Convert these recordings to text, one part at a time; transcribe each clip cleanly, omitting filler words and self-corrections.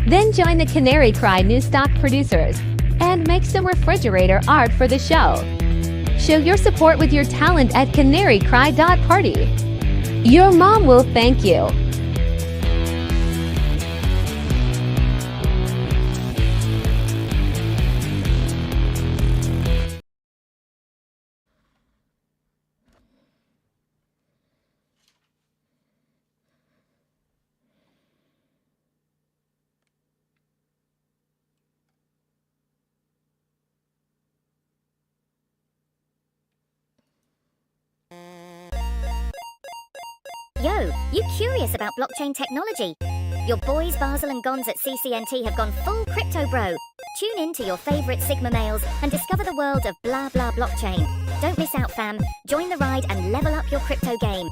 Then join the Canary Cry new stock producers and make some refrigerator art for the show. Show your support with your talent at canarycry.party. Your mom will thank you. Yo, you curious about blockchain technology? Your boys Basil and Gonz at CCNT have gone full crypto bro. Tune in to your favorite Sigma males and discover the world of blah blah blockchain. Don't miss out, fam. Join the ride and level up your crypto game.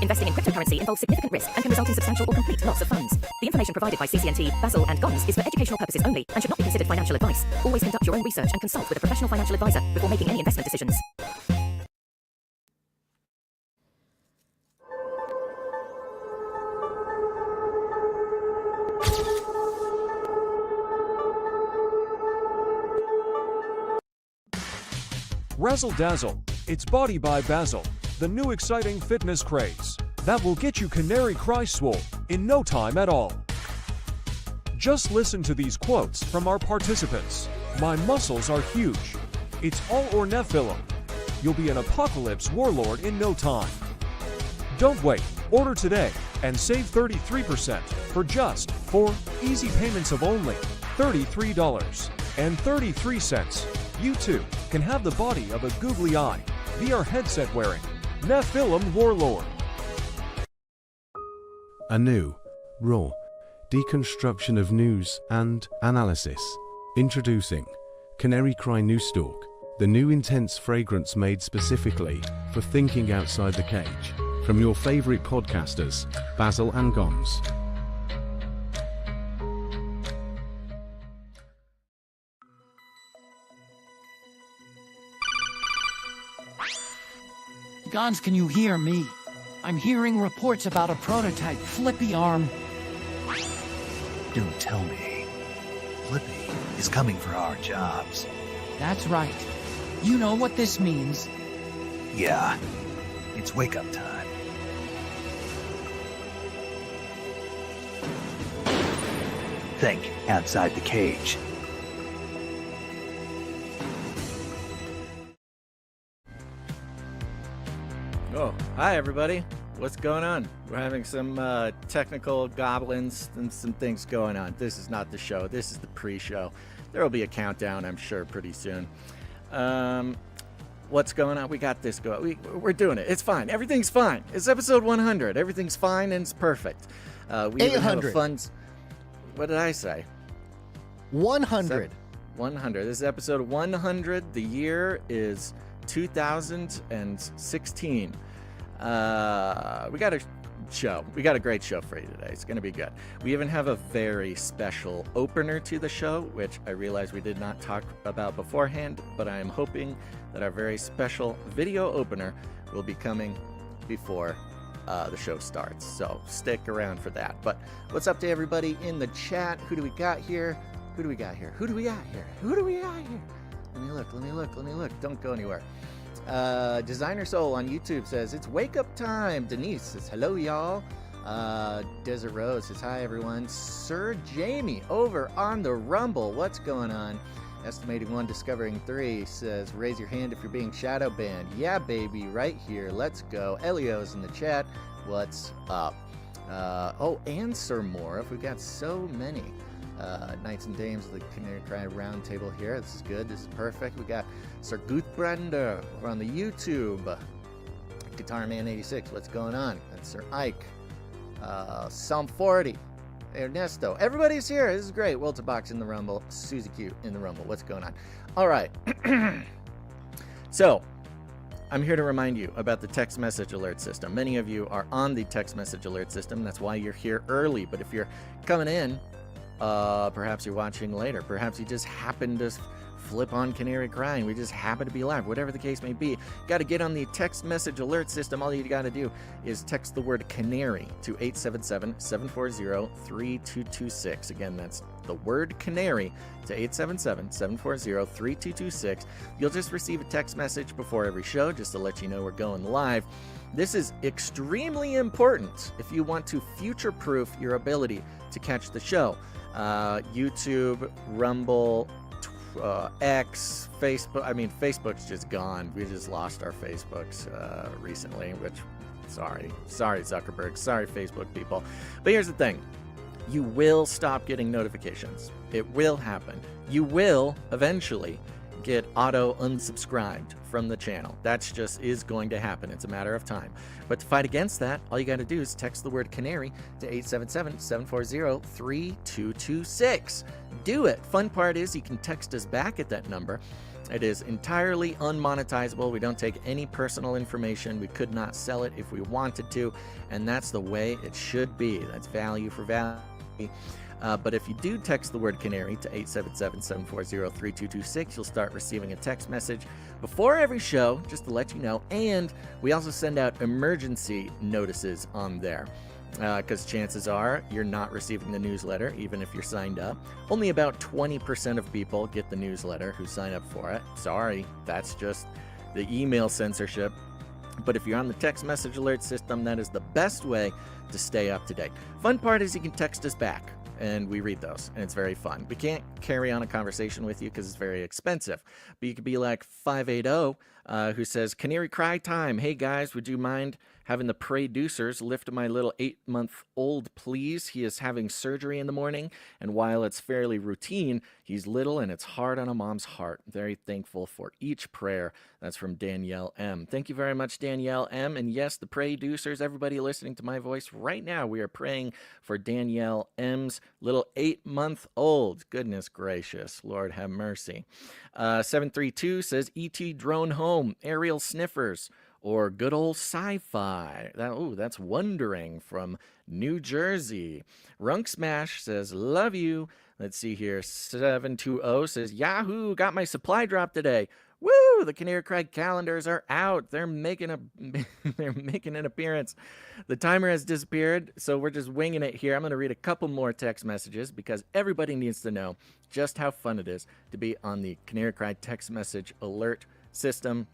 Investing in cryptocurrency involves significant risk and can result in substantial or complete loss of funds. The information provided by CCNT, Basil and Gonz is for educational purposes only and should not be considered financial advice. Always conduct your own research and consult with a professional financial advisor before making any investment decisions. Razzle Dazzle, it's Body by Basil, the new exciting fitness craze that will get you Canary Cry swole in no time at all. Just listen to these quotes from our participants. My muscles are huge. It's all or Nephilim. You'll be an apocalypse warlord in no time. Don't wait. Order today and save 33% for just 4 easy payments of only $33.33. You too can have the body of a googly eye, VR headset wearing Nephilim warlord. A new, raw deconstruction of news and analysis. Introducing Canary Cry New Stalk, the new intense fragrance made specifically for thinking outside the cage. From your favorite podcasters, Basil and Gonz. Gonz, can you hear me? I'm hearing reports about a prototype Flippy arm. Don't tell me. Flippy is coming for our jobs. That's right. You know what this means. Yeah, it's wake-up time. Think outside the cage. Oh, hi everybody. What's going on? We're having some technical goblins and some things going on. This is not the show. This is the pre-show. There will be a countdown, I'm sure, pretty soon. What's going on? We got this going. We're doing it. It's fine. Everything's fine. It's episode 100. Everything's fine and it's perfect. We even have a fun... What did I say? 100. 100. This is episode 100. The year is 2016. We got a show. We got a great show for you today. It's going to be good. We even have a very special opener to the show, which I realize we did not talk about beforehand, but I am hoping that our very special video opener will be coming before the show starts. So stick around for that. But what's up to everybody in the chat? Who do we got here? Who do we got here? Who do we got here? Who do we got here? Let me look. Let me look. Let me look. Don't go anywhere. Designer Soul on YouTube says it's wake up time. Denise says hello y'all. Desert Rose says hi everyone. Sir Jamie over on the Rumble, what's going on? Estimating One Discovering 3 says raise your hand if you're being shadow banned. Yeah baby, right here, let's go. Elio's in the chat, what's up? Oh, and Sir Morif, we've got so many Knights and Dames of the Canary Cry round table here. This is good. This is perfect. We got Sir Guthbrander over on the YouTube. Guitar Man 86. What's going on? That's Sir Ike. Psalm 40. Ernesto. Everybody's here. This is great. Wiltabox in the Rumble. Susie Q in the Rumble. What's going on? All right. So, I'm here to remind you about the text message alert system. Many of you are on the text message alert system. That's why you're here early. But if you're coming in, perhaps you're watching later. Perhaps you just happened to flip on Canary Cry and we just happen to be live, whatever the case may be. Got to get on the text message alert system. All you got to do is text the word Canary to 877-740-3226. Again, that's the word Canary to 877-740-3226. You'll just receive a text message before every show just to let you know we're going live. This is extremely important if you want to future-proof your ability to catch the show. YouTube, Rumble, X, Facebook. I mean, Facebook's just gone. We just lost our Facebooks recently, which, sorry Zuckerberg, sorry Facebook people. But here's the thing. You will stop getting notifications. It will happen. You will eventually get auto unsubscribed from the channel. That's just is going to happen. It's a matter of time. But to fight against that, all you got to do is text the word Canary to 877-740-3226. Do it. Fun part is you can text us back at that number. It is entirely unmonetizable. We don't take any personal information. We could not sell it if we wanted to, and that's the way it should be. That's value for value. But if you do text the word Canary to 877-740-3226, you'll start receiving a text message before every show, just to let you know. And we also send out emergency notices on there, because chances are you're not receiving the newsletter, even if you're signed up. Only about 20% of people get the newsletter who sign up for it. Sorry, that's just the email censorship. But if you're on the text message alert system, that is the best way to stay up to date. Fun part is you can text us back, and we read those, and it's very fun. We can't carry on a conversation with you because it's very expensive. But you could be like 580, who says, Canary Cry time. Hey guys, would you mind having the producers lift my little 8-month-old, please? He is having surgery in the morning, and while it's fairly routine, he's little and it's hard on a mom's heart. Very thankful for each prayer. That's from Danielle M. Thank you very much, Danielle M. And yes, the producers, everybody listening to my voice right now, we are praying for Danielle M's little 8-month-old. Goodness gracious, Lord have mercy. 732 says, E.T. drone home, aerial sniffers, or good old sci-fi. That's Wondering from New Jersey. Runk Smash says, love you. Let's see here. 720 says, Yahoo, got my supply drop today. Woo! The Canary Cry calendars are out. They're making an appearance. The timer has disappeared, so we're just winging it here. I'm going to read a couple more text messages because everybody needs to know just how fun it is to be on the Canary Cry text message alert system.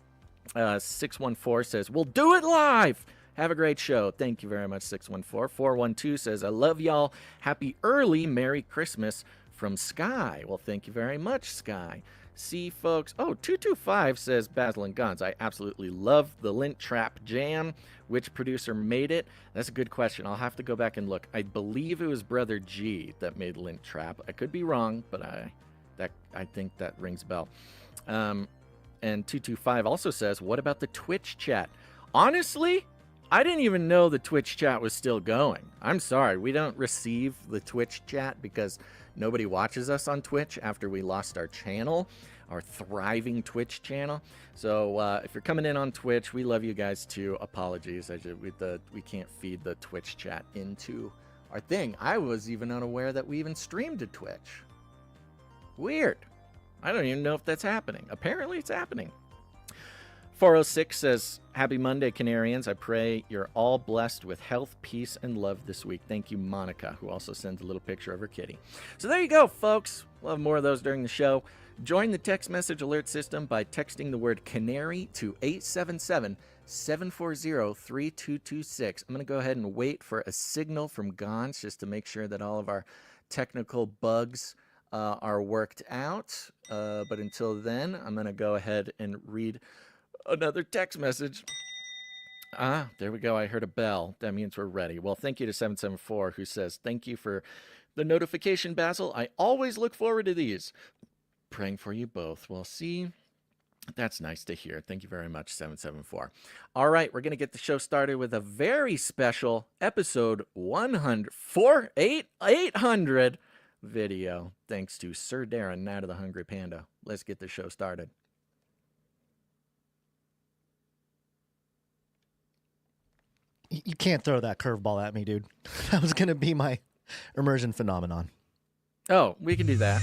614 says, we'll do it live. Have a great show. Thank you very much, 614. 412 says, I love y'all. Happy early Merry Christmas from Sky. Well, thank you very much, Sky. See, folks. 225 says, Basil and Guns. I absolutely love the Lint Trap Jam. Which producer made it? That's a good question. I'll have to go back and look. I believe it was Brother G that made Lint Trap. I could be wrong, but I think that rings a bell. And 225 also says, what about the Twitch chat? Honestly, I didn't even know the Twitch chat was still going. I'm sorry. We don't receive the Twitch chat because nobody watches us on Twitch after we lost our channel, our thriving Twitch channel. So if you're coming in on Twitch, we love you guys too. Apologies. We can't feed the Twitch chat into our thing. I was even unaware that we even streamed to Twitch. Weird. I don't even know if that's happening. Apparently it's happening. 406 says, happy Monday, Canarians. I pray you're all blessed with health, peace, and love this week. Thank you, Monica, who also sends a little picture of her kitty. So there you go, folks. We'll have more of those during the show. Join the text message alert system by texting the word Canary to 877-740-3226. I'm going to go ahead and wait for a signal from Gons just to make sure that all of our technical bugs are worked out. But until then, I'm going to go ahead and read another text message. There we go. I heard a bell. That means we're ready. Well, thank you to 774 who says, thank you for the notification, Basil. I always look forward to these. Praying for you both. Well, see, that's nice to hear. Thank you very much, 774. All right, we're going to get the show started with a very special episode 800 video. Thanks to Sir Darren, Night of the Hungry Panda. Let's get the show started. You can't throw that curveball at me, dude. That was going to be my immersion phenomenon. Oh, we can do that.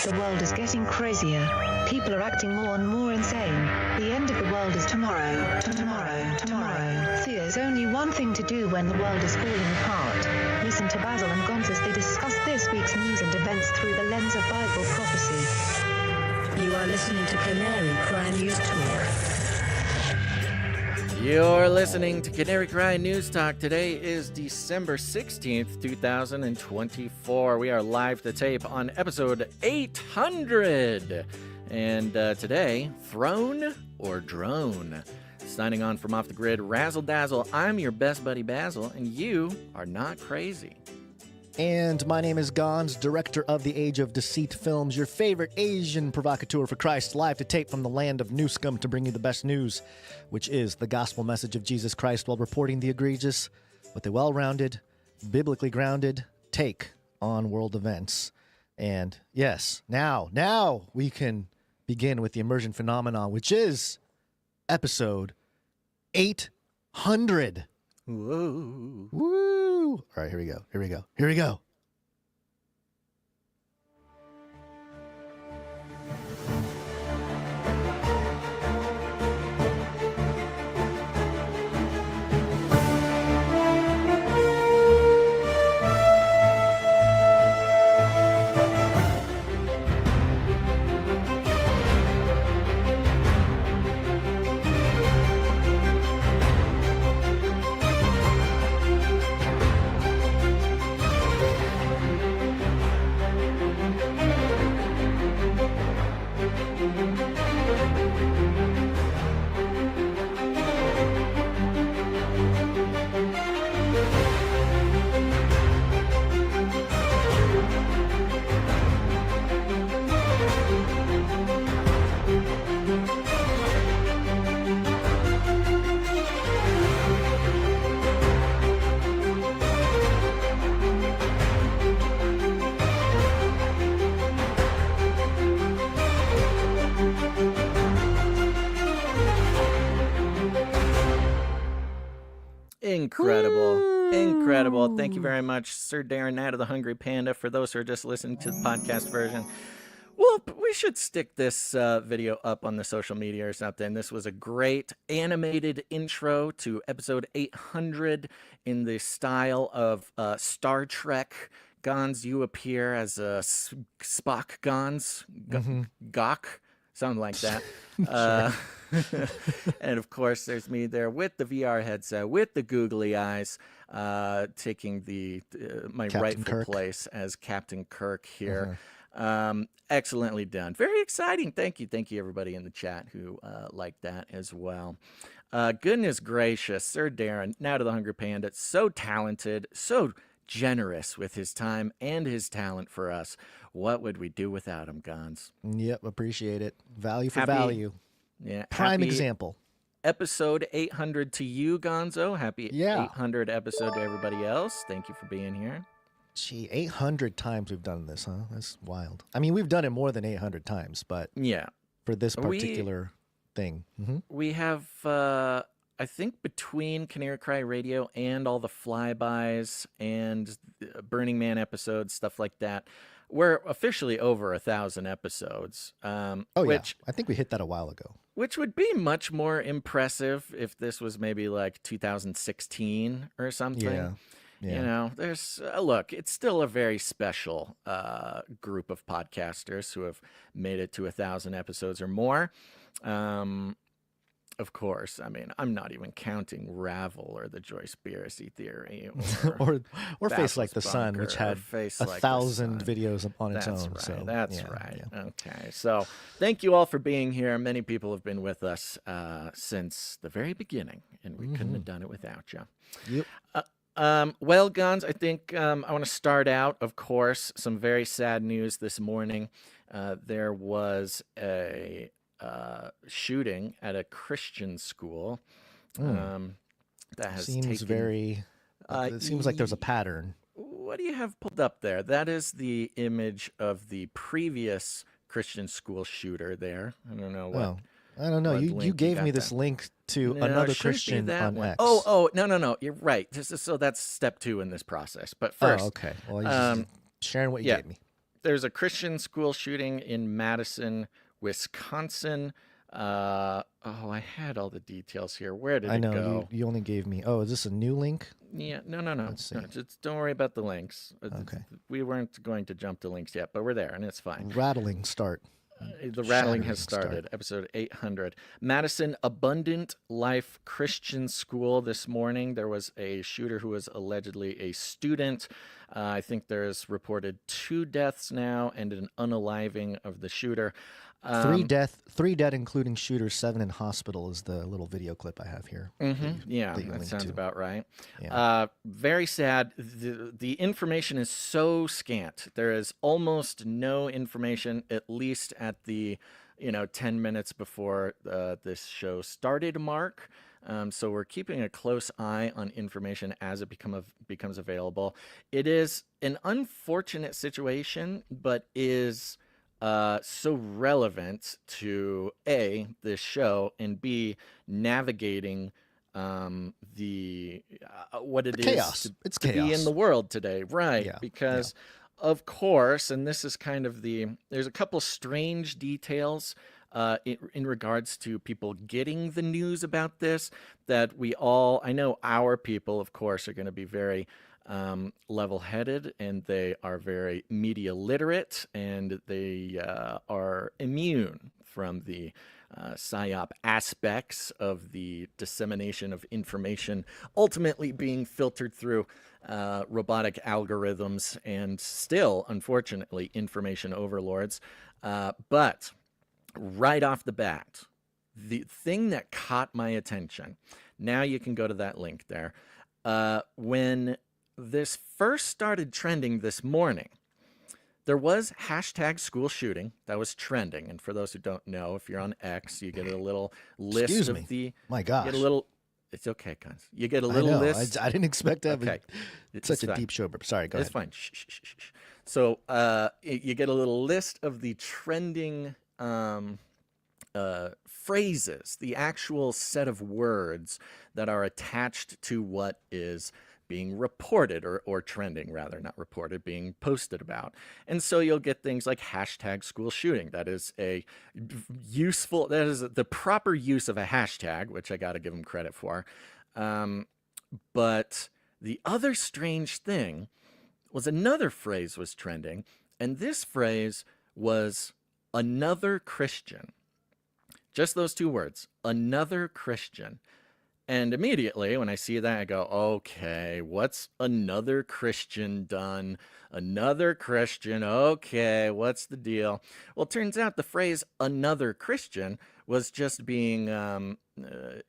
The world is getting crazier. People are acting more and more insane. The end of the world is tomorrow. Tomorrow. There's only one thing to do when the world is falling apart. Listen to Basil and Gonz as they discuss this week's news and events through the lens of Bible prophecy. You are listening to Canary Cry News Talk. You're listening to Canary Cry News Talk. Today is December 16th, 2024. We are live to tape on episode 800. And today, Throne or Drone? Signing on from Off the Grid, Razzle Dazzle. I'm your best buddy Basil, and you are not crazy. And my name is Gonz, director of the Age of Deceit films, your favorite Asian provocateur for Christ, live to tape from the land of New Scum to bring you the best news, which is the gospel message of Jesus Christ, while reporting the egregious, but the well-rounded, biblically grounded take on world events. And yes, now we can begin with the immersion phenomenon, which is episode 800. Whoa. Woo! All right, here we go. Incredible. Thank you very much, Sir Darren, Night of the Hungry Panda. For those who are just listening to the podcast version, well, we should stick this video up on the social media or something. This was a great animated intro to episode 800 in the style of Star Trek. Gonz, you appear as Spock Gonz, Gok, something like that. And of course, there's me there with the VR headset, with the googly eyes, taking my Captain rightful Kirk. place as Captain Kirk here. Excellently done. Very exciting. Thank you, everybody in the chat who liked that as well. Goodness gracious, Sir Darren, now to the Hungry Panda, so talented, so generous with his time and his talent for us. What would we do without him, Gonz? Yep, appreciate it. Value for Happy- value. Yeah, Prime happy example. Episode 800 to you, Gonzo. Happy Yeah. 800 episode to everybody else. Thank you for being here. Gee, 800 times we've done this, huh? That's wild. I mean, we've done it more than 800 times, but Yeah. for this particular thing. We have, I think, between Canary Cry Radio and all the flybys and Burning Man episodes, stuff like that, we're officially over 1,000 episodes. Oh, which, yeah. I think we hit that a while ago. Which would be much more impressive if this was maybe like 2016 or something. Yeah. You know, there's look, it's still a very special group of podcasters who have made it to 1,000 episodes or more. Of course, I mean, I'm not even counting Ravel or the Joyspiracy Theory or Face Like the Sun, which had Face 1,000 videos on its own. Right, So that's yeah, right. yeah. Okay, so thank you all for being here. Many people have been with us since the very beginning, and we couldn't have done it without you. Yep. Well, Gonz, I think I want to start out, of course, some very sad news this morning. There was a shooting at a Christian school that has seems taken, very. It seems like there's a pattern. What do you have pulled up there? That is the image of the previous Christian school shooter there. I don't know what. Oh, I don't know. what You link gave got me this there. link to No, it another shouldn't be Christian that on one. X. Oh, no. You're right. So that's step 2 in this process. But first, Oh, okay. Well, you're just sharing what you gave me. there's a Christian school shooting in Madison, Wisconsin. I had all the details here. Where did I it know go? you only gave me. Oh, is this a new link? Yeah, no. Let's see. No, just don't worry about the links. Okay. We weren't going to jump to links yet, but we're there, and it's fine. Rattling start. The rattling has Shattering started. Episode 800. Madison Abundant Life Christian School this morning. There was a shooter who was allegedly a student. I think there's reported 2 deaths now and an unaliving of the shooter. 3 dead, including shooters. 7 in hospital is the little video clip I have here. Yeah, that you that linked sounds to. about right. Yeah. Very sad. The information is so scant. There is almost no information, at least at the 10 minutes before this show started mark. So we're keeping a close eye on information as it becomes available. It is an unfortunate situation, but is so relevant to A, this show, and B, navigating the what it is chaos. to, It's to be in chaos. the world today, right? Yeah, Because of course, and this is kind of there's a couple strange details in regards to people getting the news about this that I know our people, of course, are going to be very level-headed, and they are very media literate, and they are immune from the psyop aspects of the dissemination of information ultimately being filtered through robotic algorithms and still, unfortunately, information overlords. But right off the bat, the thing that caught my attention, now you can go to that link there, when this first started trending this morning, there was hashtag school shooting that was trending. And for those who don't know, if you're on X, you get a little list Excuse of me. the. My gosh. You get a little. It's okay, guys. You get a little I know. list. I didn't expect to have It's such a fine. deep show, but sorry, go It's ahead. fine. Shh, shh, shh, shh, shh. So you get a little list of the trending phrases, the actual set of words that are attached to what is being reported or trending, rather, not reported, being posted about. And so you'll get things like hashtag school shooting. That is that is the proper use of a hashtag, which I got to give them credit for. But the other strange thing was another phrase was trending, and this phrase was another Christian. Just those 2 words, another Christian. And immediately when I see that, I go, okay, what's another Christian done? Another Christian, okay, what's the deal? Well, it turns out the phrase another Christian was just being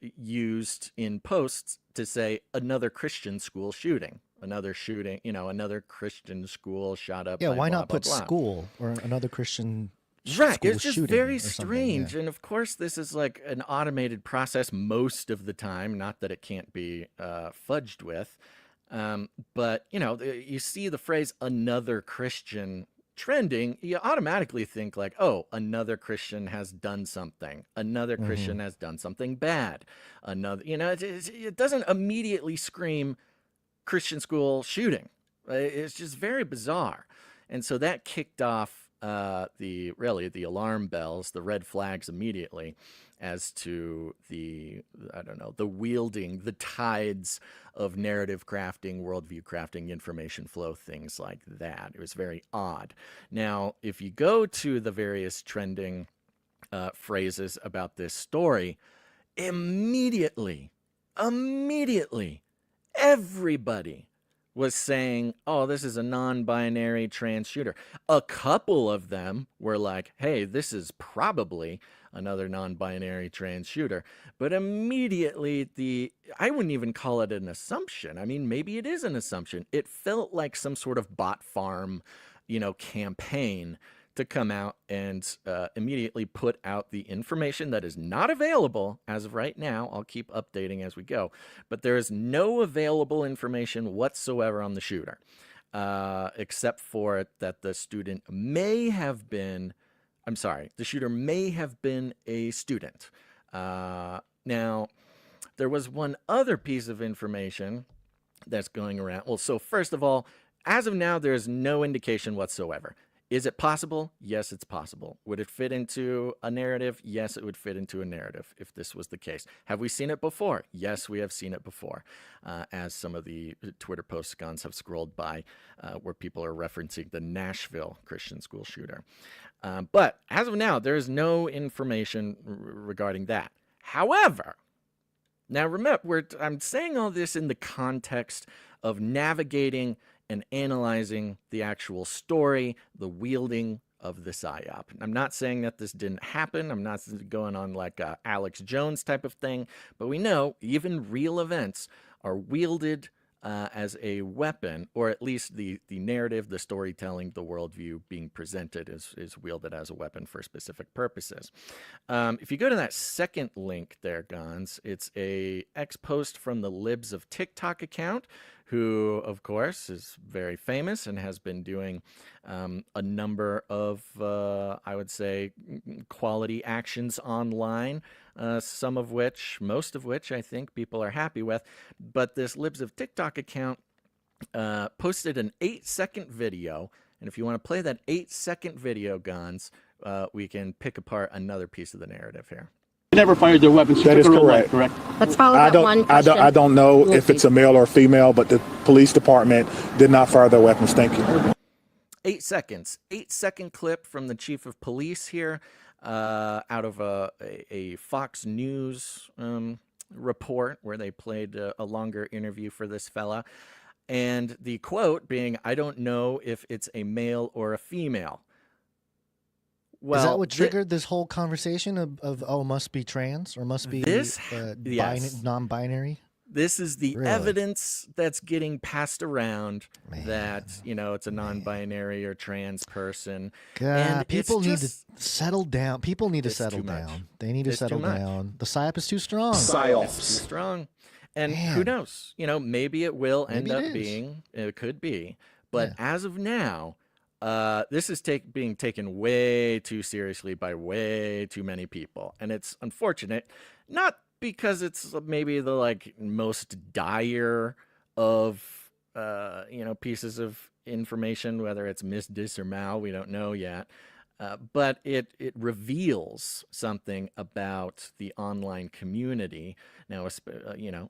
used in posts to say another Christian school shooting. Another shooting, another Christian school shot up. Yeah, by why blah, not blah, put blah. school or another Christian Right, school it's just shooting very or something, strange. yeah. And of course, this is like an automated process most of the time. Not that it can't be fudged with. But, you see the phrase another Christian trending, you automatically think like, oh, another Christian has done something. Another Christian has done something bad. Another, it doesn't immediately scream Christian school shooting. It's just very bizarre. And so that kicked off the alarm bells, the red flags immediately as to the wielding, the tides of narrative crafting, worldview crafting, information flow, things like that. It was very odd. Now, if you go to the various trending phrases about this story, immediately, everybody was saying, oh, this is a non-binary trans shooter. A couple of them were like, hey, this is probably another non-binary trans shooter. But immediately I wouldn't even call it an assumption. I mean, maybe it is an assumption. It felt like some sort of bot farm, campaign to come out and immediately put out the information that is not available as of right now. I'll keep updating as we go. But there is no available information whatsoever on the shooter, except for that the shooter may have been a student. Now, there was one other piece of information that's going around. Well, so first of all, as of now, there is no indication whatsoever. Is it possible? Yes, it's possible. Would it fit into a narrative? Yes, it would fit into a narrative if this was the case. Have we seen it before? Yes, we have seen it before, as some of the Twitter posts Gons have scrolled by where people are referencing the Nashville Christian school shooter. But as of now, there is no information regarding that. However, now remember, I'm saying all this in the context of navigating and analyzing the actual story, the wielding of this PSYOP. I'm not saying that this didn't happen. I'm not going on like a Alex Jones type of thing, but we know even real events are wielded as a weapon, or at least the narrative, the storytelling, the worldview being presented is wielded as a weapon for specific purposes. If you go to that second link there, Gons, it's a ex-post from the Libs of TikTok account, who, of course, is very famous and has been doing a number of, I would say, quality actions online, most of which I think people are happy with. But this Libs of TikTok account posted an 8-second video. And if you want to play that 8-second video, Gons, we can pick apart another piece of the narrative here. They never fired their weapons. That is correct. Correct. Let's follow that one question. I don't know if it's a male or female, but the police department did not fire their weapons. Thank you. 8 seconds. 8-second clip from the chief of police here, out of a Fox News report where they played a longer interview for this fella. And the quote being, "I don't know if it's a male or a female." Well, is that what triggered this whole conversation of must be trans or must be yes. non-binary? This is the Really? Evidence that's getting passed around that, it's a non-binary or trans person. God, and people need to settle down. People need to settle down. much. They need to It's settle too much. down. The PSYOP is too strong. It's too strong. And Man. who knows? Maybe it will end Maybe it up is. being, it could be. But as of now, this is being taken way too seriously by way too many people. And it's unfortunate, not because it's maybe the most dire of, pieces of information, whether it's mis, dis, or mal, we don't know yet. But it reveals something about the online community. Now,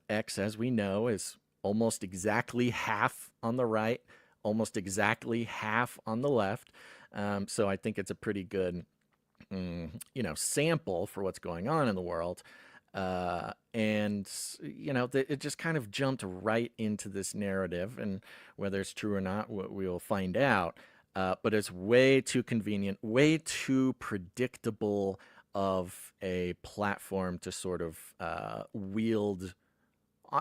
X, as we know, is almost exactly half on the right, almost exactly half on the left. So I think it's a pretty good, sample for what's going on in the world. And it just kind of jumped right into this narrative, and whether it's true or not, we'll find out. But it's way too convenient, way too predictable of a platform to sort of wield.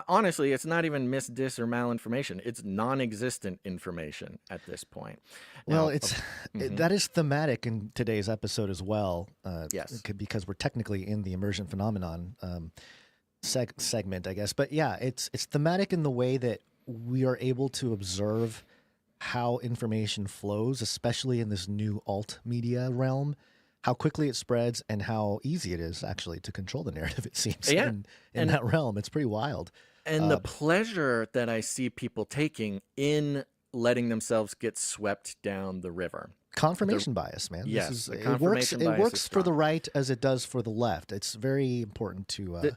Honestly, it's not even mis, dis, or malinformation. It's non-existent information at this point. Well, Now, that is thematic in today's episode as well. Yes. Because we're technically in the immersion phenomenon segment, I guess. But yeah, it's thematic in the way that we are able to observe how information flows, especially in this new alt media realm, how quickly it spreads and how easy it is actually to control the narrative, it seems, in that realm. It's pretty wild. And the pleasure that I see people taking in letting themselves get swept down the river. Confirmation bias, man. Yes, it confirmation bias works is for the strong. right as it does for the left. It's very important to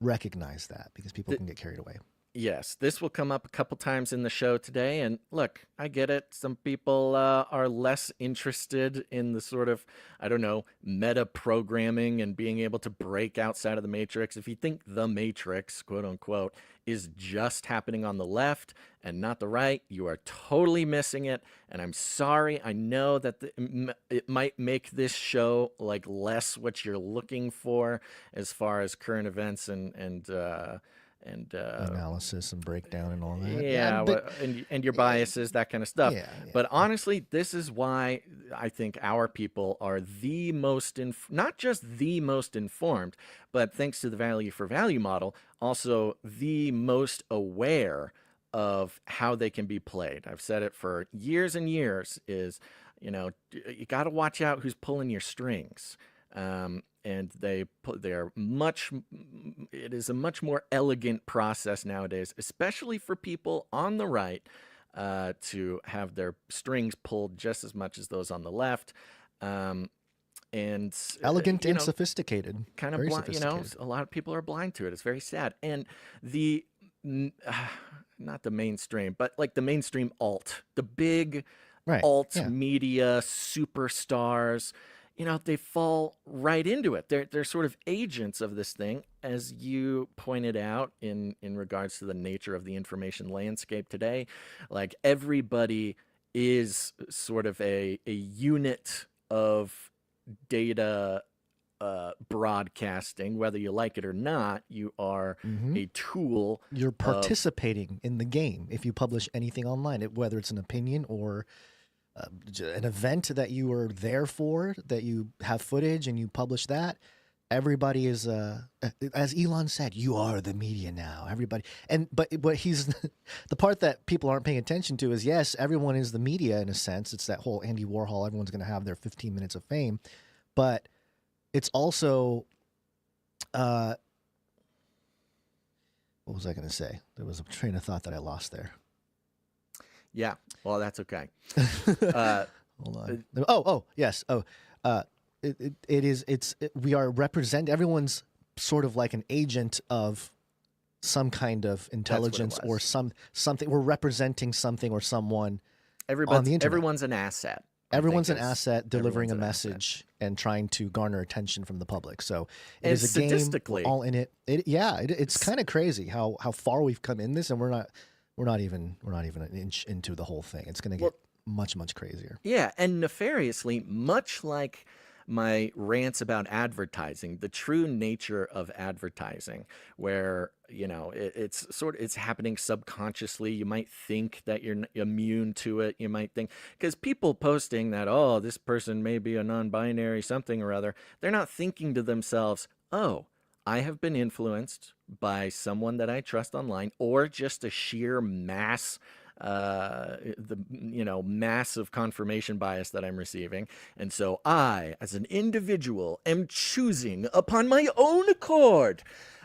recognize that because people can get carried away. Yes, this will come up a couple times in the show today. And look, I get it. Some people are less interested in the sort of, meta programming and being able to break outside of the matrix. If you think the matrix, quote unquote, is just happening on the left and not the right, you are totally missing it. And I'm sorry. I know that it might make this show less what you're looking for as far as current events and analysis and breakdown and all that. Yeah, and your biases, that kind of stuff. Yeah. But honestly, this is why I think our people are the most, not just the most informed, but thanks to the value for value model, also the most aware of how they can be played. I've said it for years and years is, you got to watch out who's pulling your strings. And it is a much more elegant process nowadays, especially for people on the right, to have their strings pulled just as much as those on the left. And elegant and sophisticated, kind of blind, a lot of people are blind to it. It's very sad. And the not the mainstream, but like the mainstream alt, the big alt media superstars, they fall right into it. They're sort of agents of this thing, as you pointed out in regards to the nature of the information landscape today. Like, everybody is sort of a unit of data broadcasting. Whether you like it or not, you are a tool. You're participating in the game if you publish anything online, whether it's an opinion or an event that you are there for, that you have footage and you publish that. Everybody is, as Elon said, you are the media now. Everybody, but he's the part that people aren't paying attention to is, yes, everyone is the media in a sense. It's that whole Andy Warhol. Everyone's going to have their 15 minutes of fame, but it's also, what was I going to say? There was a train of thought that I lost there. Yeah, well, that's okay. Hold on. Oh, yes. We are represent. Everyone's sort of like an agent of some kind of intelligence or something. We're representing something or someone on the internet. Everyone's an asset. Everyone's an asset delivering a message and trying to garner attention from the public. So it is a game. We're all in it. It's kind of crazy how far we've come in this, and we're not even an inch into the whole thing. It's going to get much crazier. Yeah, and nefariously, much like my rants about advertising, the true nature of advertising, where it's happening subconsciously. You might think that you're immune to it. You might think, because people posting that, oh, this person may be a non-binary something or other, they're not thinking to themselves, oh, I have been influenced by someone that I trust online, or just a sheer massive confirmation bias that I'm receiving. And so I, as an individual, am choosing upon my own accord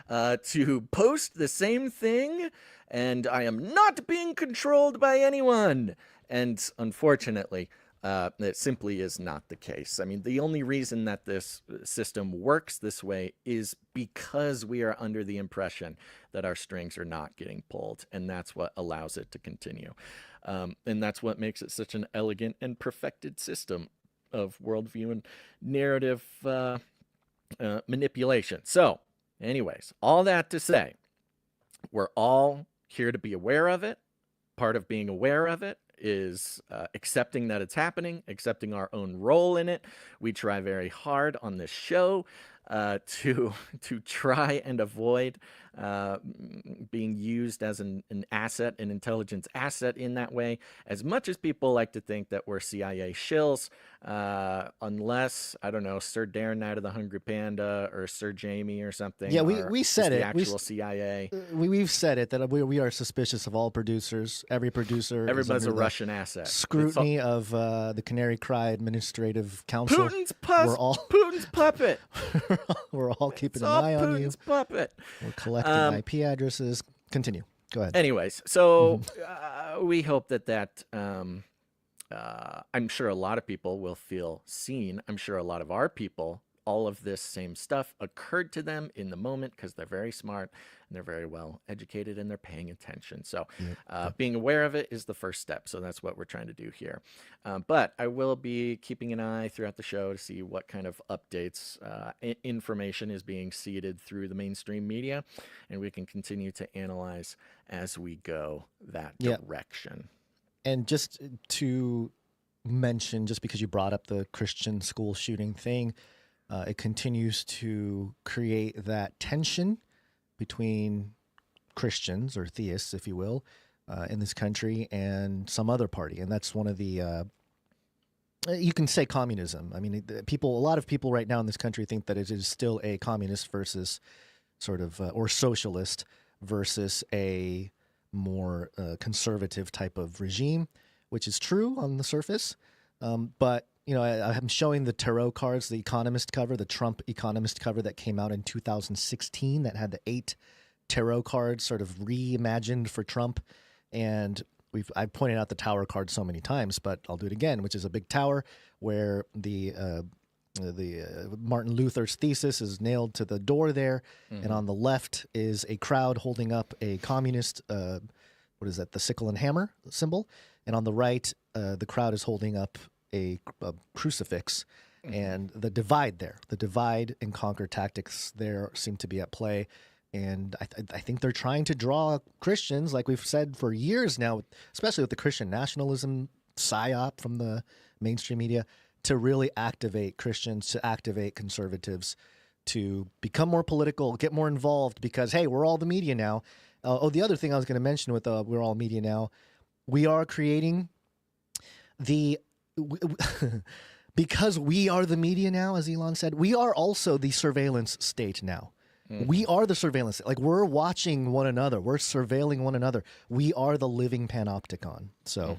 to post the same thing, and I am not being controlled by anyone. And unfortunately, it simply is not the case. I mean, the only reason that this system works this way is because we are under the impression that our strings are not getting pulled, and that's what allows it to continue. And that's what makes it such an elegant and perfected system of worldview and narrative manipulation. So, anyways, all that to say, we're all here to be aware of it. Part of being aware of it is accepting that it's happening, accepting our own role in it. We try very hard on this show to try and avoid being used as an asset, an intelligence asset in that way. As much as people like to think that we're CIA shills, unless, I don't know, Sir Darren Knight of the Hungry Panda or Sir Jamie or something. Yeah, we said it. The actual CIA. We've said it, that we are suspicious of all producers. Every producer. Everybody's a Russian asset. Scrutiny of the Canary Cry Administrative Council. Putin's puppet. We're all keeping an eye on you. Putin's puppet. We're collecting IP addresses. Continue. Go ahead. Anyways, so we hope that I'm sure a lot of people will feel seen. I'm sure a lot of our people, all of this same stuff occurred to them in the moment because they're very smart and they're very well educated and they're paying attention. So being aware of it is the first step. So that's what we're trying to do here. But I will be keeping an eye throughout the show to see what kind of updates, information is being seeded through the mainstream media, and we can continue to analyze as we go that direction. And just to mention, just because you brought up the Christian school shooting thing, it continues to create that tension between Christians, or theists, if you will, in this country and some other party. And that's one of the, you can say communism. I mean, a lot of people right now in this country think that it is still a communist versus sort of, or socialist versus a more conservative type of regime, which is true on the surface. But, I'm showing the tarot cards, the Economist cover, the Trump Economist cover that came out in 2016 that had the 8 tarot cards sort of reimagined for Trump. And I've pointed out the tower card so many times, but I'll do it again, which is a big tower where the Martin Luther's thesis is nailed to the door there, and on the left is a crowd holding up a communist, what is that, the sickle and hammer symbol, and on the right, the crowd is holding up a crucifix, and the divide and conquer tactics there seem to be at play. And I think they're trying to draw Christians, like we've said for years now, especially with the Christian nationalism psyop from the mainstream media, to really activate Christians, to activate conservatives, to become more political, get more involved, because, hey, we're all the media now. The other thing I was going to mention with we're all media now, we are creating because we are the media now, as Elon said, we are also the surveillance state now. We are the surveillance. Like, we're watching one another. We're surveilling one another. We are the living panopticon. So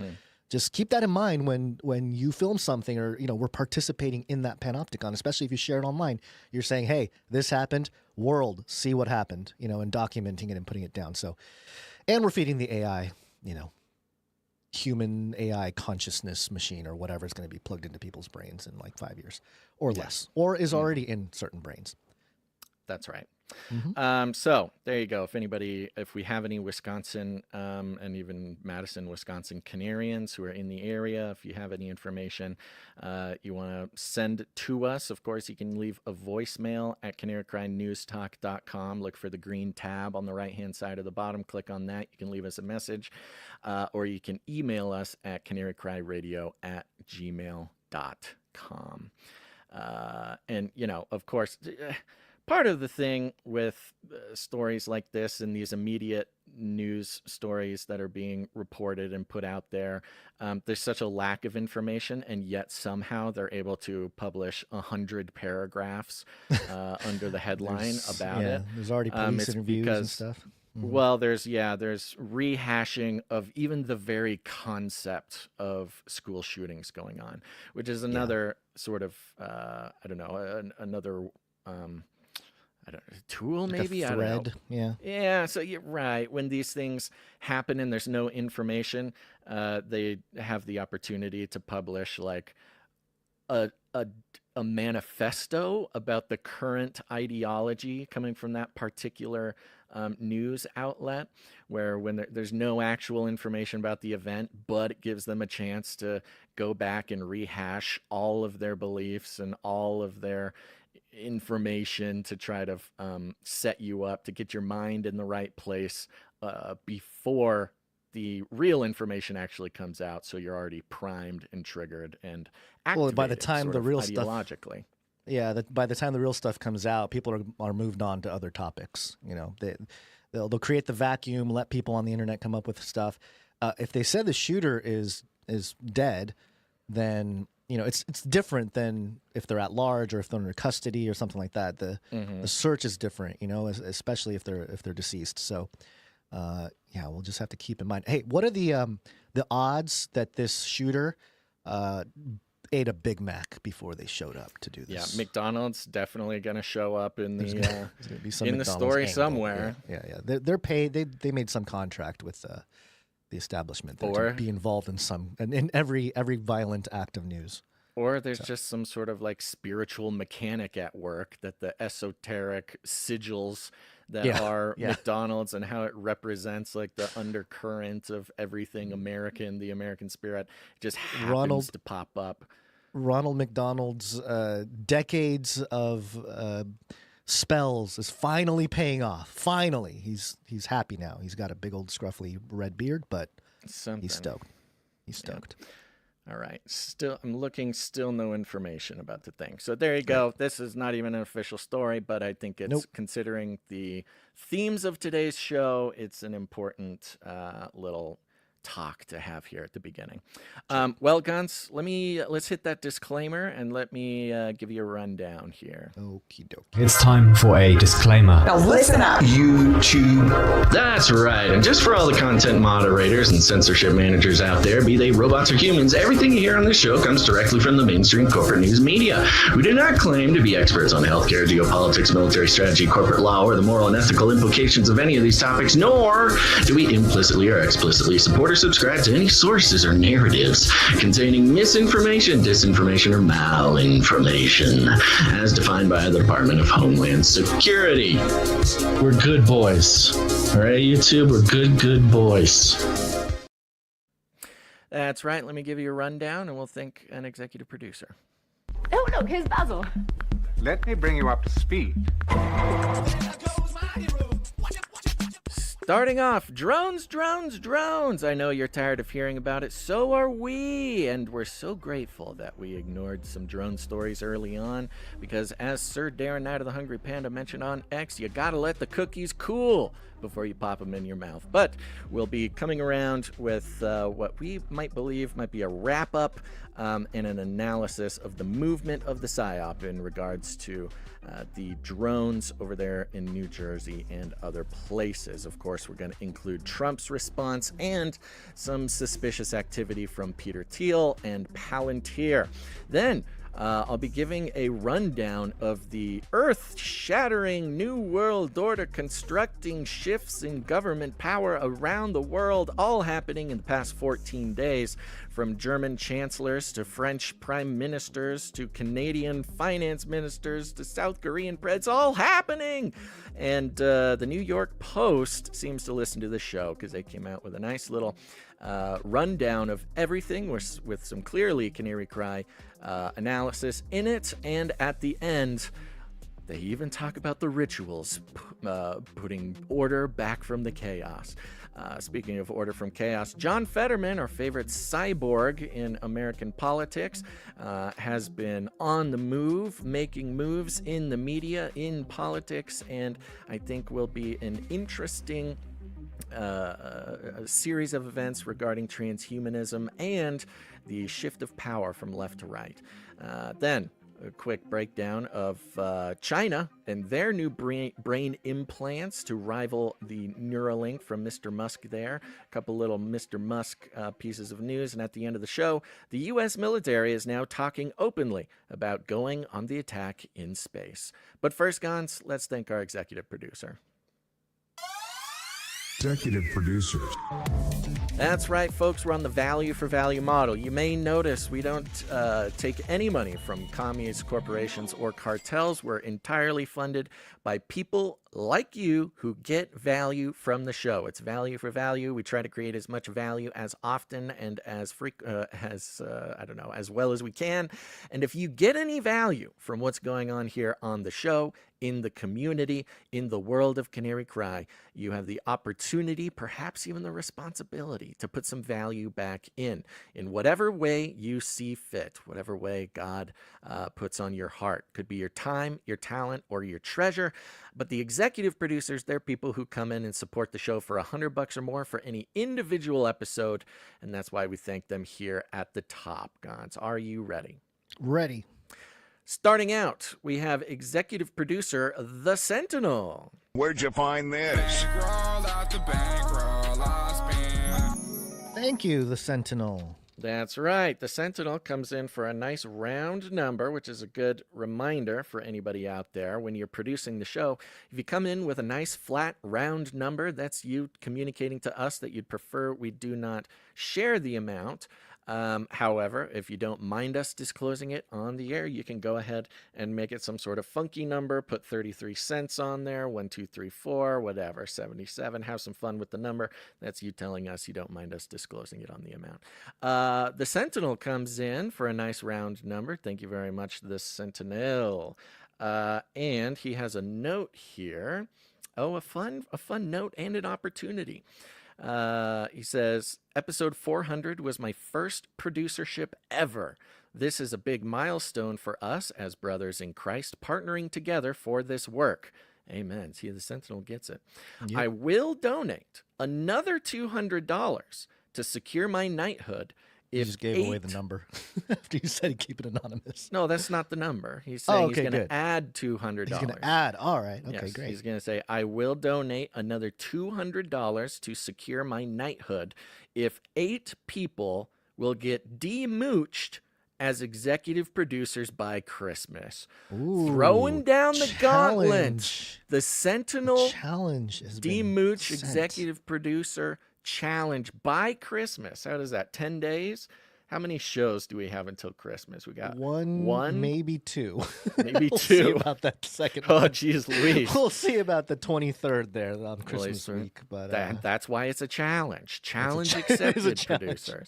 just keep that in mind when you film something, or, we're participating in that panopticon, especially if you share it online. You're saying, hey, this happened, world, see what happened, and documenting it and putting it down. So, and we're feeding the AI, human AI consciousness machine or whatever is going to be plugged into people's brains in like 5 years or less, or is already in certain brains. That's right. So there you go. If we have any Wisconsin and even Madison, Wisconsin Canarians who are in the area, if you have any information you want to send to us, of course, you can leave a voicemail at canarycrynewstalk.com. Look for the green tab on the right-hand side of the bottom. Click on that. You can leave us a message, or you can email us at canarycryradio@gmail.com. And, of course, part of the thing with stories like this and these immediate news stories that are being reported and put out there, there's such a lack of information, and yet somehow they're able to publish 100 paragraphs under the headline about it. There's already police interviews and stuff. Well, there's rehashing of even the very concept of school shootings going on, which is another sort of, another tool, maybe? Like a thread. Yeah. So you're right. When these things happen and there's no information, they have the opportunity to publish like a manifesto about the current ideology coming from that particular news outlet, where when there's no actual information about the event, but it gives them a chance to go back and rehash all of their beliefs and all of their information to try to set you up, to get your mind in the right place before the real information actually comes out, so you're already primed and triggered and activated. Well, by the time the real ideologically. By the time the real stuff comes out, people are moved on to other topics. They'll create the vacuum, let people on the internet come up with stuff. If they said the shooter is dead, then it's different than if they're at large or if they're under custody or something like that. The search is different, especially if they're deceased. So, we'll just have to keep in mind. Hey, what are the odds that this shooter ate a Big Mac before they showed up to do this? Yeah, McDonald's definitely going to show up in the in the story angle somewhere. Yeah. They're paid. They made some contract with the establishment to be involved in every violent act of news. Or there's just some sort of like spiritual mechanic at work, that the esoteric sigils that are McDonald's and how it represents like the undercurrent of everything American, the American spirit, just happens to pop up. Ronald McDonald's decades of spells is finally paying off. Finally, he's happy now. He's got a big old scruffy red beard, but he's stoked. He's stoked. Yeah. All right. I'm looking. Still no information about the thing. So there you go. This is not even an official story, but I think it's considering the themes of today's show, it's an important little talk to have here at the beginning. Well, Guns, let's hit that disclaimer and let me give you a rundown here. Okie dokie. It's time for a disclaimer. Now listen up, YouTube. That's right. And just for all the content moderators and censorship managers out there, be they robots or humans, everything you hear on this show comes directly from the mainstream corporate news media. We do not claim to be experts on healthcare, geopolitics, military strategy, corporate law, or the moral and ethical implications of any of these topics, nor do we implicitly or explicitly support or or subscribe to any sources or narratives containing misinformation, disinformation, or malinformation, as defined by the Department of Homeland Security. We're good boys. All right, YouTube, we're good boys. That's right. Let me give you a rundown, and we'll thank an executive producer. Oh, look, here's Basil. Let me bring you up to speed. Starting off, drones. I know you're tired of hearing about it. So are we. And we're so grateful that we ignored some drone stories early on, because as Sir Darren Knight of the Hungry Panda mentioned on X, you gotta let the cookies cool before you pop them in your mouth. But we'll be coming around with what we might believe might be a wrap-up and an analysis of the movement of the PSYOP in regards to the drones over there in New Jersey and other places. Of course, we're going to include Trump's response and some suspicious activity from Peter Thiel and Palantir. Then I'll be giving a rundown of the earth-shattering New World Order constructing shifts in government power around the world, all happening in the past 14 days, from German chancellors to French prime ministers to Canadian finance ministers to South Korean presidents, all happening. And the New York Post seems to listen to the show because they came out with a nice little rundown of everything with some clearly Canary Cry analysis in it. And at the end, they even talk about the rituals, putting order back from the chaos. Speaking of order from chaos, John Fetterman, our favorite cyborg in American politics, has been on the move, making moves in the media, in politics, and I think will be an interesting a series of events regarding transhumanism and the shift of power from left to right. Then a quick breakdown of China and their new brain implants to rival the Neuralink from Mr. Musk there. A couple little Mr. Musk pieces of news. And at the end of the show, the U.S. military is now talking openly about going on the attack in space. But first, Gons, let's thank our executive producer. Executive producers. That's right, folks. We're on the value for value model. You may notice we don't take any money from communist corporations or cartels. We're entirely funded by people like you who get value from the show. It's value for value. We try to create as much value as often and as well as we can. And if you get any value from what's going on here on the show, in the community, in the world of Canary Cry, you have the opportunity, perhaps even the responsibility, to put some value back in whatever way you see fit, whatever way God puts on your heart. Could be your time, your talent, or your treasure. But the executive producers, they're people who come in and support the show for $100 or more for any individual episode, and that's why we thank them here at the top. Gods, are you ready? Ready. Starting out, we have executive producer, The Sentinel. Where'd you find this? Thank you, The Sentinel. That's right. The Sentinel comes in for a nice round number, which is a good reminder for anybody out there when you're producing the show. If you come in with a nice flat round number, that's you communicating to us that you'd prefer we do not share the amount. However, if you don't mind us disclosing it on the air, you can go ahead and make it some sort of funky number, put 33 cents on there, 1, 2, 3, 4, whatever, 77, have some fun with the number. That's you telling us you don't mind us disclosing it on the amount. The Sentinel comes in for a nice round number. Thank you very much, The Sentinel. And he has a note here. Oh, a fun note and an opportunity. He says, episode 400 was my first producership ever. This is a big milestone for us as brothers in Christ, partnering together for this work. Amen. See, the Sentinel gets it. Yep. I will donate another $200 to secure my knighthood. You just gave away the number after you said he'd keep it anonymous. No, that's not the number. He's saying he's going to add $200. He's going to add. All right. Okay, yes, great. He's going to say, I will donate another $200 to secure my knighthood if 8 people will get demooched as executive producers by Christmas. Ooh, throwing down the gauntlet. The Sentinel challenge demooch executive producer challenge by Christmas. How does that? 10 days? How many shows do we have until Christmas? We got one, maybe two. Maybe we'll two. See about that second Oh, one. geez Louise. We'll see about the 23rd there on Christmas week. But that's why it's a challenge. Challenge It is a accepted, challenge. producers.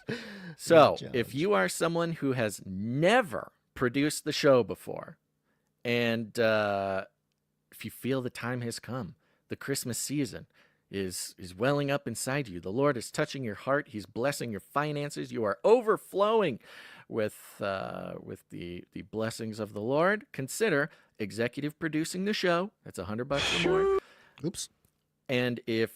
So if you are someone who has never produced the show before, and if you feel the time has come, the Christmas season is welling up inside you. The Lord is touching your heart. He's blessing your finances. You are overflowing with the blessings of the Lord. Consider executive producing the show. That's $100 or more. Oops. And if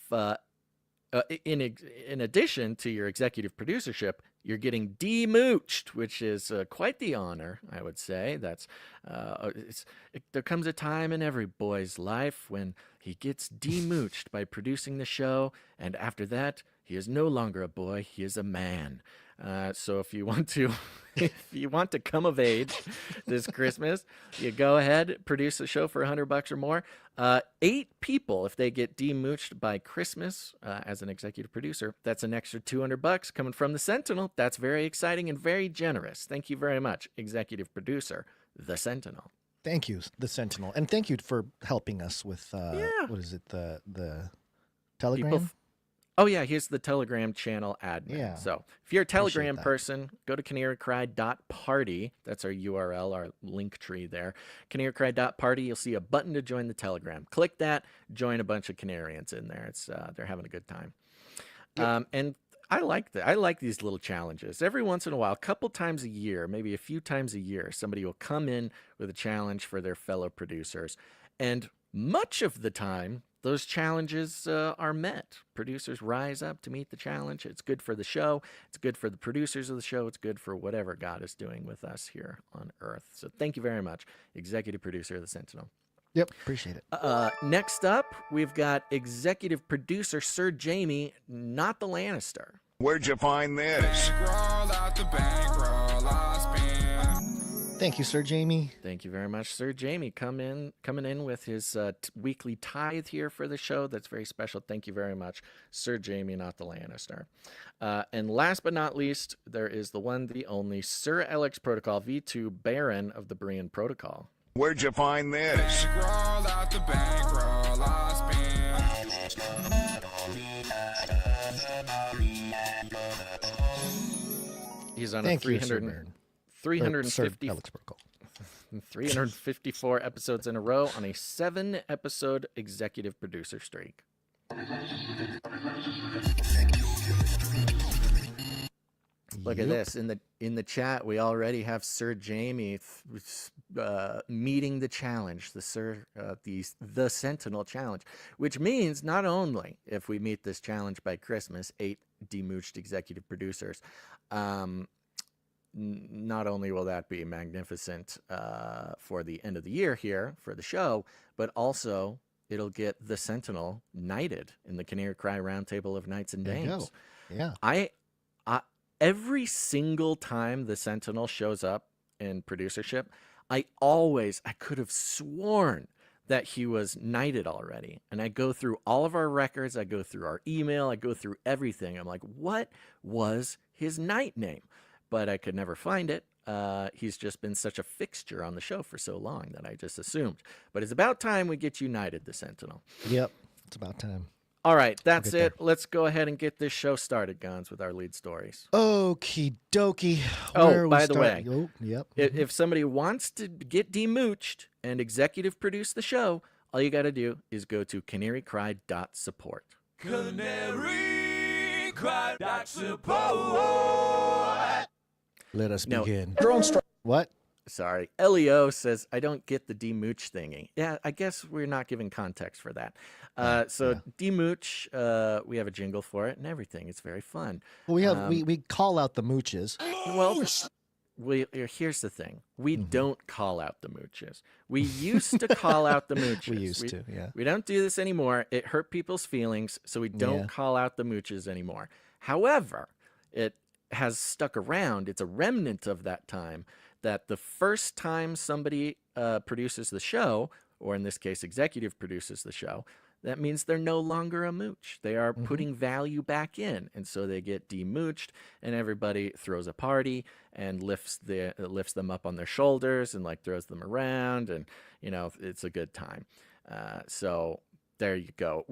in addition to your executive producership, you're getting demooched, which is quite the honor, I would say. That's there comes a time in every boy's life when he gets demooched by producing the show, and after that, he is no longer a boy; he is a man. So if you want to come of age this Christmas, you go ahead, produce a show for $100 or more. 8 people, if they get demooched by Christmas as an executive producer, that's an extra $200 coming from the Sentinel. That's very exciting and very generous. Thank you very much, executive producer, the Sentinel. Thank you, the Sentinel, and thank you for helping us with what is it, the Telegram? Oh, yeah, here's the Telegram channel admin. Yeah. So if you're a Telegram that. person, go to canarycry.party. That's our URL, our link tree there. Canarycry.party, you'll see a button to join the Telegram. Click that, join a bunch of Canarians in there. It's they're having a good time. Yep. And I like that. I like these little challenges. Every once in a while, a couple times a year, maybe a few times a year, somebody will come in with a challenge for their fellow producers. And much of the time, those challenges are met. Producers rise up to meet the challenge. It's good for the show. It's good for the producers of the show. It's good for whatever God is doing with us here on Earth. So thank you very much, executive producer of the Sentinel. Yep, appreciate it. Next up, we've got executive producer Sir Jamie, not the Lannister. Where'd you find this? Thank you, Sir Jamie. Thank you very much, Sir Jamie. Coming in with his weekly tithe here for the show. That's very special. Thank you very much, Sir Jamie, not the Lannister. And last but not least, there is the one, the only Sir Alex Protocol V2 Baron of the Brian Protocol. Where'd you find this? He's on Thank a 354 episodes in a row on a 7-episode executive producer streak. Look at this. In the chat, we already have Sir Jamie meeting the challenge, the Sentinel challenge, which means not only if we meet this challenge by Christmas, 8 demooched executive producers, not only will that be magnificent for the end of the year here for the show, but also it'll get the Sentinel knighted in the Canary Cry Roundtable of Knights and Dames. Yeah. Every single time the Sentinel shows up in producership, I could have sworn that he was knighted already. And I go through all of our records, I go through our email, I go through everything. I'm like, what was his knight name? But I could never find it. He's just been such a fixture on the show for so long that I just assumed. But it's about time we get united, the Sentinel. Yep, it's about time. All right, that's it. Let's go ahead and get this show started, Guns, with our lead stories. Okie dokie. Oh, by the way, yep. If somebody wants to get demooched and executive produce the show, all you got to do is go to canarycry.support. Canarycry.support. Let us begin. What? Sorry. Leo says, I don't get the demooch thingy. Yeah, I guess we're not giving context for that. Demooch, we have a jingle for it and everything. It's very fun. Well, we call out the mooches. Well, here's the thing. We don't call out the mooches. We used to call out the mooches. We used to, yeah. We don't do this anymore. It hurt people's feelings, so we don't call out the mooches anymore. However, it has stuck around. It's a remnant of that time that the first time somebody produces the show, or in this case, executive produces the show, that means they're no longer a mooch. They are putting value back in, and so they get demooched, and everybody throws a party and lifts them up on their shoulders and like throws them around, and it's a good time. So there you go.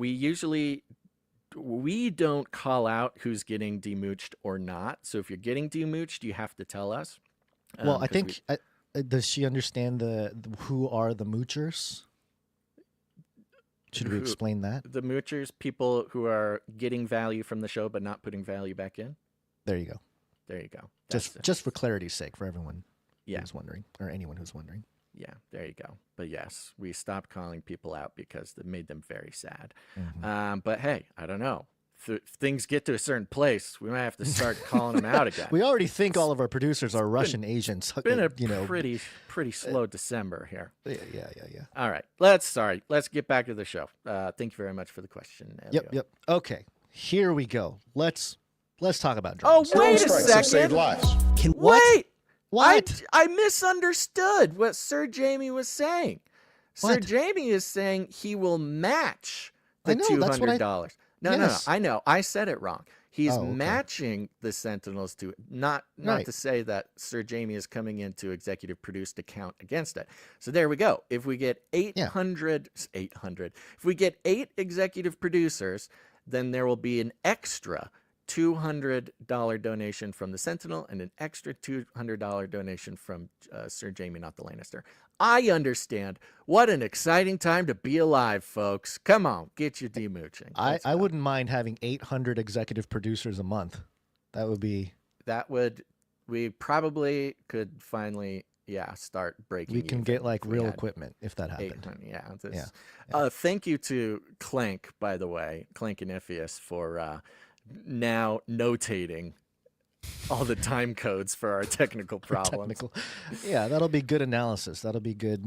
We don't call out who's getting demooched or not. So if you're getting demooched, you have to tell us. Well, I think does she understand who are the moochers? Should we explain that? The moochers, people who are getting value from the show but not putting value back in. There you go. There you go. Just for clarity's sake, for everyone Yeah. who's wondering, or anyone who's wondering. Yeah, there you go. But yes, we stopped calling people out because it made them very sad. But hey, I don't know. If things get to a certain place, we might have to start calling them out again. We already think all of our producers are Russian agents. It's been a pretty slow December here. Yeah. All right, let's get back to the show. Thank you very much for the question, Elio. Yep. Okay, here we go. Let's talk about drones. Oh, wait a second. Saved lives. Wait. What? I misunderstood what Sir Jamie was saying. What? Sir Jamie is saying he will match the I know, that's what $200. No, Yes. I know. I said it wrong. He's Oh, okay. matching the Sentinels to not Right. to say that Sir Jamie is coming in to executive produce to count against it. So there we go. If we get 800, if we get 8 executive producers, then there will be an extra $200 donation from the Sentinel and an extra $200 donation from Sir Jamie, not the Lannister. I understand. What an exciting time to be alive, folks. Come on, get your demooching. I wouldn't mind having 800 executive producers a month. We probably could finally, start breaking. We can even get like if we real had equipment if that happened. 800, thank you to Clank, by the way, Clank and Iphias, for now notating all the time codes for our technical problems. Yeah, that'll be good analysis. That'll be good,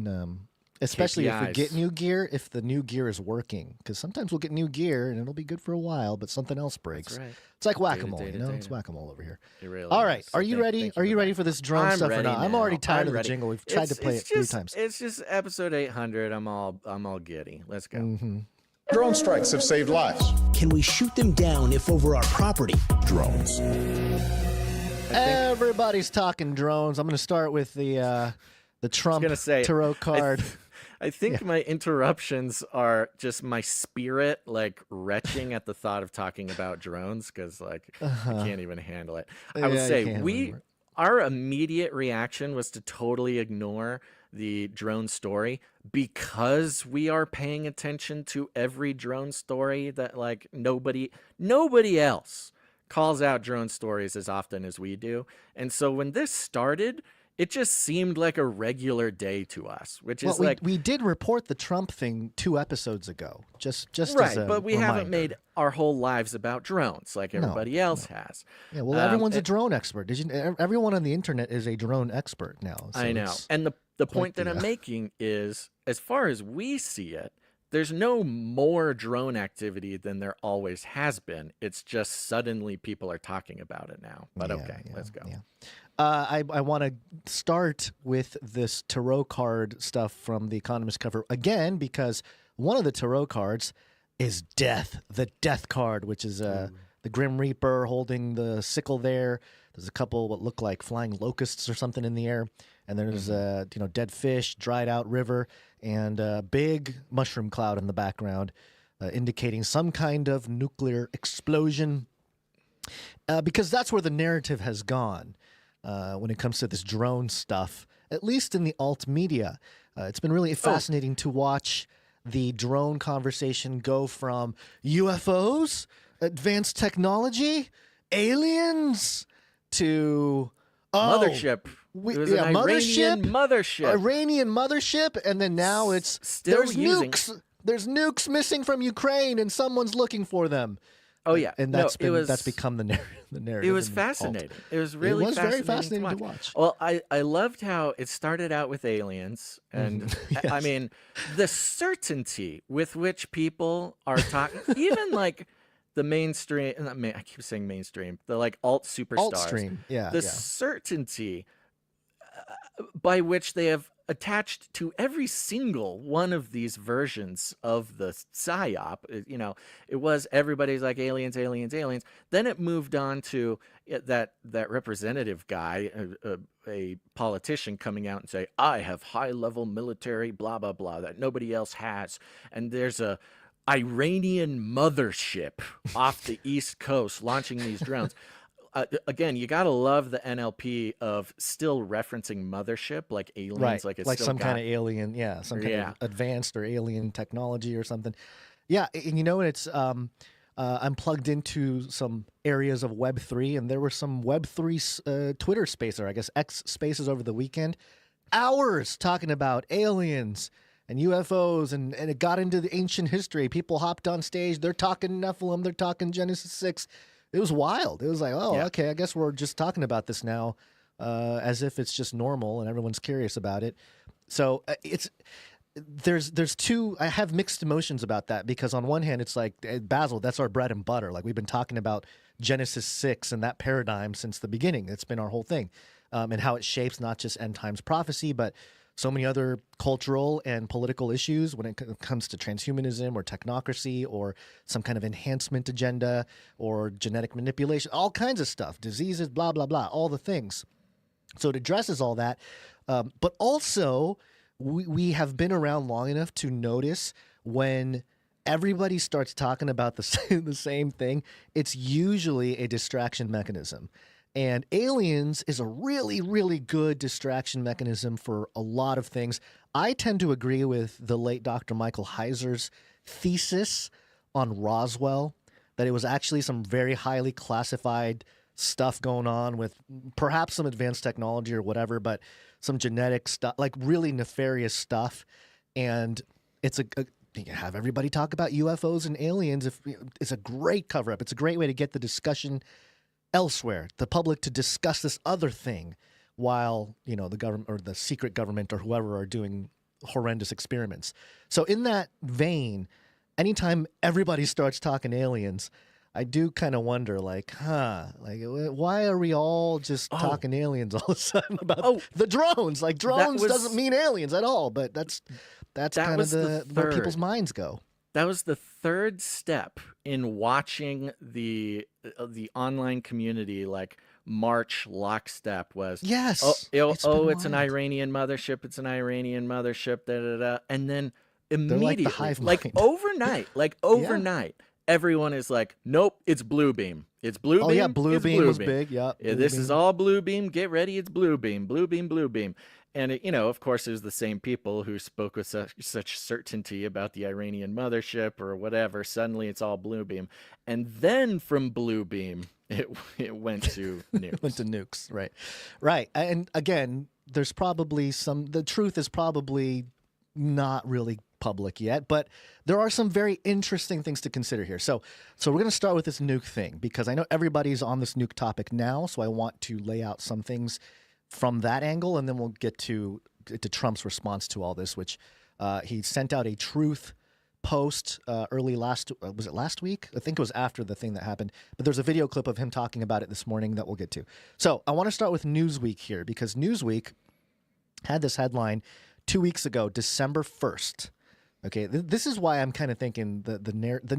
especially if we KPIs. get new gear, if the new gear is working. Because sometimes we'll get new gear and it'll be good for a while, but something else breaks. That's right. It's like whack-a-mole, Data. It's whack-a-mole over here. It really All right, is. are you ready? Thank Are you for ready that. for this drone I'm stuff or ready not? I'm now. already tired I'm of the ready. jingle. We've tried to play it 3 times. It's just episode 800. I'm all giddy. Let's go. Drone strikes have saved lives. Can we shoot them down if over our property? Drones. Everybody's talking drones. I'm going to start with the Trump tarot card. I think my interruptions are just my spirit like retching at the thought of talking about drones because I can't even handle it. I would say our immediate reaction was to totally ignore the drone story because we are paying attention to every drone story that like nobody else calls out drone stories as often as we do. And so when this started, it just seemed like a regular day to us, which is we did report the Trump thing 2 episodes ago, just right, as a but we reminder. haven't made our whole lives about drones like everybody else has. Yeah, well, everyone's a drone expert. Everyone on the internet is a drone expert now. So I know, and the point that I'm making is, as far as we see it, there's no more drone activity than there always has been. It's just suddenly people are talking about it now. But let's go. Yeah. I want to start with this tarot card stuff from the Economist cover again because one of the tarot cards is death, the death card, which is the Grim Reaper holding the sickle there. There's a couple what look like flying locusts or something in the air, and there's dead fish, dried out river, and a big mushroom cloud in the background, indicating some kind of nuclear explosion. Because that's where the narrative has gone. When it comes to this drone stuff, at least in the alt media. It's been really fascinating to watch the drone conversation go from UFOs, advanced technology, aliens, to mothership. It was an Iranian mothership. Iranian mothership, and then now it's there's nukes. There's nukes missing from Ukraine, and someone's looking for them. Oh yeah, and that's become the narrative. It was fascinating. It was really very fascinating to watch. Well, I loved how it started out with aliens, and I mean the certainty with which people are talking, even like the mainstream. I keep saying mainstream. The like alt superstars. Altstream, yeah. The certainty by which they have attached to every single one of these versions of the psyop. It was everybody's like aliens, aliens, aliens. Then it moved on to that representative guy, a politician, coming out and say, I have high-level military, blah, blah, blah, that nobody else has. And there's a Iranian mothership off the East Coast launching these drones. Again, you gotta love the NLP of still referencing mothership, like aliens, right? Like it's like still some kind of alien, some kind of advanced or alien technology or something. Yeah, and it's I'm plugged into some areas of Web3, and there were some Web3 Twitter space, or I guess X spaces over the weekend. Hours talking about aliens and UFOs, and it got into the ancient history. People hopped on stage. They're talking Nephilim. They're talking Genesis 6. It was wild. It was like, okay, I guess we're just talking about this now as if it's just normal and everyone's curious about it. So there's two, I have mixed emotions about that, because on one hand, it's like, Basil, that's our bread and butter. Like, we've been talking about Genesis 6 and that paradigm since the beginning. It's been our whole thing, and how it shapes not just end times prophecy, but so many other cultural and political issues when it comes to transhumanism or technocracy or some kind of enhancement agenda or genetic manipulation, all kinds of stuff, diseases, blah, blah, blah, all the things. So it addresses all that. But also, we have been around long enough to notice when everybody starts talking about the same thing, it's usually a distraction mechanism. And aliens is a really, really good distraction mechanism for a lot of things. I tend to agree with the late Dr. Michael Heiser's thesis on Roswell, that it was actually some very highly classified stuff going on with perhaps some advanced technology or whatever, but some genetic stuff, like really nefarious stuff. And it's you can have everybody talk about UFOs and aliens. It's a great cover-up. It's a great way to get the discussion elsewhere, the public to discuss this other thing, while the government or the secret government or whoever are doing horrendous experiments. So in that vein, anytime everybody starts talking aliens, I do kind of wonder, why are we all just talking aliens all of a sudden about the drones? Like, drones doesn't mean aliens at all, but that's kind of where people's minds go. That was the third step in watching the online community march lockstep. Was it's an Iranian mothership. It's an Iranian mothership. Da da da. And then immediately, overnight, everyone is like, nope, it's Blue Beam. It's Blue Beam. Oh yeah, Blue Beam was big. Yeah, this is all Blue Beam. Get ready, it's Blue Beam. Blue Beam. Blue Beam. And, of course, it was the same people who spoke with such certainty about the Iranian mothership or whatever. Suddenly it's all Blue Beam. And then from Blue Beam, it went to nukes. It went to nukes, right. Right. And again, there's probably the truth is probably not really public yet, but there are some very interesting things to consider here. So we're going to start with this nuke thing, because I know everybody's on this nuke topic now, so I want to lay out some things from that angle, and then we'll get to Trump's response to all this, which he sent out a truth post early was it last week? I think it was after the thing that happened, but there's a video clip of him talking about it this morning that we'll get to. So I want to start with Newsweek here, because Newsweek had this headline 2 weeks ago, December 1st. Okay, this is why I'm kind of thinking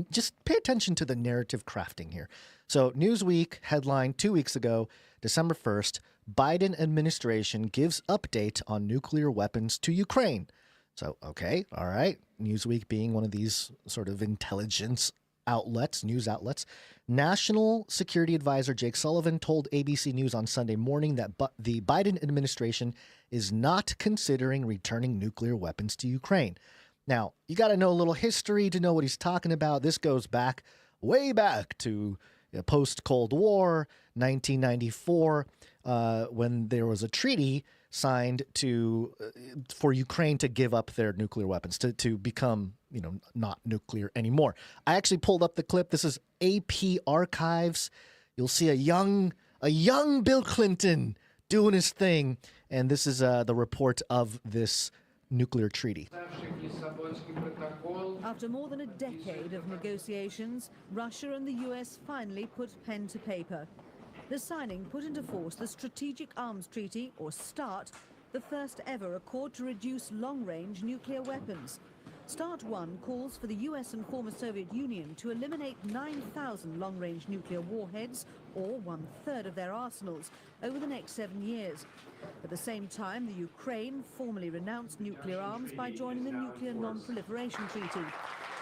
just pay attention to the narrative crafting here. So Newsweek headline 2 weeks ago, December 1st, Biden administration gives update on nuclear weapons to Ukraine. So, okay, all right. Newsweek being one of these sort of intelligence outlets, news outlets. National Security Advisor Jake Sullivan told ABC News on Sunday morning that the Biden administration is not considering returning nuclear weapons to Ukraine. Now, you got to know a little history to know what he's talking about. This goes back, way back to post-Cold War, 1994, when there was a treaty signed for Ukraine to give up their nuclear weapons, to become, not nuclear anymore. I actually pulled up the clip. This is AP Archives. You'll see a young Bill Clinton doing his thing, and this is the report of this nuclear treaty. After more than a decade of negotiations, Russia and the US finally put pen to paper. The signing put into force the Strategic Arms Treaty, or START, the first ever accord to reduce long-range nuclear weapons. START 1 calls for the US and former Soviet Union to eliminate 9,000 long-range nuclear warheads, or 1/3 of their arsenals, over the next 7 years. At the same time, the Ukraine formally renounced nuclear arms by joining the Nuclear Non-Proliferation Treaty.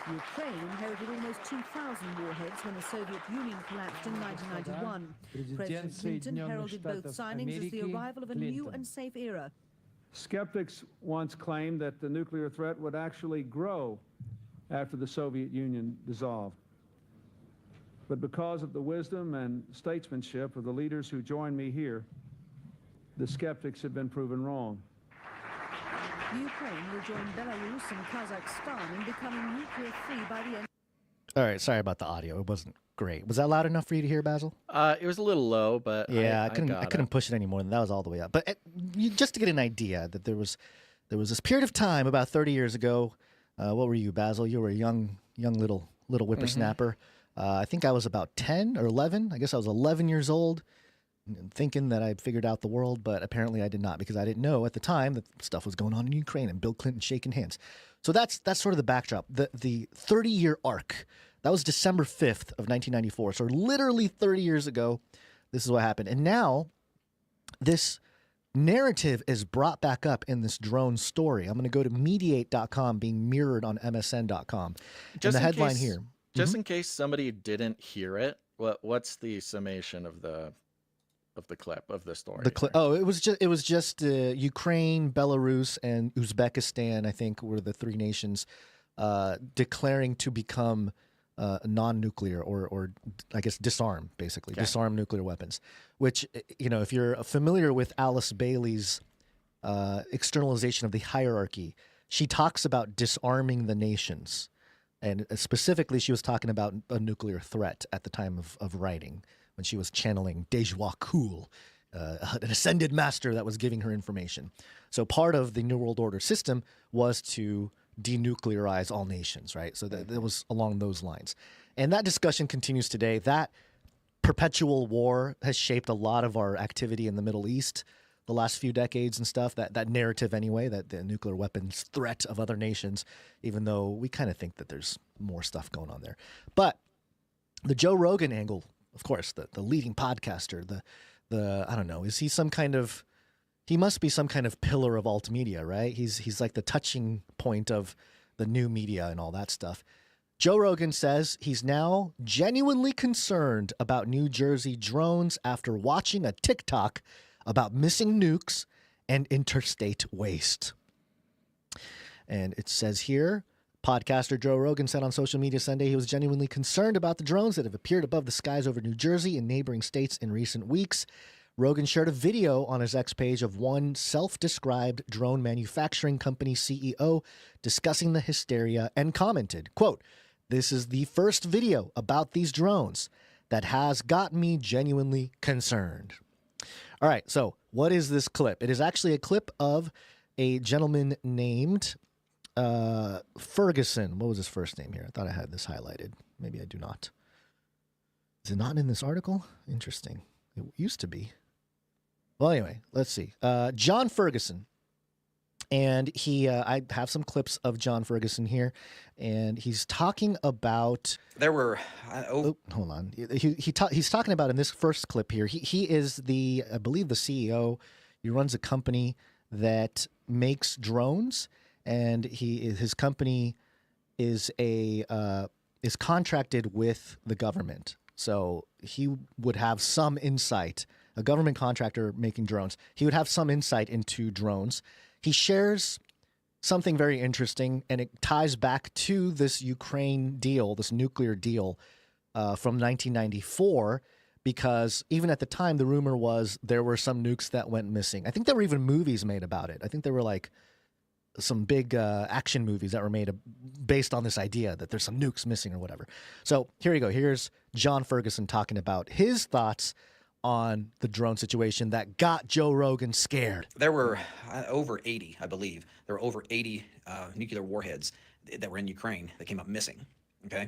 Ukraine inherited almost 2,000 warheads when the Soviet Union collapsed in 1991. President Clinton heralded both signings as the arrival of a new and safe era. Skeptics once claimed that the nuclear threat would actually grow after the Soviet Union dissolved. But because of the wisdom and statesmanship of the leaders who joined me here, the skeptics have been proven wrong. Ukraine will join Belarus and Kazakhstan in becoming nuclear-free by the end. All right, sorry about the audio. It wasn't great. Was that loud enough for you to hear, Basil? It was a little low, but yeah, I couldn't push it any more than that. Was all the way up. But just to get an idea that there was this period of time about 30 years ago. What were you, Basil? You were a young little whippersnapper. I think I was about 10 or 11. I guess I was 11 years old, thinking that I'd figured out the world, but apparently I did not, because I didn't know at the time that stuff was going on in Ukraine and Bill Clinton shaking hands. So that's sort of the backdrop. The 30-year arc. That was December 5th of 1994. So literally 30 years ago, this is what happened. And now this narrative is brought back up in this drone story. I'm going to go to mediate.com being mirrored on msn.com. And the headline here. Just in case somebody didn't hear it, what's the summation of the clip of the story? It was just Ukraine, Belarus, and Uzbekistan, I think, were the three nations declaring to become non-nuclear or I guess disarm, basically. Okay. Disarm nuclear weapons, which, if you're familiar with Alice Bailey's externalization of the hierarchy, she talks about disarming the nations. And specifically, she was talking about a nuclear threat at the time of writing, when she was channeling Dejois Cool, an ascended master that was giving her information. So part of the New World Order system was to denuclearize all nations, right? So that was along those lines. And that discussion continues today. That perpetual war has shaped a lot of our activity in the Middle East the last few decades and stuff, that narrative anyway, that the nuclear weapons threat of other nations, even though we kind of think that there's more stuff going on there. But the Joe Rogan angle, of course, the leading podcaster, the I don't know, is he some kind of, he must be some kind of pillar of alt media, right? He's like the touching point of the new media and all that stuff. Joe Rogan says he's now genuinely concerned about New Jersey drones after watching a TikTok about missing nukes and interstate waste. And it says here, podcaster Joe Rogan said on social media Sunday he was genuinely concerned about the drones that have appeared above the skies over New Jersey and neighboring states in recent weeks. Rogan shared a video on his X page of one self-described drone manufacturing company CEO discussing the hysteria and commented, quote, "This is the first video about these drones that has got me genuinely concerned." All right, so what is this clip? It is actually a clip of a gentleman named Ferguson. What was his first name here? I thought I had this highlighted. Maybe I do not. Is it not in this article? Interesting. It used to be. Well, anyway, let's see. John Ferguson. And I have some clips of John Ferguson here, and he's talking about. There were. Hold on. He's talking about in this first clip here. He is I believe the CEO. He runs a company that makes drones, and his company is contracted with the government. So he would have some insight. A government contractor making drones. He would have some insight into drones. He shares something very interesting, and it ties back to this Ukraine deal, this nuclear deal from 1994, because even at the time, the rumor was there were some nukes that went missing. I think there were even movies made about it. I think there were like some big action movies that were made based on this idea that there's some nukes missing or whatever. So here you go. Here's John Ferguson talking about his thoughts on the drone situation that got Joe Rogan scared. There were over 80, I believe. There were over 80 nuclear warheads that were in Ukraine that came up missing. Okay,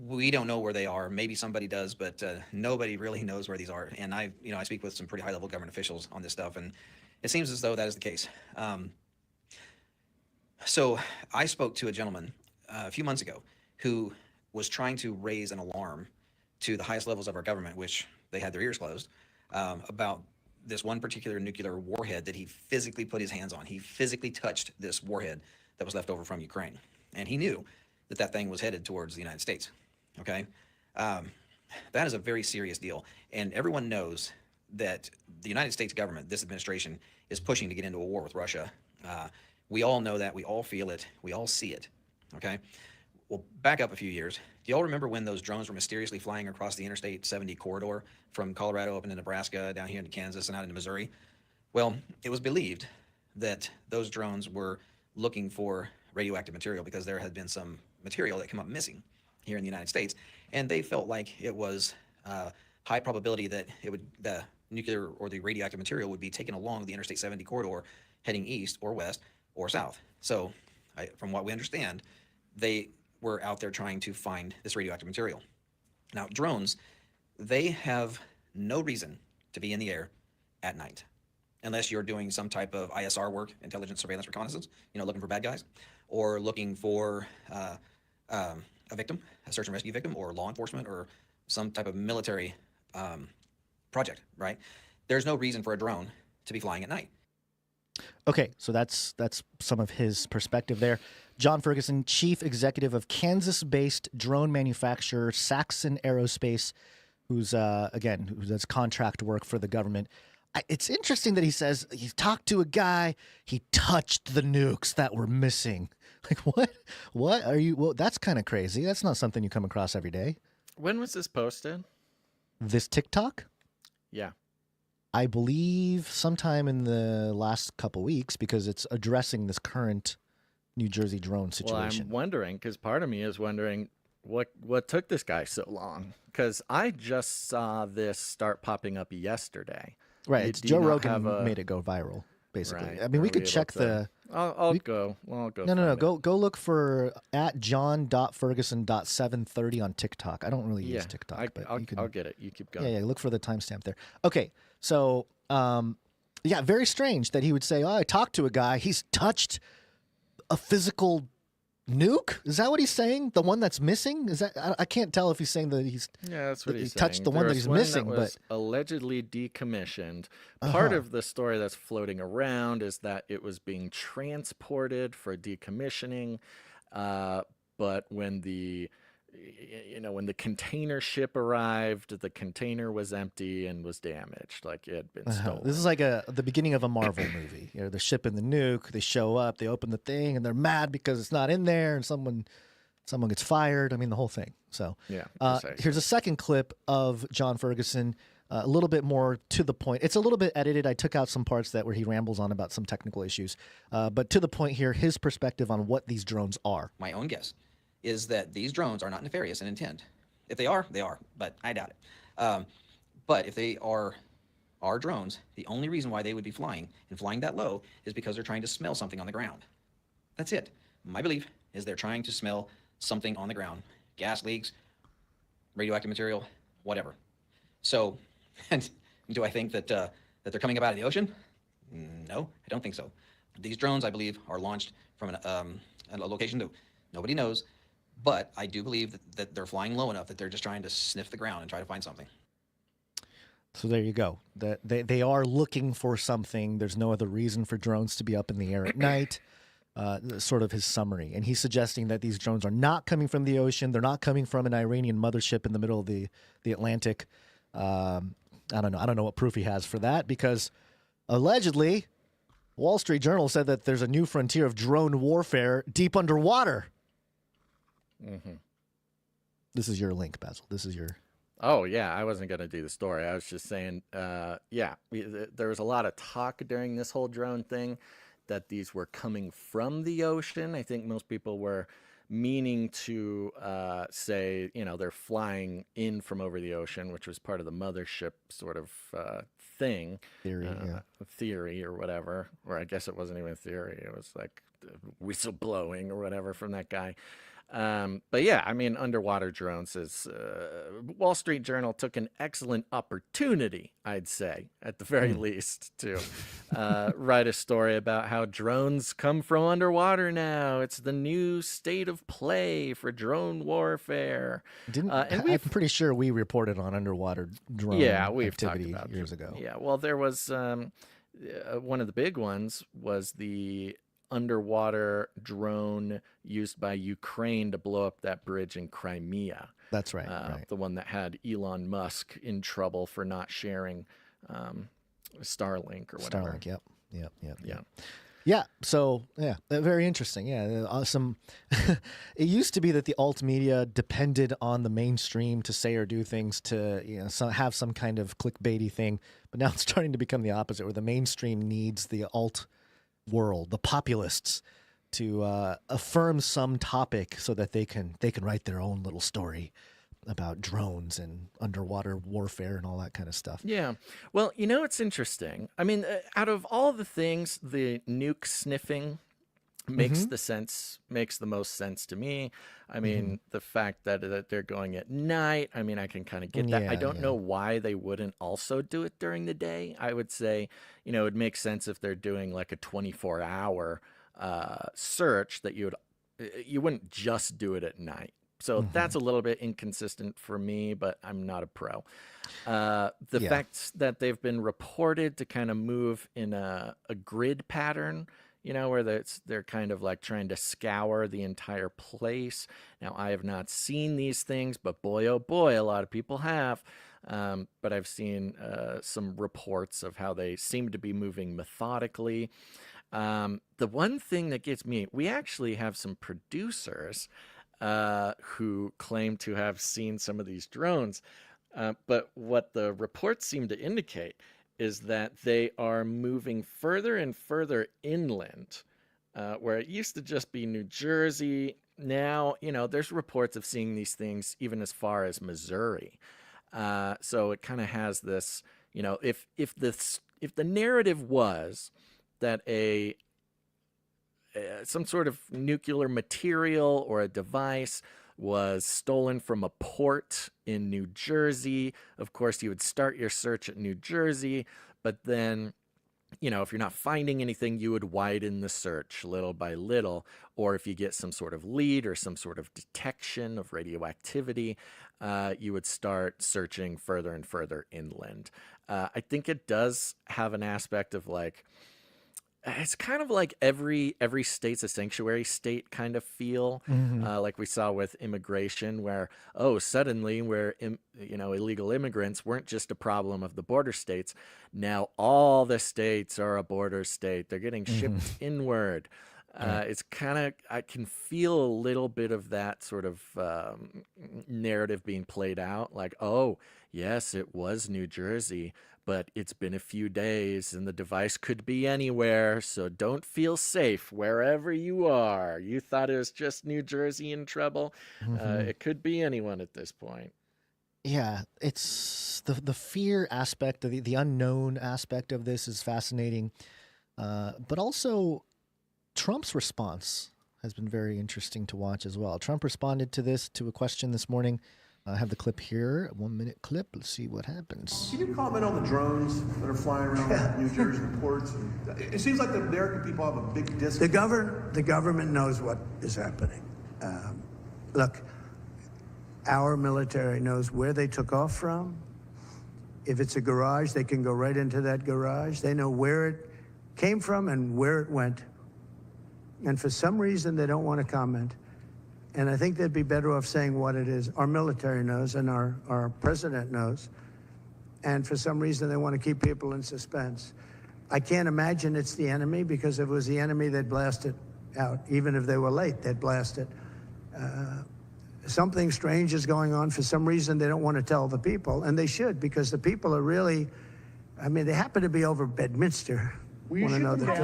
we don't know where they are. Maybe somebody does, but nobody really knows where these are. And I speak with some pretty high-level government officials on this stuff, and It seems as though that is the case. So I spoke to a gentleman a few months ago who was trying to raise an alarm to the highest levels of our government, which they had their ears closed, about this one particular nuclear warhead that he physically put his hands on. He physically touched this warhead that was left over from Ukraine. And he knew that that thing was headed towards the United States. Okay? That is a very serious deal. And everyone knows that the United States government, this administration, is pushing to get into a war with Russia. We all know that. We all feel it. We all see it. Okay? Well, back up a few years. Do y'all remember when those drones were mysteriously flying across the Interstate 70 corridor from Colorado up into Nebraska, down here into Kansas, and out into Missouri? Well, it was believed that those drones were looking for radioactive material because there had been some material that came up missing here in the United States, and they felt like it was high probability that the nuclear or the radioactive material would be taken along the Interstate 70 corridor heading east or west or south. So from what we understand, they were out there trying to find this radioactive material. Now, drones, they have no reason to be in the air at night unless you're doing some type of ISR work, intelligence, surveillance, reconnaissance, looking for bad guys, or looking for a victim, a search and rescue victim, or law enforcement, or some type of military project, right? There's no reason for a drone to be flying at night. Okay, so that's some of his perspective there. John Ferguson, chief executive of Kansas-based drone manufacturer Saxon Aerospace, who does contract work for the government. It's interesting that he says he talked to a guy, he touched the nukes that were missing. Like, what? What are you? Well, that's kind of crazy. That's not something you come across every day. When was this posted? This TikTok? Yeah. I believe sometime in the last couple weeks, because it's addressing this current New Jersey drone situation. Well, I'm wondering, because part of me is wondering what took this guy so long, because I just saw this start popping up yesterday. Right, it's Joe Rogan made it go viral, basically. Right. I mean, we could check the... I'll go. No. Go look for at john.ferguson.730 on TikTok. I don't really use TikTok, but I'll get it. You keep going. Yeah, look for the timestamp there. Okay, so, very strange that he would say, I talked to a guy, he's touched a physical nuke? Is that what he's saying? The one that's missing? Is that I can't tell if he's saying that he's that's what he's touched saying. the one that he's missing, that was but allegedly decommissioned. Part of the story that's floating around is that it was being transported for decommissioning, but when the container ship arrived, the container was empty and was damaged, like it had been stolen. This is like the beginning of a Marvel movie. They're shipping the nuke, they show up, they open the thing, and they're mad because it's not in there, and someone gets fired. I mean, the whole thing. So here's a second clip of John Ferguson, a little bit more to the point. It's a little bit edited. I took out some parts where he rambles on about some technical issues, but to the point here, his perspective on what these drones are. My own guess is that these drones are not nefarious in intent. If they are, they are, but I doubt it. But if they are drones, the only reason why they would be flying and flying that low is because they're trying to smell something on the ground. That's it. My belief is they're trying to smell something on the ground. Gas leaks, radioactive material, whatever. So, and do I think that they're coming up out of the ocean? No, I don't think so. These drones, I believe, are launched from a location that nobody knows. But I do believe that they're flying low enough that they're just trying to sniff the ground and try to find something. So there you go. They are looking for something. There's no other reason for drones to be up in the air at night. Sort of his summary. And he's suggesting that these drones are not coming from the ocean. They're not coming from an Iranian mothership in the middle of the Atlantic. I don't know. I don't know what proof he has for that, because allegedly, Wall Street Journal said that there's a new frontier of drone warfare deep underwater. Mm-hmm. This is your link, Basil. This is your... Oh, yeah. I wasn't going to do the story. I was just saying, there was a lot of talk during this whole drone thing that these were coming from the ocean. I think most people were meaning to say, they're flying in from over the ocean, which was part of the mothership sort of thing. Theory or whatever. Or I guess it wasn't even theory. It was like whistleblowing or whatever from that guy. But yeah, I mean, underwater drones is Wall Street Journal took an excellent opportunity, I'd say, at the very least, to write a story about how drones come from underwater now. It's the new state of play for drone warfare. I'm pretty sure we reported on underwater drone we've talked activity about years ago. Yeah, well, there was one of the big ones was the underwater drone used by Ukraine to blow up that bridge in Crimea. That's right. The one that had Elon Musk in trouble for not sharing Starlink or whatever. Starlink, yep. Yeah, so, very interesting. Yeah, awesome. It used to be that the alt media depended on the mainstream to say or do things to, have some kind of clickbaity thing. But now it's starting to become the opposite, where the mainstream needs the alt world, the populists, to affirm some topic so that they can write their own little story about drones and underwater warfare and all that kind of stuff. Yeah. Well, it's interesting. I mean, out of all the things, the nuke sniffing makes the most sense to me. I mean, the fact that they're going at night, I mean, I can kind of get that. I don't know why they wouldn't also do it during the day. I would say, it makes sense if they're doing like a 24-hour search that you wouldn't just do it at night. So that's a little bit inconsistent for me, but I'm not a pro. The fact that they've been reported to kind of move in a grid pattern, where they're kind of like trying to scour the entire place. Now, I have not seen these things, but boy, oh boy, a lot of people have. But I've seen some reports of how they seem to be moving methodically. The one thing that gets me, we actually have some producers who claim to have seen some of these drones. But what the reports seem to indicate is that they are moving further and further inland, where it used to just be New Jersey. Now, there's reports of seeing these things even as far as Missouri. So it kind of has this, if the narrative was that some sort of nuclear material or a device was stolen from a port in New Jersey, of course, you would start your search at New Jersey, but then, if you're not finding anything, you would widen the search little by little, or if you get some sort of lead or some sort of detection of radioactivity, you would start searching further and further inland. I think it does have an aspect of like, it's kind of like every state's a sanctuary state kind of feel, like we saw with immigration, where suddenly illegal immigrants weren't just a problem of the border states. Now all the states are a border state. They're getting shipped inward. It's kind of, I can feel a little bit of that sort of narrative being played out. Like, oh yes, it was New Jersey, but it's been a few days and the device could be anywhere, so don't feel safe wherever you are. You thought it was just New Jersey in trouble. It could be anyone at this point. Yeah, it's the fear aspect, the unknown aspect of this is fascinating. But also Trump's response has been very interesting to watch as well. Trump responded to a question this morning. I have the clip here, a 1-minute clip. Let's see what happens. Can you comment on the drones that are flying around New Jersey ports? It seems like the American people have a big disconnect. The government knows what is happening. Look, our military knows where they took off from. If it's a garage, they can go right into that garage. They know where it came from and where it went. And for some reason, they don't want to comment. And I think they'd be better off saying what it is. Our military knows and our president knows. And for some reason, they want to keep people in suspense. I can't imagine it's the enemy, because if it was the enemy, they'd blast it out. Even if they were late, they'd blast it. Something strange is going on. For some reason, they don't want to tell the people. And they should, because the people are really, they happen to be over Bedminster. Want to know that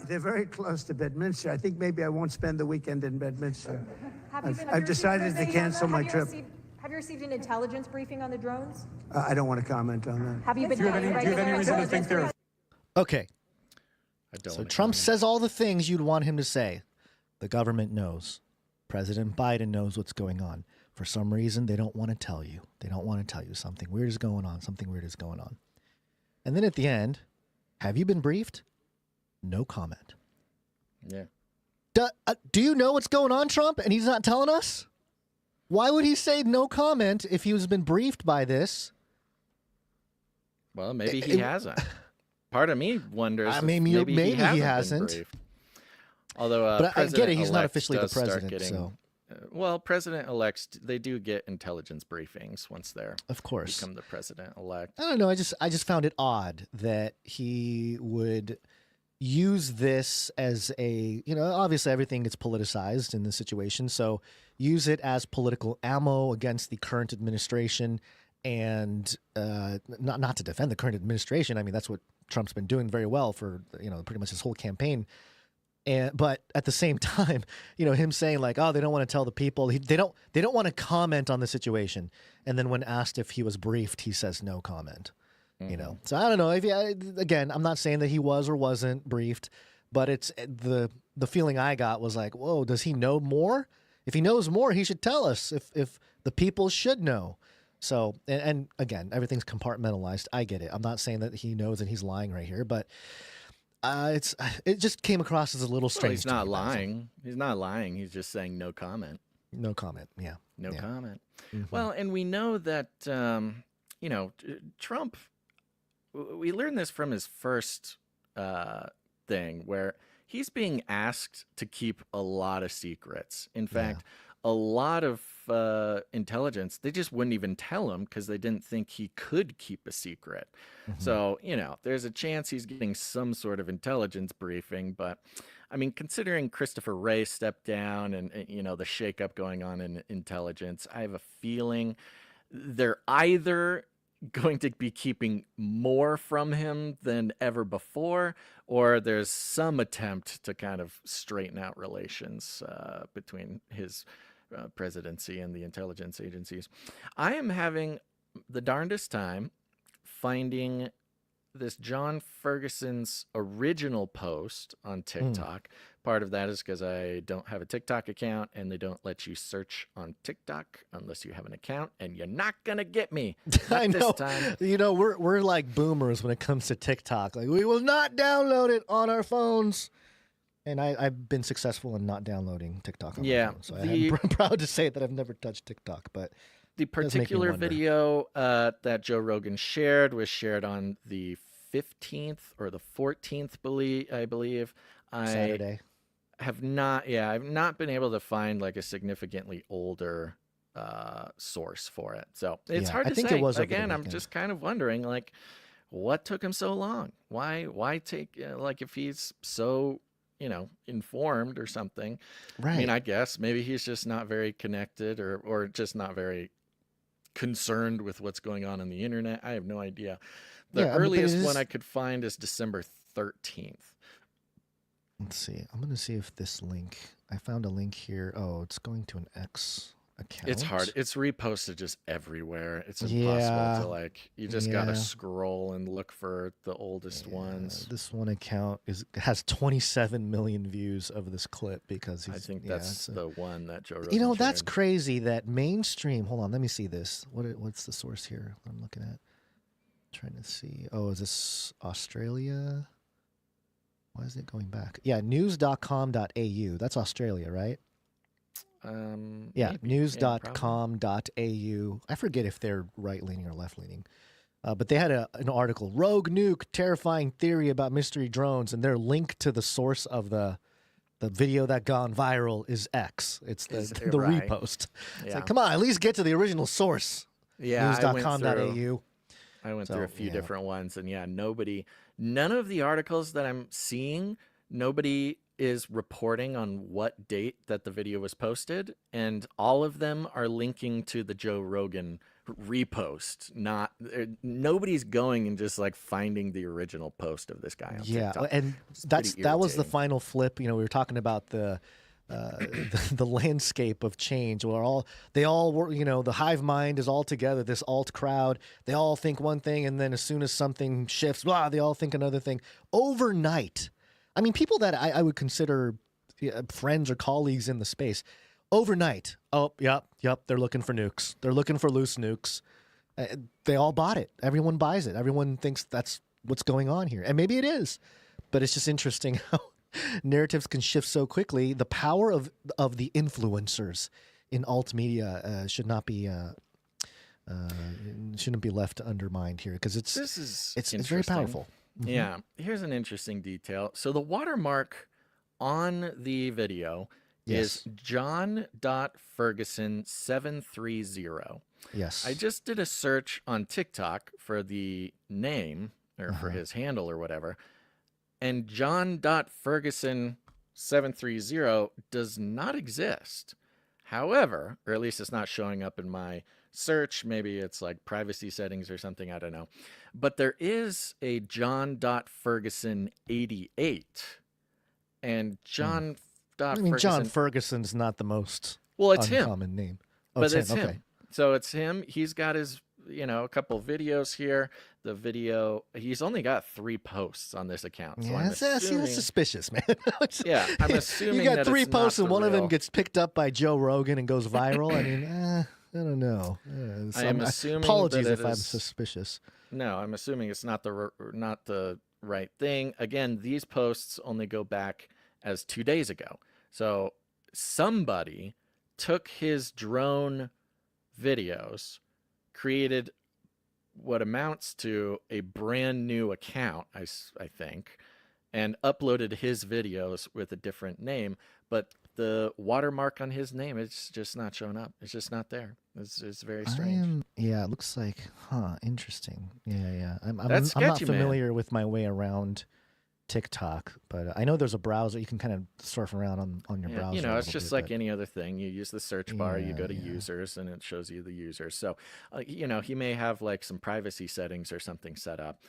they're very close to Bedminster. I think maybe I won't spend the weekend in Bedminster. I've decided to cancel my trip. Have you received an intelligence briefing on the drones? I don't want to comment on that. Have you been? Do you have any reason to think they're? Okay. So Trump says all the things you'd want him to say. The government knows. President Biden knows what's going on. For some reason, they don't want to tell you. They don't want to tell you something weird is going on. Something weird is going on. And then at the end, have you been briefed? No comment. Yeah. Do you know what's going on, Trump? And he's not telling us? Why would he say no comment if he has been briefed by this? Well, maybe he hasn't. Part of me wonders. I mean, maybe he been hasn't. briefed. Although, but I get it. He's not officially the does start president. getting, So, well, president-elects, they do get intelligence briefings once they're of course become the president-elect. I don't know. I just found it odd that he would use this as a, obviously everything gets politicized in this situation. So use it as political ammo against the current administration, and not to defend the current administration. I mean, that's what Trump's been doing very well for, pretty much his whole campaign. But at the same time, him saying like, oh, they don't want to tell the people. They don't want to comment on the situation. And then when asked if he was briefed, he says no comment. So I don't know. Again, I'm not saying that he was or wasn't briefed, but it's the feeling I got was like, whoa, does he know more? If he knows more, he should tell us. If the people should know. So and again, everything's compartmentalized. I get it. I'm not saying that he knows and he's lying right here, but. It just came across as a little strange. He's not lying. He's not lying. He's just saying no comment. No comment. Yeah. No comment. Mm-hmm. Well, and we know that Trump. We learned this from his first thing, where he's being asked to keep a lot of secrets. In fact, a lot of intelligence, they just wouldn't even tell him because they didn't think he could keep a secret. Mm-hmm. So, there's a chance he's getting some sort of intelligence briefing. But, I mean, considering Christopher Wray stepped down and the shakeup going on in intelligence, I have a feeling they're either going to be keeping more from him than ever before, or there's some attempt to kind of straighten out relations between his presidency and the intelligence agencies. I am having the darndest time finding this John Ferguson's original post on TikTok. Part of that is because I don't have a TikTok account, and they don't let you search on TikTok unless you have an account, and you're not gonna get me. I know. This time. We're like boomers when it comes to TikTok. Like, we will not download it on our phones. And I've been successful in not downloading TikTok on my phone. So I'm proud to say that I've never touched TikTok. But the particular video that Joe Rogan shared was shared on the 15th or the 14th, I believe. Saturday. I've not been able to find like a significantly older source for it. So it's hard to say. Again, I'm just kind of wondering, like, what took him so long? Why take, if he's so, informed or something. Right. I mean, I guess maybe he's just not very connected or just not very concerned with what's going on the internet. I have no idea. The earliest one I could find is December 13th. Let's see. I'm going to see if this link, I found a link here. Oh, it's going to an X account. It's hard. It's reposted just everywhere. It's impossible to you just got to scroll and look for the oldest ones. This one account has 27 million views of this clip because I think that's the one that Joe Rogan shared. That's crazy that mainstream. Hold on, let me see this. What's the source here I'm looking at? Trying to see. Oh, is this Australia? Why is it going back? Yeah, news.com.au. That's Australia, right? News.com.au. I forget if they're right-leaning or left-leaning. But they had an article, Rogue Nuke, Terrifying Theory About Mystery Drones, and their link to the source of the video that gone viral is X. It's the repost. It's like, come on, at least get to the original source. Yeah, News.com.au. I went through a few different ones, and none of the articles that I'm seeing, nobody is reporting on what date that the video was posted, and all of them are linking to the Joe Rogan repost. Nobody's going and just finding the original post of this guy on TikTok. And that was the final flip. We were talking about the landscape of change where they all work, the hive mind is all together, this alt crowd, they all think one thing, and then as soon as something shifts, they all think another thing overnight. I mean, people that I would consider, friends or colleagues in the space. Overnight, yep, they're looking for nukes. They're looking for loose nukes. They all bought it. Everyone buys it. Everyone thinks that's what's going on here. And maybe it is. But it's just interesting how narratives can shift so quickly. The power of the influencers in alt media shouldn't be left undermined here, because it's very powerful. Mm-hmm. Yeah. Here's an interesting detail. So the watermark on the video is John.Ferguson730. Yes. I just did a search on TikTok for the name or for his handle or whatever, and John.Ferguson730 does not exist. However, or at least it's not showing up in my search. Maybe it's like privacy settings or something. I don't know. But there is a John.Ferguson88. And John. John Ferguson's not the most it's uncommon him. name. But it's him. Okay. So it's him. He's got his, a couple videos here. The video, he's only got 3 posts on this account. So I'm assuming, that's suspicious, man. Yeah, I'm assuming you got that 3 it's posts and one of them real. gets picked up by Joe Rogan and goes viral. I mean, I don't know. I am assuming apologies that if I'm suspicious. No, I'm assuming it's not the right thing. Again, these posts only go back as 2 days ago. So somebody took his drone videos, created what amounts to a brand new account, I think, and uploaded his videos with a different name. But the watermark on his name, it's just not showing up. It's just not there. It's very strange. It looks like, interesting. Yeah. I'm That's sketchy, not familiar man. with my way around TikTok, but I know there's a browser you can kind of surf around on your browser. It's just like any other thing. You use the search bar, you go to users, and it shows you the users. So, he may have like some privacy settings or something set up,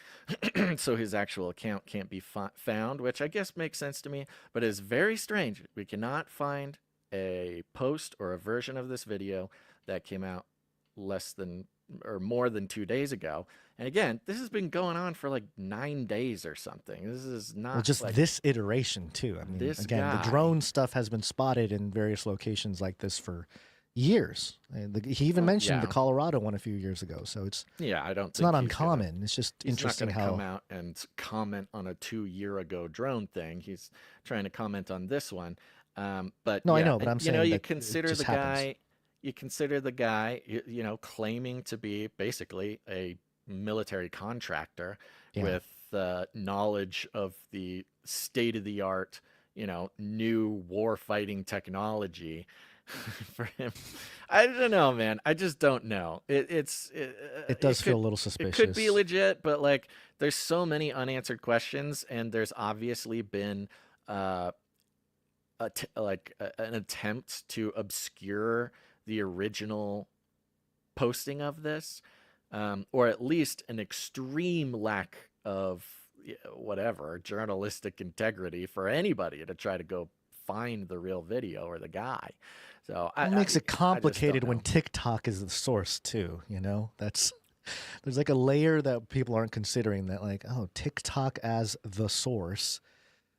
so his actual account can't be found, which I guess makes sense to me, but it's very strange. We cannot find a post or a version of this video that came out less than or more than 2 days ago. And again, this has been going on for like 9 days or something. This is not just like this iteration too. I mean, this again, guy. The drone stuff has been spotted in various locations like this for years. He even mentioned the Colorado one a few years ago. So it's I don't. It's not uncommon. It's just interesting he's how not come out and comment on a 2-year ago drone thing. He's trying to comment on this one. But no, I know. But I'm saying you consider the guy. You consider the guy, claiming to be basically a military contractor with knowledge of the state-of-the-art, new war-fighting technology. For him, I don't know, man. I just don't know. It does feel a little suspicious. It could be legit, but like, there's so many unanswered questions, and there's obviously been an attempt to obscure the original posting of this, or at least an extreme lack of journalistic integrity for anybody to try to go find the real video or the guy. So it makes it complicated when TikTok is the source too. There's like a layer that people aren't considering, that like, TikTok as the source.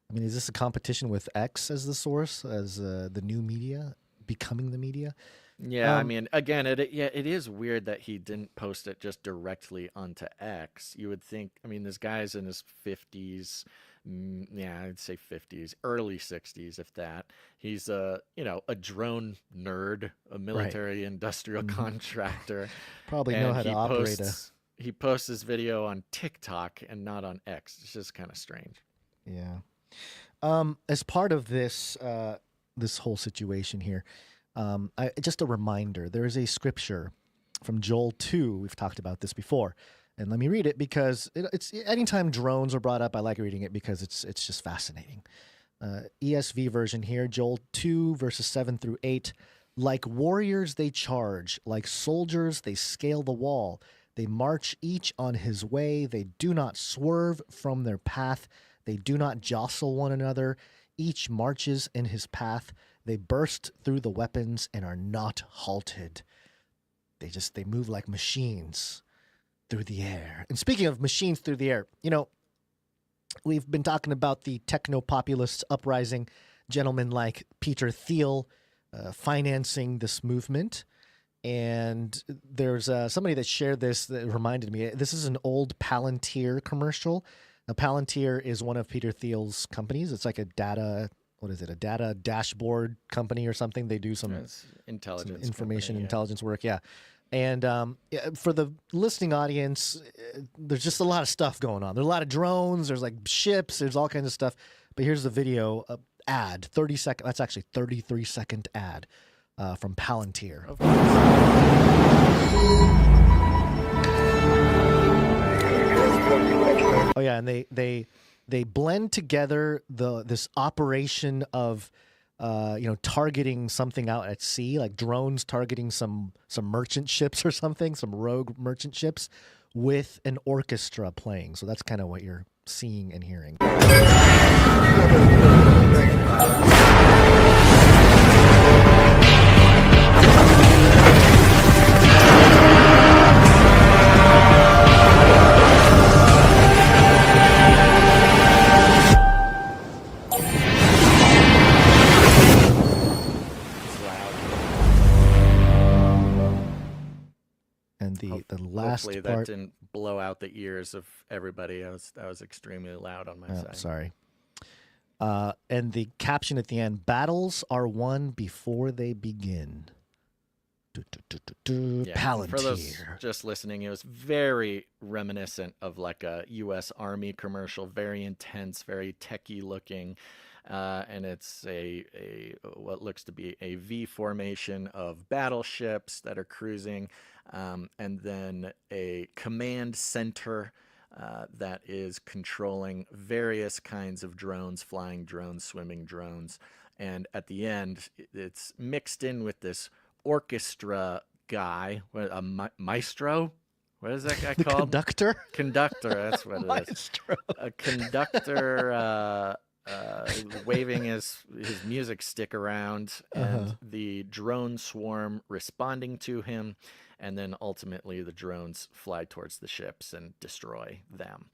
I mean, is this a competition with X as the source, as the new media becoming the media? Yeah, I mean, again, it is weird that he didn't post it just directly onto X. You would think, I mean, this guy's in his 50s, I'd say 50s, early 60s, if that. He's a drone nerd, a military industrial contractor. Probably know how to operate He posts his video on TikTok and not on X. It's just kind of strange. Yeah. As part of this this whole situation here, just a reminder, there is a scripture from Joel 2. We've talked about this before. And let me read it, because it's anytime drones are brought up, I like reading it because it's just fascinating. ESV version here, Joel 2, verses 7 through 8. Like warriors they charge, like soldiers they scale the wall. They march each on his way. They do not swerve from their path. They do not jostle one another. Each marches in his path. They burst through the weapons and are not halted. They move like machines through the air. And speaking of machines through the air, we've been talking about the techno-populist uprising gentlemen like Peter Thiel financing this movement. And there's somebody that shared this that reminded me. This is an old Palantir commercial. Now, Palantir is one of Peter Thiel's companies. It's like a data dashboard company or something. They do some intelligence, some information company, intelligence work. Yeah. And for the listening audience, there's just a lot of stuff going on. There's a lot of drones. There's like ships. There's all kinds of stuff. But here's the video ad, 30 second. That's actually 33-second ad from Palantir. Oh yeah, and they blend together this operation of targeting something out at sea, like drones targeting some merchant ships or something, some rogue merchant ships, with an orchestra playing. So that's kind of what you're seeing and hearing. And the last hopefully part, that didn't blow out the ears of everybody. That was extremely loud on my side. Sorry. And the caption at the end: "Battles are won before they begin." Palantir. For those just listening, it was very reminiscent of like a U.S. Army commercial, very intense, very techie looking. And it's a what looks to be a V formation of battleships that are cruising, and then a command center that is controlling various kinds of drones, flying drones, swimming drones. And at the end, it's mixed in with this orchestra guy, a maestro. What is that guy called? Conductor? Conductor, that's what it is. Maestro. A conductor waving his music stick around, and the drone swarm responding to him, and then ultimately the drones fly towards the ships and destroy them.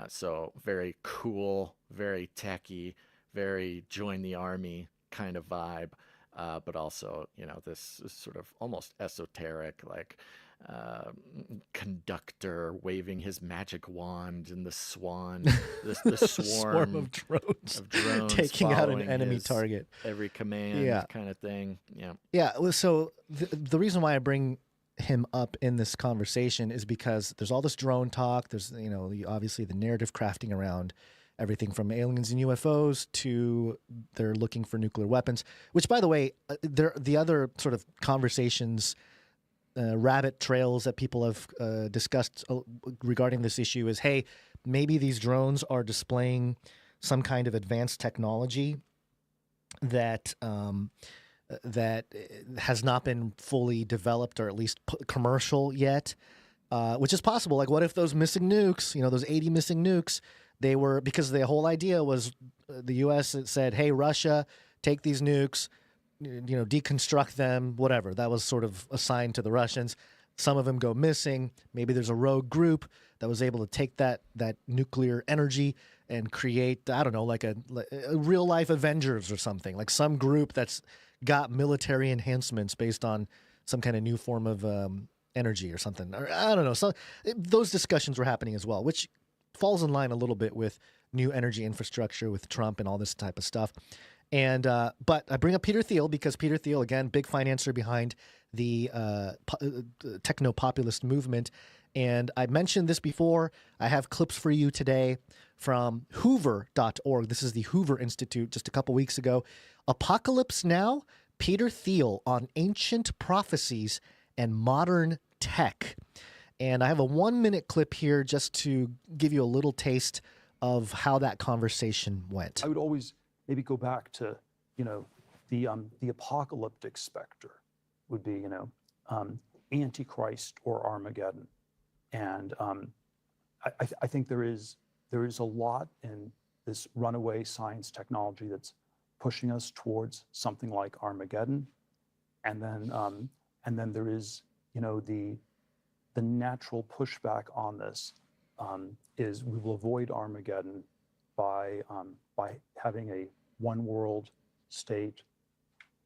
So very cool, very techy, very join the army kind of vibe, but also, this sort of almost esoteric, like conductor waving his magic wand, and the swan, the swarm of drones taking out an enemy target. Every command kind of thing. Yeah. Yeah. So the reason why I bring him up in this conversation is because there's all this drone talk. There's, obviously the narrative crafting around everything from aliens and UFOs to they're looking for nuclear weapons, which, by the way, the other sort of conversations, rabbit trails that people have discussed regarding this issue is, hey, maybe these drones are displaying some kind of advanced technology that that has not been fully developed, or at least commercial yet, which is possible. Like, what if those missing nukes, those 80 missing nukes, they were, because the whole idea was the U.S. said, hey, Russia, take these nukes, deconstruct them, whatever. That was sort of assigned to the Russians. Some of them go missing. Maybe there's a rogue group that was able to take that nuclear energy and create, I don't know, like a real life Avengers or something, like some group that's got military enhancements based on some kind of new form of energy or something. Or I don't know. So those discussions were happening as well, which falls in line a little bit with new energy infrastructure with Trump and all this type of stuff. And but I bring up Peter Thiel because Peter Thiel, again, big financier behind the techno-populist movement. And I mentioned this before. I have clips for you today from Hoover.org. This is the Hoover Institute just a couple weeks ago. Apocalypse Now, Peter Thiel on ancient prophecies and modern tech. And I have a 1-minute clip here just to give you a little taste of how that conversation went. I would always maybe go back to, the apocalyptic specter would be, Antichrist or Armageddon. And I think there is a lot in this runaway science technology that's pushing us towards something like Armageddon. And then there is, the natural pushback on this is we will avoid Armageddon by having a one world state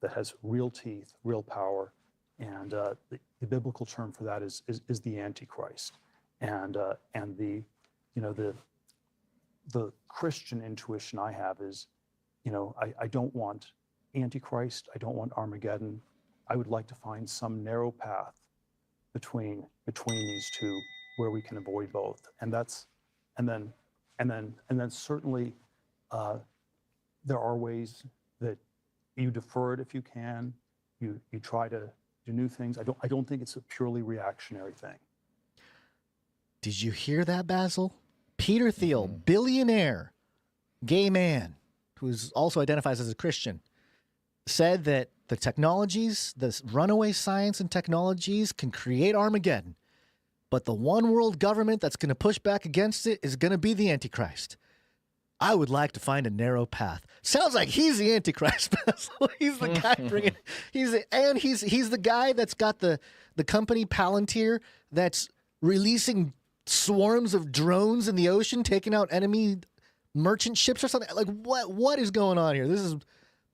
that has real teeth, real power, and the biblical term for that is the Antichrist, and the the Christian intuition I have is, I don't want Antichrist, I don't want Armageddon. I would like to find some narrow path between these two where we can avoid both, and then certainly there are ways that you defer it if you can. You try to do new things. I don't think it's a purely reactionary thing. Did you hear that, Basil? Peter Thiel, billionaire, gay man, who also identifies as a Christian, said that the technologies, the runaway science and technologies can create Armageddon, but the one world government that's going to push back against it is going to be the Antichrist. I would like to find a narrow path. Sounds like he's the Antichrist, Basil. He's the guy bringing. He's the guy that's got the company Palantir that's releasing swarms of drones in the ocean, taking out enemy merchant ships or something. Like what is going on here? This is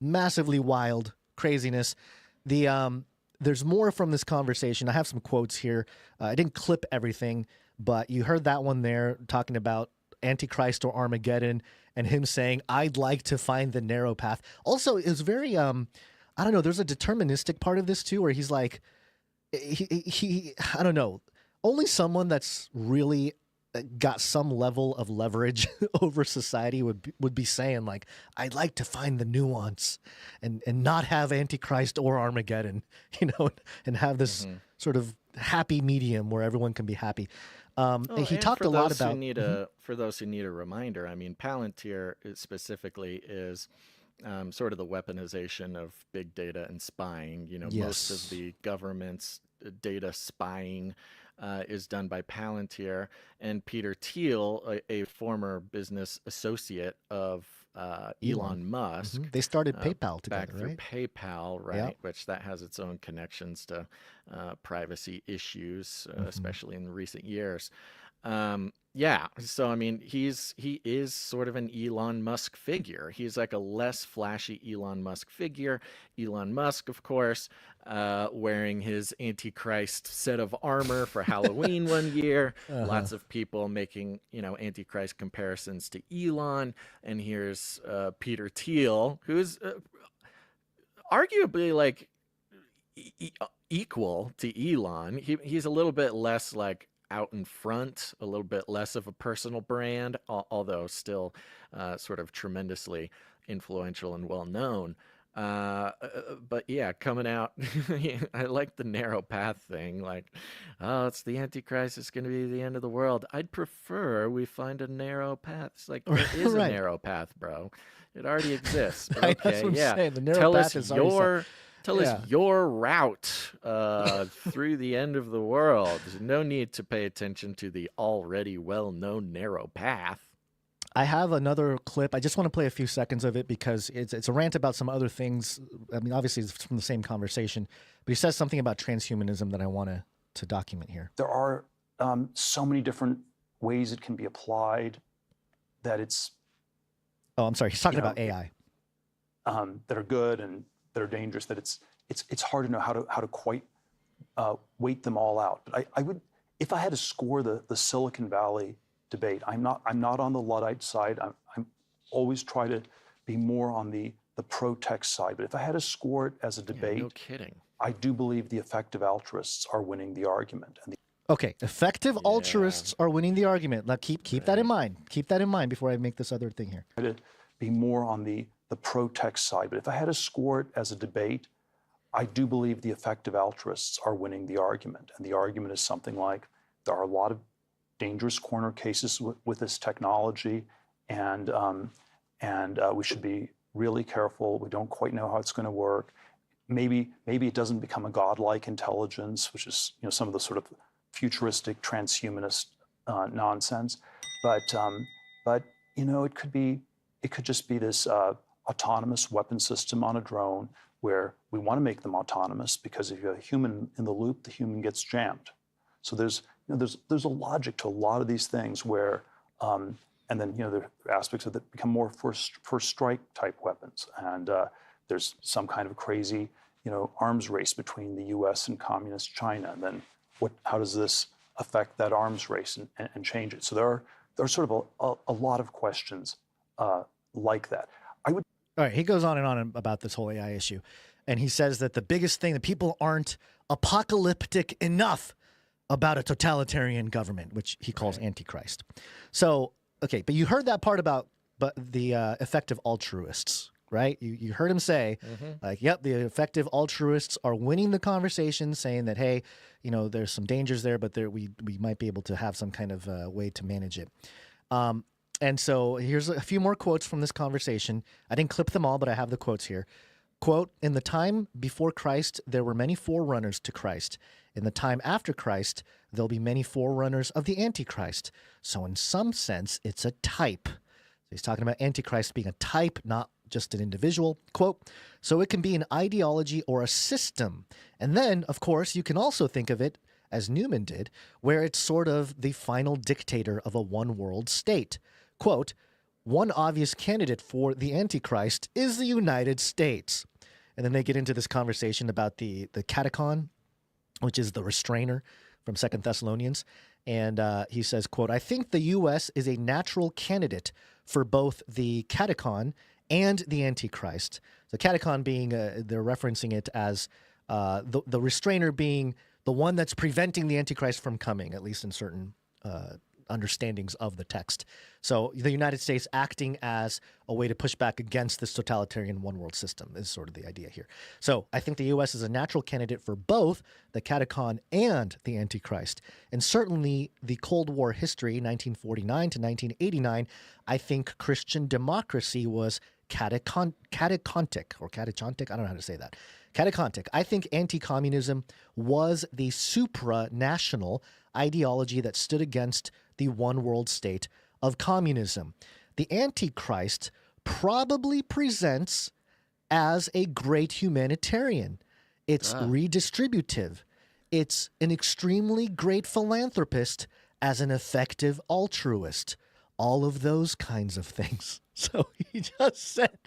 massively wild craziness. There's more from this conversation. I have some quotes here. I didn't clip everything, but you heard that one there talking about Antichrist or Armageddon, and him saying, I'd like to find the narrow path. Also, it's very, I don't know, there's a deterministic part of this too, where he's like, he I don't know, only someone that's really got some level of leverage over society would be saying, like, I'd like to find the nuance and not have Antichrist or Armageddon, and have this sort of happy medium where everyone can be happy. He talked a lot about for those who need a reminder. I mean, Palantir specifically is sort of the weaponization of big data and spying. Most of the government's data spying is done by Palantir, and Peter Thiel, a former business associate of Elon Musk. They started PayPal together, back through right? PayPal, right? Yep. Which that has its own connections to privacy issues, especially in recent years. Yeah, so I mean, he is sort of an Elon Musk figure. He's like a less flashy Elon Musk figure. Elon Musk, of course, wearing his Antichrist set of armor for Halloween one year. Lots of people making, Antichrist comparisons to Elon. And here's Peter Thiel, who's arguably like equal to Elon. He's a little bit less like out in front, a little bit less of a personal brand, although still sort of tremendously influential and well known. But yeah, coming out, I like the narrow path thing. Like, oh, it's the Antichrist. It's going to be the end of the world. I'd prefer we find a narrow path. It's like, there is a narrow path, bro. It already exists. But okay, That's what I'm saying. The narrow tell path us is already set. Tell us your route through the end of the world. There's no need to pay attention to the already well-known narrow path. I have another clip. I just want to play a few seconds of it because it's a rant about some other things. I mean, obviously it's from the same conversation, but he says something about transhumanism that I want to document here. There are so many different ways it can be applied that it's... Oh, I'm sorry. He's talking about AI. That are good and that are dangerous, that it's hard to know how to quite weight them all out. But I would, if I had to score the Silicon Valley debate, I'm not on the Luddite side. I'm always try to be more on the pro-tech side. But if I had to score it as a debate, no kidding. I do believe the effective altruists are winning the argument. Okay, effective altruists are winning the argument. Now keep that in mind. Keep that in mind before I make this other thing here. To be more on the pro-tech side. But if I had to score it as a debate, I do believe the effective altruists are winning the argument. And the argument is something like, there are a lot of dangerous corner cases with this technology, and we should be really careful. We don't quite know how it's going to work. Maybe it doesn't become a godlike intelligence, which is some of the sort of futuristic transhumanist nonsense. But it could just be this autonomous weapon system on a drone where we want to make them autonomous because if you have a human in the loop, the human gets jammed. So there's a logic to a lot of these things where, and then there are aspects of that become more first strike type weapons, and there's some kind of crazy, arms race between the U.S. and communist China. And then how does this affect that arms race and change it? So there are sort of a lot of questions like that. All right, he goes on and on about this whole AI issue. And he says that the biggest thing, that people aren't apocalyptic enough about a totalitarian government, which he calls Antichrist. So, okay, but you heard that part about the effective altruists, right? You heard him say, yep, the effective altruists are winning the conversation, saying that, hey, there's some dangers there, but we might be able to have some kind of way to manage it. And so here's a few more quotes from this conversation. I didn't clip them all, but I have the quotes here. Quote, "In the time before Christ, there were many forerunners to Christ. In the time after Christ, there'll be many forerunners of the Antichrist. So in some sense, it's a type." So he's talking about Antichrist being a type, not just an individual. Quote, "So it can be an ideology or a system. And then, of course, you can also think of it, as Newman did, where it's sort of the final dictator of a one-world state. Quote, one obvious candidate for the Antichrist is the United States." And then they get into this conversation about the catechon, which is the restrainer from 2 Thessalonians. And he says, quote, "I think the U.S. is a natural candidate for both the catechon and the Antichrist." The catechon being, they're referencing it as the restrainer being the one that's preventing the Antichrist from coming, at least in certain understandings of the text. So the United States acting as a way to push back against this totalitarian one-world system is sort of the idea here. So I think the U.S. is a natural candidate for both the catechon and the Antichrist. And certainly the Cold War history, 1949 to 1989, I think Christian democracy was catechontic, or catechontic, I don't know how to say that. Catechontic. I think anti-communism was the supranational ideology that stood against the one-world state of communism. The Antichrist probably presents as a great humanitarian. It's redistributive. It's an extremely great philanthropist as an effective altruist. All of those kinds of things. So he just said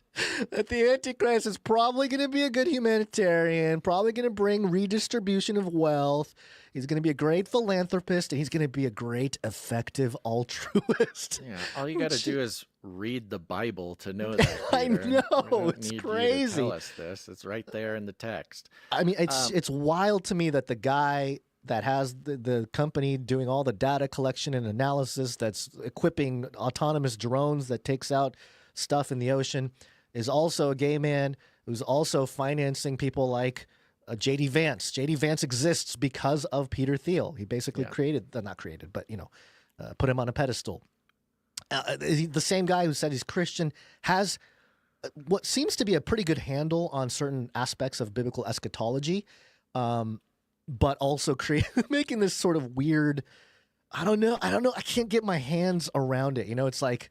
that the Antichrist is probably going to be a good humanitarian, probably going to bring redistribution of wealth. He's going to be a great philanthropist, and he's going to be a great effective altruist. Yeah, all you got to do is read the Bible to know that, Peter. I know, it's crazy. You to tell us this. It's right there in the text. I mean, it's wild to me that the guy that has the company doing all the data collection and analysis, that's equipping autonomous drones that takes out stuff in the ocean, is also a gay man who's also financing people like J.D. Vance. J.D. Vance exists because of Peter Thiel. He basically put him on a pedestal. The same guy who said he's Christian has what seems to be a pretty good handle on certain aspects of biblical eschatology, but also making this sort of weird, I don't know. I can't get my hands around it. It's like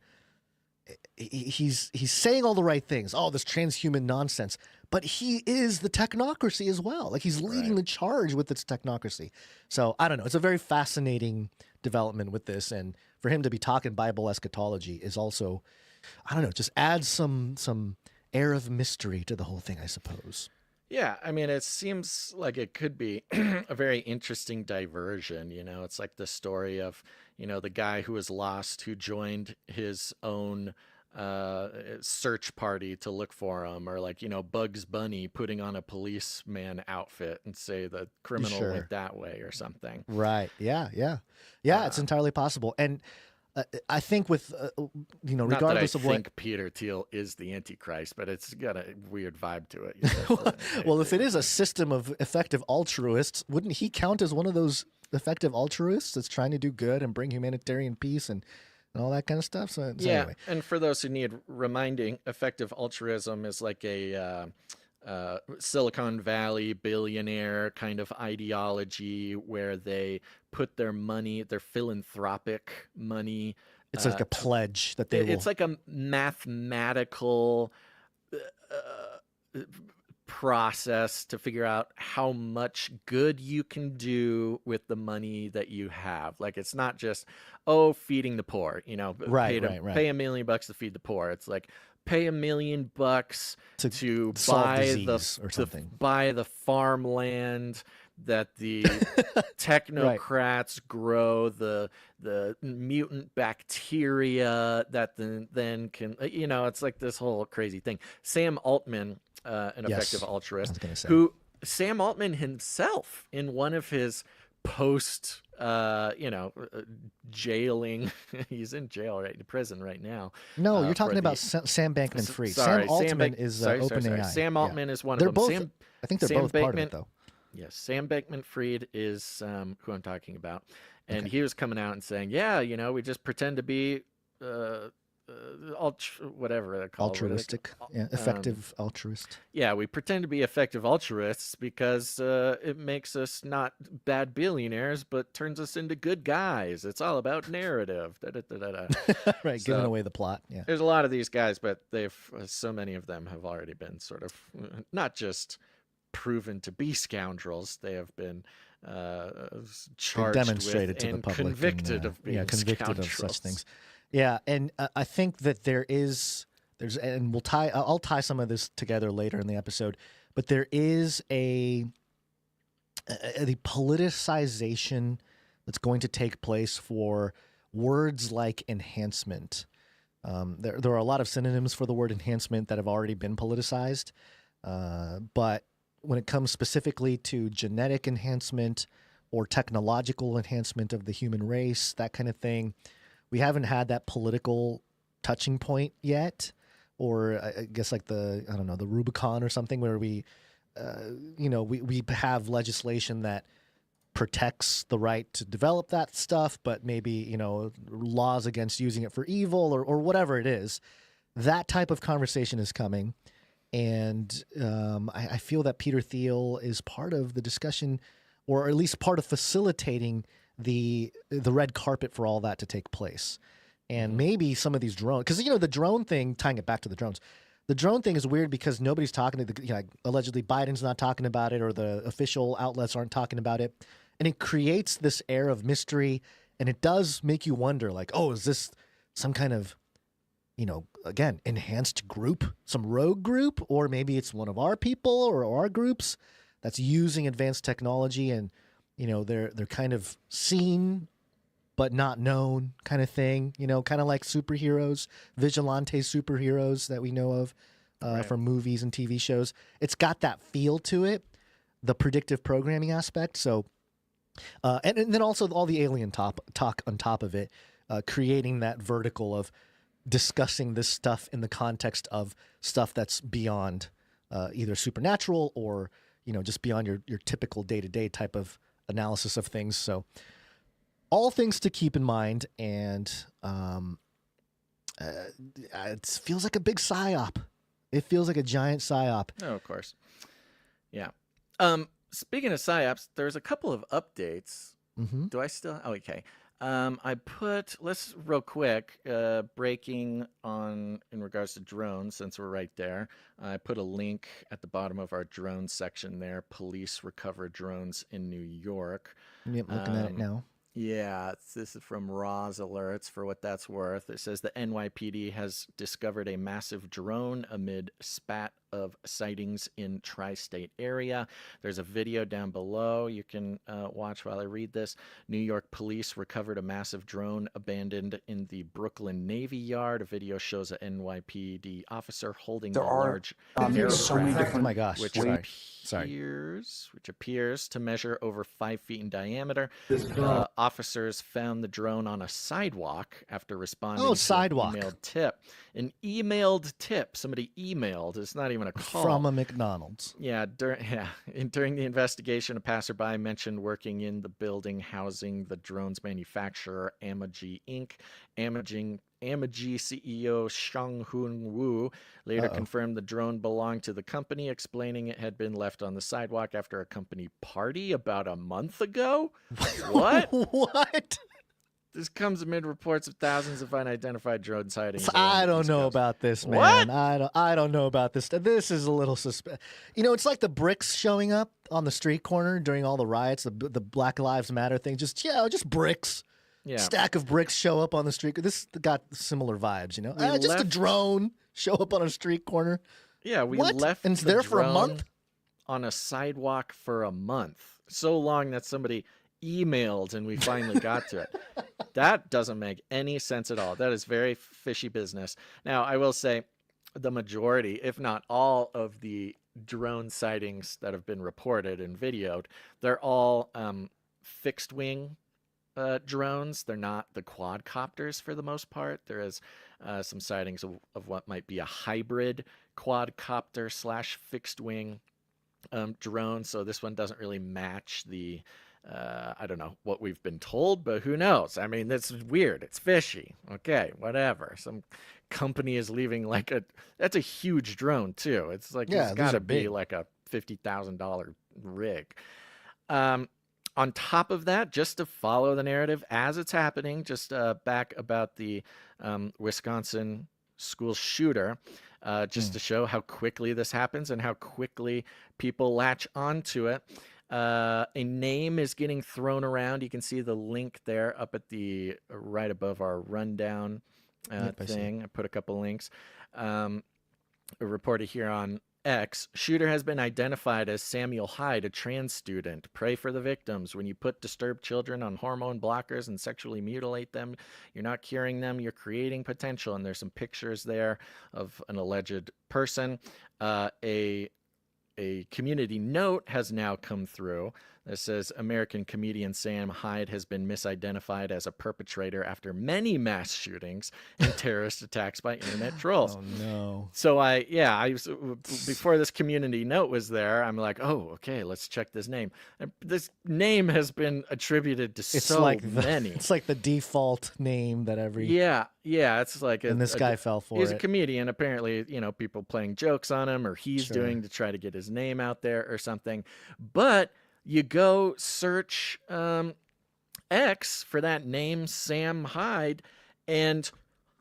he's saying all the right things. Oh, this transhuman nonsense. But he is the technocracy as well. Like, he's leading the charge with its technocracy. So I don't know. It's a very fascinating development with this. And for him to be talking Bible eschatology is also, I don't know, just adds some air of mystery to the whole thing, I suppose. Yeah, I mean, it seems like it could be a very interesting diversion. It's like the story of, the guy who was lost, who joined his own search party to look for him, or like, Bugs Bunny putting on a policeman outfit and say the criminal went that way or something. Right. Yeah. It's entirely possible. And I think with, regardless of what... I think Peter Thiel is the Antichrist, but it's got a weird vibe to it. Well, if it is a system of effective altruists, wouldn't he count as one of those effective altruists that's trying to do good and bring humanitarian peace and all that kind of stuff? So anyway. And for those who need reminding, effective altruism is like a... Silicon Valley billionaire kind of ideology where they put their money, their philanthropic money. It's like a pledge that they will... It's like a mathematical process to figure out how much good you can do with the money that you have. Like, it's not just, feeding the poor, pay $1 million to feed the poor. It's like, pay $1 million to buy the farmland that the technocrats grow, the mutant bacteria that then can, it's like this whole crazy thing. Sam Altman, an effective altruist, Sam Altman himself, in one of his post jailing, he's in jail in prison right now. No, you're talking about Sam Bankman-Fried. Sam Altman is OpenAI. Sam Altman is one of them. Both, I think they're Sam both part of it, though. Yes, Sam Bankman-Fried is who I'm talking about, and he was coming out and saying, we just pretend to be whatever they're called. Altruistic, effective altruist. Yeah, we pretend to be effective altruists because it makes us not bad billionaires, but turns us into good guys. It's all about narrative. Right, giving away the plot. Yeah, there's a lot of these guys, but so many of them have already been sort of not just proven to be scoundrels. They have been charged demonstrated with to the and public convicted of being convicted of scoundrels. such things. Yeah, and I think that there's and I'll tie some of this together later in the episode, but there is the politicization that's going to take place for words like enhancement. There are a lot of synonyms for the word enhancement that have already been politicized, but when it comes specifically to genetic enhancement or technological enhancement of the human race, that kind of thing, we haven't had that political touching point yet, or I guess like the Rubicon or something, where we have legislation that protects the right to develop that stuff, but maybe, laws against using it for evil or whatever it is. That type of conversation is coming. And I feel that Peter Thiel is part of the discussion, or at least part of facilitating the red carpet for all that to take place. And maybe some of these drones, because the drone thing, tying it back to the drones, the drone thing is weird because nobody's talking to allegedly Biden's not talking about it, or the official outlets aren't talking about it, and it creates this air of mystery, and it does make you wonder, like, is this some kind of again, enhanced group, some rogue group, or maybe it's one of our people or our groups that's using advanced technology, and they're kind of seen but not known kind of thing, kind of like superheroes, vigilante superheroes that we know of from movies and TV shows. It's got that feel to it, the predictive programming aspect. So, and then also all the alien talk on top of it, creating that vertical of discussing this stuff in the context of stuff that's beyond either supernatural or just beyond your typical day-to-day type of analysis of things. So all things to keep in mind, and it feels like a big psyop. It feels like a giant psyop. Oh, of course. Yeah. Speaking of psyops, there's a couple of updates. Do I still? Oh, okay. I put, let's real quick, breaking in regards to drones, since we're right there. I put a link at the bottom of our drone section there. Police recover drones in New York. Yep, looking at it now. Yeah, this is from Roz Alerts, for what that's worth. It says the NYPD has discovered a massive drone amid spat of sightings in tri-state area. There's a video down below you can watch while I read this. New York police recovered a massive drone abandoned in the Brooklyn Navy Yard. A video shows an NYPD officer holding a large aircraft, oh my gosh, which appears to measure over 5 feet in diameter. Officers found the drone on a sidewalk after responding to sidewalk. An emailed tip. Somebody emailed. It's not even a call. From a McDonald's. Yeah. During the investigation, a passerby mentioned working in the building housing the drone's manufacturer, Amaji Inc. Amaji CEO Shang-Hun Wu later confirmed the drone belonged to the company, explaining it had been left on the sidewalk after a company party about a month ago. What? What? This comes amid reports of thousands of unidentified drone sightings. I don't know about this, man. What? I don't know about this. This is a little suspect. You know, it's like the bricks showing up on the street corner during all the riots, the Black Lives Matter thing. Just bricks. Yeah. Stack of bricks show up on the street. This got similar vibes, you know. Just a drone show up on a street corner. Yeah, we What? left And it's the there for a drone month? on a sidewalk for a month. So long that somebody emailed and we finally got to it. That doesn't make any sense at all. That is very fishy business. Now, I will say the majority, if not all, of the drone sightings that have been reported and videoed, they're all fixed wing drones. They're not the quadcopters for the most part. There is some sightings of what might be a hybrid quadcopter / fixed wing drone. So this one doesn't really match the I don't know what we've been told, but who knows? I mean, that's weird. It's fishy. Okay, whatever. Some company is leaving that's a huge drone too. It's like, it's got to be like a $50,000 rig. On top of that, just to follow the narrative as it's happening, just back about the Wisconsin school shooter, just to show how quickly this happens and how quickly people latch onto it. A name is getting thrown around. You can see the link there up at the right above our rundown thing. I put a couple links. Reported here on X, shooter has been identified as Samuel Hyde, a trans student. Pray for the victims. When you put disturbed children on hormone blockers and sexually mutilate them, you're not curing them, you're creating potential. And there's some pictures there of an alleged person. A community note has now come through that says American comedian Sam Hyde has been misidentified as a perpetrator after many mass shootings and terrorist attacks by internet trolls. Oh no. So before this community note was there, I'm like, oh, okay, let's check this name. And this name has been attributed to many. It's like the default name that every Yeah, it's like and this guy fell for he's it. a comedian. Apparently, people playing jokes on him, or he's doing to try to get his name out there or something. But you go search X for that name, Sam Hyde, and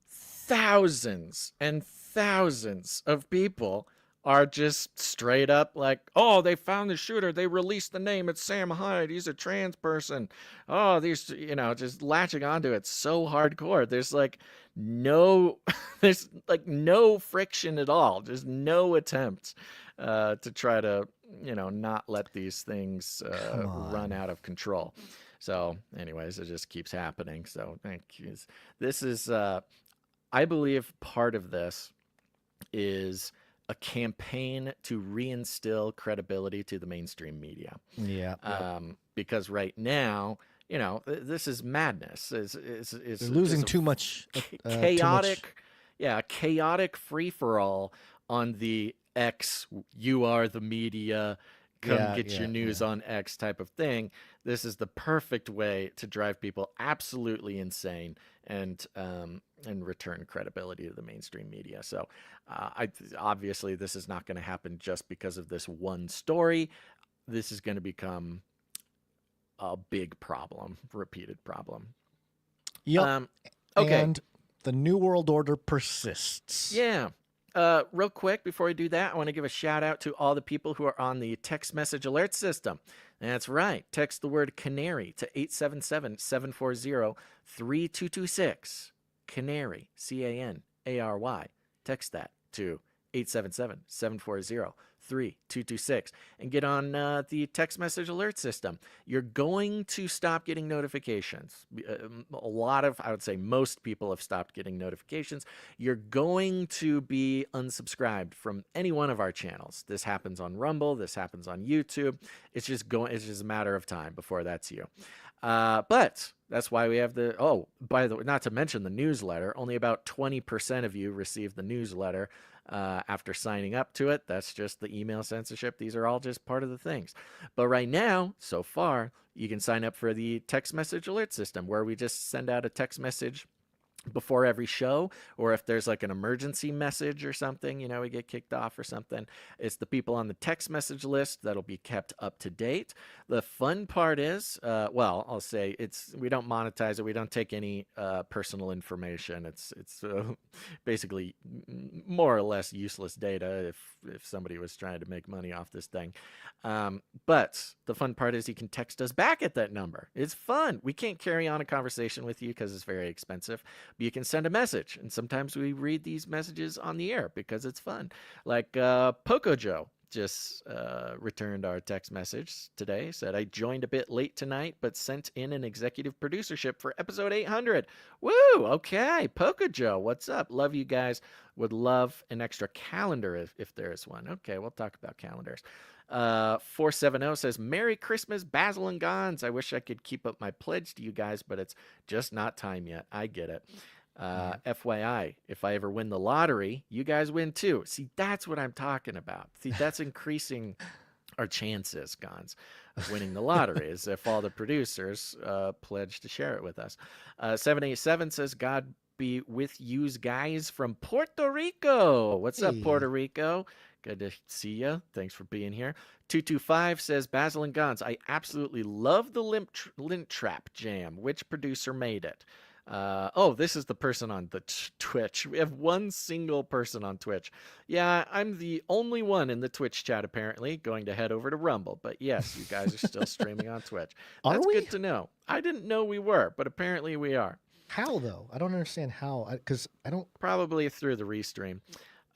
thousands and thousands of people are just straight up like, oh, they found the shooter. They released the name. It's Sam Hyde. He's a trans person. Oh, these, just latching onto it so hardcore. There's no friction at all. There's no attempt to try to, not let these things run out of control. So anyways, it just keeps happening. So thank you. This is, I believe part of this is a campaign to reinstill credibility to the mainstream media. Yeah. Because right now, this is madness. They're losing too much chaotic, chaotic free-for-all on the X, you are the media, come get your news on X type of thing. This is the perfect way to drive people absolutely insane and return credibility to the mainstream media. So obviously this is not going to happen just because of this one story. This is going to become a big problem, repeated problem. Yep. Okay. And the New World Order persists. Yeah. Real quick, before we do that, I want to give a shout out to all the people who are on the text message alert system. That's right. Text the word Canary to 877-740-3226. Canary, Canary. Text that to 877-740-3226 and get on the text message alert system. You're going to stop getting notifications. I would say most people have stopped getting notifications. You're going to be unsubscribed from any one of our channels. This happens on Rumble. This happens on YouTube. It's just a matter of time before that's you. But that's why we have by the way, not to mention the newsletter. Only about 20% of you receive the newsletter after signing up to it. That's just the email censorship. These are all just part of the things. But right now, so far, you can sign up for the text message alert system, where we just send out a text message before every show, or if there's like an emergency message or something, you know, we get kicked off or something. It's the people on the text message list that'll be kept up to date. The fun part is, well, I'll say we don't monetize it. We don't take any personal information. It's basically more or less useless data if somebody was trying to make money off this thing. But the fun part is you can text us back at that number. It's fun. We can't carry on a conversation with you because it's very expensive. But you can send a message, and sometimes we read these messages on the air because it's fun. Like Poco Joe just returned our text message today, said, I joined a bit late tonight, but sent in an executive producership for episode 800. Woo! Okay, Poco Joe, what's up? Love you guys. Would love an extra calendar if there is one. Okay, we'll talk about calendars. 470 says, Merry Christmas, Basil and Gons. I wish I could keep up my pledge to you guys, but it's just not time yet. I get it. FYI, if I ever win the lottery, you guys win too. See, that's what I'm talking about. See, that's increasing our chances, Gons, of winning the lottery, is if all the producers pledge to share it with us. 787 says, God be with yous guys from Puerto Rico. What's up, Puerto Rico? Good to see you. Thanks for being here. 225 says, Basil and Gons, I absolutely love the lint trap jam. Which producer made it? Oh, this is the person on the Twitch. We have one single person on Twitch. Yeah, I'm the only one in the Twitch chat, apparently, going to head over to Rumble. But yes, you guys are still streaming on Twitch. That's good to know. I didn't know we were, but apparently we are. How, though? I don't understand how, because I don't... Probably through the restream.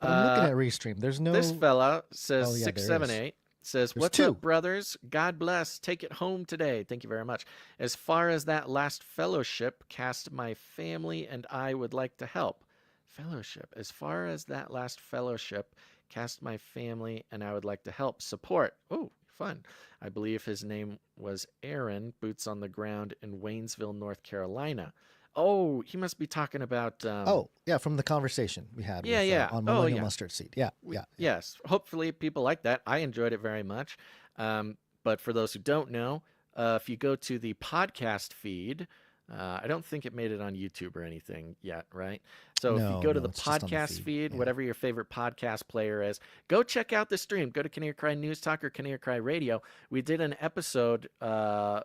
I'm looking at Restream. There's no... This fella says, Oh, yeah, 678, says, There's what's two. up, brothers? God bless. Take it home today. Thank you very much. As far as that last fellowship, cast my family and I would like to help. Fellowship. As far as that last fellowship, cast my family and I would like to help. Support. Oh, fun. I believe his name was Aaron, boots on the ground in Waynesville, North Carolina. Oh, he must be talking about... oh, yeah, from the conversation we had Yeah, with, yeah. on Oh, Millennial yeah. Mustard Seed. Yeah, yeah. Yes. Hopefully people like that. I enjoyed it very much. But for those who don't know, if you go to the podcast feed, I don't think it made it on YouTube or anything yet, right? So if you go to the it's just on the podcast feed, yeah. whatever your favorite podcast player is, go check out the stream. Go to Canary Cry News Talk or Canary Cry Radio. We did an episode, I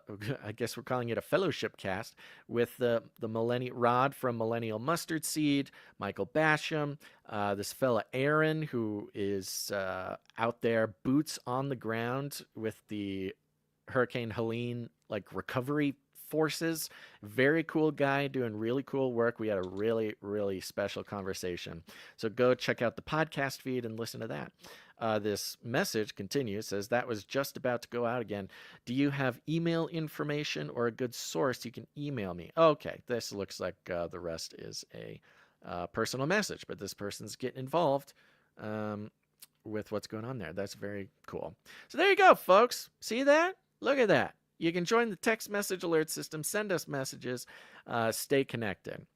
guess we're calling it a fellowship cast, with the Rod from Millennial Mustard Seed, Michael Basham, this fella Aaron, who is out there, boots on the ground with the Hurricane Helene recovery forces. Very cool guy doing really cool work. We had a really, really special conversation. So go check out the podcast feed and listen to that. This message continues, says, that was just about to go out again. Do you have email information or a good source you can email me? Okay, this looks like the rest is a personal message, but this person's getting involved with what's going on there. That's very cool. So there you go, folks. See that? Look at that. You can join the text message alert system, send us messages, stay connected.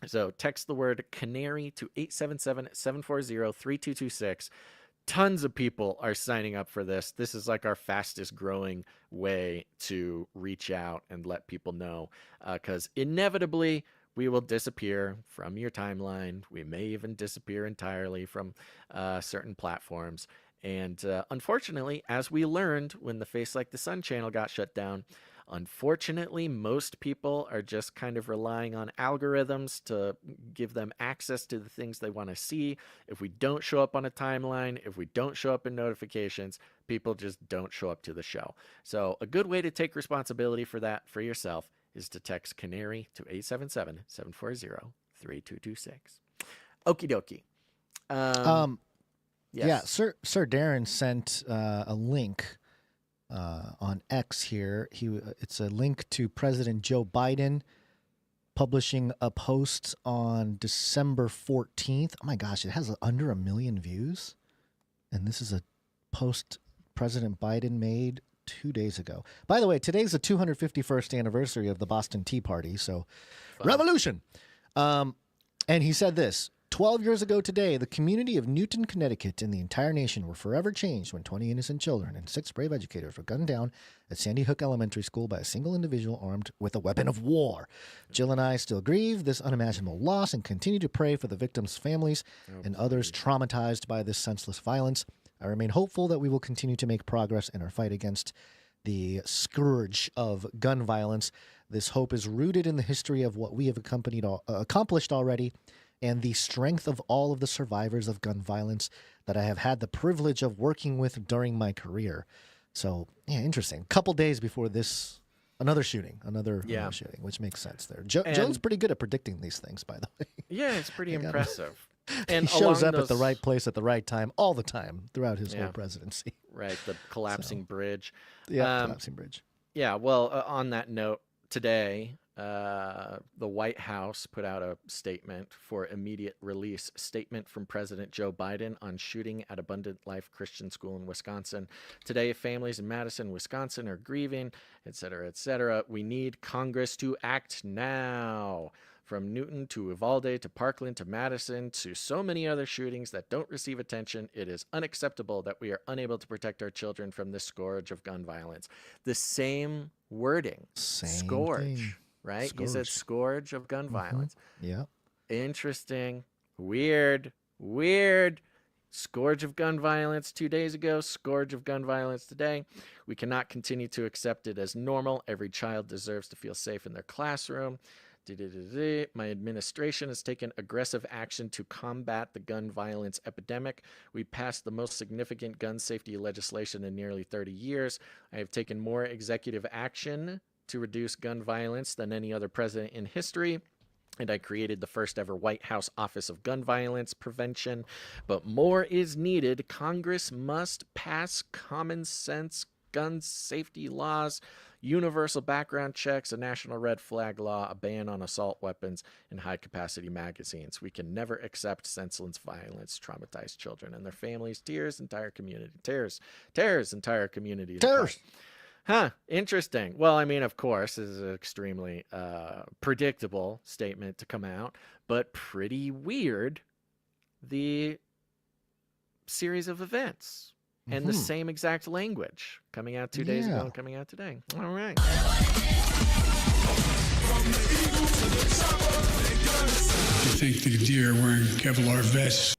So text the word Canary to 877-740-3226. Tons of people are signing up for this. This is like our fastest growing way to reach out and let people know, because inevitably we will disappear from your timeline. We may even disappear entirely from certain platforms. And unfortunately, as we learned when the Face Like the Sun channel got shut down, unfortunately, most people are just kind of relying on algorithms to give them access to the things they want to see. If we don't show up on a timeline, if we don't show up in notifications, people just don't show up to the show. So a good way to take responsibility for that for yourself is to text Canary to 877-740-3226. Okie dokie. Yes. Yeah, Sir Darren sent a link on X here. It's a link to President Joe Biden publishing a post on December 14th. Oh my gosh, it has under 1 million views. And this is a post President Biden made 2 days ago. By the way, today's the 251st anniversary of the Boston Tea Party, so revolution. And he said this: 12 years ago today, the community of Newton, Connecticut, and the entire nation were forever changed when 20 innocent children and 6 brave educators were gunned down at Sandy Hook Elementary School by a single individual armed with a weapon of war. Jill and I still grieve this unimaginable loss and continue to pray for the victims' families and others traumatized by this senseless violence. I remain hopeful that we will continue to make progress in our fight against the scourge of gun violence. This hope is rooted in the history of what we have accomplished already and the strength of all of the survivors of gun violence that I have had the privilege of working with during my career. So, yeah, interesting. A couple days before this, another shooting, another shooting, which makes sense there. Joe's pretty good at predicting these things, by the way. Yeah, it's pretty impressive. And he shows up at the right place at the right time all the time throughout his whole presidency. Right, the collapsing bridge. Yeah, collapsing bridge. Yeah, well, on that note, today, the White House put out a statement for immediate release. Statement from President Joe Biden on shooting at Abundant Life Christian School in Wisconsin. Today, families in Madison, Wisconsin are grieving, et cetera, et cetera. We need Congress to act now. From Newton to Uvalde to Parkland to Madison to so many other shootings that don't receive attention, it is unacceptable that we are unable to protect our children from this scourge of gun violence. The same wording. Scourge, right? He said scourge of gun violence. Yeah. Interesting. Weird. Scourge of gun violence 2 days ago, scourge of gun violence today. We cannot continue to accept it as normal. Every child deserves to feel safe in their classroom. My administration has taken aggressive action to combat the gun violence epidemic. We passed the most significant gun safety legislation in nearly 30 years. I have taken more executive action to reduce gun violence than any other president in history. And I created the first ever White House Office of Gun Violence Prevention. But more is needed. Congress must pass common sense gun safety laws, universal background checks, a national red flag law, a ban on assault weapons, and high-capacity magazines. We can never accept senseless violence, traumatize children and their families, tears entire community. Tears entire communities. Tears. Huh, interesting. Well, I mean, of course, this is an extremely predictable statement to come out, but pretty weird, the series of events. And the same exact language coming out 2 days ago and coming out today. All right. You think the deer are wearing Kevlar vests?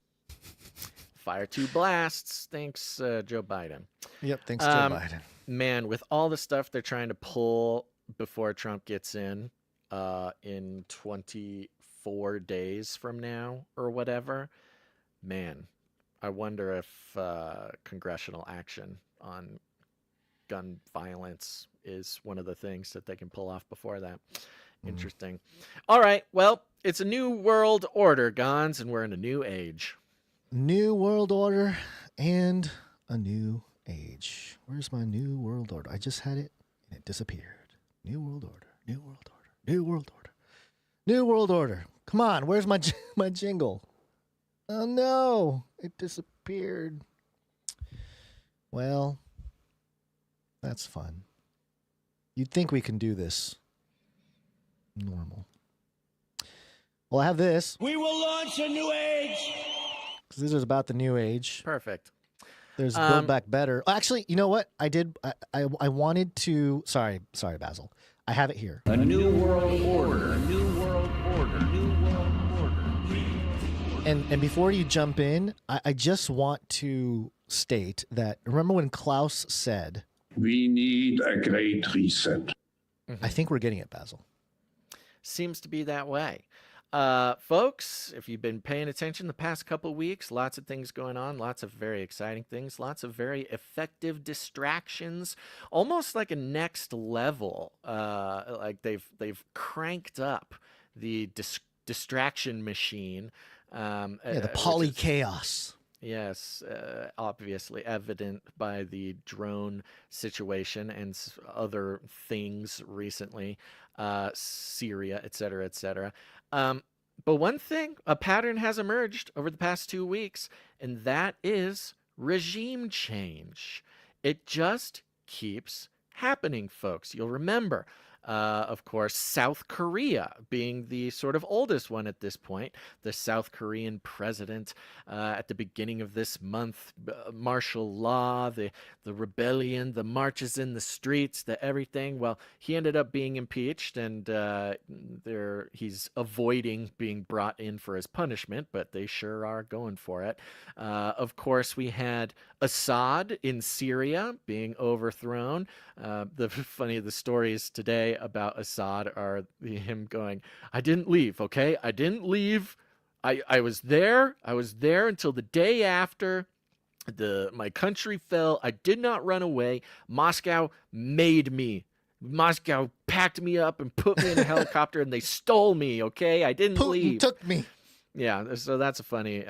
Fire 2 blasts. Thanks, Joe Biden. Yep, thanks, Joe Biden. Man, with all the stuff they're trying to pull before Trump gets in 24 days from now or whatever, man, I wonder if congressional action on gun violence is one of the things that they can pull off before that. Interesting. All right. Well, it's a new world order, Gons, and we're in a new age. New world order and a new age. Where's my new world order? I just had it and it disappeared. New world order. New world order. New world order. New world order. Come on. Where's my jingle? Oh, no, it disappeared. Well, that's fun. You'd think we can do this normal. Well, I have this. We will launch a new age. Because this is about the new age. Perfect. There's Build Back Better. Actually, you know what? I wanted to... Sorry, Basil. I have it here. A new world order. A new world order. New world order. And before you jump in, I just want to state that, remember when Klaus said... We need a great reset. I think we're getting it, Basil. Seems to be that way. Folks, if you've been paying attention the past couple of weeks, lots of things going on, lots of very exciting things, lots of very effective distractions, almost like a next level. Like they've cranked up the distraction machine. The poly chaos. Yes, obviously evident by the drone situation and other things recently, Syria, et cetera, et cetera. But one thing, a pattern has emerged over the past 2 weeks, and that is regime change. It just keeps happening, folks. You'll remember Of course, South Korea being the sort of oldest one at this point. The South Korean president at the beginning of this month, martial law, the rebellion, the marches in the streets, the everything. Well, he ended up being impeached, and he's avoiding being brought in for his punishment, but they sure are going for it. Of course, we had Assad in Syria being overthrown. The stories today about Assad are him going, I didn't leave, okay? I didn't leave. I was there. I was there until the day after my country fell. I did not run away. Moscow made me. Moscow packed me up and put me in a helicopter, and they stole me, okay? I didn't leave. Putin took me. Yeah, so that's a funny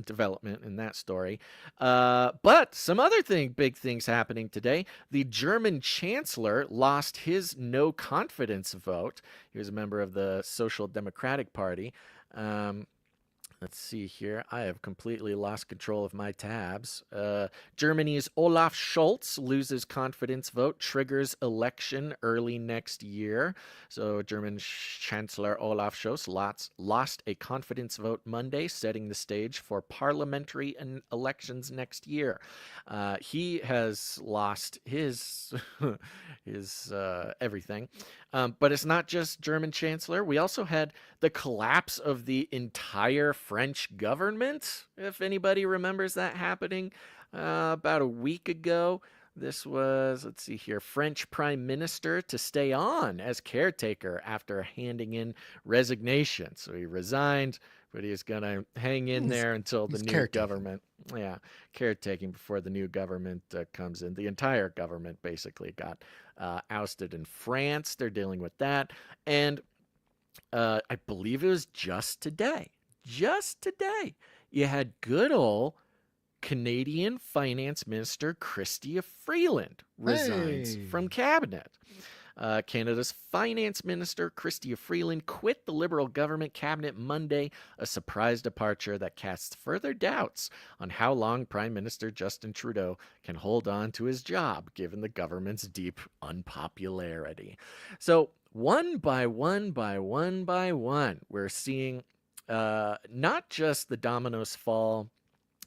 development in that story. But some other big things happening today. The German chancellor lost his no confidence vote. He was a member of the Social Democratic Party. Let's see here. I have completely lost control of my tabs. Germany's Olaf Scholz loses confidence vote, triggers election early next year. So German Chancellor Olaf Scholz lost a confidence vote Monday, setting the stage for parliamentary elections next year. He has lost his everything. But it's not just German Chancellor. We also had the collapse of the entire French government, if anybody remembers that happening about a week ago. This was, let's see here, French Prime Minister to stay on as caretaker after handing in resignation. So he resigned, but he's going to hang in there until the new government. Yeah, caretaking before the new government comes in. The entire government basically got ousted in France. They're dealing with that. And I believe it was just today, you had good old Canadian Finance Minister Chrystia Freeland resigns from cabinet. Canada's Finance Minister Chrystia Freeland quit the Liberal government cabinet Monday, a surprise departure that casts further doubts on how long Prime Minister Justin Trudeau can hold on to his job, given the government's deep unpopularity. So one by one, we're seeing not just the dominoes fall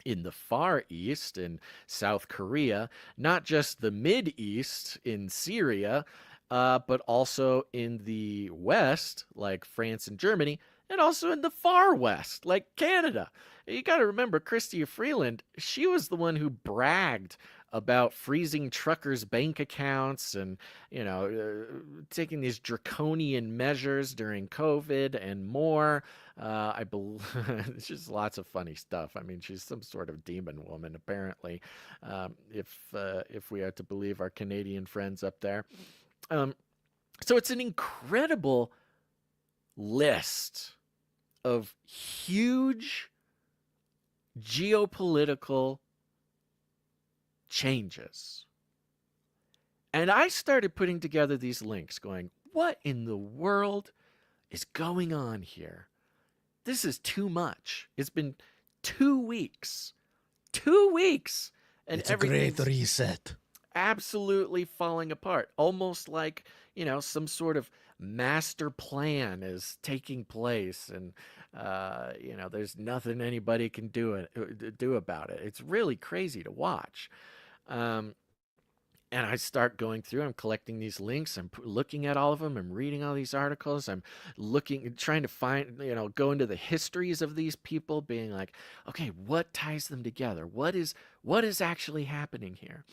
in the Far East, in South Korea, not just the Mid-East in Syria, but also in the West, like France and Germany, and also in the Far West, like Canada. You got to remember, Chrystia Freeland, she was the one who bragged about freezing truckers' bank accounts and, taking these draconian measures during COVID and more. I believe it's just lots of funny stuff. I mean, she's some sort of demon woman, apparently, if we are to believe our Canadian friends up there. So it's an incredible list of huge geopolitical changes. And I started putting together these links going, what in the world is going on here? This is too much. It's been 2 weeks. 2 weeks. And it's a great reset. Absolutely falling apart. Almost like, some sort of master plan is taking place. And, there's nothing anybody can do about it. It's really crazy to watch. And I start going through, I'm collecting these links, I'm looking at all of them, I'm reading all these articles, I'm trying to find, go into the histories of these people, being like, okay, what ties them together? What is actually happening here?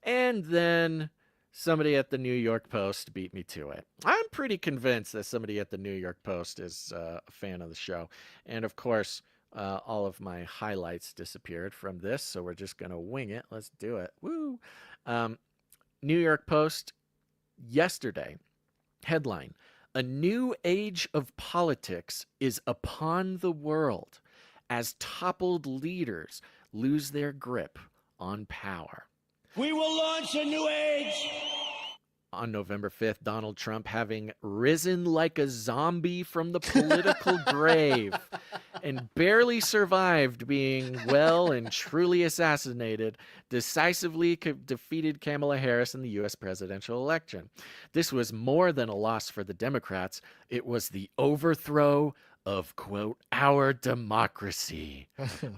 And then somebody at the New York Post beat me to it. I'm pretty convinced that somebody at the New York Post is a fan of the show. And of course, all of my highlights disappeared from this, so we're just going to wing it. Let's do it. Woo! New York Post yesterday, headline, "A new age of politics is upon the world as toppled leaders lose their grip on power." We will launch a new age. on November 5th, Donald Trump having risen like a zombie from the political grave and barely survived being well and truly assassinated, decisively defeated Kamala Harris in the U.S. presidential election. This was more than a loss for the Democrats. It was the overthrow of, quote, our democracy,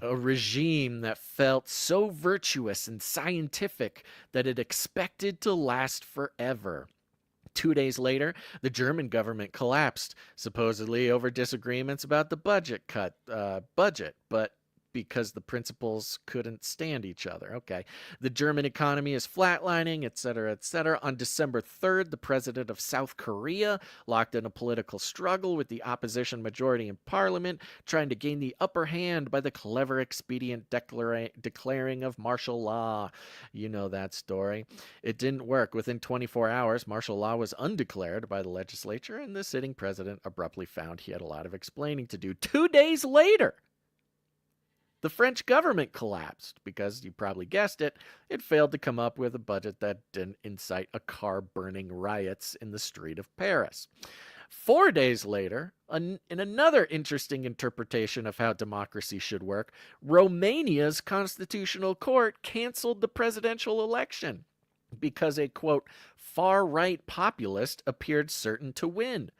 a regime that felt so virtuous and scientific that it expected to last forever. 2 days later, the German government collapsed, supposedly over disagreements about the budget, but because the principals couldn't stand each other. Okay. The German economy is flatlining, et cetera, et cetera. On December 3rd, the president of South Korea locked in a political struggle with the opposition majority in parliament, trying to gain the upper hand by the clever expedient declaring of martial law. You know that story. It didn't work. Within 24 hours, martial law was undeclared by the legislature, and the sitting president abruptly found he had a lot of explaining to do. 2 days later, the French government collapsed because, you probably guessed it, it failed to come up with a budget that didn't incite a car-burning riots in the street of Paris. 4 days later, in another interesting interpretation of how democracy should work, Romania's constitutional court canceled the presidential election because a, quote, far-right populist appeared certain to win.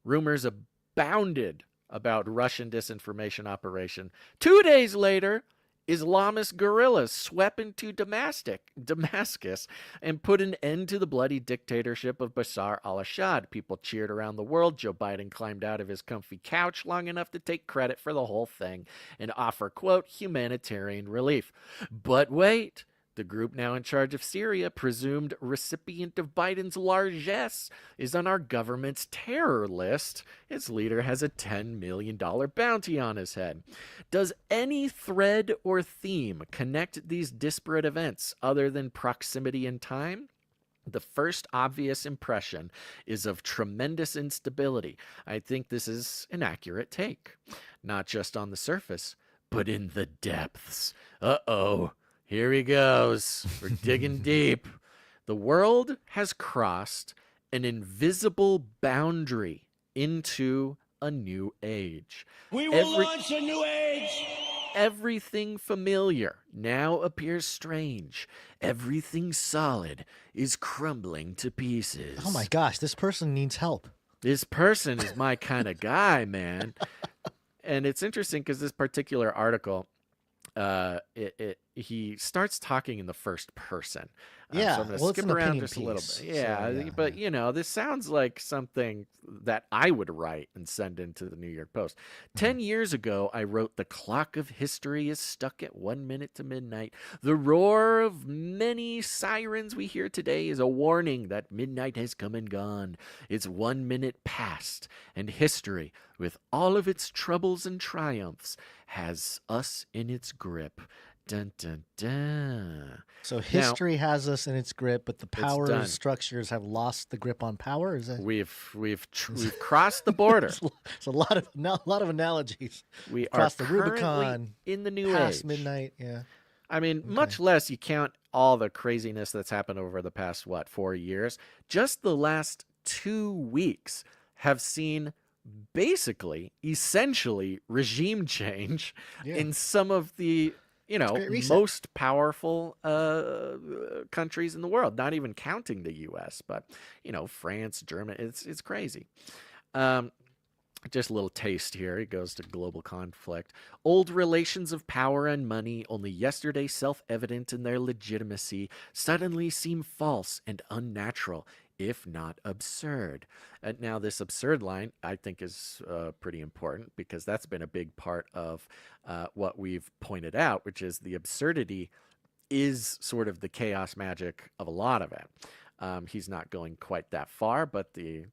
Rumors abounded about Russian disinformation operation. 2 days later, Islamist guerrillas swept into Damascus and put an end to the bloody dictatorship of Bashar al-Assad. People cheered around the world. Joe Biden climbed out of his comfy couch long enough to take credit for the whole thing and offer, quote, humanitarian relief. But wait. The group now in charge of Syria, presumed recipient of Biden's largesse, is on our government's terror list. Its leader has a $10 million bounty on his head. Does any thread or theme connect these disparate events other than proximity in time? The first obvious impression is of tremendous instability. I think this is an accurate take, not just on the surface, but in the depths. Uh-oh. Here he goes. We're digging deep. The world has crossed an invisible boundary into a new age. We will launch a new age. Everything familiar now appears strange. Everything solid is crumbling to pieces. Oh my gosh, this person needs help. This person is my kind of guy, man. And it's interesting because this particular article, he starts talking in the first person. Yeah, so I'm going well, to it's skip an around opinion just a little piece, bit. Yeah, so, yeah, but you know, this sounds like something that I would write and send into the New York Post. 10 years ago, I wrote, "The clock of history is stuck at 1 minute to midnight. The roar of many sirens we hear today is a warning that midnight has come and gone. It's 1 minute past, and history, with all of its troubles and triumphs, has us in its grip." Dun, dun, dun. So history has us in its grip, but the power done. structures have lost the grip on power. Is that We've crossed the border. It's a lot of analogies. We Crossed are the currently Rubicon in the new past age. midnight. Yeah. I mean, much less you count all the craziness that's happened over the past 4 years. Just the last 2 weeks have seen basically, essentially, regime change in some of the most powerful countries in the world, not even counting the U.S., but, France, Germany, it's crazy. Just a little taste here. It goes to global conflict. Old relations of power and money, only yesterday self-evident in their legitimacy, suddenly seem false and unnatural, if not absurd. Now, this absurd line, I think, is pretty important because that's been a big part of what we've pointed out, which is the absurdity is sort of the chaos magic of a lot of it. He's not going quite that far, but the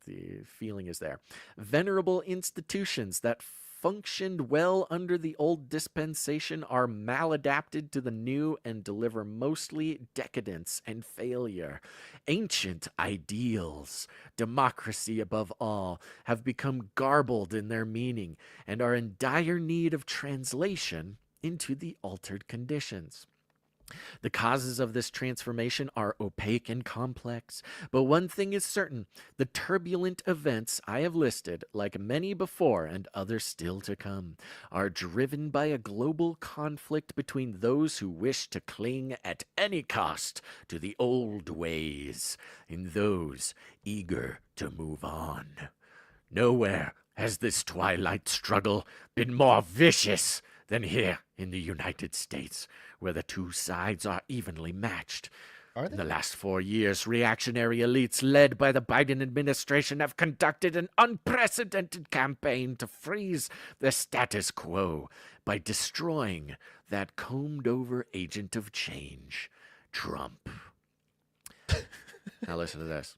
feeling is there. Venerable institutions that functioned well under the old dispensation are maladapted to the new and deliver mostly decadence and failure. Ancient ideals, democracy above all, have become garbled in their meaning and are in dire need of translation into the altered conditions. The causes of this transformation are opaque and complex, but one thing is certain: the turbulent events I have listed, like many before and others still to come, are driven by a global conflict between those who wish to cling at any cost to the old ways and those eager to move on. Nowhere has this twilight struggle been more vicious than here in the United States, where the two sides are evenly matched. In the last 4 years, reactionary elites led by the Biden administration have conducted an unprecedented campaign to freeze the status quo by destroying that combed-over agent of change, Trump. Now listen to this.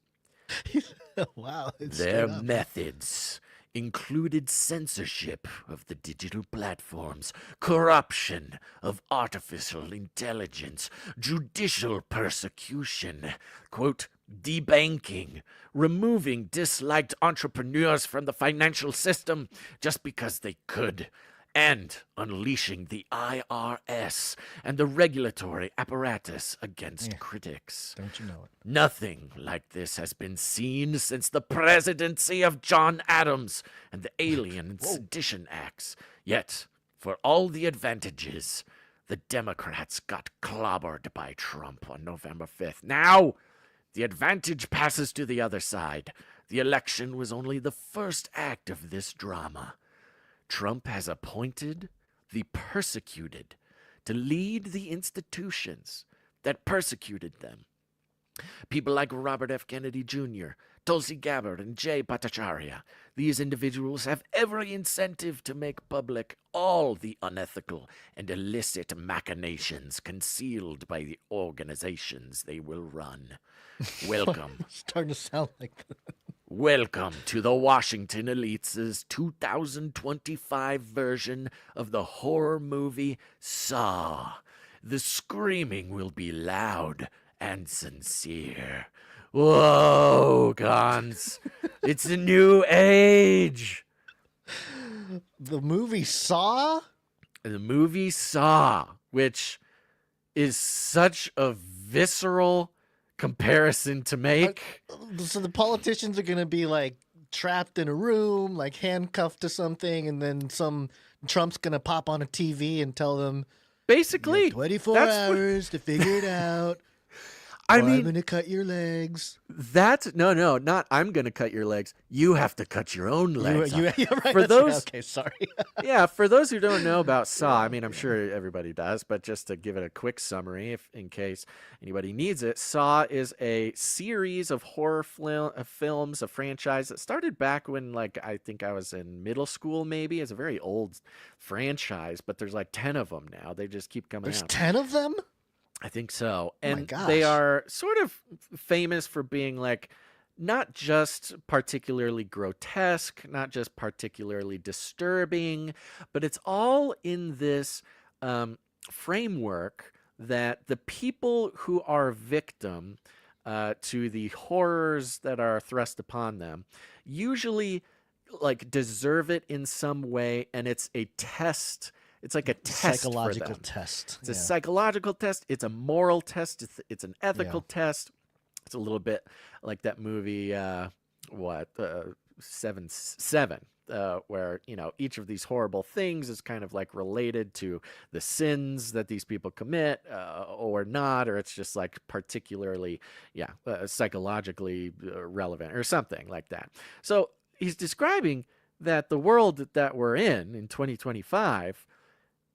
Wow. Their methods included censorship of the digital platforms, corruption of artificial intelligence, judicial persecution, quote, debanking, removing disliked entrepreneurs from the financial system just because they could, and unleashing the IRS and the regulatory apparatus against critics. Don't you know it? Nothing like this has been seen since the presidency of John Adams and the Alien and Sedition Acts. Yet, for all the advantages, the Democrats got clobbered by Trump on November 5th. Now, the advantage passes to the other side. The election was only the first act of this drama. Trump has appointed the persecuted to lead the institutions that persecuted them. People like Robert F. Kennedy Jr., Tulsi Gabbard, and Jay Bhattacharya. These individuals have every incentive to make public all the unethical and illicit machinations concealed by the organizations they will run. Welcome. Starting to sound like that. Welcome to the Washington elites' 2025 version of the horror movie Saw. The screaming will be loud and sincere. Whoa, Gons. It's a new age. The movie Saw? The movie Saw, which is such a visceral comparison to make. So the politicians are going to be like trapped in a room, like handcuffed to something, and then Trump's going to pop on a TV and tell them, basically, 24 hours to figure it out. I'm going to cut your legs. No, not I'm going to cut your legs. You have to cut your own legs. You're right, for those, okay, sorry. Yeah, for those who don't know about Saw, I mean, I'm sure everybody does, but just to give it a quick summary, in case anybody needs it, Saw is a series of horror films, a franchise that started back when, like, I think I was in middle school, maybe. It's a very old franchise, but there's like 10 of them now. They just keep coming out. There's 10 of them? I think so. Oh my And gosh. they are sort of famous for being like not just particularly grotesque, not just particularly disturbing, but it's all in this framework that the people who are victim to the horrors that are thrust upon them usually like deserve it in some way, and it's a test. It's like a test, psychological for them. test. It's a psychological test. It's a moral test. It's an ethical test. It's a little bit like that movie, Seven, where, you know, each of these horrible things is kind of like related to the sins that these people commit or not, or it's just like particularly, psychologically relevant or something like that. So he's describing that the world that we're in 2025,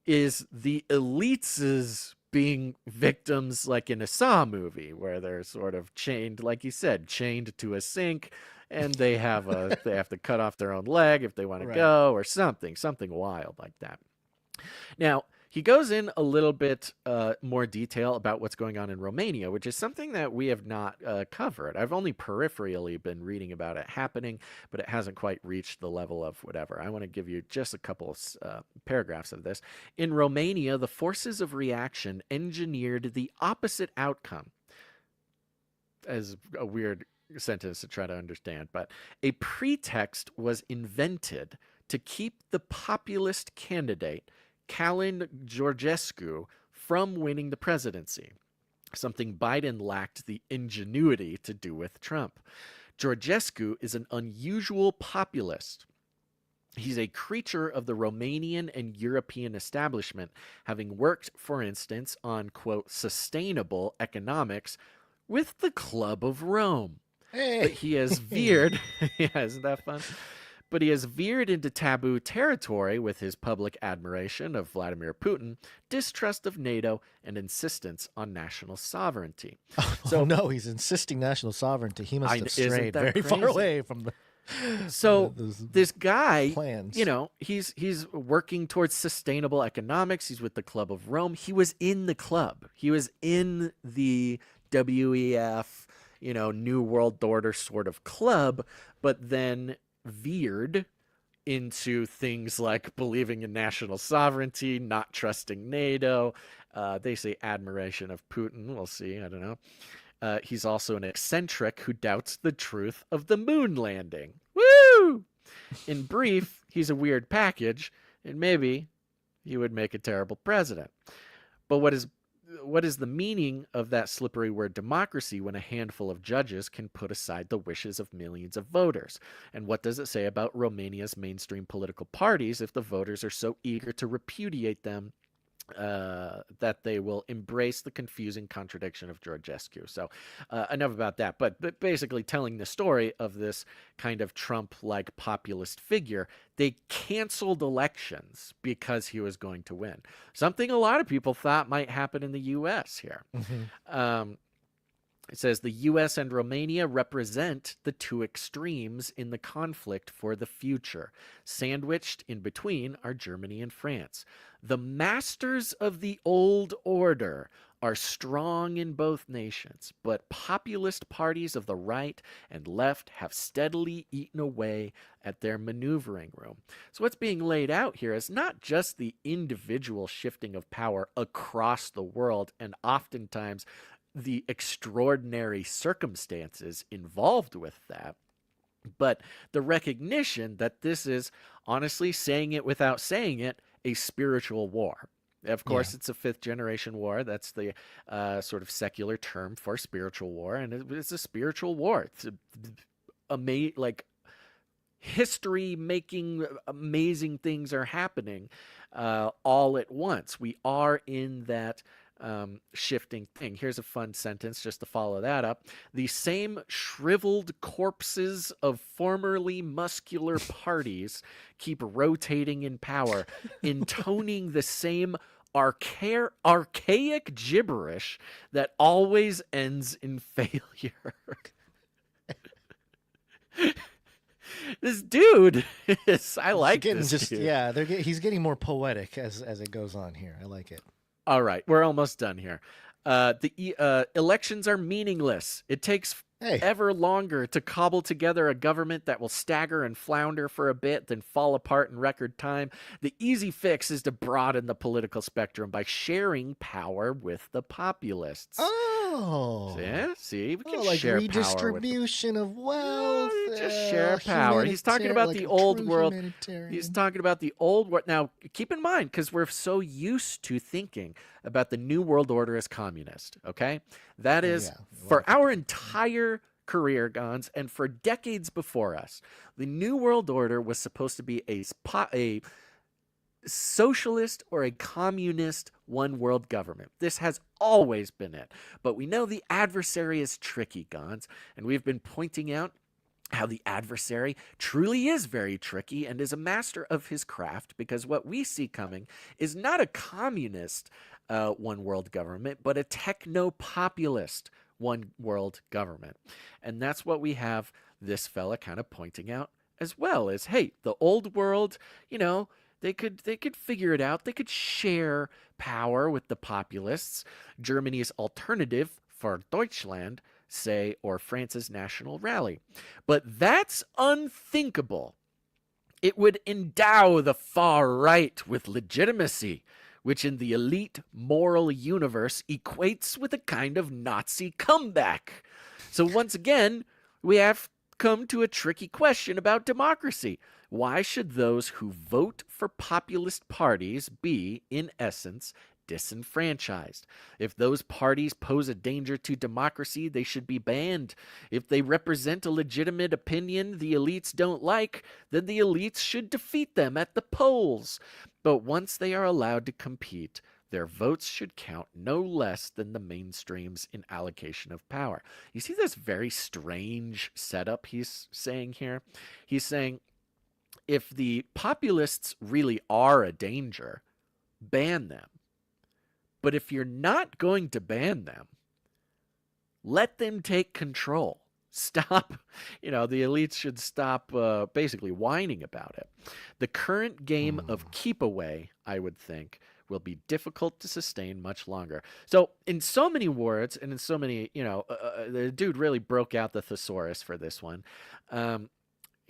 is the elites being victims, like in a Saw movie, where they're sort of chained, like you said, chained to a sink, and they have to cut off their own leg if they want to go, or something wild like that. Now, he goes in a little bit more detail about what's going on in Romania, which is something that we have not covered. I've only peripherally been reading about it happening, but it hasn't quite reached the level of whatever. I want to give you just a couple of paragraphs of this. In Romania, the forces of reaction engineered the opposite outcome. As a weird sentence to try to understand, but a pretext was invented to keep the populist candidate Calin Georgescu from winning the presidency, something Biden lacked the ingenuity to do with Trump. Georgescu is an unusual populist. He's a creature of the Romanian and European establishment, having worked, for instance, on, quote, sustainable economics with the Club of Rome. Hey. But he has veered, yeah, isn't that fun? But he has veered into taboo territory with his public admiration of Vladimir Putin, distrust of NATO, and insistence on national sovereignty. So no, he's insisting national sovereignty. He must have strayed very far away from the. So this guy, plans. you know, he's working towards sustainable economics. He's with the Club of Rome. He was in the club. He was in the WEF, you know, New World Order sort of club, but then veered into things like believing in national sovereignty, not trusting NATO. They say admiration of Putin. We'll see. I don't know. He's also an eccentric who doubts the truth of the moon landing. Woo! In brief, he's a weird package, and maybe he would make a terrible president. But what is the meaning of that slippery word democracy when a handful of judges can put aside the wishes of millions of voters? And what does it say about Romania's mainstream political parties if the voters are so eager to repudiate them that they will embrace the confusing contradiction of Georgescu? So enough about that. But basically telling the story of this kind of Trump-like populist figure, they canceled elections because he was going to win. Something a lot of people thought might happen in the U.S. here. Mm-hmm. It says the U.S. and Romania represent the two extremes in the conflict for the future. Sandwiched in between are Germany and France. The masters of the old order are strong in both nations, but populist parties of the right and left have steadily eaten away at their maneuvering room. So what's being laid out here is not just the individual shifting of power across the world, and oftentimes the extraordinary circumstances involved with that, but the recognition that this is, honestly, saying it without saying it, a spiritual war. Of course, It's a fifth-generation war. That's the sort of secular term for spiritual war, and it's a spiritual war. It's like history-making, amazing things are happening all at once. We are in that shifting thing. Here's a fun sentence just to follow that up. The same shriveled corpses of formerly muscular parties keep rotating in power, intoning the same archaic gibberish that always ends in failure. This dude is, I like this dude. Yeah, he's getting more poetic as it goes on here. I like it. All right, we're almost done here. The elections are meaningless. It takes ever longer to cobble together a government that will stagger and flounder for a bit, then fall apart in record time. The easy fix is to broaden the political spectrum by sharing power with the populists. Oh. Yeah, see, we can like share redistribution power of wealth. Just share power. He's talking about the old world. He's talking about the old world. Now, keep in mind, because we're so used to thinking about the New World Order as communist, okay? That is, for our entire career, Gons, and for decades before us, the New World Order was supposed to be a socialist or a communist one world government. This has always been it. But we know the adversary is tricky, Gons, and we've been pointing out how the adversary truly is very tricky and is a master of his craft, because what we see coming is not a communist one world government, but a techno-populist one world government. And that's what we have this fella kind of pointing out as well, is, hey, the old world, you know, they could figure it out. They could share power with the populists. Germany's alternative for Deutschland, say, or France's National Rally. But that's unthinkable. It would endow the far right with legitimacy, which in the elite moral universe equates with a kind of Nazi comeback. So once again, we have come to a tricky question about democracy. Why should those who vote for populist parties be, in essence, disenfranchised. If those parties pose a danger to democracy, they should be banned. If they represent a legitimate opinion the elites don't like, then the elites should defeat them at the polls. But once they are allowed to compete, their votes should count no less than the mainstreams in allocation of power. You see this very strange setup he's saying here? He's saying, if the populists really are a danger, ban them. But if you're not going to ban them, let them take control. Stop, the elites should stop basically whining about it. The current game of keep away, I would think, will be difficult to sustain much longer. So in so many words and in so many, the dude really broke out the thesaurus for this one.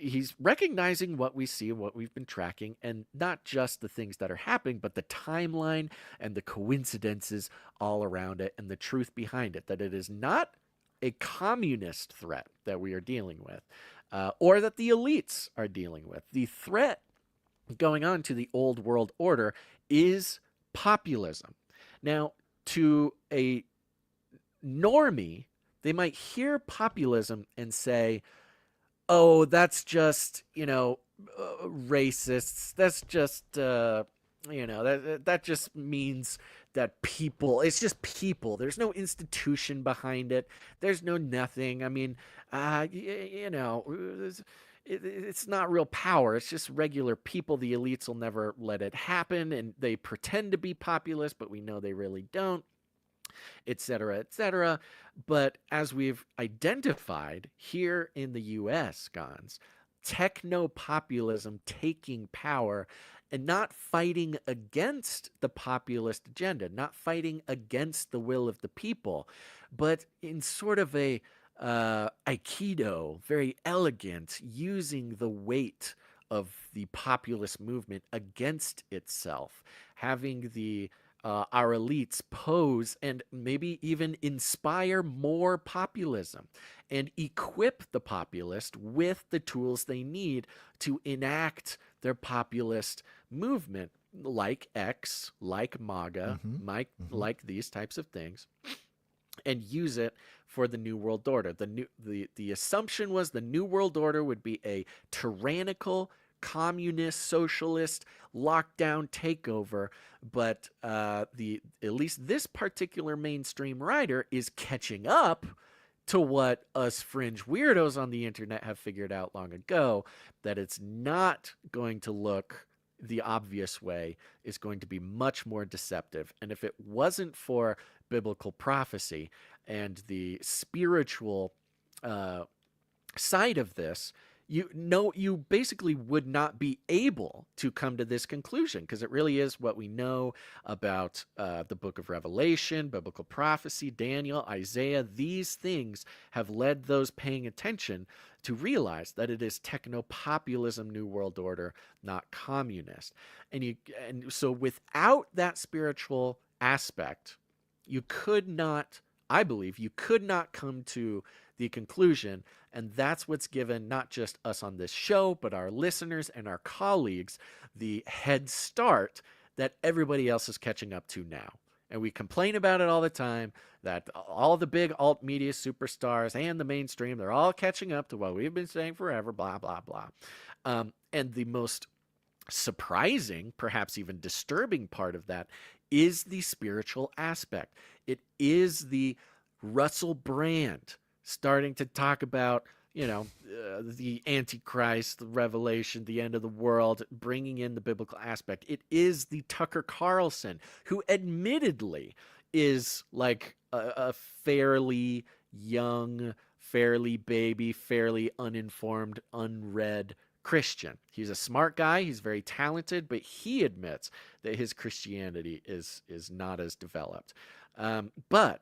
He's recognizing what we see and what we've been tracking, and not just the things that are happening, but the timeline and the coincidences all around it and the truth behind it, that it is not a communist threat that we are dealing with, or that the elites are dealing with. The threat going on to the old world order is populism. Now, to a normie, they might hear populism and say, oh, that's just, racists. That's just, that just means that people, it's just people. There's no institution behind it. There's no nothing. I mean, it's not real power. It's just regular people. The elites will never let it happen, and they pretend to be populist, but we know they really don't, etc., etc. But as we've identified here in the U.S., Gons, techno-populism taking power and not fighting against the populist agenda, not fighting against the will of the people, but in sort of a Aikido, very elegant, using the weight of the populist movement against itself, having the our elites pose and maybe even inspire more populism and equip the populist with the tools they need to enact their populist movement, like X, like MAGA, like these types of things, and use it for the New World Order. The assumption was the New World Order would be a tyrannical, communist, socialist, lockdown takeover, but at least this particular mainstream writer is catching up to what us fringe weirdos on the internet have figured out long ago, that it's not going to look the obvious way. It's going to be much more deceptive. And if it wasn't for biblical prophecy and the spiritual side of this, you basically would not be able to come to this conclusion, because it really is what we know about the book of Revelation, biblical prophecy, Daniel, Isaiah. These things have led those paying attention to realize that it is techno-populism, New World Order, not communist. And so without that spiritual aspect, you could not, I believe, you could not come to the conclusion, and that's what's given not just us on this show, but our listeners and our colleagues the head start that everybody else is catching up to now. And we complain about it all the time, that all the big alt media superstars and the mainstream, they're all catching up to what we've been saying forever, blah, blah, blah. And the most surprising, perhaps even disturbing part of that is the spiritual aspect. It is the Russell Brand starting to talk about, the Antichrist, the Revelation, the end of the world, bringing in the biblical aspect. It is the Tucker Carlson, who admittedly is like a fairly young, fairly baby, fairly uninformed, unread Christian. He's a smart guy. He's very talented, but he admits that his Christianity is not as developed. But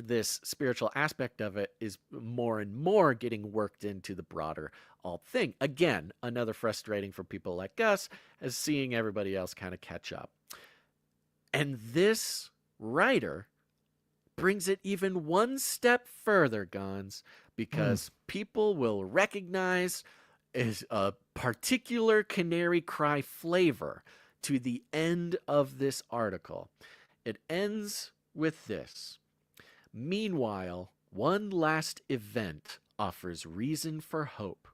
this spiritual aspect of it is more and more getting worked into the broader alt thing. Again, another frustrating for people like us as seeing everybody else kind of catch up. And this writer brings it even one step further, Gons, because people will recognize is a particular Canary Cry flavor to the end of this article. It ends with this. Meanwhile, one last event offers reason for hope.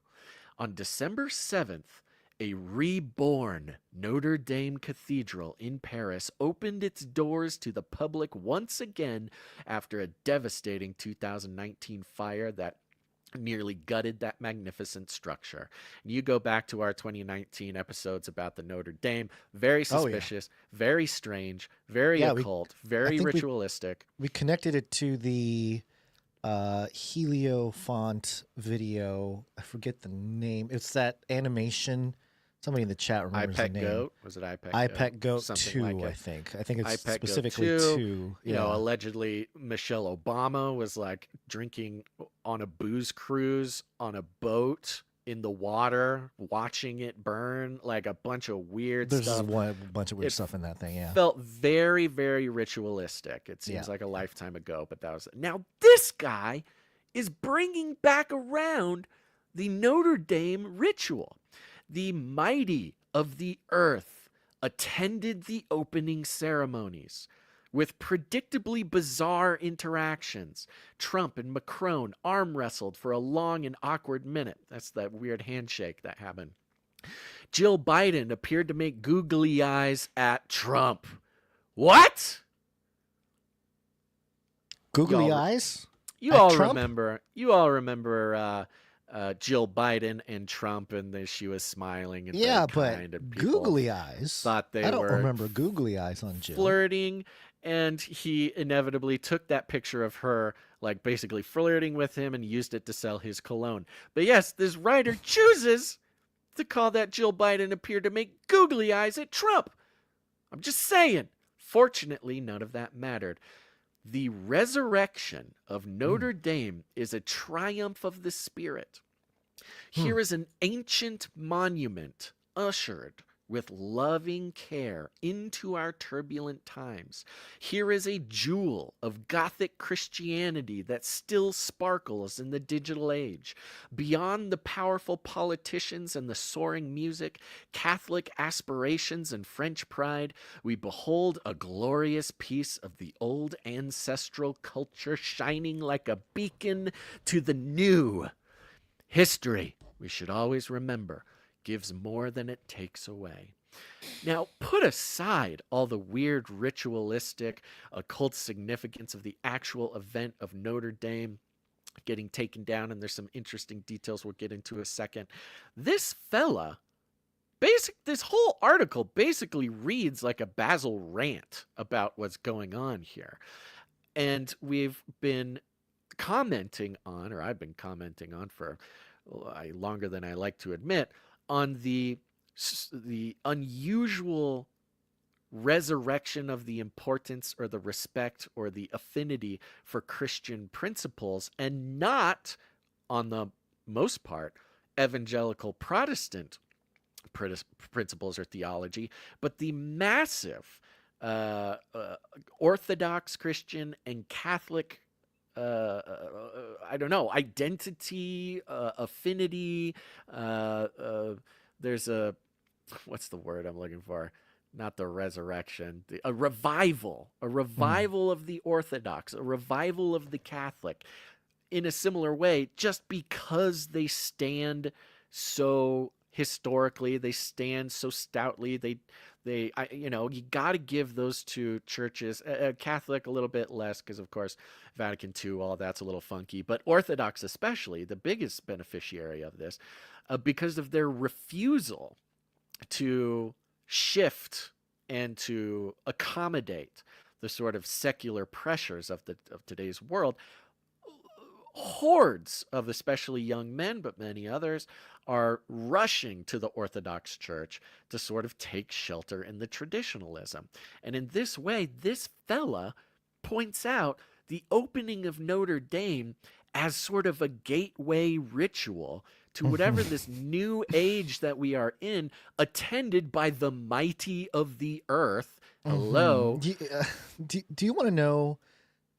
On December 7th, a reborn Notre Dame Cathedral in Paris opened its doors to the public once again after a devastating 2019 fire that nearly gutted that magnificent structure. You go back to our 2019 episodes about the Notre Dame, very suspicious, very strange, very occult, very ritualistic. We connected it to the Heliofont video. I forget the name. It's that animation. Somebody in the chat remembers the name. Goat? Was it iPet Goat? iPet Goat Something 2, like it. I think. I think it's iPet specifically Goat 2. You know, allegedly Michelle Obama was like drinking on a booze cruise on a boat in the water, watching it burn, like a bunch of weird There's stuff. a bunch of weird stuff in that thing, yeah. Felt very, very ritualistic. It seems Yeah. like a lifetime ago, but that was it. Now, this guy is bringing back around the Notre Dame ritual. The mighty of the earth attended the opening ceremonies with predictably bizarre interactions. Trump and Macron arm wrestled for a long and awkward minute. That's that weird handshake that happened. Jill Biden appeared to make googly eyes at Trump. What? Googly eyes? You At all Trump? remember Jill Biden and Trump, and she was smiling and Yeah, very but kind, and people googly eyes? thought they I don't were remember googly eyes on Jill. flirting, and he inevitably took that picture of her, like basically flirting with him, and used it to sell his cologne. But yes, this writer chooses to call that Jill Biden appear to make googly eyes at Trump. I'm just saying. Fortunately, none of that mattered. The resurrection of Notre Dame is a triumph of the spirit. Here is an ancient monument ushered with loving care into our turbulent times. Here is a jewel of Gothic Christianity that still sparkles in the digital age. Beyond the powerful politicians and the soaring music, Catholic aspirations and French pride, we behold a glorious piece of the old ancestral culture shining like a beacon to the new. History, we should always remember, gives more than it takes away. Now, put aside all the weird ritualistic, occult significance of the actual event of Notre Dame getting taken down, and there's some interesting details we'll get into in a second. This fella, this whole article basically reads like a Basil rant about what's going on here. And we've been commenting on, or I've been commenting on for longer than I like to admit, on the unusual resurrection of the importance or the respect or the affinity for Christian principles, and not, on the most part, evangelical Protestant principles or theology, but the massive Orthodox Christian and Catholic identity, affinity. There's what's the word I'm looking for? Not the resurrection, a revival of the Orthodox, a revival of the Catholic in a similar way, just because they stand so historically, they stand so stoutly, you got to give those two churches, Catholic a little bit less because, of course, Vatican II, all that's a little funky, but Orthodox especially, the biggest beneficiary of this, because of their refusal to shift and to accommodate the sort of secular pressures of today's world. Hordes of especially young men, but many others, are rushing to the Orthodox Church to sort of take shelter in the traditionalism. And in this way, this fella points out the opening of Notre Dame as sort of a gateway ritual to whatever this new age that we are in, attended by the mighty of the earth. Hello. Do you want to know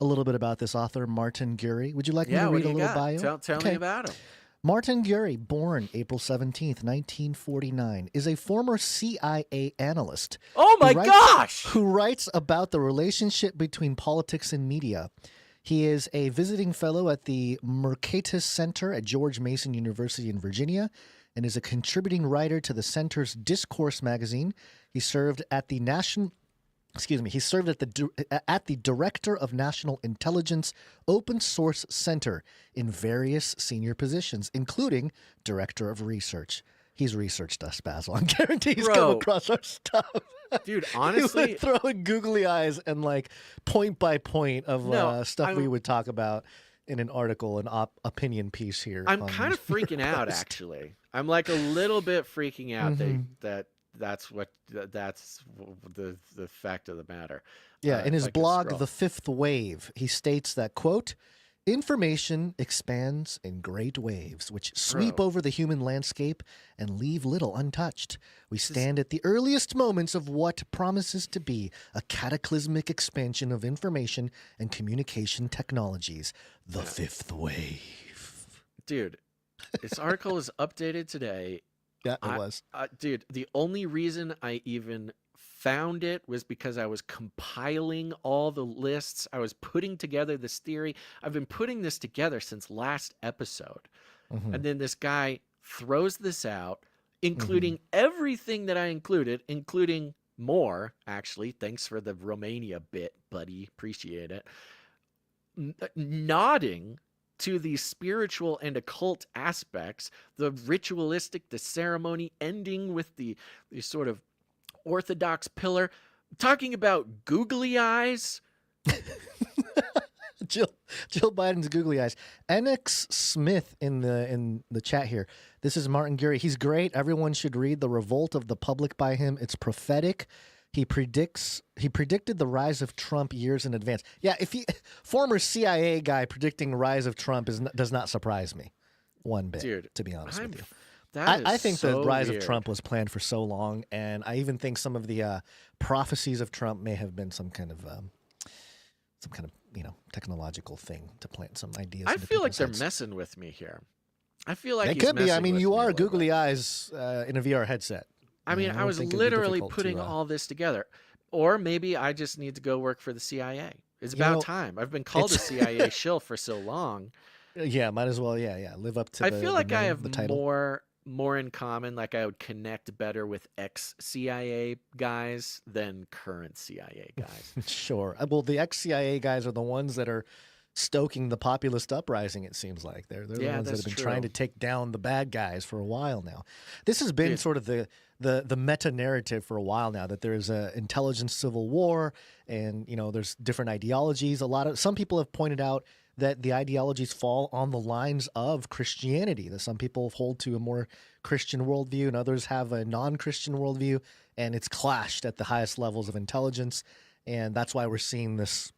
a little bit about this author, Martin Gurry? Would you like me to what read do a you little got? bio? Tell me about him. Martin Gurry, born April 17th, 1949, is a former CIA analyst. Oh my gosh! Who writes about the relationship between politics and media. He is a visiting fellow at the Mercatus Center at George Mason University in Virginia and is a contributing writer to the center's Discourse magazine. He served at the at the Director of National Intelligence Open Source Center in various senior positions, including Director of Research. He's researched us, Basil. I guarantee he's come across our stuff. Dude, honestly, he would throw in googly eyes and like point by point of stuff we would talk about in an article, an opinion piece here. I'm kind of freaking out, actually. I'm like a little bit freaking out that's the fact of the matter. Yeah, in his blog, The Fifth Wave, he states that, quote, information expands in great waves, which sweep over the human landscape and leave little untouched. We stand at the earliest moments of what promises to be a cataclysmic expansion of information and communication technologies. The Fifth Wave. Dude, this article is updated today. Yeah, it was. Dude, the only reason I even found it was because I was compiling all the lists. I was putting together this theory. I've been putting this together since last episode. And then this guy throws this out, including everything that I included, including more, actually. Thanks for the Romania bit, buddy. Appreciate it. Nodding to the spiritual and occult aspects, the ritualistic, the ceremony, ending with the sort of orthodox pillar, talking about googly eyes. Jill Biden's googly eyes. NX Smith in the chat here. This is Martin Gurry. He's great. Everyone should read The Revolt of the Public by him. It's prophetic. He predicted the rise of Trump years in advance. Yeah, former CIA guy predicting rise of Trump does not surprise me one bit. Dude, to be honest with you, I think so the rise weird. of Trump was planned for so long, and I even think some of the prophecies of Trump may have been some kind of technological thing to plant some ideas. I into feel like people's they're heads. messing with me here. I feel like It he's could be. I messing mean, with you me a are little googly bit. eyes in a VR headset. I mean, I was literally putting all this together. Or maybe I just need to go work for the CIA. It's about time. I've been called a CIA shill for so long. Yeah, might as well. Yeah. Live up to. I feel like I have the title. more in common. Like I would connect better with ex-CIA guys than current CIA guys. Sure. Well, the ex-CIA guys are the ones that are stoking the populist uprising. It seems like they're the ones that have been trying to take down the bad guys for a while now. This has been sort of the meta narrative for a while now, that there's a intelligence civil war, and there's different ideologies. Some people have pointed out that the ideologies fall on the lines of Christianity, that some people hold to a more Christian worldview and others have a non-Christian worldview, and it's clashed at the highest levels of intelligence. And that's why we're seeing this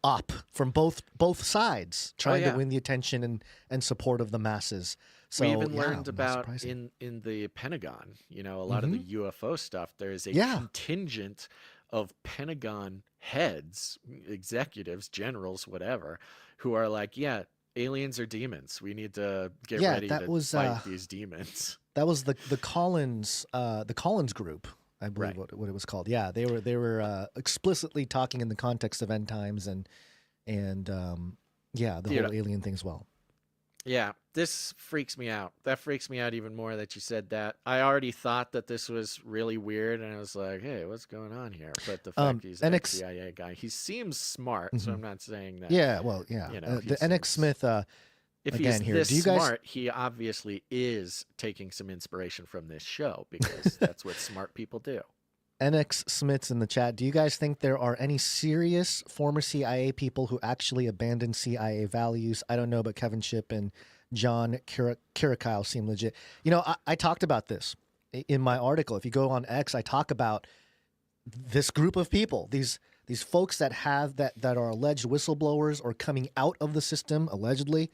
up from both sides, trying to win the attention and support of the masses. So, we even learned about in the Pentagon, a lot of the UFO stuff. There is a contingent of Pentagon heads, executives, generals, whatever, who are like, yeah, aliens are demons. We need to get ready to fight these demons. That was the Collins group, I believe what it was called. Yeah, they were explicitly talking in the context of end times and whole alien thing as well. Yeah, this freaks me out. That freaks me out even more that you said that. I already thought that this was really weird, and I was like, hey, what's going on here? But the fact he's an ex-CIA guy, he seems smart, so I'm not saying that. Yeah, well, yeah. The NX Smith, if again, he's this smart, he obviously is taking some inspiration from this show, because that's what smart people do. NX Smith's in the chat. Do you guys think there are any serious former CIA people who actually abandon CIA values? I don't know, but Kevin Shipp and John Kirakyle seem legit. I talked about this in my article. If you go on X, I talk about this group of people, these folks that are alleged whistleblowers or coming out of the system, allegedly,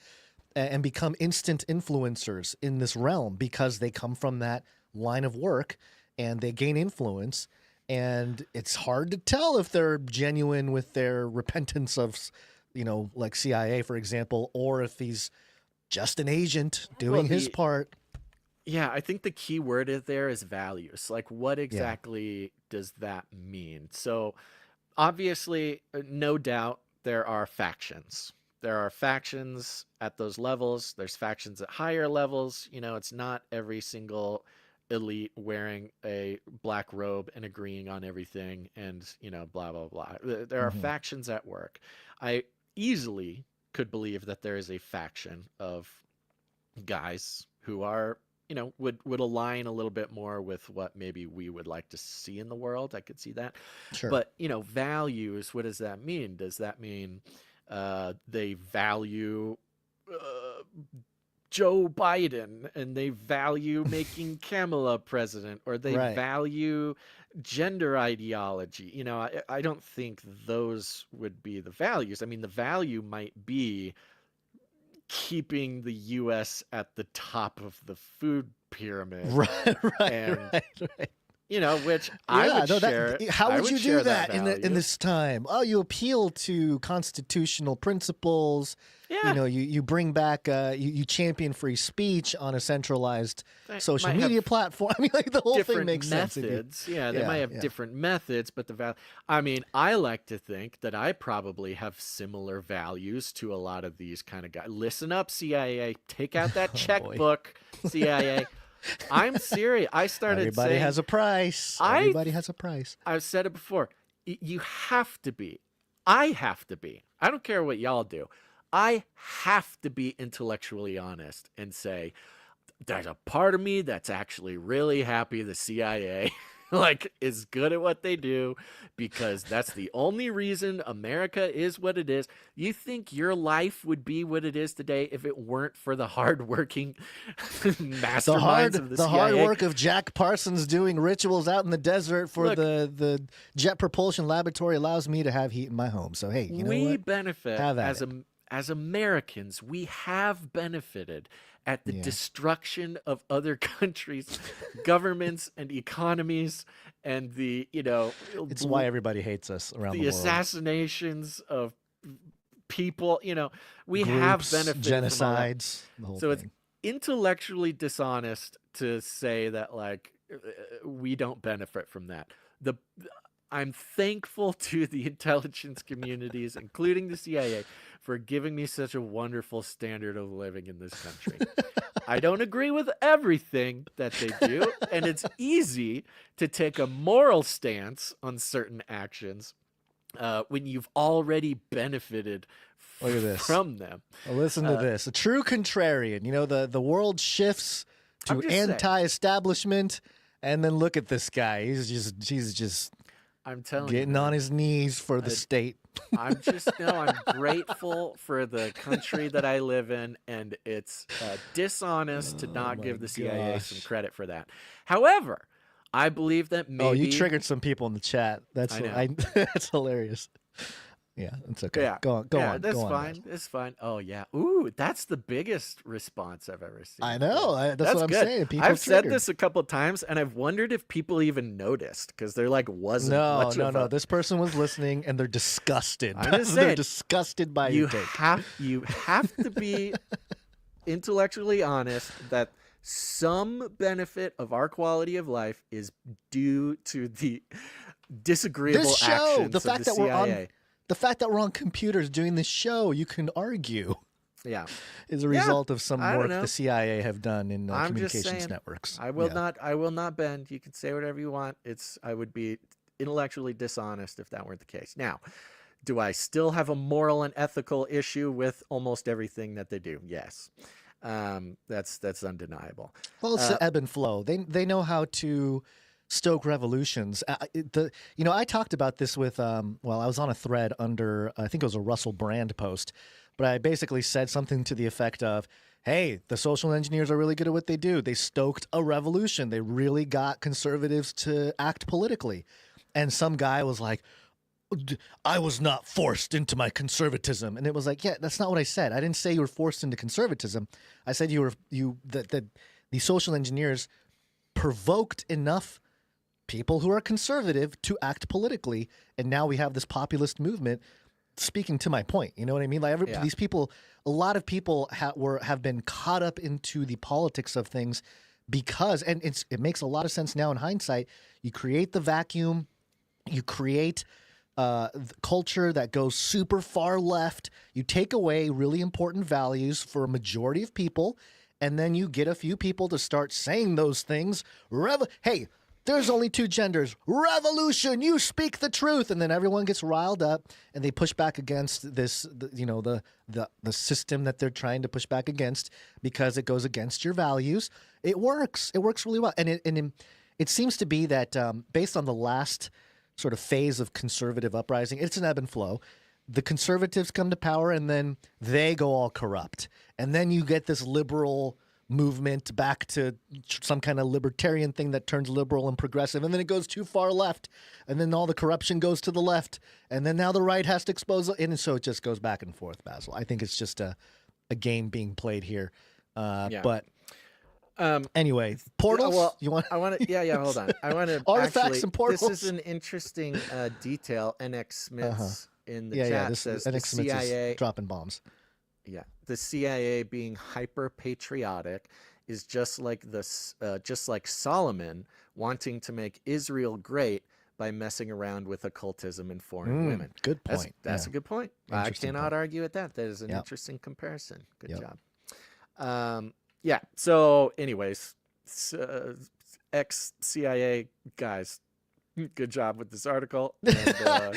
and become instant influencers in this realm because they come from that line of work and they gain influence. And it's hard to tell if they're genuine with their repentance of, like CIA, for example, or if these just an agent doing his part. Yeah, I think the key word there is values. Like, what exactly does that mean? So, obviously, no doubt, there are factions. There are factions at those levels. There's factions at higher levels. You know, it's not every single elite wearing a black robe and agreeing on everything and, you know, blah, blah, blah. There are factions at work. I easily could believe that there is a faction of guys who are, you know, would align a little bit more with what maybe we would like to see in the world. I could see that. Sure. But, you know, values, what does that mean? Does that mean they value Joe Biden and they value making Kamala president, or they value gender ideology? You know, I don't think those would be the values. I mean, the value might be keeping the U.S. at the top of the food pyramid. Right. You know, which I would share. How would you do that in value. this time? Oh, you appeal to constitutional principles. Yeah. You know, you bring back, you champion free speech on a centralized social might media platform. I mean, like the whole thing different makes methods. sense. Yeah, they might have different methods, but I mean, I like to think that I probably have similar values to a lot of these kind of guys. Listen up, CIA. Take out that checkbook, CIA. I'm serious. I started Everybody saying, has a price. Everybody has a price. I've said it before. You have to be. I have to be. I don't care what y'all do. I have to be intellectually honest and say, there's a part of me that's actually really happy the CIA like is good at what they do, because that's the only reason America is what it is. You think your life would be what it is today if it weren't for the hardworking masterminds of the CIA? The hard work of Jack Parsons doing rituals out in the desert for the Jet Propulsion Laboratory allows me to have heat in my home. So hey, you know what? We benefit Have at as Americans. We have benefited at the destruction of other countries, governments, and economies, and the, you know, It's why everybody hates us around the world. assassinations of people. You know, we Groups, have benefited genocides, from the all whole that. So it's thing. intellectually dishonest to say that, like, we don't benefit from that. I'm thankful to the intelligence communities, including the CIA, for giving me such a wonderful standard of living in this country. I don't agree with everything that they do, and it's easy to take a moral stance on certain actions when you've already benefited Look at this. from them. Well, listen to this. A true contrarian. You know, the world shifts to I'm just saying. anti-establishment, and then look at this guy. He's just I'm telling getting you, on his knees for the state. I'm grateful for the country that I live in, and it's dishonest to not give the CIA some credit for that. However, I believe that maybe... Oh, you triggered some people in the chat. That's that's hilarious. Yeah, it's okay. Yeah. Go on. That's go on, fine. guys. It's fine. Oh, yeah. Ooh, that's the biggest response I've ever seen. I know. That's what I'm good. saying. People I've said triggered. this a couple of times, and I've wondered if people even noticed, because they're like, wasn't No. much of a... This person was listening, and they're disgusted. I'm just They're saying, disgusted by you your take. you have to be intellectually honest that some benefit of our quality of life is due to the disagreeable This show, actions the fact of the that CIA. the fact that we're on computers doing this show, you can argue, is a result of some I don't work know. the CIA have done in I'm just communications saying, networks. I will not bend. You can say whatever you want. I would be intellectually dishonest if that weren't the case. Now, do I still have a moral and ethical issue with almost everything that they do? Yes. That's undeniable. Well, it's the ebb and flow. They know how to stoke revolutions. I talked about this with I was on a thread under, I think it was a Russell Brand post, but I basically said something to the effect of, hey, the social engineers are really good at what they do. They stoked a revolution. They really got conservatives to act politically. And some guy was like, I was not forced into my conservatism. And it was like, yeah, that's not what I said. I didn't say you were forced into conservatism. I said that the social engineers provoked enough people who are conservative to act politically. And now we have this populist movement speaking to my point. You know what I mean? Like these people, a lot of people have been caught up into the politics of things because, and it makes a lot of sense now in hindsight. You create the vacuum, you create culture that goes super far left. You take away really important values for a majority of people, and then you get a few people to start saying those things. Hey, there's only two genders. Revolution, you speak the truth. And then everyone gets riled up and they push back against this, the system that they're trying to push back against because it goes against your values. It works. It works really well. And it seems to be that based on the last sort of phase of conservative uprising, it's an ebb and flow. The conservatives come to power and then they go all corrupt. And then you get this liberal movement back to some kind of libertarian thing that turns liberal and progressive, and then it goes too far left, and then all the corruption goes to the left, and then now the right has to expose it, and so it just goes back and forth, Basil. I think it's just a game being played here. But anyway, portals. Well, you want? I want to. Yeah. Hold on. I want to. Artifacts and portals. This is an interesting detail. NX Smiths in the chat says the CIA is dropping bombs. Yeah, the CIA being hyper patriotic is just like Solomon wanting to make Israel great by messing around with occultism and foreign women. Good point. That's a good point. I cannot argue with that. That is an interesting comparison. Good job. So anyways, ex-CIA guys, good job with this article. And,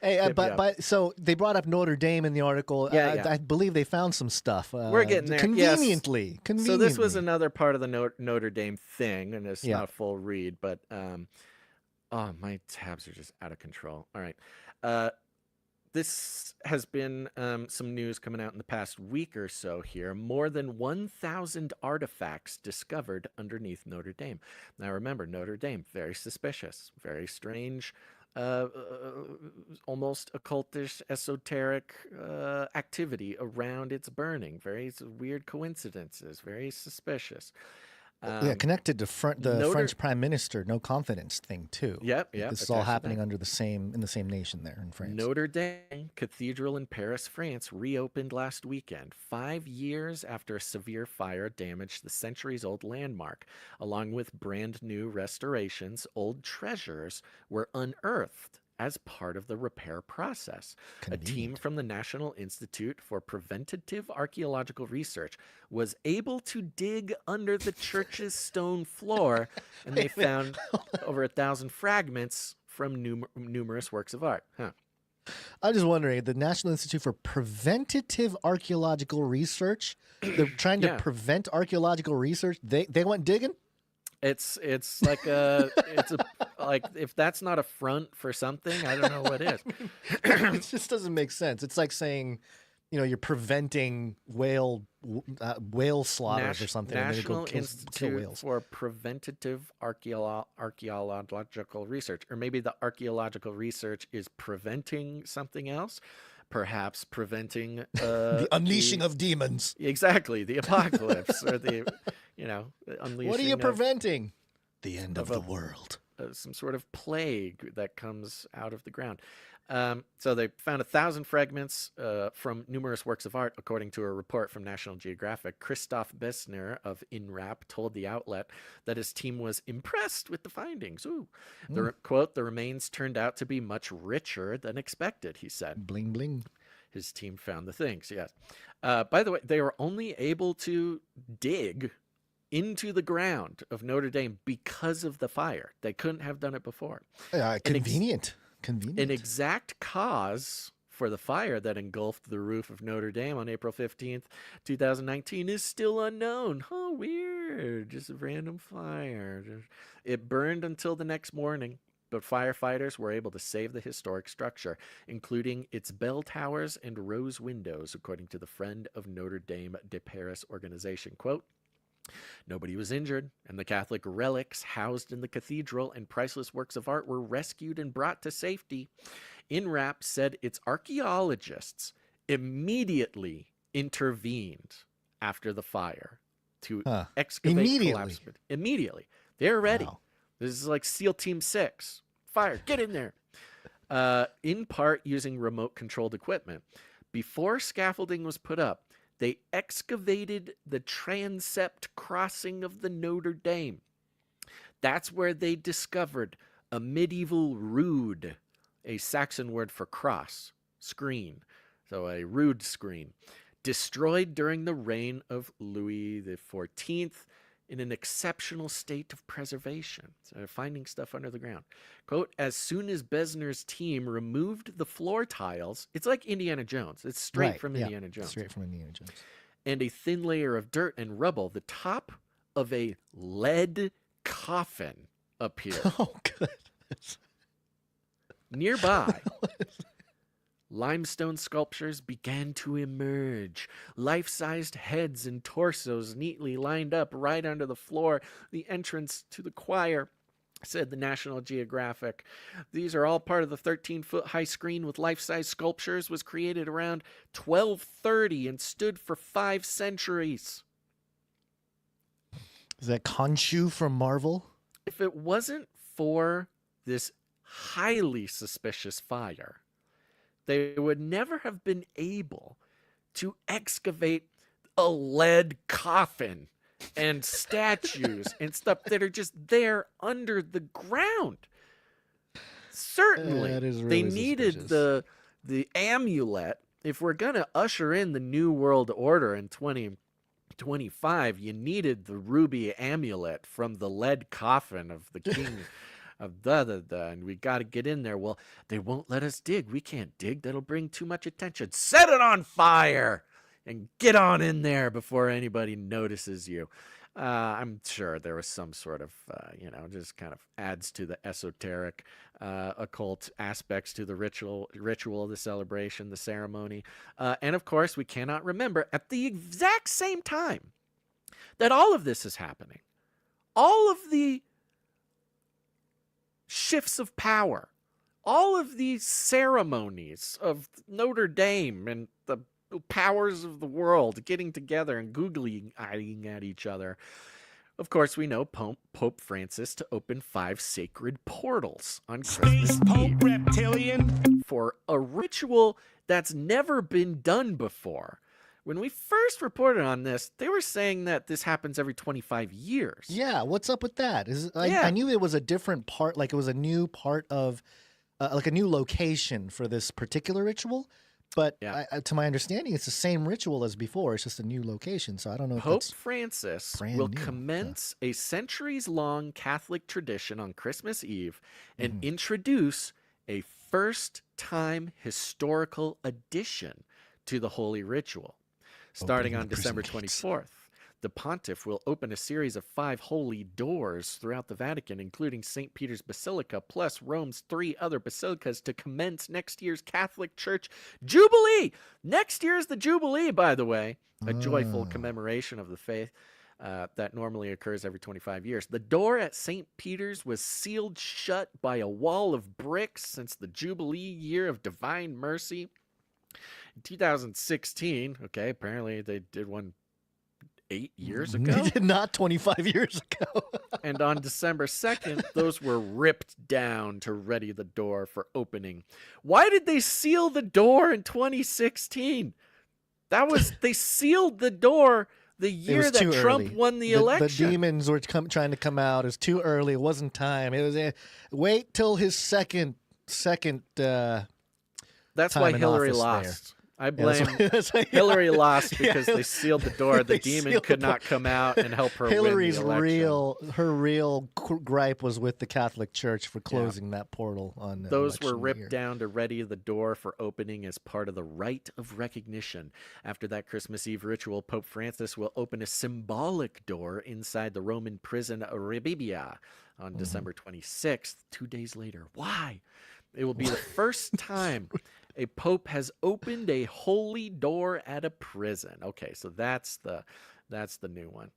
hey, but so they brought up Notre Dame in the article. I believe they found some stuff. We're getting there. Conveniently. So this was another part of the Notre Dame thing, and it's not a full read, but my tabs are just out of control. All right. This has been some news coming out in the past week or so here. More than 1,000 artifacts discovered underneath Notre Dame. Now remember, Notre Dame, very suspicious, very strange, almost occultish, esoteric activity around its burning. Very weird coincidences, very suspicious. Connected to the French Prime Minister, no confidence thing too. Yep. This is all happening in the same nation there in France. Notre Dame Cathedral in Paris, France, reopened last weekend, 5 years after a severe fire damaged the centuries-old landmark. Along with brand new restorations, old treasures were unearthed as part of the repair process. A team from the National Institute for Preventative Archaeological Research was able to dig under the church's stone floor, and they found over 1,000 fragments from numerous works of art. I'm just wondering, the National Institute for Preventative Archaeological Research, they're trying to prevent archaeological research. They went digging? It's like like if that's not a front for something, I don't know what is. It just doesn't make sense. It's like saying, you're preventing whale slaughters or something. National Institute for Preventative Archaeological Research, or maybe the archaeological research is preventing something else. Perhaps preventing the unleashing of demons. Exactly, the apocalypse, or the unleashing. What are you preventing? The end of the world. Some sort of plague that comes out of the ground. So they found 1,000 fragments from numerous works of art, according to a report from National Geographic. Christoph Bessner of INRAP told the outlet that his team was impressed with the findings. Quote, the remains turned out to be much richer than expected, he said. Bling, bling. His team found the things, yes. By the way, they were only able to dig into the ground of Notre Dame because of the fire. They couldn't have done it before. Convenient. An exact cause for the fire that engulfed the roof of Notre Dame on April 15th, 2019 is still unknown. Oh, weird. Just a random fire. It burned until the next morning, but firefighters were able to save the historic structure, including its bell towers and rose windows, according to the Friend of Notre Dame de Paris organization. Quote, nobody was injured, and the Catholic relics housed in the cathedral and priceless works of art were rescued and brought to safety. INRAP said its archaeologists immediately intervened after the fire to excavate collapsed. Immediately. They're ready. Wow. This is like SEAL Team 6. Fire, get in there. in part using remote-controlled equipment. Before scaffolding was put up, they excavated the transept crossing of the Notre Dame. That's where they discovered a medieval rood, a Saxon word for cross, screen, so a rood screen, destroyed during the reign of Louis XIV in an exceptional state of preservation. So they're finding stuff under the ground. Quote, as soon as Besner's team removed the floor tiles, it's like Indiana Jones. It's straight from Indiana Jones. Straight from Indiana Jones. And a thin layer of dirt and rubble, the top of a lead coffin appeared. Oh, goodness. Nearby, limestone sculptures began to emerge. Life-sized heads and torsos neatly lined up right under the floor. The entrance to the choir, said the National Geographic. These are all part of the 13-foot high screen with life-size sculptures, was created around 1230 and stood for 5 centuries. Is that Khonshu from Marvel? If it wasn't for this highly suspicious fire, they would never have been able to excavate a lead coffin and statues and stuff that are just there under the ground. Certainly, That is they really needed suspicious. the amulet. If we're going to usher in the New World Order in 2025, you needed the ruby amulet from the lead coffin of the king of and we got to get in there. Well, they won't let us dig. We can't dig. That'll bring too much attention. Set it on fire and get on in there before anybody notices you. I'm sure there was some sort of, just kind of adds to the esoteric, occult aspects to the ritual, the celebration, the ceremony. And of course, we cannot remember at the exact same time that all of this is happening, all of the shifts of power, all of these ceremonies of Notre Dame and the powers of the world getting together and googling at each other. Of course, we know Pope Francis to open 5 sacred portals on Christmas Eve reptilian for a ritual that's never been done before. When we first reported on this, they were saying that this happens every 25 years. Yeah, what's up with that? I knew it was a different part, like it was a new part of, like a new location for this particular ritual. But to my understanding, it's the same ritual as before. It's just a new location. So I don't know if Pope that's Francis brand will new. commence a centuries-long Catholic tradition on Christmas Eve and introduce a first-time historical addition to the holy ritual. Starting on December 24th, the pontiff will open a series of 5 holy doors throughout the Vatican, including St. Peter's Basilica, plus Rome's 3 other basilicas, to commence next year's Catholic Church Jubilee. Next year is the Jubilee, by the way, a joyful commemoration of the faith that normally occurs every 25 years. The door at St. Peter's was sealed shut by a wall of bricks since the Jubilee year of divine mercy. In 2016, okay, apparently they did one 8 years ago. They did not 25 years ago. And on December 2nd, those were ripped down to ready the door for opening. Why did they seal the door in 2016? They sealed the door the year that Trump won the election. The demons were trying to come out. It was too early. It wasn't time. It was wait till his second. That's why Hillary lost. I blame Hillary lost because they sealed the door. The demon could not come out and help her Hillary's win the election. her real gripe was with the Catholic Church for closing that portal on those were election ripped year. down to ready the door for opening as part of the rite of recognition. After that Christmas Eve ritual, Pope Francis will open a symbolic door inside the Roman prison Rebibbia on December 26th, 2 days later. Why? It will be the first time a pope has opened a holy door at a prison. Okay, so that's the new one.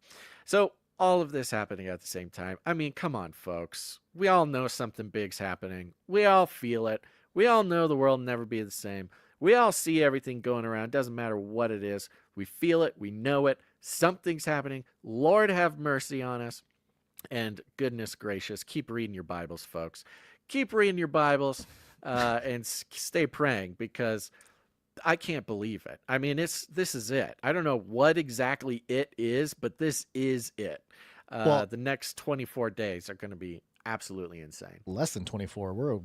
So all of this happening at the same time. I mean, come on, folks. We all know something big's happening. We all feel it. We all know the world will never be the same. We all see everything going around. Doesn't matter what it is. We feel it. We know it. Something's happening. Lord have mercy on us. And goodness gracious, keep reading your Bibles, folks. Keep reading your Bibles. and stay praying, because I can't believe it. I mean, this is it. I don't know what exactly it is, but this is it. The next 24 days are going to be absolutely insane. Less than 24. We're a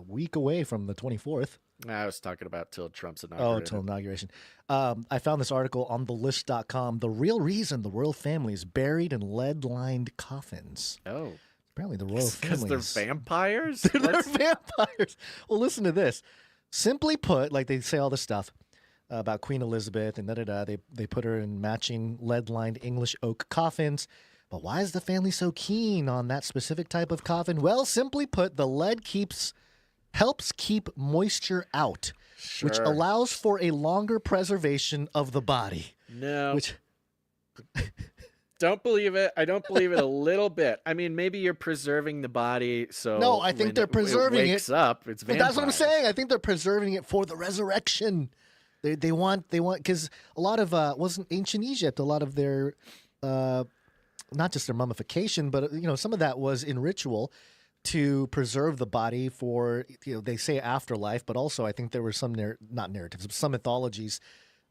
week away from the 24th. I was talking about till Trump's inauguration. Oh, till inauguration. I found this article on thelist.com. The real reason the royal family is buried in lead-lined coffins. Oh. Apparently the royal family because they're vampires? They're vampires. Well, listen to this. Simply put, like they say all this stuff about Queen Elizabeth and da-da-da. They put her in matching lead-lined English oak coffins. But why is the family so keen on that specific type of coffin? Well, simply put, the lead helps keep moisture out, which allows for a longer preservation of the body. No. Don't believe it. I don't believe it a little bit. I mean, maybe you're preserving the body so no, I think they're preserving it wakes up. It's vampires. But that's what I'm saying. I think they're preserving it for the resurrection. They want because a lot of wasn't ancient Egypt. A lot of their not just their mummification, but some of that was in ritual to preserve the body for they say afterlife, but also I think there were some not narratives, but some mythologies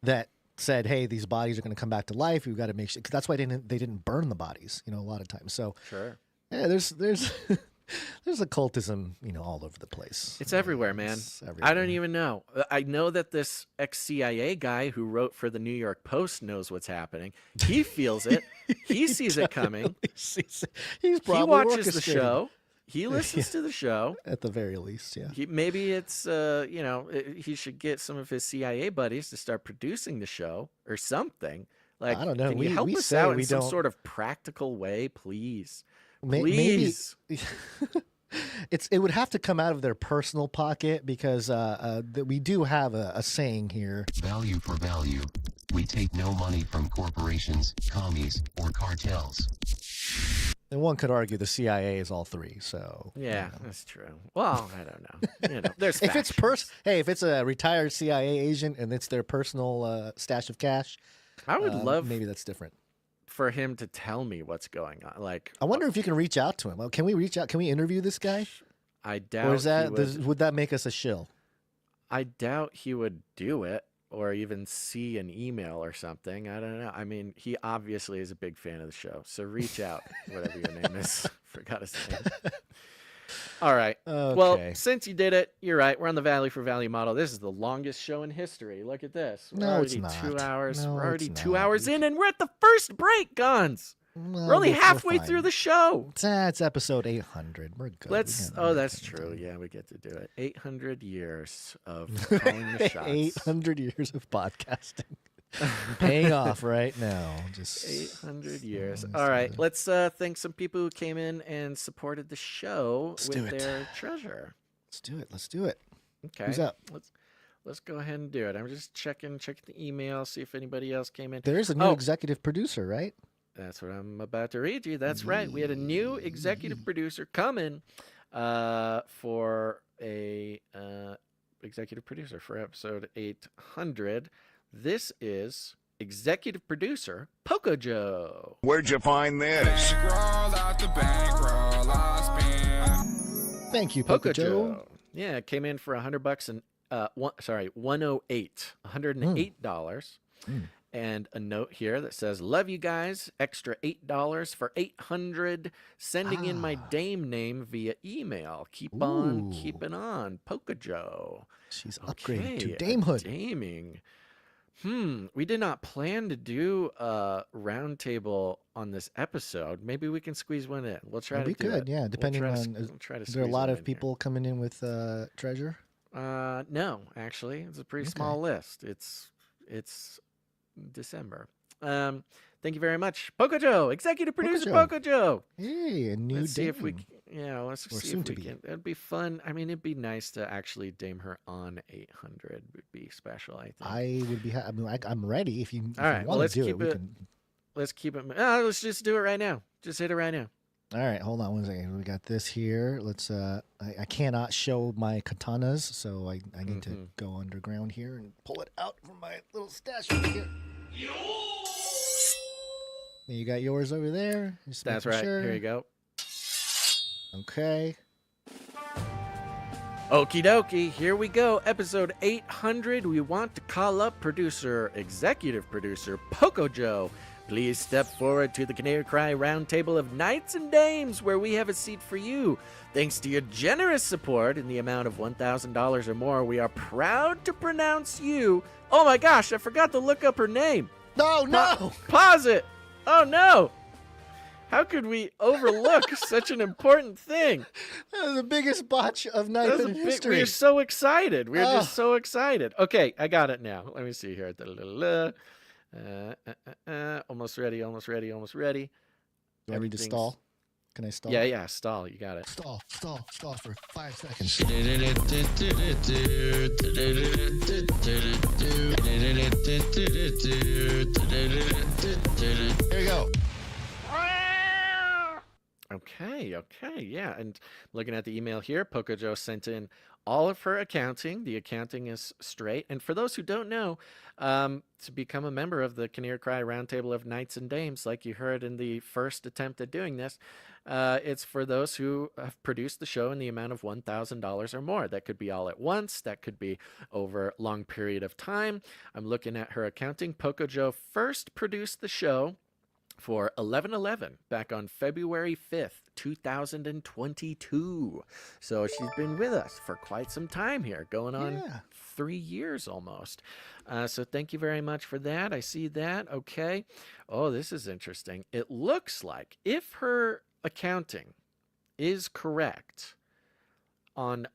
that said, hey, these bodies are going to come back to life. We've got to make sure, because that's why they didn't burn the bodies, a lot of times. So sure, yeah, there's there's occultism, all over the place. It's everywhere, man. Everywhere. I don't even know. I know that this ex-CIA guy who wrote for the New York Post knows what's happening. He feels it. He sees it coming. He watches the show. He listens to the show. At the very least, yeah. Maybe it's, he should get some of his CIA buddies to start producing the show or something. Like, I don't know. Can you help us out in some sort of practical way, please? Please. Maybe it would have to come out of their personal pocket because we do have a saying here. Value for value. We take no money from corporations, commies, or cartels. And one could argue the CIA is all three. So yeah, that's true. Well, I don't know. There's if it's a retired CIA agent and it's their personal stash of cash, I would love maybe that's different for him to tell me what's going on. Like, I wonder if you can reach out to him. Can we reach out? Can we interview this guy? I doubt. Or is would that make us a shill? I doubt he would do it. Or even see an email or something. I don't know. I mean, he obviously is a big fan of the show. So reach out, whatever your name is. Forgot his name. All right. Okay. Well, since you did it, you're right. We're on the value for value model. This is the longest show in history. Look at this. We're already 2 hours. No, we're already it's 2 not. hours in, and we're at the first break, Guns. Well, we're only we're halfway fine. through the show. It's episode 800. We're good. That's true. Yeah, we get to do it. 800 years of calling the shots. 800 years of podcasting. Paying off right now. Just 800 years. All right. Let's thank some people who came in and supported the show with their treasure. Let's do it. Okay. Who's up? Let's go ahead and do it. I'm just checking the email, see if anybody else came in. There is a new executive producer, right? That's what I'm about to read you. That's right. We had a new executive producer come in for a executive producer for episode 800. This is executive producer Poco Joe. Where'd you find this? Thank you, Poco Joe. Yeah, it came in for $100 and $108. And a note here that says, love you guys, extra $8 for 800, sending in my dame name via email. Keep on keeping on. Poco Joe. She's upgraded to damehood. Daming. We did not plan to do a roundtable on this episode. Maybe we can squeeze one in. We'll try to do it. Yeah, depending on, we'll try to is there a lot of people coming in with treasure? No, actually. It's a pretty small list. It's December. Thank you very much, Poco Joe, executive producer Poco Joe. Hey, a new Let's see if we, dame. let's see if we can. It'd be fun. I mean, it'd be nice to actually dame her on 800. Would be special. I think. I would be. I'm ready. If you, all right, well, let's keep it. Let's keep it. Let's just do it right now. Just hit it right now. All right, hold on one second. We got this here. Let's. I cannot show my katanas, so I need to go underground here and pull it out from my little stash over here. You got yours over there. That's right. Sure. Here you go. Okay. Okie dokie, here we go. Episode 800. We want to call up executive producer, Poco Joe. Please step forward to the Canary Cry Roundtable of Knights and Dames, where we have a seat for you. Thanks to your generous support in the amount of $1,000 or more, we are proud to pronounce you. Oh my gosh, I forgot to look up her name. No. Pause it. Oh no. How could we overlook such an important thing? That was the biggest botch of night in history. We're so excited. We're just so excited. Okay, I got it now. Let me see here. Almost ready. Do I need to stall? Can I stall? Yeah, stall. You got it. Stall for 5 seconds. Here you go. Okay, yeah. And looking at the email here, Poco Joe sent in all of her accounting. The accounting is straight. And for those who don't know, to become a member of the Canary Cry Roundtable of Knights and Dames, like you heard in the first attempt at doing this, it's for those who have produced the show in the amount of $1,000 or more. That could be all at once. That could be over a long period of time. I'm looking at her accounting. Poco Joe first produced the show for 11/11 back on February 5th, 2022. So she's been with us for quite some time here, going on 3 years almost. So thank you very much for that. I see that. Okay. Oh, this is interesting. It looks like if her accounting is correct, on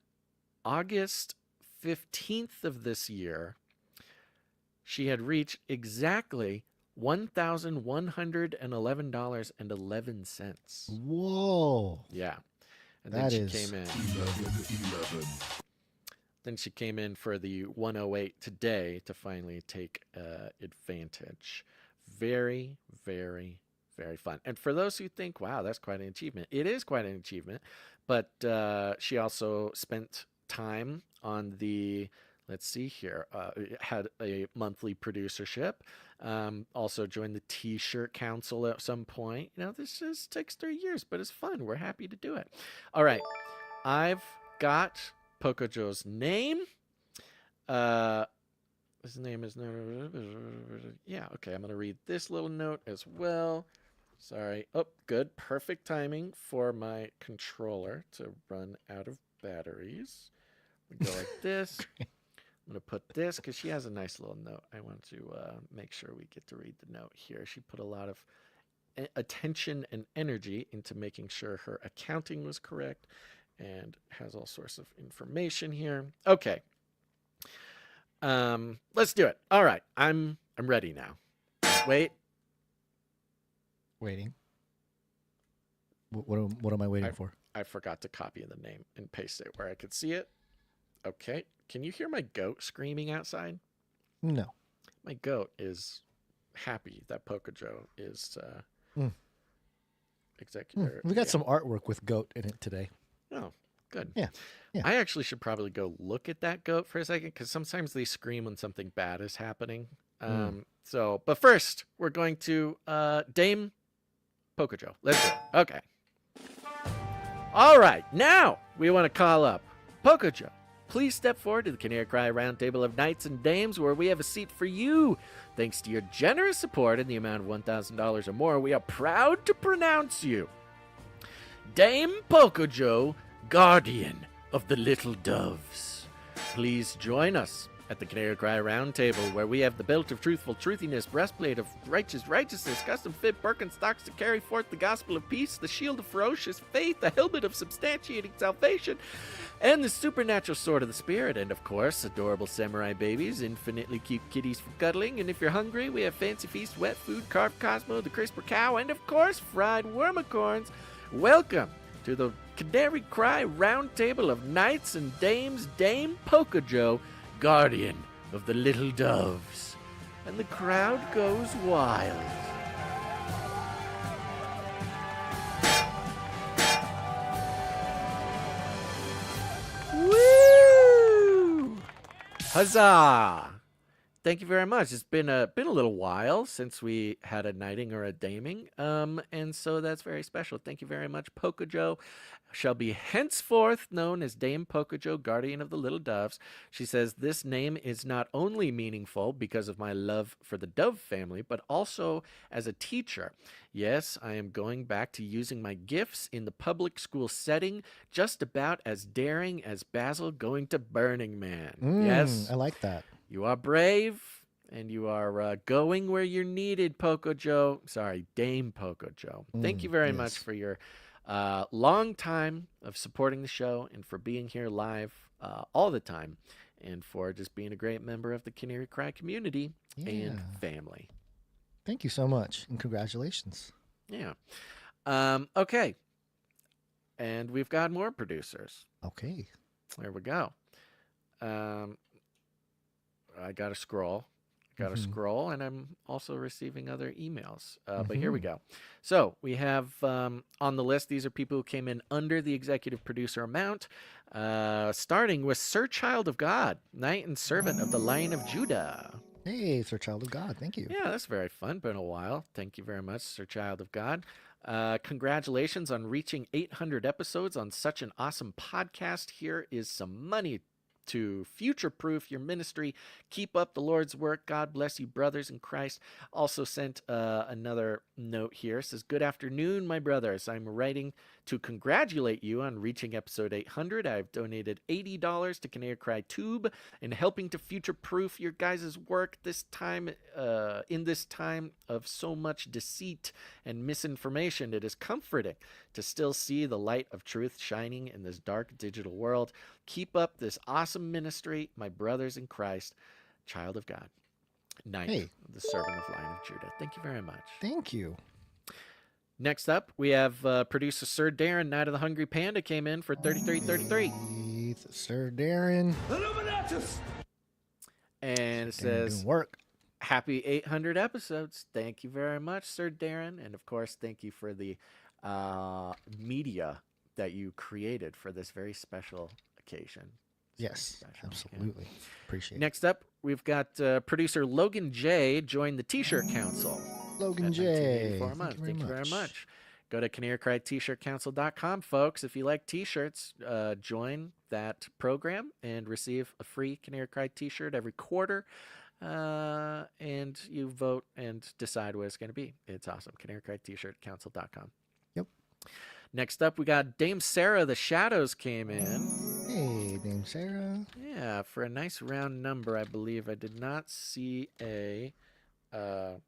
August 15th of this year, she had reached exactly $1,111.11. Whoa. Yeah. And that then she is came in. 11. Then she came in for the 108 today to finally take advantage. Very, very, very fun. And for those who think, wow, that's quite an achievement. It is quite an achievement. But she also spent time on the, let's see here, had a monthly producership. Also joined the T-shirt council at some point. You know, this just takes 3 years, but it's fun. We're happy to do it. All right. I've got Poco Joe's name. His name is, yeah, okay. I'm going to read this little note as well. Sorry. Oh, good. Perfect timing for my controller to run out of batteries. We go like this. I'm going to put this because she has a nice little note. I want to make sure we get to read the note here. She put a lot of attention and energy into making sure her accounting was correct and has all sorts of information here. Okay. Let's do it. All right. I'm ready now. Waiting. What am I waiting for? I forgot to copy the name and paste it where I could see it. Okay. Can you hear my goat screaming outside? No. My goat is happy that Poco Joe is executive. We got some artwork with goat in it today. Oh, good. Yeah. I actually should probably go look at that goat for a second because sometimes they scream when something bad is happening. But first, we're going to Dame Poco Joe. Let's do it. Okay. All right. Now we want to call up Poco Joe. Please step forward to the Canary Cry Roundtable of Knights and Dames, where we have a seat for you. Thanks to your generous support in the amount of $1,000 or more, we are proud to pronounce you Dame Poco Joe, Guardian of the Little Doves. Please join us at the Canary Cry Roundtable, where we have the belt of truthful truthiness, breastplate of righteousness, custom-fit Birkenstocks to carry forth the gospel of peace, the shield of ferocious faith, the helmet of substantiating salvation, and the supernatural sword of the spirit, and of course, adorable samurai babies, infinitely cute kitties for cuddling, and if you're hungry, we have fancy feast, wet food, carved Cosmo, the CRISPR cow, and of course, fried wormicorns. Welcome to the Canary Cry Roundtable of Knights and Dames, Dame Poco Joe, Guardian of the Little Doves. And the crowd goes wild. Woo! Huzzah! Thank you very much. It's been a little while since we had a knighting or a daming, and so that's very special. Thank you very much. Pocojo shall be henceforth known as Dame Pocojo, guardian of the little doves. She says, this name is not only meaningful because of my love for the dove family, but also as a teacher. Yes, I am going back to using my gifts in the public school setting, just about as daring as Basil going to Burning Man. Yes, I like that. you are brave, and you are going where you're needed, Pocojo. Sorry, Dame Pocojo. Thank you very much for your long time of supporting the show and for being here live all the time and for just being a great member of the Canary Cry community and family. Thank you so much, and congratulations. Yeah. Okay. And we've got more producers. Okay. There we go. I got to scroll. Scroll, and I'm also receiving other emails. But here we go. So we have on the list, these are people who came in under the executive producer amount, starting with Sir Child of God, Knight and Servant of the Lion of Judah. Hey, Sir Child of God. Thank you. Yeah, that's very fun. Been a while. Thank you very much, Sir Child of God. Congratulations on reaching 800 episodes on such an awesome podcast. Here is some money to future-proof your ministry. Keep up the Lord's work. God bless you, brothers in Christ. Also sent another note here. It says, good afternoon, my brothers. I'm writing to congratulate you on reaching episode 800. I've donated $80 to Canary Cry Tube and helping to future-proof your guys' work this time. In this time of so much deceit and misinformation, it is comforting to still see the light of truth shining in this dark digital world. Keep up this awesome ministry, my brothers in Christ, Child of God, Knight, the Servant of Lion of Judah. Thank you very much. Thank you. Next up, we have producer Sir Darren, Night of the Hungry Panda, came in for 3333. Sir Darren. And it says, happy 800 episodes. Thank you very much, Sir Darren. And of course, thank you for the media that you created for this very special occasion. Yes, absolutely. Appreciate it. Next up, we've got producer Logan J. join the T-Shirt Council. Logan J. Thank you very much. Go to canarycryt-shirtcouncil.com, folks. If you like T-shirts, join that program and receive a free Canary Cry T-shirt every quarter. And you vote and decide what it's going to be. It's awesome. canarycryt-shirtcouncil.com. Yep. Next up, we got Dame Sarah. The Shadows came in. Hey, Dame Sarah. Yeah, for a nice round number, I believe. I did not see a note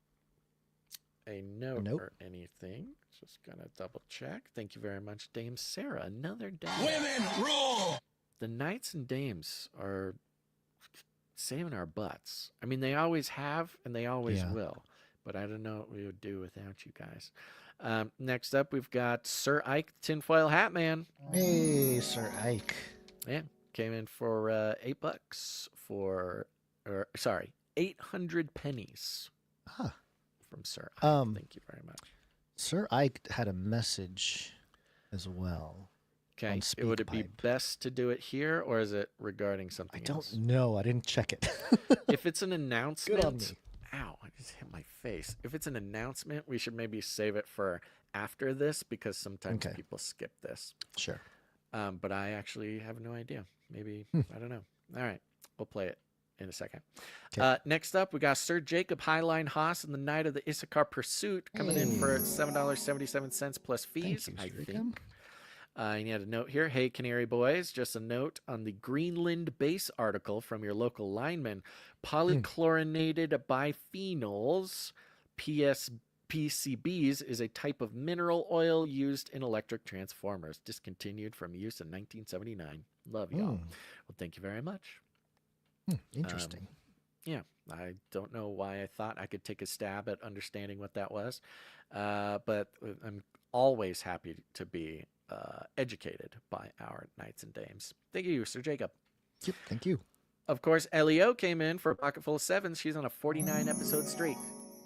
or anything. Just gonna double check. Thank you very much, Dame Sarah. Another day. Women rule! The Knights and Dames are saving our butts. I mean, they always have, and they always will. But I don't know what we would do without you guys. Next up, we've got Sir Ike, Tinfoil Hat Man. Hey, Sir Ike. Yeah, came in for $8 for, 800 pennies. From Sir Ike. Thank you very much. Sir Ike had a message as well. Okay, would it be best to do it here, or is it regarding something else? I don't know. I didn't check it. If it's an announcment, good on me. Ow, I just hit my face. If it's an announcement, we should maybe save it for after this, because sometimes people skip this. Sure. But I actually have no idea. Maybe, I don't know. All right, we'll play it in a second. Next up, we got Sir Jacob Highline Haas and the Night of the Issachar Pursuit coming in for $7.77 plus fees, I think. And you had a note here. Hey, Canary Boys, just a note on the Greenland base article from your local lineman. Polychlorinated biphenyls, PCBs, is a type of mineral oil used in electric transformers. Discontinued from use in 1979. Love y'all. Well, thank you very much. Interesting. Yeah, I don't know why I thought I could take a stab at understanding what that was. But I'm always happy to be educated by our Knights and Dames. Thank you, Sir Jacob. Yep, thank you. Of course, Leo came in for a pocket full of sevens. She's on a 49-episode streak.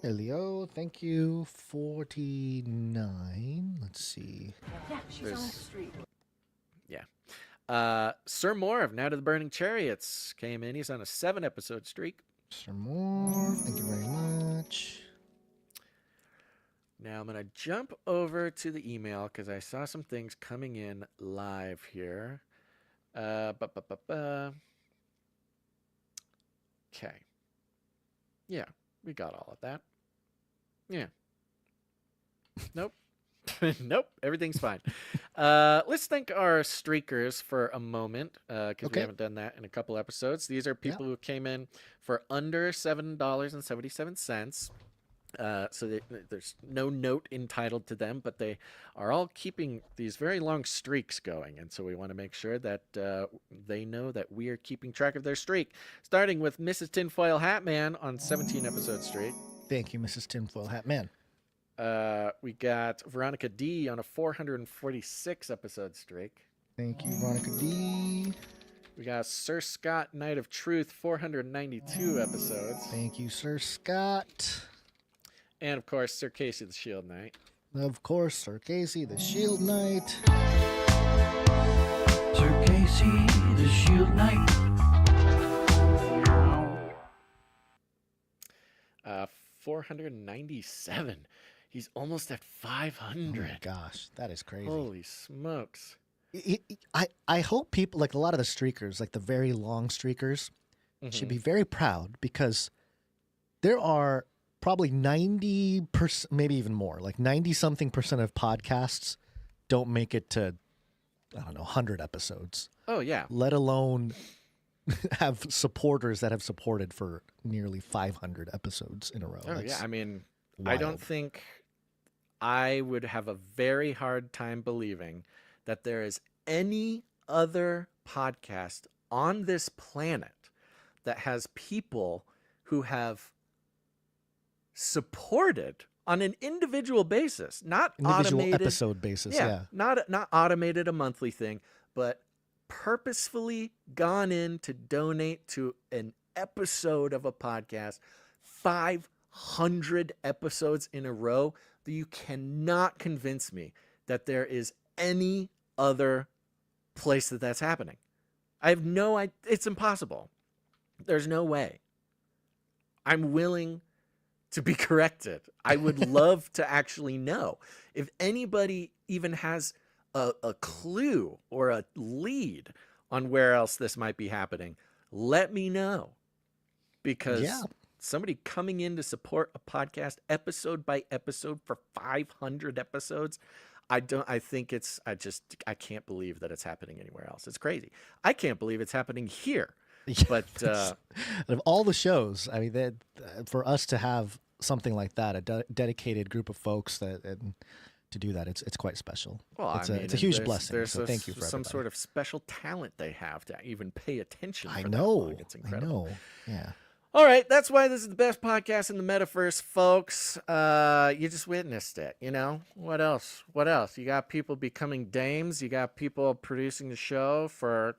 Leo, thank you. 49. Let's see. Yeah, she's on a streak. Yeah. Sir Moore of Night of the Burning Chariots came in. He's on a 7-episode streak. Some more. Thank you very much. Now I'm going to jump over to the email because I saw some things coming in live here. Okay. Yeah, we got all of that. Yeah. Nope. Nope. Everything's fine. Let's thank our streakers for a moment because we haven't done that in a couple episodes. These are people who came in for under $7.77. So there's no note entitled to them, but they are all keeping these very long streaks going. And so we want to make sure that they know that we are keeping track of their streak, starting with Mrs. Tinfoil Hat Man on 17 episodes straight. Thank you, Mrs. Tinfoil Hat Man. We got Veronica D on a 446 episode streak. Thank you, Veronica D. We got Sir Scott Knight of Truth, 492 episodes. Thank you, Sir Scott. And, of course, Sir Casey the Shield Knight. Of course, Sir Casey the Shield Knight. Sir Casey the Shield Knight. 497. He's almost at 500. Oh my gosh, that is crazy. Holy smokes. I hope people, like a lot of the streakers, like the very long streakers, should be very proud because there are probably 90%, maybe even more, like 90-something% of podcasts don't make it to, I don't know, 100 episodes. Oh, yeah. Let alone have supporters that have supported for nearly 500 episodes in a row. Oh, That's yeah. I mean, wild. I don't think I would have a very hard time believing that there is any other podcast on this planet that has people who have supported on an individual basis, not individual automated episode basis. Yeah. not automated a monthly thing, but purposefully gone in to donate to an episode of a podcast, 500 episodes in a row. That you cannot convince me that there is any other place that that's happening. I have no idea. It's impossible. There's no way. I'm willing to be corrected. I would love to actually know. If anybody even has a clue or a lead on where else this might be happening, let me know. Because somebody coming in to support a podcast episode by episode for 500 episodes, I can't believe that it's happening anywhere else. It's crazy. I can't believe it's happening here. But of all the shows, I mean, for us to have something like that, a dedicated group of folks to do that, it's quite special. Well, it's a huge blessing. So thank you for some everybody. sort of special talent they have to even pay attention. I for know. That long. It's incredible. I know. Yeah. All right, that's why this is the best podcast in the metaverse, folks. You just witnessed it, you know? What else? What else? You got people becoming dames. You got people producing the show for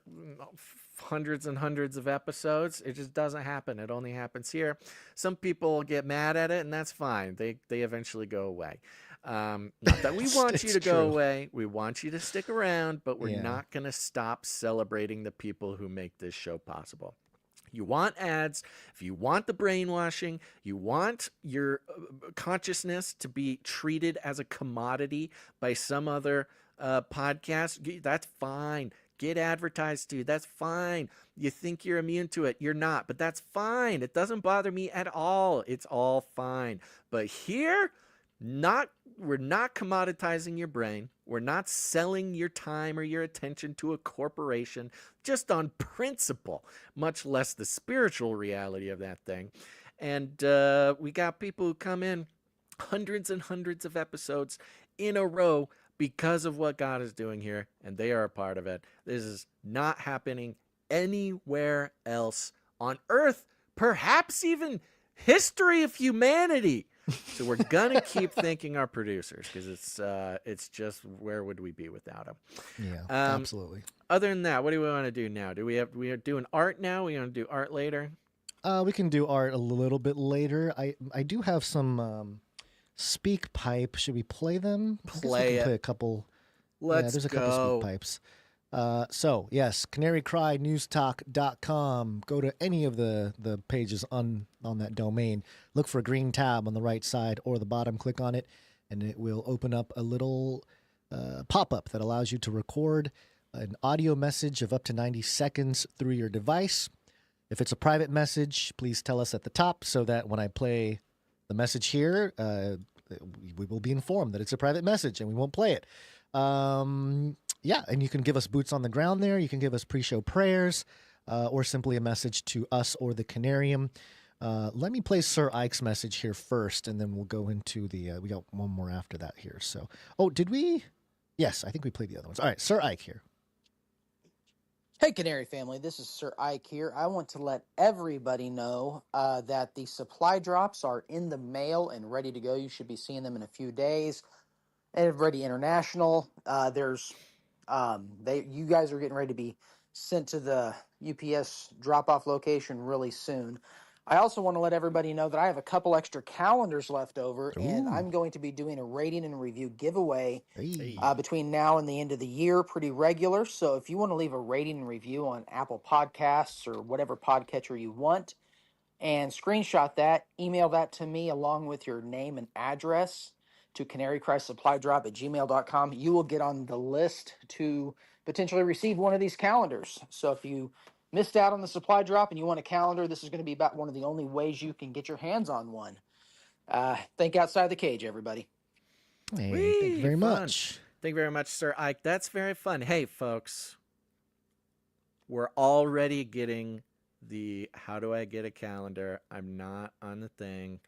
hundreds and hundreds of episodes. It just doesn't happen. It only happens here. Some people get mad at it, and that's fine. They eventually go away. Not that we want you to go away. We want you to stick around, but we're not going to stop celebrating the people who make this show possible. You want ads, if you want the brainwashing, you want your consciousness to be treated as a commodity by some other podcast, that's fine. Get advertised to, that's fine. You think you're immune to it, you're not, but that's fine. It doesn't bother me at all. It's all fine. But here, we're not commoditizing your brain. We're not selling your time or your attention to a corporation just on principle, much less the spiritual reality of that thing. And we got people who come in hundreds and hundreds of episodes in a row because of what God is doing here, and they are a part of it. This is not happening anywhere else on earth, perhaps even history of humanity. So we're gonna keep thanking our producers because it's just, where would we be without them? Yeah, absolutely. Other than that, what do we want to do now? We are doing art now. We want to do art later. We can do art a little bit later. I do have some speak pipe. Should we play them? Play it. Play a couple. Let's there's a go. couple speak pipes. So yes, canarycrynewstalk.com. Go to any of the pages on that domain. Look for a green tab on the right side or the bottom. Click on it, and it will open up a little pop-up that allows you to record an audio message of up to 90 seconds through your device. If it's a private message, please tell us at the top so that when I play the message here, we will be informed that it's a private message and we won't play it. Yeah, and you can give us boots on the ground there. You can give us pre-show prayers or simply a message to us or the Canarium. Let me play Sir Ike's message here first, and then we'll go into the, we got one more after that here. So, oh, did we? Yes, I think we played the other ones. All right, Sir Ike here. Hey, Canary family, this is Sir Ike here. I want to let everybody know that the supply drops are in the mail and ready to go. You should be seeing them in a few days. Everybody International, you guys are getting ready to be sent to the UPS drop-off location really soon. I also want to let everybody know that I have a couple extra calendars left over, and I'm going to be doing a rating and review giveaway between now and the end of the year, pretty regular. So if you want to leave a rating and review on Apple Podcasts or whatever podcatcher you want, and screenshot that, email that to me along with your name and address to canarycrystsupply.drop@gmail.com, you will get on the list to potentially receive one of these calendars. So if you missed out on the supply drop and you want a calendar, this is going to be about one of the only ways you can get your hands on one. Think outside the cage, everybody. Hey, thank you very much. Thank you very much, Sir Ike. That's very fun. Hey, folks, we're already getting the how do I get a calendar? I'm not on the thing.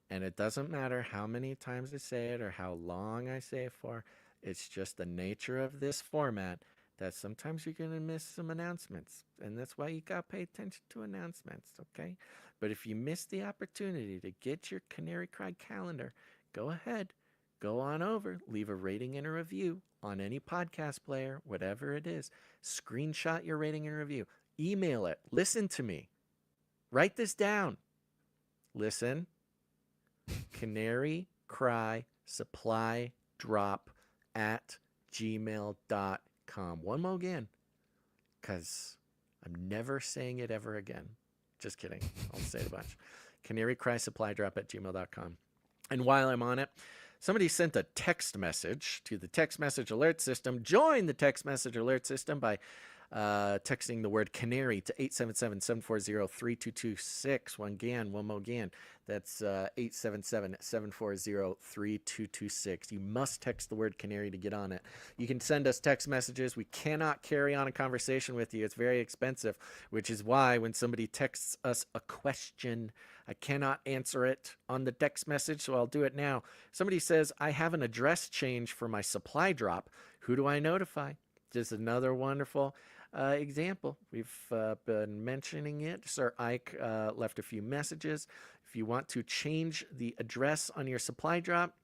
And it doesn't matter how many times I say it or how long I say it for. It's just the nature of this format that sometimes you're going to miss some announcements. And that's why you got to pay attention to announcements, okay? But if you miss the opportunity to get your Canary Cry calendar, go ahead, go on over, leave a rating and a review on any podcast player, whatever it is. Screenshot your rating and review. Email it. Listen to me. Write this down. Listen. Canary Cry Supply Drop at gmail.com. One more again, because I'm never saying it ever again. Just kidding. I'll say it a bunch. Canary Cry Supply Drop at gmail.com. And while I'm on it, somebody sent a text message to the text message alert system. Join the text message alert system by texting the word Canary to 877-740-3226. One more again. That's 877-740-3226. You must text the word Canary to get on it. You can send us text messages. We cannot carry on a conversation with you. It's very expensive, which is why when somebody texts us a question, I cannot answer it on the text message, so I'll do it now. Somebody says, I have an address change for my supply drop. Who do I notify? Just another wonderful example. We've been mentioning it. Sir Ike left a few messages. If you want to change the address on your supply drop,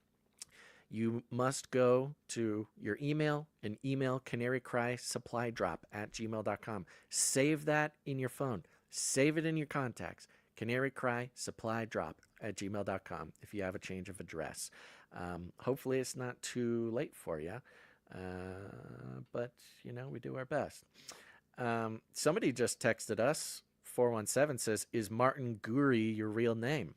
you must go to your email and email canarycrysupply@gmail.com. Save that in your phone. Save it in your contacts. canarycrysupply@gmail.com if you have a change of address. Hopefully it's not too late for you. But, you know, we do our best. Somebody just texted us. 417 says, is Martin Guri your real name?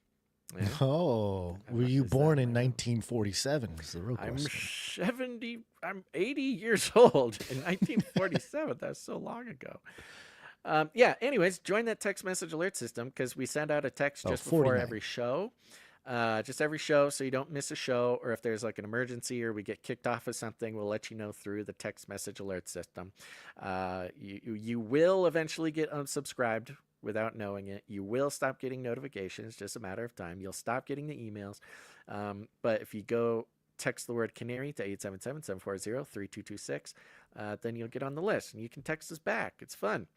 Yeah. Oh, were you born in 1947 is the real question. I'm 80 years old in 1947. That's so long ago. Yeah, anyways, join that text message alert system because we send out a text just before every show. Just every show, so you don't miss a show, or if there's like an emergency or we get kicked off of something, we'll let you know through the text message alert system. You will eventually get unsubscribed without knowing it. You will stop getting notifications, just a matter of time. You'll stop getting the emails. But if you go text the word Canary to 877-740-3226, then you'll get on the list and you can text us back. It's fun.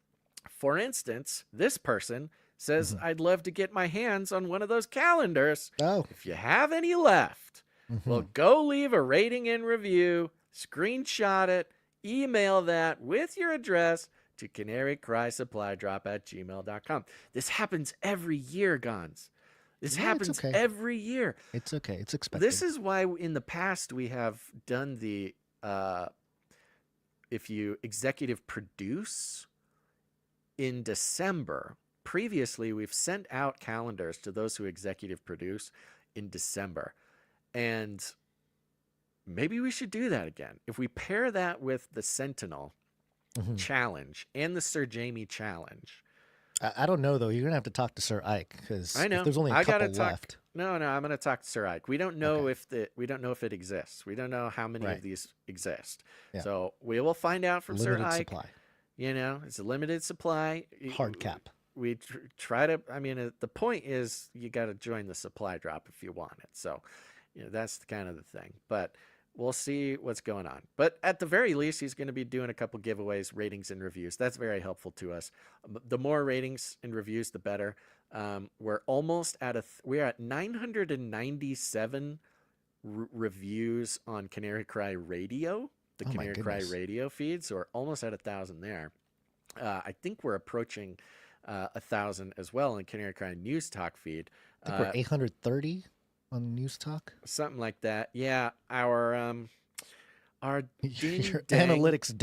For instance, this person says, I'd love to get my hands on one of those calendars. Oh. If you have any left, well, go leave a rating and review, screenshot it, email that with your address to canarycrysupply@gmail.com. This happens every year, Gons. This happens every year. It's okay. It's expected. This is why in the past we have done the if you executive produce in December, previously we've sent out calendars to those who executive produce in December. And maybe we should do that again. If we pair that with the Sentinel challenge and the Sir Jamie challenge. I don't know, though. You're going to have to talk to Sir Ike, because I know. there's only a couple left. No, I'm going to talk to Sir Ike. We don't know if it exists. We don't know how many of these exist. Yeah. So we will find out from Sir Ike. Limited supply. You know, it's a limited supply. Hard cap. We try to, I mean, the point is you got to join the supply drop if you want it. So, you know, that's kind of the thing. But we'll see what's going on. But at the very least, he's going to be doing a couple giveaways, ratings, and reviews. That's very helpful to us. The more ratings and reviews, the better. We're almost at we're at 997 reviews on Canary Cry Radio, the Canary Cry Radio feed. So we're almost at 1,000 there. I think we're approaching 1,000 as well in Canary Cry News Talk feed. I think we're 830 on News Talk. Something like that. Yeah, our analytics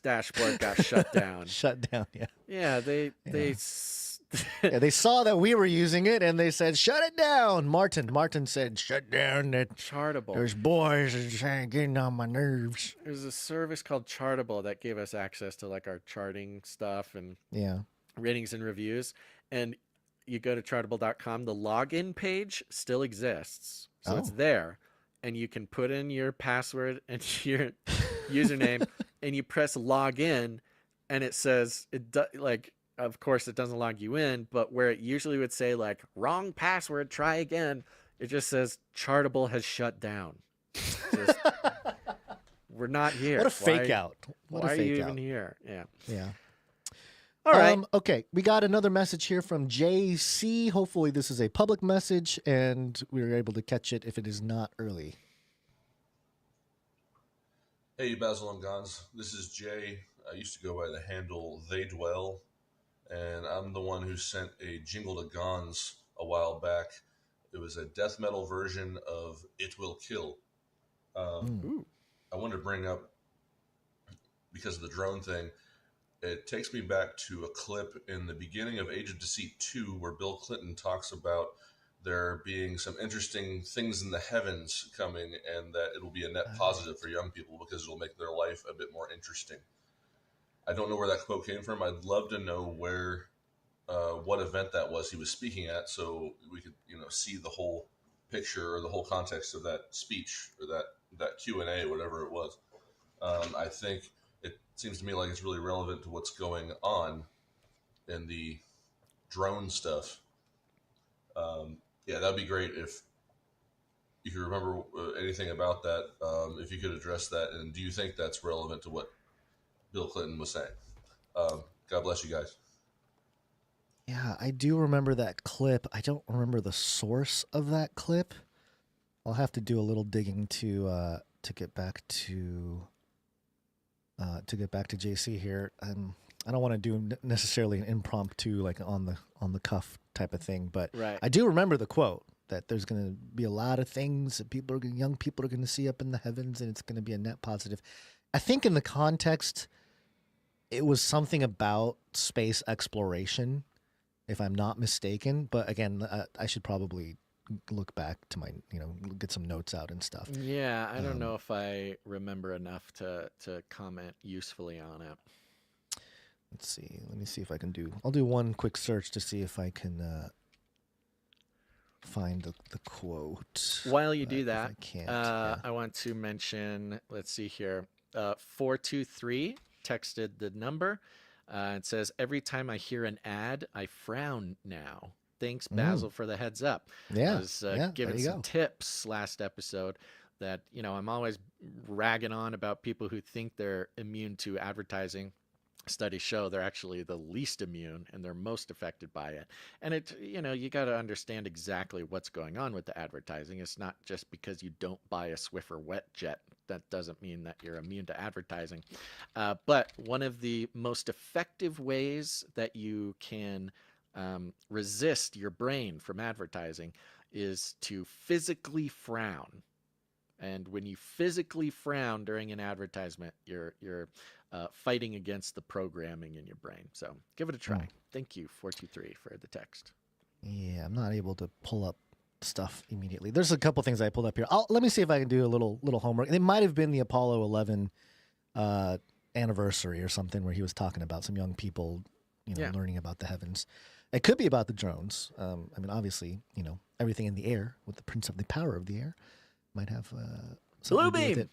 dashboard got shut down. Shut down. Yeah. Yeah, they they saw that we were using it and they said shut it down. Martin said shut down that Chartable. There's boys getting on my nerves. There's a service called Chartable that gave us access to like our charting stuff and ratings and reviews. And you go to chartable.com, the login page still exists. So it's there. And you can put in your password and your username and you press login and it says, of course, it doesn't log you in, but where it usually would say like wrong password, try again, it just says Chartable has shut down. We're not here. What a fake out. Why are you even here? Yeah. Yeah. All right. Okay, we got another message here from JC. Hopefully this is a public message and we were able to catch it if it is not early. Hey, Basil and Gons. This is Jay. I used to go by the handle They Dwell, and I'm the one who sent a jingle to Gons a while back. It was a death metal version of It Will Kill. I wanted to bring up, because of the drone thing, it takes me back to a clip in the beginning of Age of Deceit 2 where Bill Clinton talks about there being some interesting things in the heavens coming and that it'll be a net positive for young people because it'll make their life a bit more interesting. I don't know where that quote came from. I'd love to know what event that was he was speaking at so we could, see the whole picture or the whole context of that speech or that Q&A, whatever it was. I think it seems to me like it's really relevant to what's going on in the drone stuff. That'd be great if you remember anything about that, if you could address that. And do you think that's relevant to what Bill Clinton was saying? God bless you guys. Yeah, I do remember that clip. I don't remember the source of that clip. I'll have to do a little digging to get back to JC here. I don't want to do necessarily an impromptu, like on the cuff type of thing, but I do remember the quote that there's going to be a lot of things that young people are going to see up in the heavens, and it's going to be a net positive. I think in the context, it was something about space exploration, if I'm not mistaken. But again, I should probably look back to my, get some notes out and stuff. Yeah, I don't know if I remember enough to comment usefully on it. Let's see. Let me see if I can I'll do one quick search to see if I can find the quote. While you do that, I can't. I want to mention, let's see here, 423 texted the number. It says, every time I hear an ad, I frown now. Thanks, Basil, for the heads up. Yeah. I was giving some tips last episode that, I'm always ragging on about people who think they're immune to advertising. Studies show they're actually the least immune and they're most affected by it. And you got to understand exactly what's going on with the advertising. It's not just because you don't buy a Swiffer wet jet. That doesn't mean that you're immune to advertising. But one of the most effective ways that you can resist your brain from advertising is to physically frown. And when you physically frown during an advertisement, you're fighting against the programming in your brain. So give it a try. Thank you, 423, for the text. Yeah, I'm not able to pull up stuff immediately. There's a couple things I pulled up here. Let me see if I can do a little homework. It might have been the Apollo 11 anniversary or something where he was talking about some young people, learning about the heavens. It could be about the drones. I mean, obviously, everything in the air with the Prince of the Power of the Air might have Blue beam.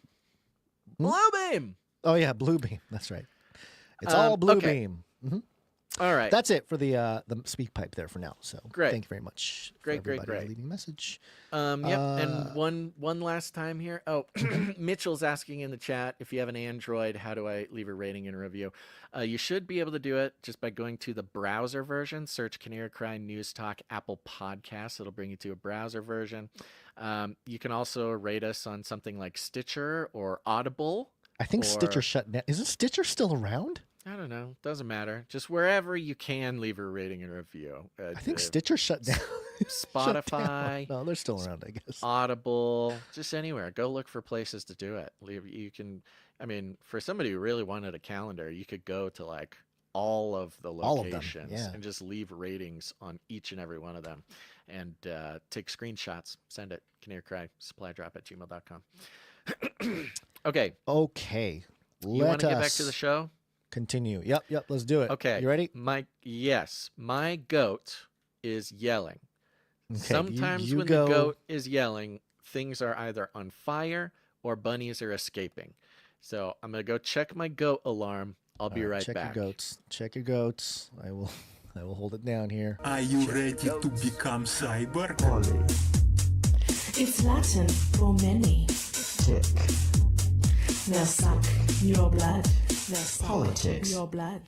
Blue beam. Oh yeah, blue beam. That's right. It's all blue beam. Mm-hmm. All right. That's it for the speak pipe there for now. So great. Thank you very much. Great. Leaving a message. Yep. And one last time here. Oh, Mitchell's asking in the chat, if you have an Android, how do I leave a rating and a review? You should be able to do it just by going to the browser version. Search Canary Cry News Talk Apple Podcasts. It'll bring you to a browser version. You can also rate us on something like Stitcher or Audible. I think Stitcher shut down. Isn't Stitcher still around? I don't know. Doesn't matter. Just wherever you can leave a rating and review. I think Stitcher shut down. Spotify. No, they're still around, I guess. Audible. Just anywhere. Go look for places to do it. You can. I mean, for somebody who really wanted a calendar, you could go to like all of the locations and just leave ratings on each and every one of them, and take screenshots. Send it. Canary Cry supplydrop@gmail.com. Okay. You want to get back to the show? Continue. Yep. Let's do it. Okay. You ready? My goat is yelling. Okay, Sometimes you when go... the goat is yelling, things are either on fire or bunnies are escaping. So I'm gonna go check my goat alarm. I'll be right back. Check your goats. I will hold it down here. Are you ready to become cyber? It's Latin for many. Tick. They'll suck your blood. Politics. Your blood.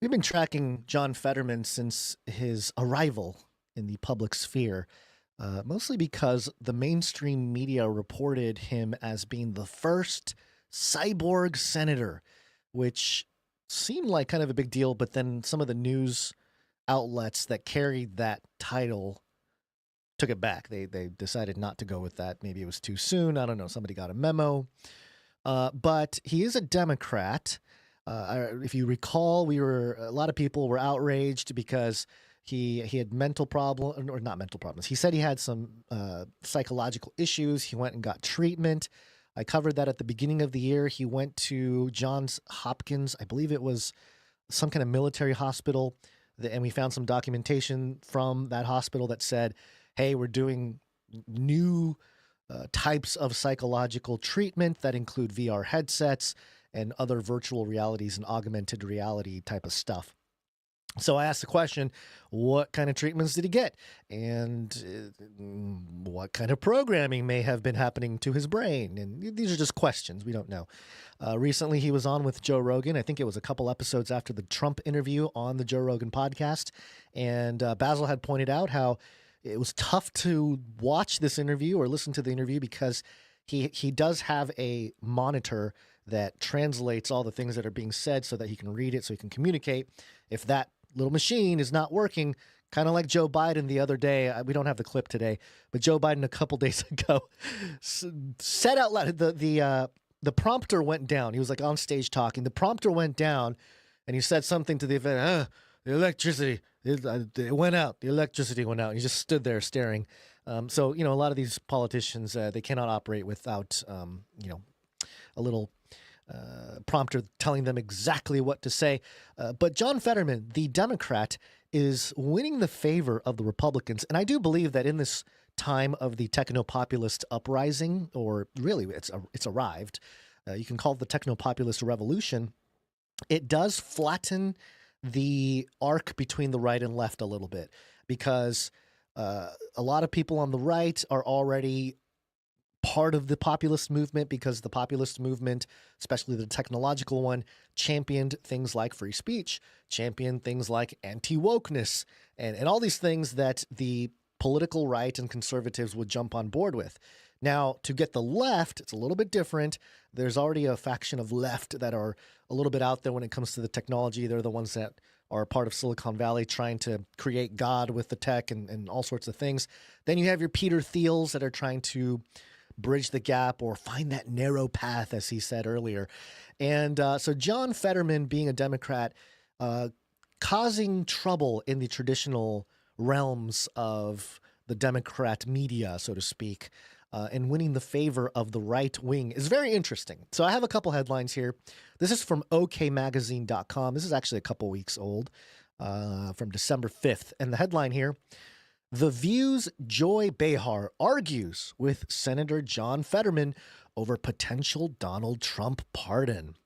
We've been tracking John Fetterman since his arrival in the public sphere, mostly because the mainstream media reported him as being the first cyborg senator, which seemed like kind of a big deal, but then some of the news outlets that carried that title took it back. They decided not to go with that. Maybe it was too soon. I don't know. Somebody got a memo. But he is a Democrat. If you recall, a lot of people were outraged because he had mental problems, or not mental problems. He said he had some psychological issues. He went and got treatment. I covered that at the beginning of the year. He went to Johns Hopkins. I believe it was some kind of military hospital. And we found some documentation from that hospital that said, hey, we're doing new types of psychological treatment that include VR headsets and other virtual realities and augmented reality type of stuff. So I asked the question, what kind of treatments did he get? And what kind of programming may have been happening to his brain? And these are just questions. We don't know. Recently, he was on with Joe Rogan. I think it was a couple episodes after the Trump interview on the Joe Rogan podcast. And Basil had pointed out how it was tough to watch this interview or listen to the interview because he does have a monitor that translates all the things that are being said so that he can read it, so he can communicate. If that little machine is not working, kind of like Joe Biden the other day, we don't have the clip today, but Joe Biden a couple days ago said out loud, the prompter went down. He was like on stage talking. The prompter went down and he said something to the event, the electricity, it went out. The electricity went out. And he just stood there staring. So, a lot of these politicians, they cannot operate without, a little prompter telling them exactly what to say. But John Fetterman, the Democrat, is winning the favor of the Republicans. And I do believe that in this time of the techno-populist uprising, or really it's arrived, you can call it the techno-populist revolution, it does flatten the arc between the right and left a little bit, because a lot of people on the right are already part of the populist movement, because the populist movement, especially the technological one, championed things like free speech, championed things like anti-wokeness, and all these things that the political right and conservatives would jump on board with. Now, to get the left, it's a little bit different. There's already a faction of left that are a little bit out there when it comes to the technology. They're the ones that are part of Silicon Valley trying to create God with the tech and all sorts of things. Then you have your Peter Thiels that are trying to bridge the gap or find that narrow path, as he said earlier. And so John Fetterman, being a Democrat, causing trouble in the traditional realms of the Democrat media, so to speak, and winning the favor of the right wing is very interesting. So I have a couple headlines here. This is from okmagazine.com. This is actually a couple weeks old, from December 5th. And the headline here, The View's Joy Behar argues with Senator John Fetterman over potential Donald Trump pardon.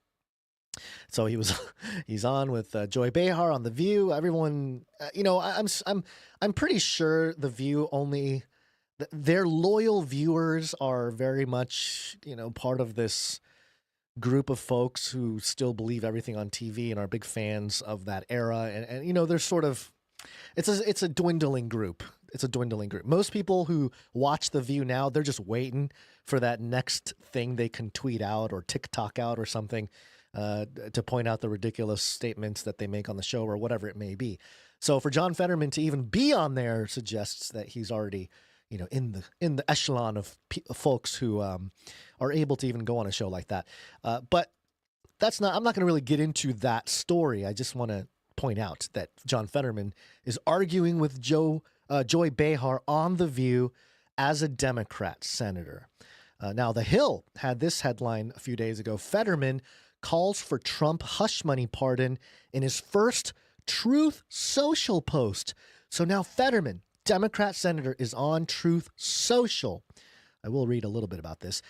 So he's on with Joy Behar on The View. Everyone, I'm pretty sure The View only, their loyal viewers are very much, part of this group of folks who still believe everything on TV and are big fans of that era. And they're sort of, it's a dwindling group. It's a dwindling group. Most people who watch The View now, they're just waiting for that next thing they can tweet out or TikTok out or something to point out the ridiculous statements that they make on the show or whatever it may be. So for John Fetterman to even be on there suggests that he's already, in the echelon of folks who are able to even go on a show like that. But I'm not going to really get into that story. I just want to point out that John Fetterman is arguing with Joy Behar on The View as a Democrat senator. Now, The Hill had this headline a few days ago. Fetterman calls for Trump hush money pardon in his first Truth Social post. So now Fetterman, Democrat senator, is on Truth Social. I will read a little bit about this.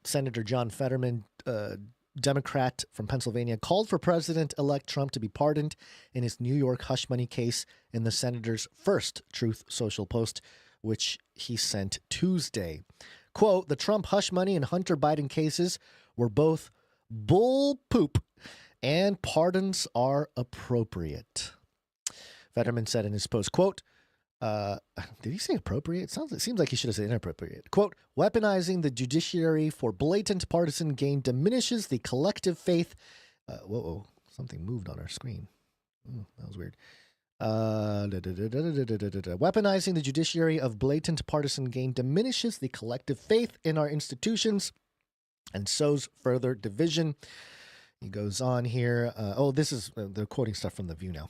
Senator John Fetterman, Democrat from Pennsylvania, called for President-elect Trump to be pardoned in his New York hush money case in the senator's first Truth Social post, which he sent Tuesday. Quote, the Trump hush money and Hunter Biden cases were both bull poop and pardons are appropriate. Fetterman said in his post, quote, did he say appropriate? It seems like he should have said inappropriate. Quote, weaponizing the judiciary for blatant partisan gain diminishes the collective faith. Whoa, something moved on our screen. That was weird. Weaponizing the judiciary of blatant partisan gain diminishes the collective faith in our institutions and sows further division. He goes on here. This is, they're quoting stuff from The View now.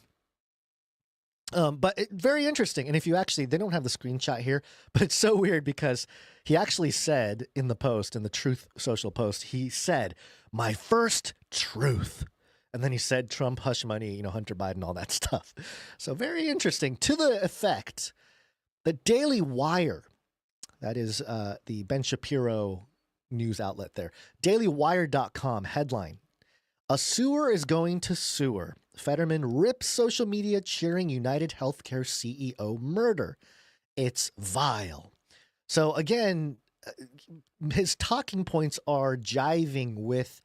But very interesting. And if you actually, they don't have the screenshot here, but it's so weird because he actually said in the post, in the Truth Social post, he said, my first truth. And then he said Trump, hush money, Hunter Biden, all that stuff. So very interesting, to the effect that Daily Wire, that is the Ben Shapiro news outlet there, dailywire.com headline, a sewer is going to sewer. Fetterman rips social media cheering United Healthcare CEO murder. It's vile. So again, his talking points are jiving with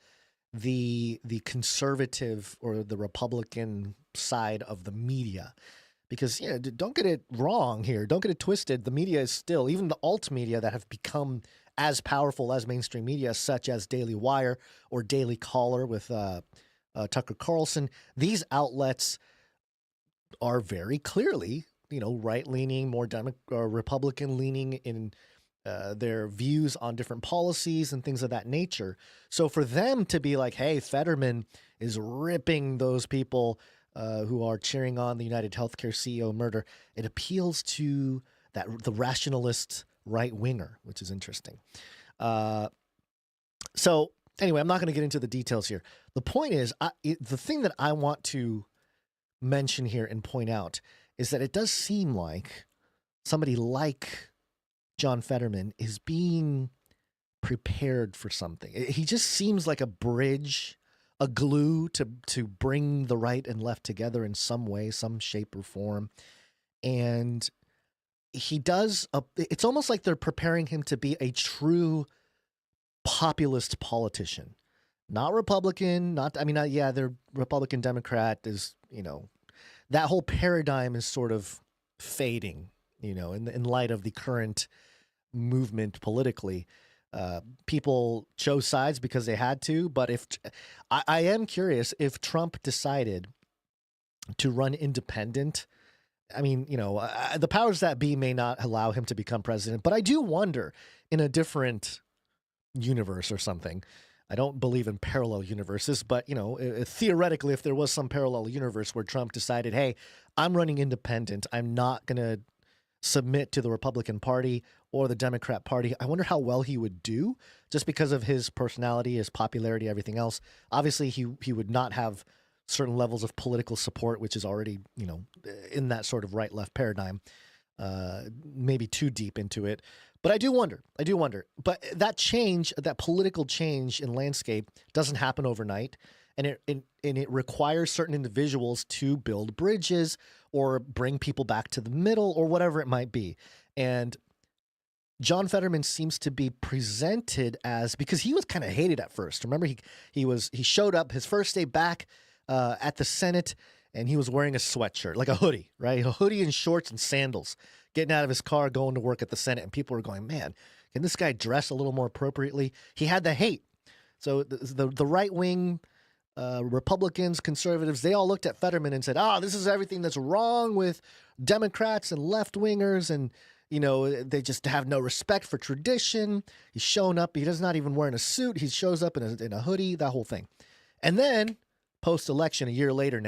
the conservative or the Republican side of the media. Because, don't get it wrong here. Don't get it twisted. The media is still, even the alt media that have become as powerful as mainstream media, such as Daily Wire or Daily Caller with Tucker Carlson, these outlets are very clearly, right-leaning, more Republican-leaning in their views on different policies and things of that nature. So for them to be like, hey, Fetterman is ripping those people who are cheering on the United Healthcare CEO murder, it appeals to the rationalist right-winger, which is interesting. So anyway, I'm not going to get into the details here. The point is, the thing that I want to mention here and point out is that it does seem like somebody like John Fetterman is being prepared for something. He just seems like a bridge, a glue to bring the right and left together in some way, some shape or form. And he does, it's almost like they're preparing him to be a true populist politician. Not Republican, they're Republican Democrat is, that whole paradigm is sort of fading, in light of the current movement politically. People chose sides because they had to, but I am curious if Trump decided to run independent I mean, the powers that be may not allow him to become president, but I do wonder, in a different universe or something. I don't believe in parallel universes, but theoretically, if there was some parallel universe where Trump decided, hey, I'm running independent, I'm not going to submit to the Republican Party or the Democrat Party, I wonder how well he would do, just because of his personality, his popularity, everything else. Obviously, he would not have certain levels of political support, which is already, in that sort of right-left paradigm, maybe too deep into it. But I do wonder. But that change, that political change in landscape doesn't happen overnight. And it requires certain individuals to build bridges or bring people back to the middle or whatever it might be. And John Fetterman seems to be presented as, because he was kind of hated at first. Remember, he showed up his first day back at the Senate, and he was wearing a sweatshirt, like a hoodie, right? A hoodie and shorts and sandals, getting out of his car, going to work at the Senate. And people were going, man, can this guy dress a little more appropriately? He had the hate. So the right-wing Republicans, conservatives, they all looked at Fetterman and said, this is everything that's wrong with Democrats and left-wingers. And, they just have no respect for tradition. He's showing up. He does not even wearing a suit. He shows up in a hoodie, that whole thing. And then post-election, a year later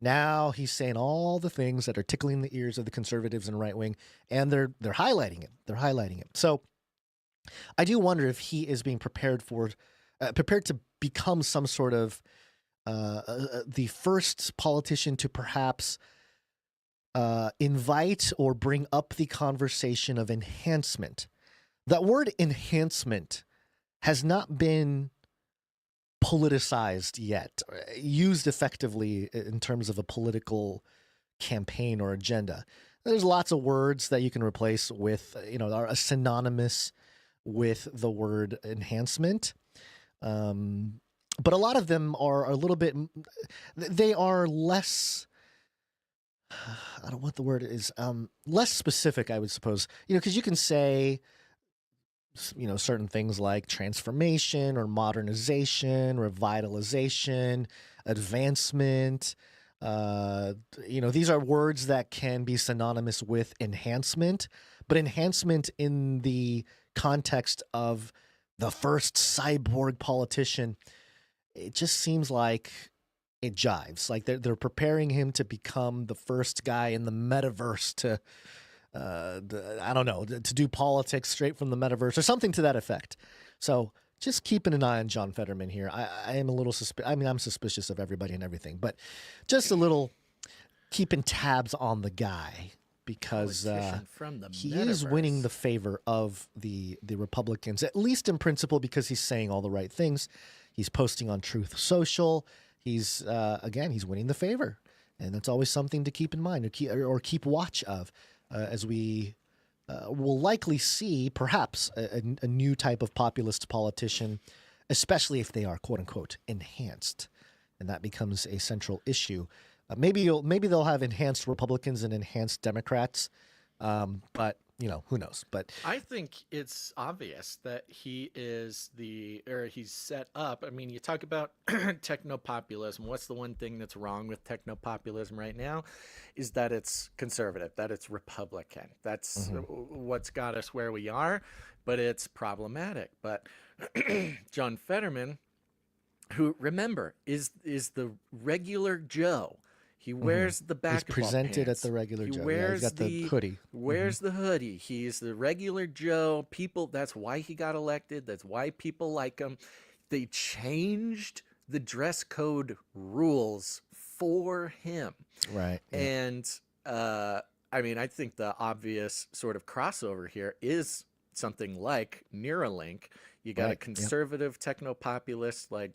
now he's saying all the things that are tickling the ears of the conservatives and right wing, and they're highlighting it. They're highlighting it. So I do wonder if he is being prepared to become some sort of the first politician to perhaps invite or bring up the conversation of enhancement. That word enhancement has not been politicized yet, used effectively in terms of a political campaign or agenda. There's lots of words that you can replace with, are synonymous with the word enhancement. But a lot of them are a little bit, they are less, I don't know what the word is, less specific, I would suppose, because you can say, certain things like transformation or modernization, revitalization, advancement. These are words that can be synonymous with enhancement, but enhancement in the context of the first cyborg politician, it just seems like it jives. Like they're preparing him to become the first guy in the metaverse to, I don't know, to do politics straight from the metaverse or something to that effect. So just keeping an eye on John Fetterman here. I am a little I'm suspicious of everybody and everything, but just a little keeping tabs on the guy, because he is winning the favor of the Republicans, at least in principle, because he's saying all the right things. He's posting on Truth Social. He's winning the favor, and that's always something to keep in mind or keep watch of, as we will likely see perhaps a new type of populist politician, especially if they are quote unquote enhanced, and that becomes a central issue. Maybe they'll have enhanced Republicans and enhanced Democrats, but who knows? But I think it's obvious that he's set up. I mean, you talk about technopopulism. What's the one thing that's wrong with technopopulism right now? Is that it's conservative, that it's Republican. That's what's got us where we are, but it's problematic. But John Fetterman, who, remember, is the regular Joe. He wears the basketball He's presented pants. at the regular Joe. Wears he's got the hoodie. Wears the hoodie. He's the regular Joe. That's why he got elected. That's why people like him. They changed the dress code rules for him. Right. Yeah. And I think the obvious sort of crossover here is something like Neuralink. You got a conservative techno-populist like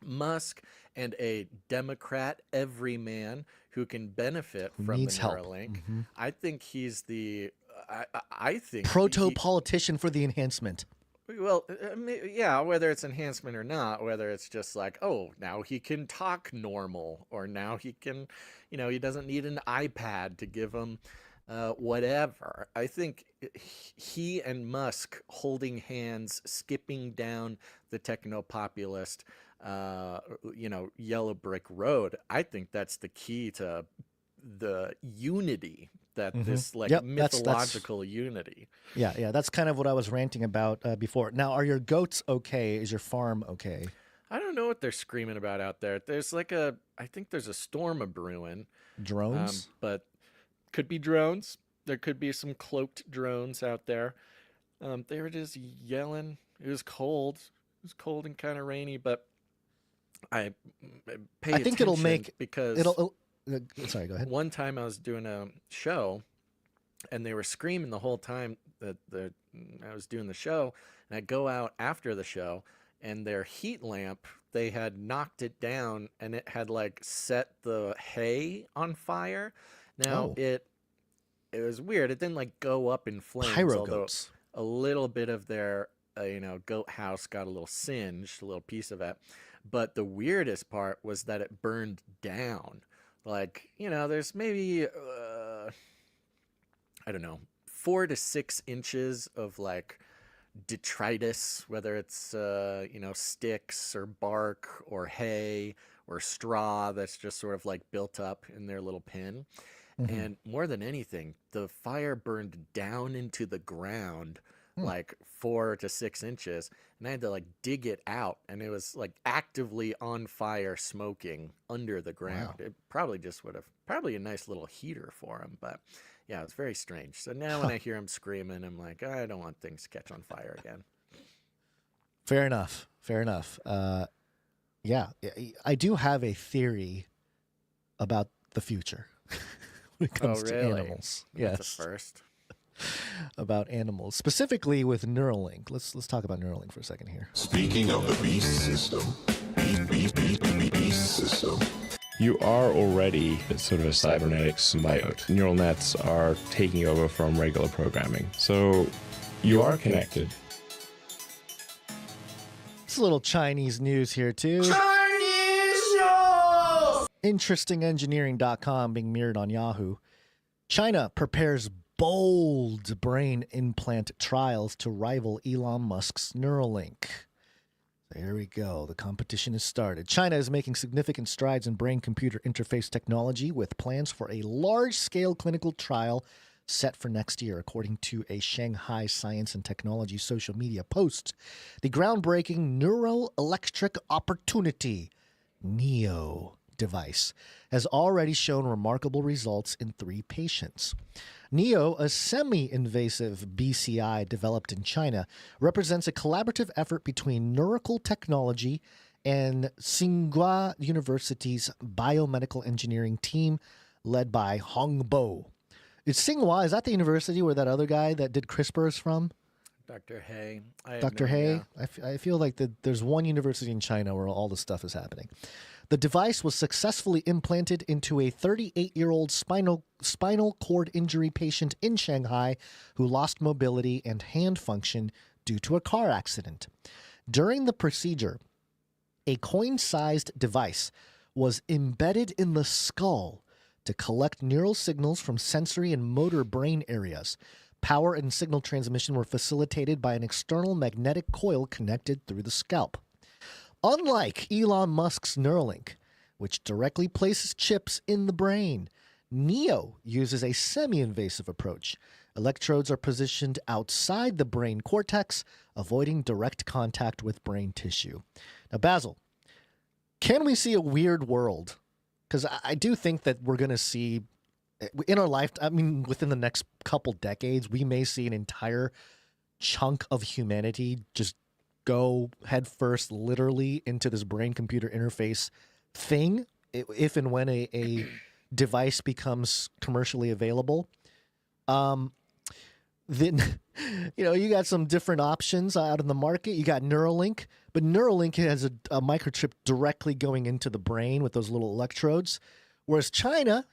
Musk and a Democrat everyman who can benefit from the Neuralink. I think he's the I think proto-politician for the enhancement. Well, yeah, whether it's enhancement or not, whether it's just like, oh, now he can talk normal, or now he can, he doesn't need an iPad to give him whatever. I think he and Musk holding hands, skipping down the techno-populist yellow brick road, I think that's the key to the unity that Mhm. this like Yep, that's- mythological unity. Yeah, that's kind of what I was ranting about before. Now, are your goats okay? Is your farm okay? I don't know what they're screaming about out there. There's like I think there's a storm a brewing. Drones? But could be drones. There could be some cloaked drones out there. They were just yelling. It was cold. It was cold and kind of rainy, but I think it'll make because sorry, go ahead. One time I was doing a show, and they were screaming the whole time that I was doing the show, and I go out after the show, and their heat lamp, they had knocked it down, and it had like set the hay on fire. Now it was weird. It didn't like go up in flames. Pyro although goats. a little bit of their goat house got a little singed, a little piece of it. But the weirdest part was that it burned down. Like, there's maybe, I don't know, 4 to 6 inches of like detritus, whether it's, sticks or bark or hay or straw that's just sort of like built up in their little pin. Mhm. And more than anything, the fire burned down into the ground like 4 to 6 inches, and I had to like dig it out, and it was like actively on fire, smoking under the ground. It probably just would have a nice little heater for him, but yeah, it's very strange. So now when I hear him screaming, I'm like, I don't want things to catch on fire again. Fair enough. Yeah, I do have a theory about the future when it comes to animals. That's Yes, a first. about animals, specifically with Neuralink. Let's talk about Neuralink for a second here. Speaking of the beast system, beast system. You are already sort of a cybernetic symbiote. Neural nets are taking over from regular programming. So you are connected. It's a little Chinese news here, too. Interestingengineering.com being mirrored on Yahoo. China prepares bold brain implant trials to rival Elon Musk's Neuralink. There we go. The competition has started. China is making significant strides in brain-computer interface technology with plans for a large-scale clinical trial set for next year, according to a Shanghai Science and Technology social media post. The groundbreaking Neural Electric Opportunity, NEO, device has already shown remarkable results in 3 patients. NEO, a semi-invasive BCI developed in China, represents a collaborative effort between Neuracle Technology and Tsinghua University's biomedical engineering team led by Hong Bo. Is Tsinghua, is that the university where that other guy that did CRISPR is from? Dr. Hay. Dr. Hay? I feel like there's one university in China where all this stuff is happening. The device was successfully implanted into a 38-year-old spinal cord injury patient in Shanghai who lost mobility and hand function due to a car accident. During the procedure, a coin-sized device was embedded in the skull to collect neural signals from sensory and motor brain areas. Power and signal transmission were facilitated by an external magnetic coil connected through the scalp. Unlike Elon Musk's Neuralink, which directly places chips in the brain, NEO uses a semi-invasive approach. Electrodes are positioned outside the brain cortex, avoiding direct contact with brain tissue. Now, Basil, can we see a weird world? Because I do think that we're going to see, in our life, I mean, within the next couple decades, we may see an entire chunk of humanity just go headfirst literally into this brain-computer interface thing, if and when a device becomes commercially available. Then, you got some different options out in the market. You got Neuralink, but Neuralink has a microchip directly going into the brain with those little electrodes, whereas China,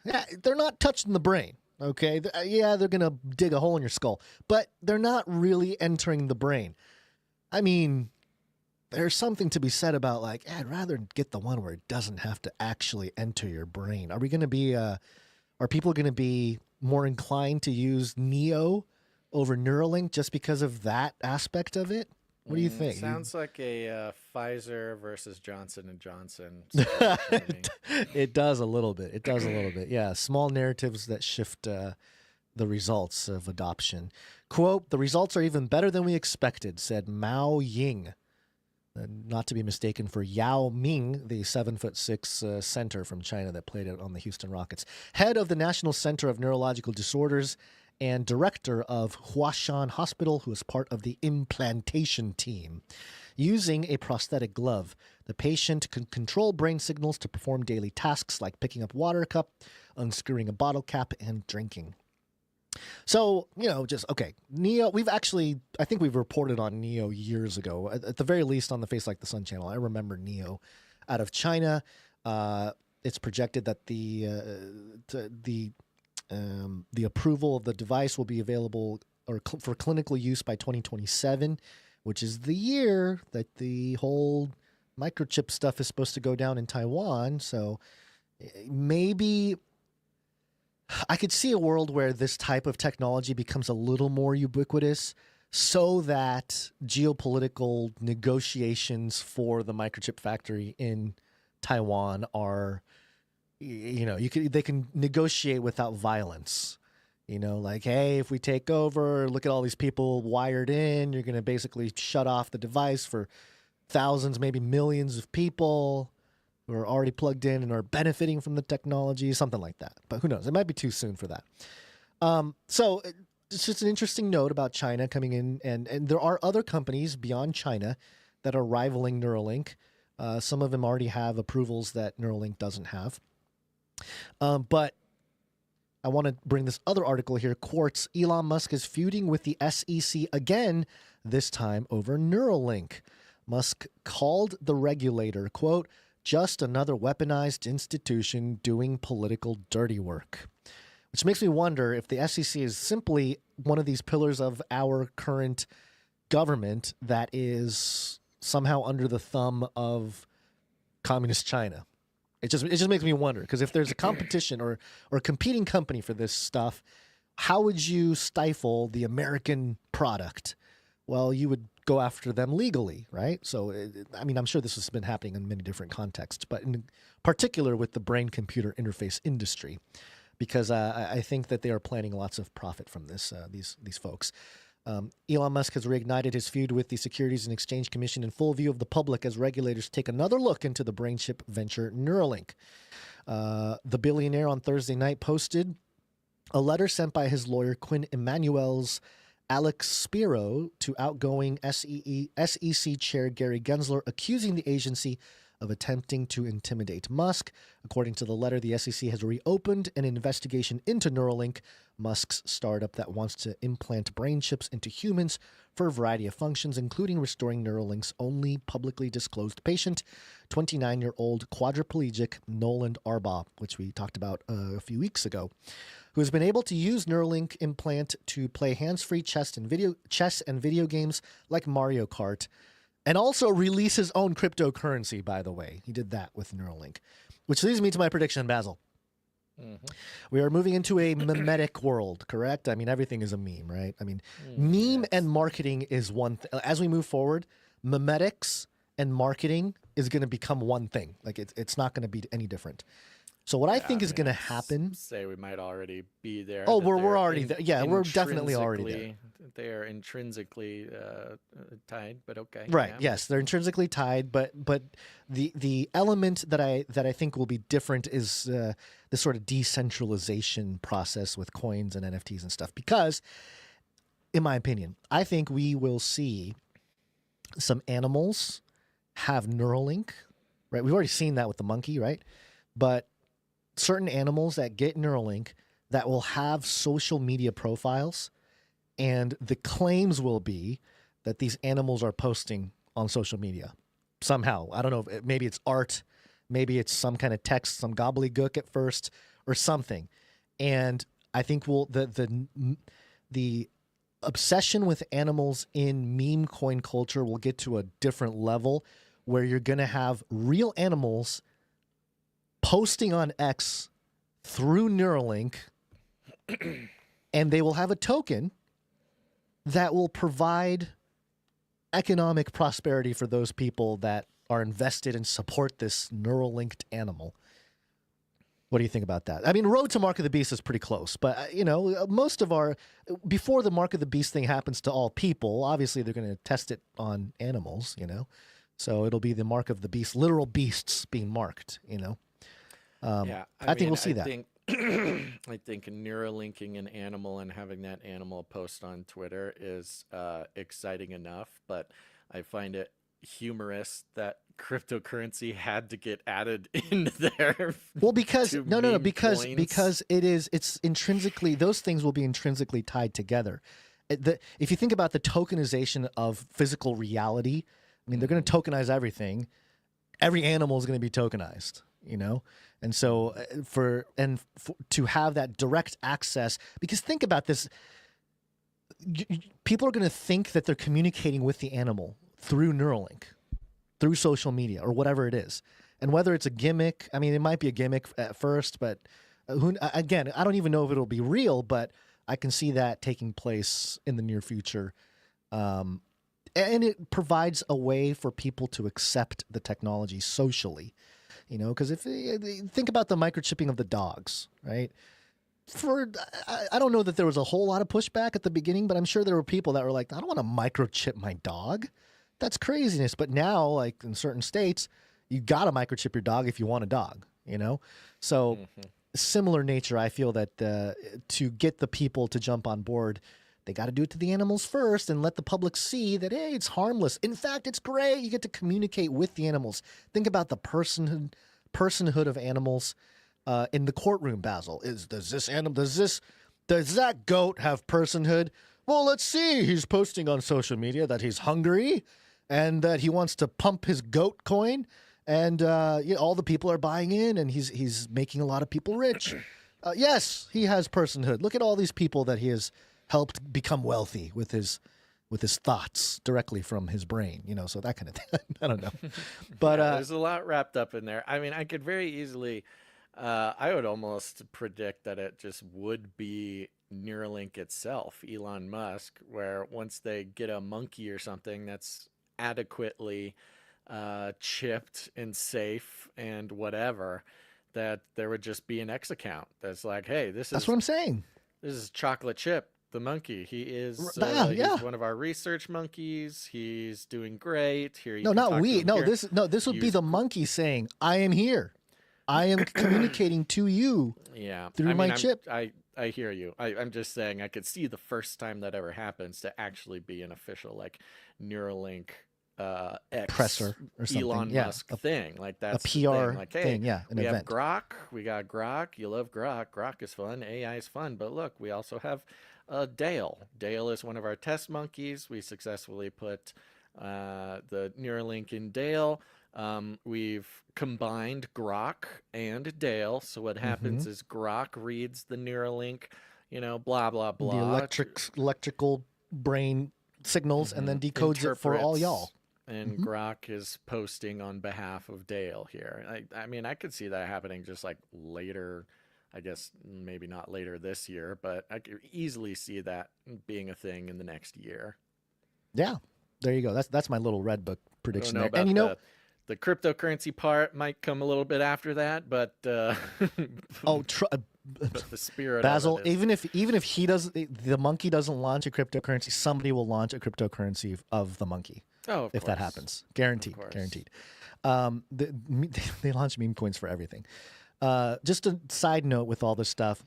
they're not touching the brain, okay? Yeah, they're going to dig a hole in your skull, but they're not really entering the brain. I mean, there's something to be said about like, I'd rather get the one where it doesn't have to actually enter your brain. Are we going to be, are people going to be more inclined to use NEO over Neuralink just because of that aspect of it? What do you think? Sounds like a Pfizer versus Johnson and Johnson. It does a little bit. It does a little bit. Yeah, small narratives that shift the results of adoption. Quote, "The results are even better than we expected," said Mao Ying, not to be mistaken for Yao Ming, the 7'6" center from China that played it on the Houston Rockets, head of the National Center of Neurological Disorders and director of Huashan Hospital, who is part of the implantation team. Using a prosthetic glove, the patient can control brain signals to perform daily tasks like picking up a water cup, unscrewing a bottle cap, and drinking. So, okay, Neo, I think we've reported on Neo years ago, at the very least on the Face Like the Sun channel. I remember Neo out of China. It's projected that the approval of the device will be available for clinical use by 2027, which is the year that the whole microchip stuff is supposed to go down in Taiwan. So maybe I could see a world where this type of technology becomes a little more ubiquitous so that geopolitical negotiations for the microchip factory in Taiwan are, they can negotiate without violence. Like, hey, if we take over, look at all these people wired in, you're going to basically shut off the device for thousands, maybe millions of people who are already plugged in and are benefiting from the technology, something like that. But who knows? It might be too soon for that. So it's just an interesting note about China coming in, and there are other companies beyond China that are rivaling Neuralink. Some of them already have approvals that Neuralink doesn't have. But I want to bring this other article here. Quartz, Elon Musk is feuding with the SEC again, this time over Neuralink. Musk called the regulator, quote, "just another weaponized institution doing political dirty work," which makes me wonder if the SEC is simply one of these pillars of our current government that is somehow under the thumb of communist China. It just makes me wonder, because if there's a competition or a competing company for this stuff, how would you stifle the American product? Well, you would go after them legally, right? So, I'm sure this has been happening in many different contexts, but in particular with the brain-computer interface industry, because I think that they are planning lots of profit from this. These folks. Elon Musk has reignited his feud with the Securities and Exchange Commission in full view of the public as regulators take another look into the brain chip venture Neuralink. The billionaire on Thursday night posted a letter sent by his lawyer Quinn Emanuel's Alex Spiro to outgoing SEC Chair Gary Gensler, accusing the agency of attempting to intimidate Musk. According to the letter, the SEC has reopened an investigation into Neuralink, Musk's startup that wants to implant brain chips into humans for a variety of functions, including restoring Neuralink's only publicly disclosed patient, 29-year-old quadriplegic Nolan Arbaugh, which we talked about a few weeks ago, who has been able to use Neuralink implant to play hands-free chess and video games like Mario Kart, and also release his own cryptocurrency, by the way. He did that with Neuralink, which leads me to my prediction, Basil. Mm-hmm. We are moving into a memetic world, correct? Everything is a meme, right? Meme and marketing is one thing. As we move forward, memetics and marketing is going to become one thing. Like it's not going to be any different. So what I think is going to happen... Say we might already be there. Oh, we're already there. Yeah, we're definitely already there. They are intrinsically tied, but okay. Right. Yeah. Yes, they're intrinsically tied, but the element that I think will be different is the sort of decentralization process with coins and NFTs and stuff. Because, in my opinion, I think we will see some animals have Neuralink. Right. We've already seen that with the monkey, right? But certain animals that get Neuralink that will have social media profiles, and the claims will be that these animals are posting on social media somehow. I don't know, maybe it's art, maybe it's some kind of text, some gobbledygook at first or something. And I think the obsession with animals in meme coin culture will get to a different level where you're going to have real animals posting on X through Neuralink, and they will have a token that will provide economic prosperity for those people that are invested and support this neural linked animal. What do you think about that? I mean, road to Mark of the Beast is pretty close, but most of before the Mark of the Beast thing happens to all people, obviously they're going to test it on animals, so it'll be the Mark of the Beast, literal beasts being marked, Yeah, I think we'll see that. I think neurolinking an animal and having that animal post on Twitter is exciting enough, but I find it humorous that cryptocurrency had to get added in there. Well, because because it's intrinsically, those things will be intrinsically tied together. If you think about the tokenization of physical reality, I mean, they're going to tokenize everything. Every animal is going to be tokenized, and so to have that direct access, because think about this, people are going to think that they're communicating with the animal through Neuralink, through social media or whatever it is. And whether it's a gimmick, I mean, it might be a gimmick at first, but again, I don't even know if it'll be real, but I can see that taking place in the near future. And it provides a way for people to accept the technology socially, because if think about the microchipping of the dogs, right? I don't know that there was a whole lot of pushback at the beginning, but I'm sure there were people that were like, I don't want to microchip my dog. That's craziness. But now, like in certain states, you got to microchip your dog if you want a dog, So similar nature, I feel that to get the people to jump on board, they got to do it to the animals first and let the public see that, hey, it's harmless. In fact, it's great. You get to communicate with the animals. Think about the personhood of animals in the courtroom, Basil. Does that goat have personhood? Well, let's see. He's posting on social media that he's hungry and that he wants to pump his goat coin, and all the people are buying in, and he's making a lot of people rich. Yes, he has personhood. Look at all these people that he has helped become wealthy with his thoughts directly from his brain. So that kind of thing. I don't know, but there's a lot wrapped up in there. I mean, I could very easily. I would almost predict that it just would be Neuralink itself, Elon Musk, where once they get a monkey or something that's adequately chipped and safe and whatever, that there would just be an X account that's like, hey, that's what I'm saying. This is Chocolate Chip, the monkey. He is he's one of our research monkeys. He's doing great. Here you this would be the monkey saying, I am here. I am communicating to you through my chip. I hear you. I'm just saying I could see the first time that ever happens to actually be an official like Neuralink X presser or something. Elon Musk thing. Like that's a PR thing. Like, hey, thing. Yeah, an we event. have Grok. We got Grok. You love Grok. Grok is fun. AI is fun. But look, we also have Dale. Dale is one of our test monkeys. We successfully put the Neuralink in Dale. We've combined Grok and Dale. So what happens is Grok reads the Neuralink, blah, blah, blah. The electrical brain signals and then decodes it for all y'all. And Grok is posting on behalf of Dale here. I mean, I could see that happening just like later. I guess maybe not later this year, but I could easily see that being a thing in the next year. Yeah, there you go. That's my little red book prediction there. And the cryptocurrency part might come a little bit after that, but but the spirit Basil, of it is... even if he doesn't, the monkey doesn't launch a cryptocurrency, somebody will launch a cryptocurrency of the monkey. Oh, if that happens, guaranteed. They launch meme coins for everything. Just a side note with all this stuff,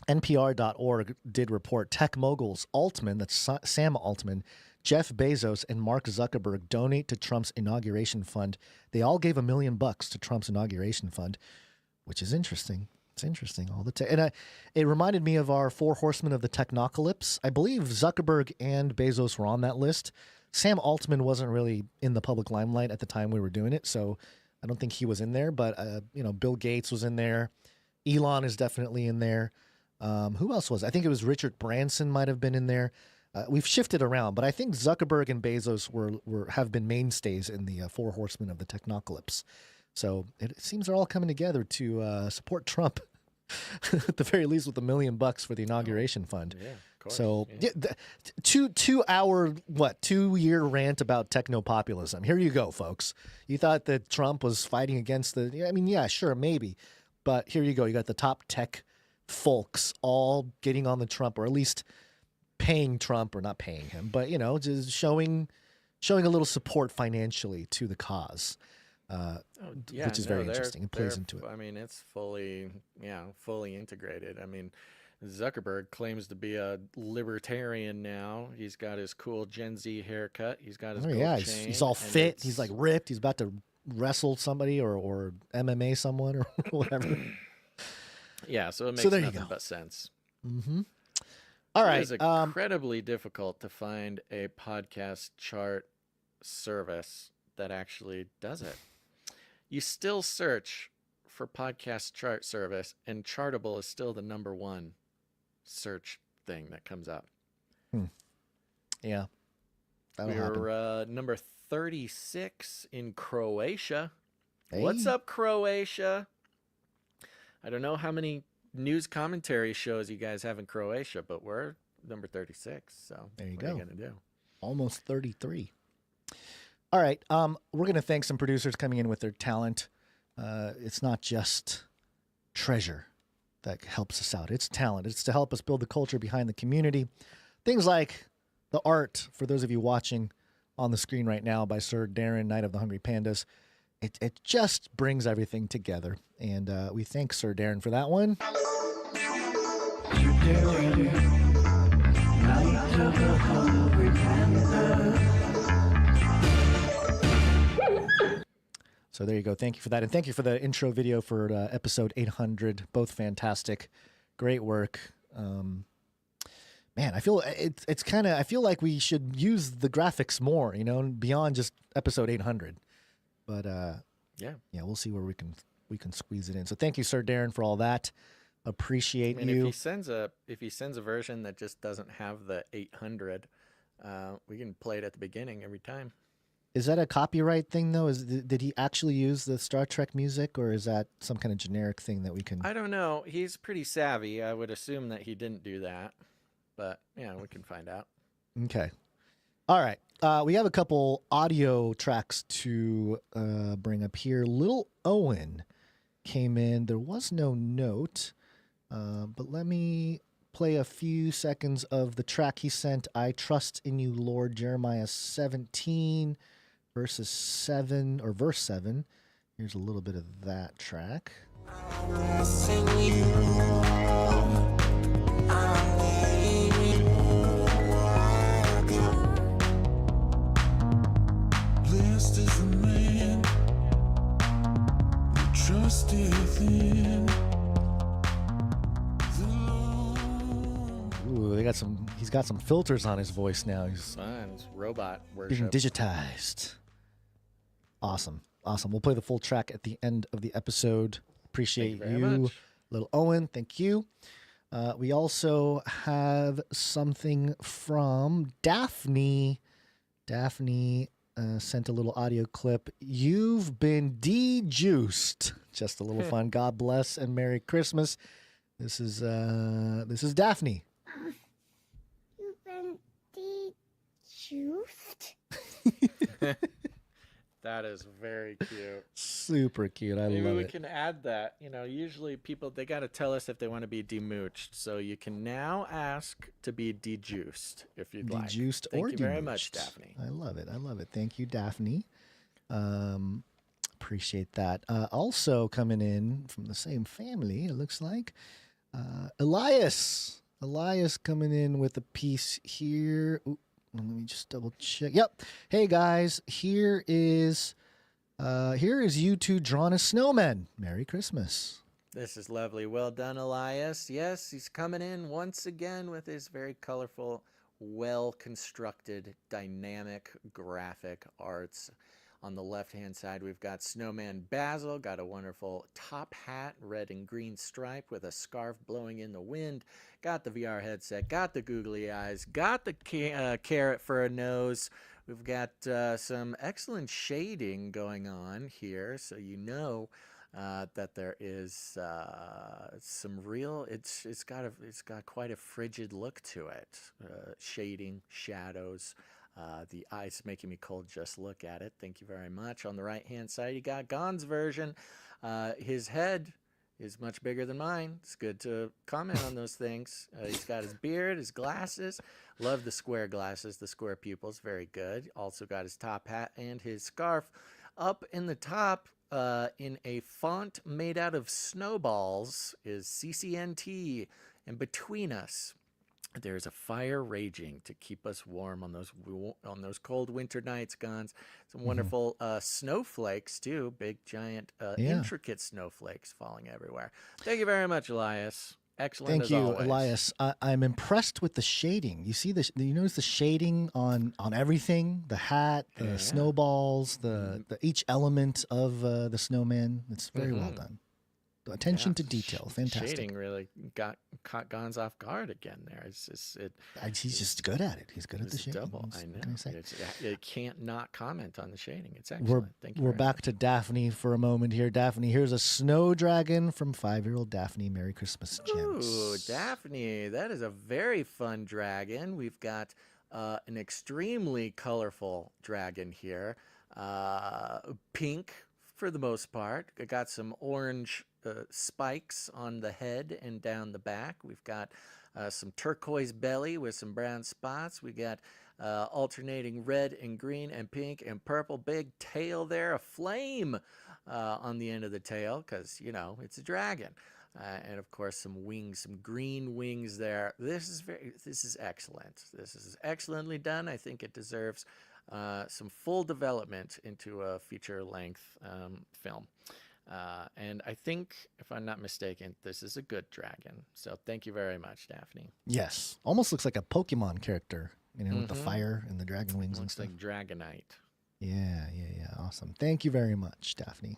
NPR.org did report tech moguls Altman, that's Sam Altman, Jeff Bezos, and Mark Zuckerberg donate to Trump's inauguration fund. They all gave $1 million to Trump's inauguration fund, which is interesting. It's interesting. And it reminded me of our 4 horsemen of the technocalypse. I believe Zuckerberg and Bezos were on that list. Sam Altman wasn't really in the public limelight at the time we were doing it, so I don't think he was in there. But Bill Gates was in there. Elon is definitely in there. Who else was? I think it was Richard Branson might have been in there. We've shifted around, but I think Zuckerberg and Bezos have been mainstays in the 4 horsemen of the technocalypse. So it seems they're all coming together to support Trump, at the very least with $1 million for the inauguration fund. Yeah. course. So yeah, 2-year rant about techno-populism. Here you go, folks. You thought that Trump was fighting against yeah, sure, maybe. But here you go. You got the top tech folks all getting on the Trump, or at least paying Trump, or not paying him, but, just showing a little support financially to the cause, which is very interesting. It plays into it. I mean, it's fully integrated. I mean, Zuckerberg claims to be a libertarian now. He's got his cool Gen Z haircut. He's got his gold chain. He's all fit. He's like ripped. He's about to wrestle somebody or MMA someone or whatever. Yeah, so it makes nothing but sense. Mm-hmm. All right. It is incredibly difficult to find a podcast chart service that actually does it. You still search for podcast chart service, and Chartable is still the number one search thing that comes up. Yeah. We're number 36 in Croatia. Hey. What's up, Croatia? I don't know how many news commentary shows you guys have in Croatia, but we're number 36. So there you what go. Are you gonna do? Almost 33. All right. We're going to thank some producers coming in with their talent. It's not just treasure that helps us out. It's talent. It's to help us build the culture behind the community. Things like the art, for those of you watching on the screen right now, by Sir Darren, Knight of the Hungry Pandas. It just brings everything together. And we thank Sir Darren for that one. Knight of the Hungry Pandas. So there you go. Thank you for that. And thank you for the intro video for episode 800. Both fantastic. Great work. Man, I feel I feel like we should use the graphics more, beyond just episode 800. But yeah, we'll see where we can squeeze it in. So thank you, Sir Darren, for all that. Appreciate you. If he sends a version that just doesn't have the 800, we can play it at the beginning every time. Is that a copyright thing, though? Did he actually use the Star Trek music, or is that some kind of generic thing that we can... I don't know. He's pretty savvy. I would assume that he didn't do that. But, yeah, we can find out. Okay. All right. We have a couple audio tracks to bring up here. Little Owen came in. There was no note, but let me play a few seconds of the track he sent. I Trust in You, Lord, Jeremiah 17... verse 7. Here's a little bit of that track. Blessed is the man who trusteth in the Lord. Ooh, he's got some filters on his voice now. He's fun. It's robot being worship. digitized. Awesome. We'll play the full track at the end of the episode. Appreciate you, Little Owen. Thank you. We also have something from Daphne. Daphne sent a little audio clip. You've been de-juiced. Just a little fun. God bless and Merry Christmas. This is Daphne. You've been de-juiced. That is very cute. Super cute. I love it. Maybe we can add that. Usually people, they got to tell us if they want to be demooched. So you can now ask to be dejuiced if you'd like. Dejuiced or Thank you very demooched. much, Daphne. I love it. Thank you, Daphne. Appreciate that. Also coming in from the same family, it looks like. Elias coming in with a piece here. Ooh, let me just double check. Yep. Hey guys, here is you two drawn as snowmen. Merry Christmas. This is lovely. Well done, Elias. Yes, he's coming in once again with his very colorful, well-constructed, dynamic graphic arts. On the left-hand side, we've got Snowman Basil, got a wonderful top hat, red and green stripe with a scarf blowing in the wind, got the VR headset, got the googly eyes, got the carrot for a nose. We've got some excellent shading going on here, so that there is some real. It's got quite a frigid look to it. Shading, shadows. The ice making me cold just look at it. Thank you very much. On the right-hand side, you got Gon's version. His head is much bigger than mine. It's good to comment on those things. He's got his beard, his glasses. Love the square glasses, the square pupils. Very good. Also got his top hat and his scarf. Up in the top, in a font made out of snowballs, is CCNT. And between us, there's a fire raging to keep us warm on those cold winter nights, Gons. Some wonderful snowflakes, too. Big, giant, intricate snowflakes falling everywhere. Thank you very much, Elias. Excellent. Thank as you, always. Elias. I'm impressed with the shading. You see this? You notice the shading on everything? The hat, the snowballs, the each element of the snowman. It's very well done. Attention to detail, fantastic. Shading really caught Gons off guard again there. He's just good at it. He's good at the shading. Double. I know. What can I say? You can't not comment on the shading. It's excellent. Thank you. We're back to Daphne for a moment here. Daphne, here's a snow dragon from 5-year-old Daphne. Merry Christmas, gents. Ooh, Daphne, that is a very fun dragon. We've got an extremely colorful dragon here. Pink for the most part. I got some orange spikes on the head and down the back. We've got some turquoise belly with some brown spots. We got alternating red and green and pink and purple. Big tail there, a flame on the end of the tail because, it's a dragon. And of course, some wings, some green wings there. This is excellent. This is excellently done. I think it deserves some full development into a feature-length film. And I think, if I'm not mistaken, this is a good dragon. So thank you very much, Daphne. Yes. Almost looks like a Pokemon character, with the fire and the dragon wings and Looks stuff. like Dragonite. Yeah. Awesome. Thank you very much, Daphne.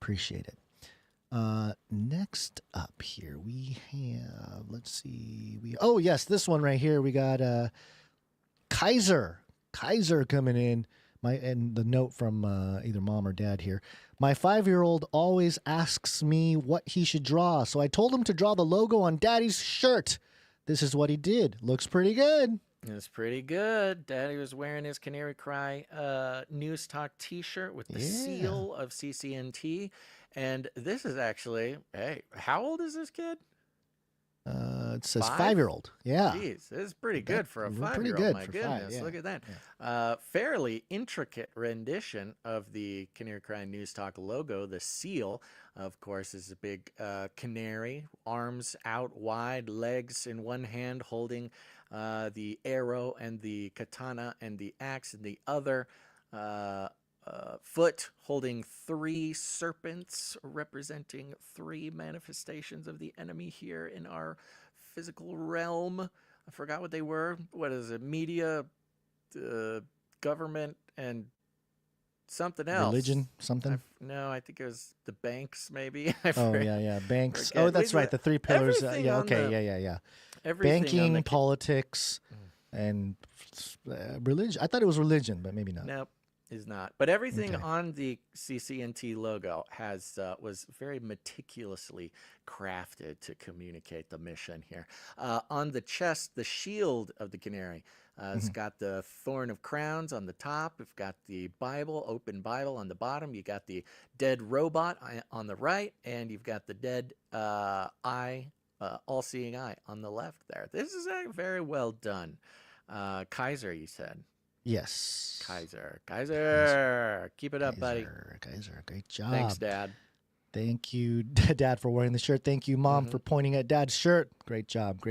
Appreciate it. Next up here, we have, let's see. Yes, this one right here. We got Heiser coming in. And the note from either mom or dad here. My 5-year-old always asks me what he should draw, so I told him to draw the logo on Daddy's shirt. This is what he did. Looks pretty good. It's pretty good. Daddy was wearing his Canary Cry News Talk t-shirt with the seal of CCNT. And this is actually, hey, how old is this kid? It says 5-year-old. Yeah. Jeez, this is pretty good for a 5-year-old. Pretty good My for goodness, 5, look at that. Fairly intricate rendition of the Canary Cry News Talk logo. The seal, of course, is a big canary, arms out wide, legs in one hand, holding the arrow and the katana and the axe in the other. Foot holding 3 serpents representing 3 manifestations of the enemy here in our physical realm. I forgot what they were. What is it? Media, government, and something else. Religion, something? No, I think it was the banks, maybe. Banks. Oh, that's right. The 3 pillars. Yeah. Banking, politics, and religion. I thought it was religion, but maybe not. Nope. Is not, but everything on the CCNT logo was very meticulously crafted to communicate the mission here. On the chest, the shield of the canary, it's got the thorn of crowns on the top. We've got the Bible, open Bible on the bottom. You got the dead robot on the right, and you've got the dead eye, all-seeing eye on the left there. This is very well done. Heiser, you said. Yes. Heiser. Keep it up, buddy. Heiser, great job. Thanks, Dad. Thank you, Dad, for wearing the shirt. Thank you, Mom, for pointing at Dad's shirt. Great job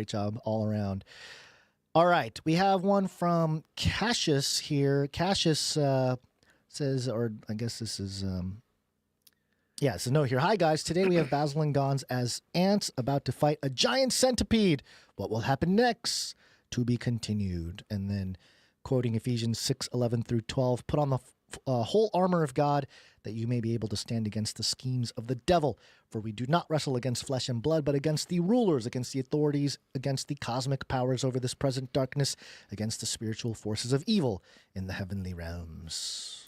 all around. All right, we have one from Cassius here. Cassius says, or I guess this is, it's a note here. Hi, guys. Today we have Basil and Gons as ants about to fight a giant centipede. What will happen next? To be continued. And then, quoting Ephesians 6:11 through 12, put on the whole armor of God, that you may be able to stand against the schemes of the devil. For we do not wrestle against flesh and blood, but against the rulers, against the authorities, against the cosmic powers over this present darkness, against the spiritual forces of evil in the heavenly realms.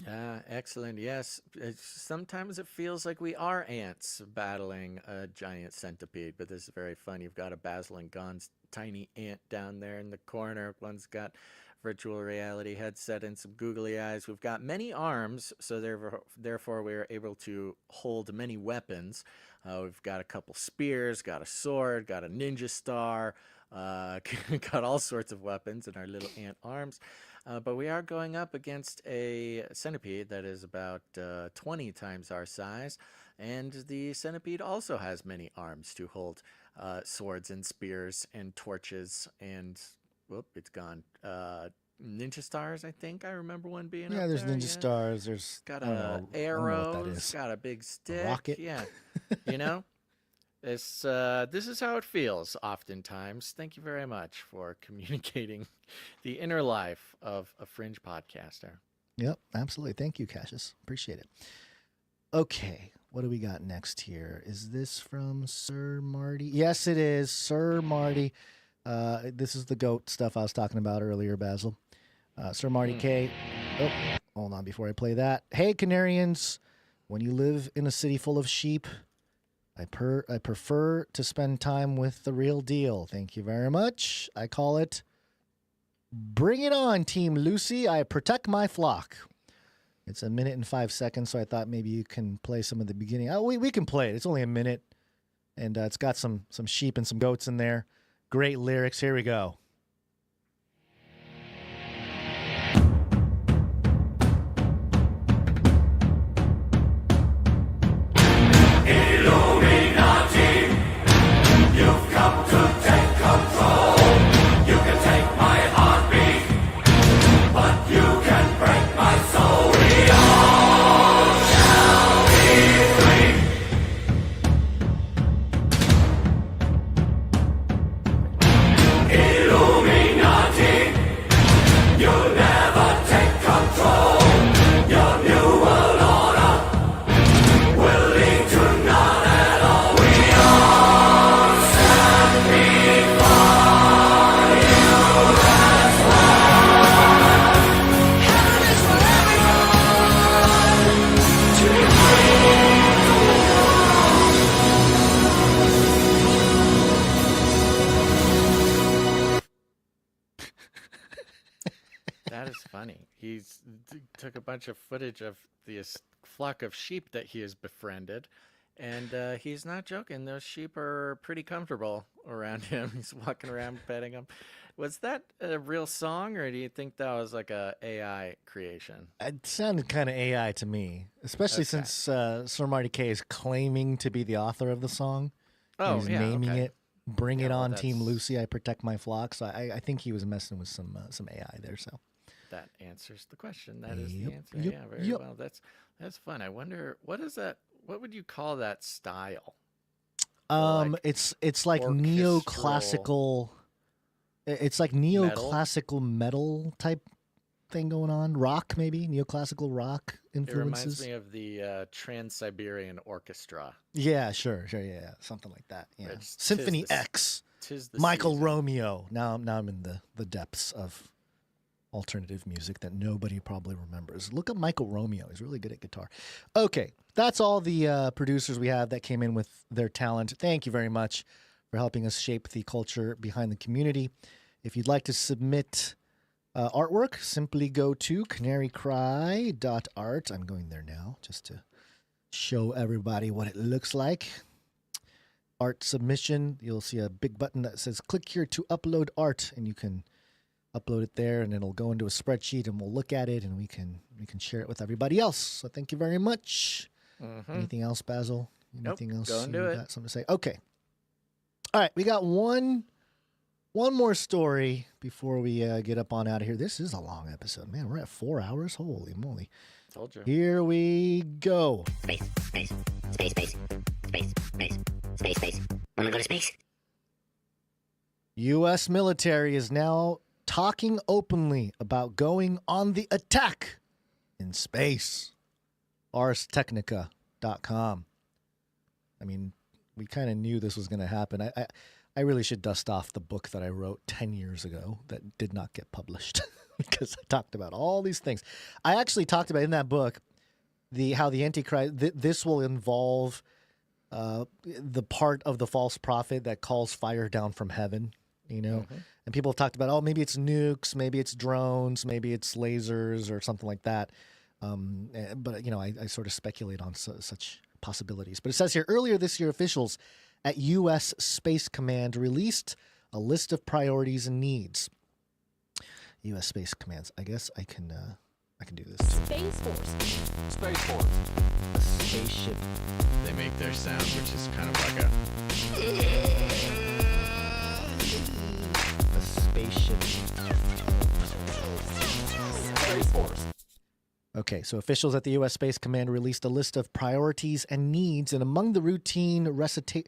Excellent. Yes. Sometimes it feels like we are ants battling a giant centipede, but this is very fun. You've got a Basil and Gon's tiny ant down there in the corner. One's got virtual reality headset and some googly eyes. We've got many arms, so therefore we are able to hold many weapons. We've got a couple spears, got a sword, got a ninja star, got all sorts of weapons in our little ant arms. But we are going up against a centipede that is about 20 times our size, and the centipede also has many arms to hold swords and spears and torches and whoop, it's gone. Ninja stars, I think I remember one being Yeah, up there's there. ninja stars. There's got arrows. Got a big stick. Rocket. Yeah, you know, this is how it feels. Oftentimes, thank you very much for communicating the inner life of a fringe podcaster. Yep, absolutely. Thank you, Cassius. Appreciate it. Okay, what do we got next here? Is this from Sir Marty? Yes, it is, Sir Marty. This is the goat stuff I was talking about earlier, Basil. Sir Marty K. Oh, hold on before I play that. Hey, Canarians. When you live in a city full of sheep, I prefer to spend time with the real deal. Thank you very much. I call it Bring It On, Team Lucy. I protect my flock. It's 1 minute and 5 seconds, so I thought maybe you can play some of the beginning. Oh, we can play it. It's only 1 minute, and it's got some sheep and some goats in there. Great lyrics. Here we go. Illuminati, you've come to take control. You can take my heartbeat, but you can break my soul. We all shall be free. Illuminati, you'll never take control. Your new world order will lead to none at all. We all stand before you as one. Heaven is for everyone to bring the That is funny. He's took a bunch of footage of this flock of sheep that he has befriended, and he's not joking. Those sheep are pretty comfortable around him. He's walking around petting them. Was that a real song, or do you think that was like a AI creation? It sounded kind of AI to me, especially since Sir Marty K is claiming to be the author of the song. Oh, He's yeah, naming okay. it. Bring it on, Team that's- Lucy. I protect my flock. So I think he was messing with some AI there. So That answers the question. That is Yep, the answer. yep, Yeah, very yep. well. That's fun. I wonder what is that? What would you call that style? it's like orchestral neoclassical. It's like neoclassical metal type thing going on. Rock, maybe neoclassical rock It reminds influences. me of the Trans-Siberian Orchestra. Yeah, sure, yeah, something like that. Yeah, Which Symphony tis the- X, tis the Michael season. Romeo. Now I'm in the depths of alternative music that nobody probably remembers. Look up Michael Romeo. He's really good at guitar. Okay, that's all the producers we have that came in with their talent. Thank you very much for helping us shape the culture behind the community. If you'd like to submit artwork, simply go to canarycry.art. I'm going there now just to show everybody what it looks like. Art submission. You'll see a big button that says click here to upload art, and you can upload it there, and it'll go into a spreadsheet, and we'll look at it, and we can share it with everybody else. So thank you very much. Anything else, Basil? Nope, Anything else? go and do you it. got something to say? Okay. All right, we got one more story before we get up on out of here. This is a long episode, man. We're at 4 hours. Holy moly! Told you. Here we go. Space. Wanna go to space? U.S. military is now talking openly about going on the attack in space. ArsTechnica.com. I mean, we kind of knew this was going to happen. I really should dust off the book that I wrote 10 years ago that did not get published because I talked about all these things. I actually talked about in that book how the Antichrist, this will involve the part of the false prophet that calls fire down from heaven, and people have talked about, maybe it's nukes, maybe it's drones, maybe it's lasers or something like that. But, I sort of speculate on such possibilities. But it says here, earlier this year, officials at U.S. Space Command released a list of priorities and needs. U.S. Space Commands. I guess I can do this. Space Force. Space Force. A spaceship. They make their sound, which is kind of like a spaceship. Space Force. Okay, so officials at the U.S. Space Command released a list of priorities and needs, and among the routine recitation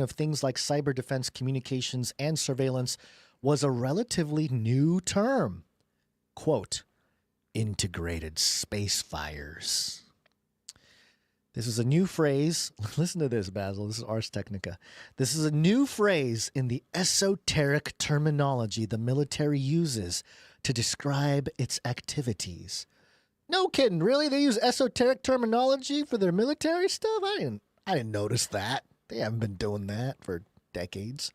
of things like cyber defense, communications, and surveillance was a relatively new term. Quote, integrated space fires. This is a new phrase. Listen to this, Basil. This is Ars Technica. This is a new phrase in the esoteric terminology the military uses to describe its activities. No kidding, really? They use esoteric terminology for their military stuff? I didn't notice that. They haven't been doing that for decades.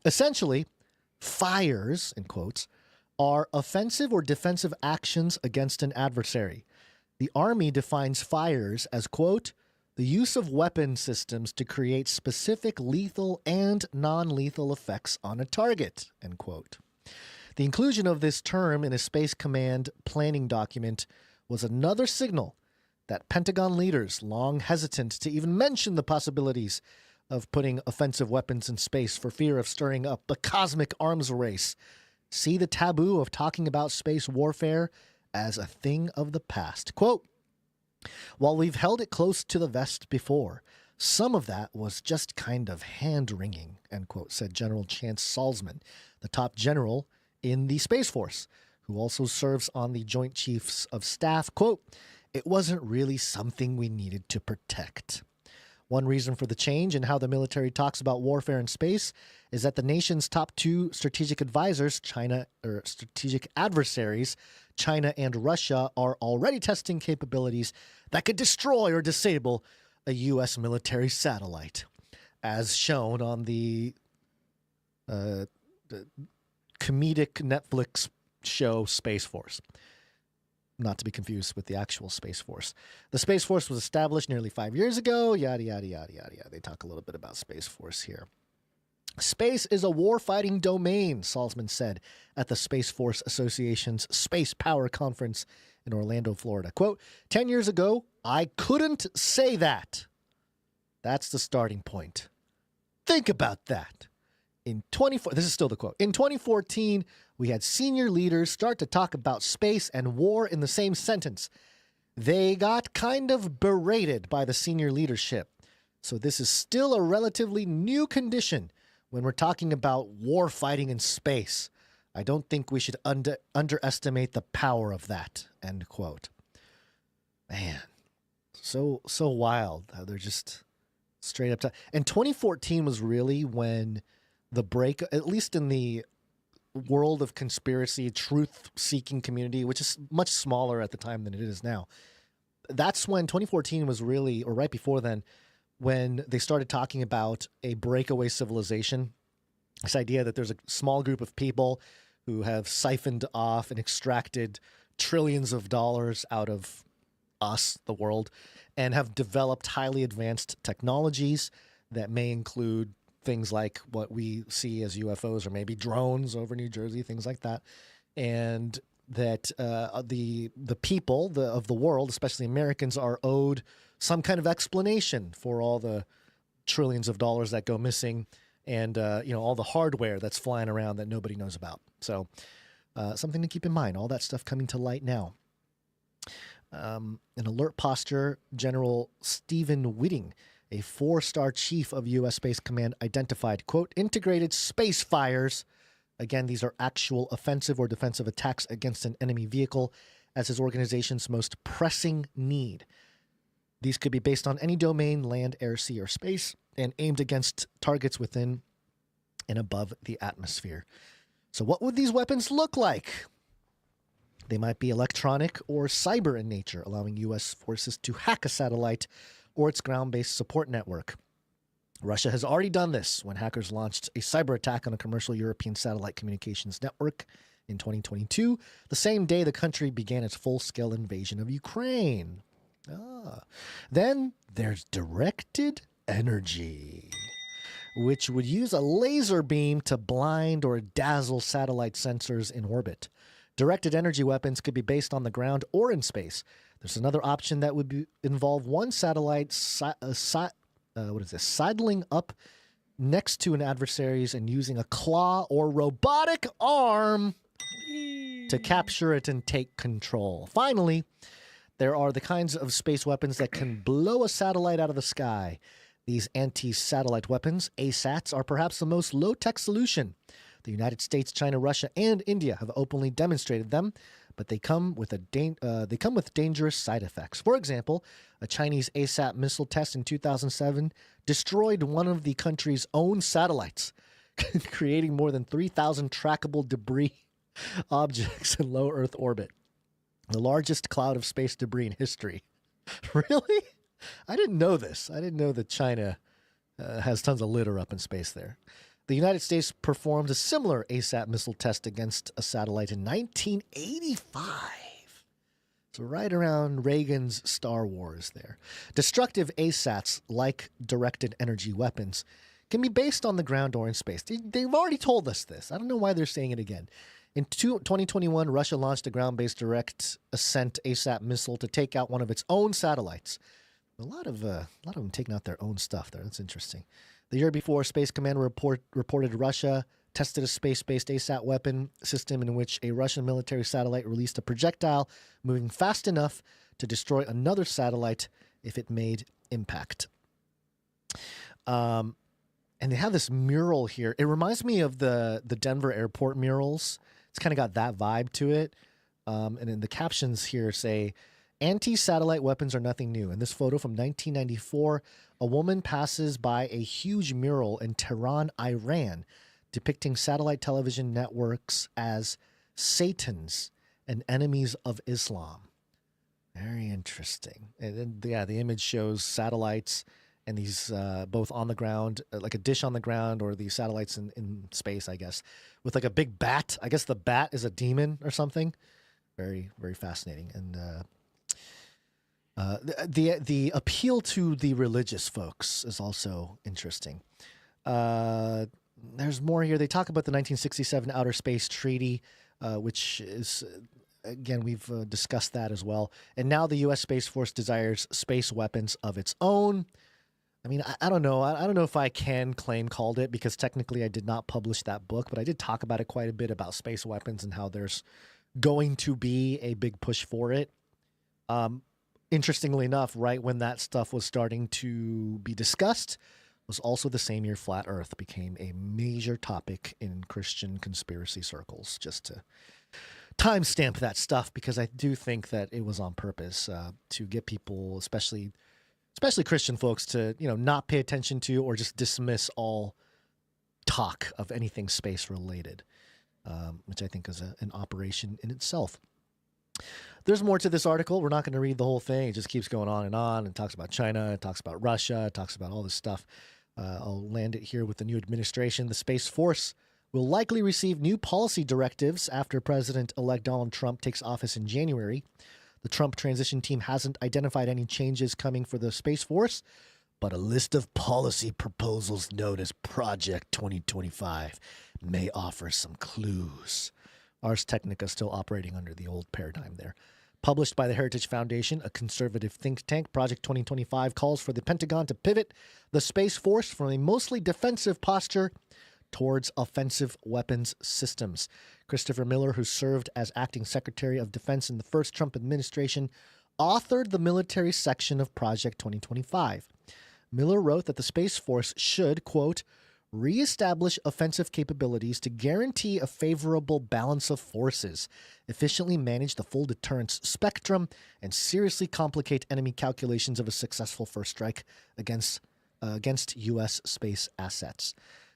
Essentially, fires, in quotes, are offensive or defensive actions against an adversary. The Army defines fires as, quote, the use of weapon systems to create specific lethal and non-lethal effects on a target, end quote. The inclusion of this term in a Space Command planning document was another signal that Pentagon leaders, long hesitant to even mention the possibilities of putting offensive weapons in space for fear of stirring up a cosmic arms race, see the taboo of talking about space warfare as a thing of the past. Quote, while we've held it close to the vest before, some of that was just kind of hand-wringing, end quote, said General Chance Salzman, the top general in the Space Force, who also serves on the Joint Chiefs of Staff. Quote, it wasn't really something we needed to protect. One reason for the change in how the military talks about warfare in space is that the nation's top two strategic advisors, strategic adversaries, China and Russia, are already testing capabilities that could destroy or disable a U.S. military satellite, as shown on the comedic Netflix show Space Force. Not to be confused with the actual Space Force. The Space Force was established nearly 5 years ago, yada, yada, yada, yada, yada. They talk a little bit about Space Force here. Space is a war-fighting domain, Salzman said at the Space Force Association's Space Power Conference in Orlando, Florida. Quote, 10 years ago, I couldn't say that. That's the starting point. Think about that. This is still the quote. In 2014, we had senior leaders start to talk about space and war in the same sentence. They got kind of berated by the senior leadership. So this is still a relatively new condition when we're talking about war fighting in space. I don't think we should underestimate the power of that, end quote. Man, so wild how they're just straight up. And 2014 was really when the break, at least in the world of conspiracy, truth-seeking community, which is much smaller at the time than it is now. That's when 2014 was really, or right before then, when they started talking about a breakaway civilization. This idea that there's a small group of people who have siphoned off and extracted trillions of dollars out of us, the world, and have developed highly advanced technologies that may include things like what we see as UFOs or maybe drones over New Jersey, things like that. And that the people of the world, especially Americans, are owed some kind of explanation for all the trillions of dollars that go missing and all the hardware that's flying around that nobody knows about. So something to keep in mind, all that stuff coming to light now. In alert posture, General Stephen Whitting, a 4-star chief of U.S. Space Command, identified, quote, integrated space fires. Again, these are actual offensive or defensive attacks against an enemy vehicle as his organization's most pressing need. These could be based on any domain, land, air, sea, or space, and aimed against targets within and above the atmosphere. So what would these weapons look like? They might be electronic or cyber in nature, allowing U.S. forces to hack a satellite or its ground-based support network. Russia has already done this when hackers launched a cyber attack on a commercial European satellite communications network in 2022, the same day the country began its full-scale invasion of Ukraine. Then there's directed energy, which would use a laser beam to blind or dazzle satellite sensors in orbit. Directed energy weapons could be based on the ground or in space. There's another option that would involve one satellite sidling up next to an adversary's and using a claw or robotic arm to capture it and take control. Finally, there are the kinds of space weapons that can blow a satellite out of the sky. These anti-satellite weapons, ASATs, are perhaps the most low-tech solution. The United States, China, Russia, and India have openly demonstrated them, but they come with dangerous side effects. For example, a Chinese ASAT missile test in 2007 destroyed one of the country's own satellites, creating more than 3,000 trackable debris objects in low Earth orbit. The largest cloud of space debris in history. Really? I didn't know this. I didn't know that China has tons of litter up in space there. The United States performed a similar ASAT missile test against a satellite in 1985. So right around Reagan's Star Wars there. Destructive ASATs, like directed energy weapons, can be based on the ground or in space. They've already told us this. I don't know why they're saying it again. In 2021, Russia launched a ground-based direct ascent ASAT missile to take out one of its own satellites. A lot of them taking out their own stuff there. That's interesting. The year before, Space Command reported Russia tested a space-based ASAT weapon system in which a Russian military satellite released a projectile moving fast enough to destroy another satellite if it made impact. And they have this mural here. It reminds me of the Denver airport murals. It's kind of got that vibe to it. And then the captions here say, anti-satellite weapons are nothing new. In this photo from 1994, a woman passes by a huge mural in Tehran, Iran, depicting satellite television networks as Satans and enemies of Islam. Very interesting. And then, yeah, the image shows satellites and these both on the ground, like a dish on the ground, or the satellites in space, I guess, with like a big bat. I guess the bat is a demon or something. Very, very fascinating. And the appeal to the religious folks is also interesting. There's more here. They talk about the 1967 Outer Space Treaty, which is, again, we've discussed that as well. And now the U.S. Space Force desires space weapons of its own. I mean, I don't know. I don't know if I can claim called it, because technically I did not publish that book, but I did talk about it quite a bit about space weapons and how there's going to be a big push for it. Interestingly enough, right when that stuff was starting to be discussed was also the same year Flat Earth became a major topic in Christian conspiracy circles. Just to timestamp that stuff, because I do think that it was on purpose to get people, especially Christian folks, to not pay attention to or just dismiss all talk of anything space related, which I think is an operation in itself. There's more to this article. We're not going to read the whole thing. It just keeps going on and talks about China, it talks about Russia, it talks about all this stuff. I'll land it here with the new administration. The Space Force will likely receive new policy directives after President-elect Donald Trump takes office in January. The Trump transition team hasn't identified any changes coming for the Space Force, but a list of policy proposals known as Project 2025 may offer some clues. Ars Technica still operating under the old paradigm there. Published by the Heritage Foundation, a conservative think tank, Project 2025 calls for the Pentagon to pivot the Space Force from a mostly defensive posture towards offensive weapons systems. Christopher Miller, who served as acting Secretary of Defense in the first Trump administration, authored the military section of Project 2025. Miller wrote that the Space Force should, quote, reestablish offensive capabilities to guarantee a favorable balance of forces, efficiently manage the full deterrence spectrum, and seriously complicate enemy calculations of a successful first strike against U.S. space assets.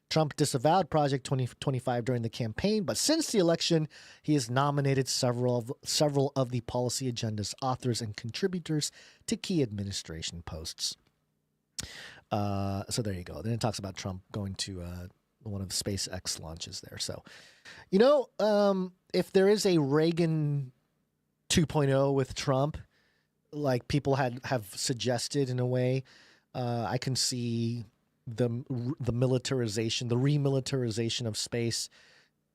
Trump disavowed Project 2025 during the campaign, but since the election, he has nominated several of the policy agenda's authors and contributors to key administration posts. So there you go. Then it talks about Trump going to one of the SpaceX launches there. So, if there is a Reagan 2.0 with Trump, like people have suggested in a way, I can see the militarization, the remilitarization of space,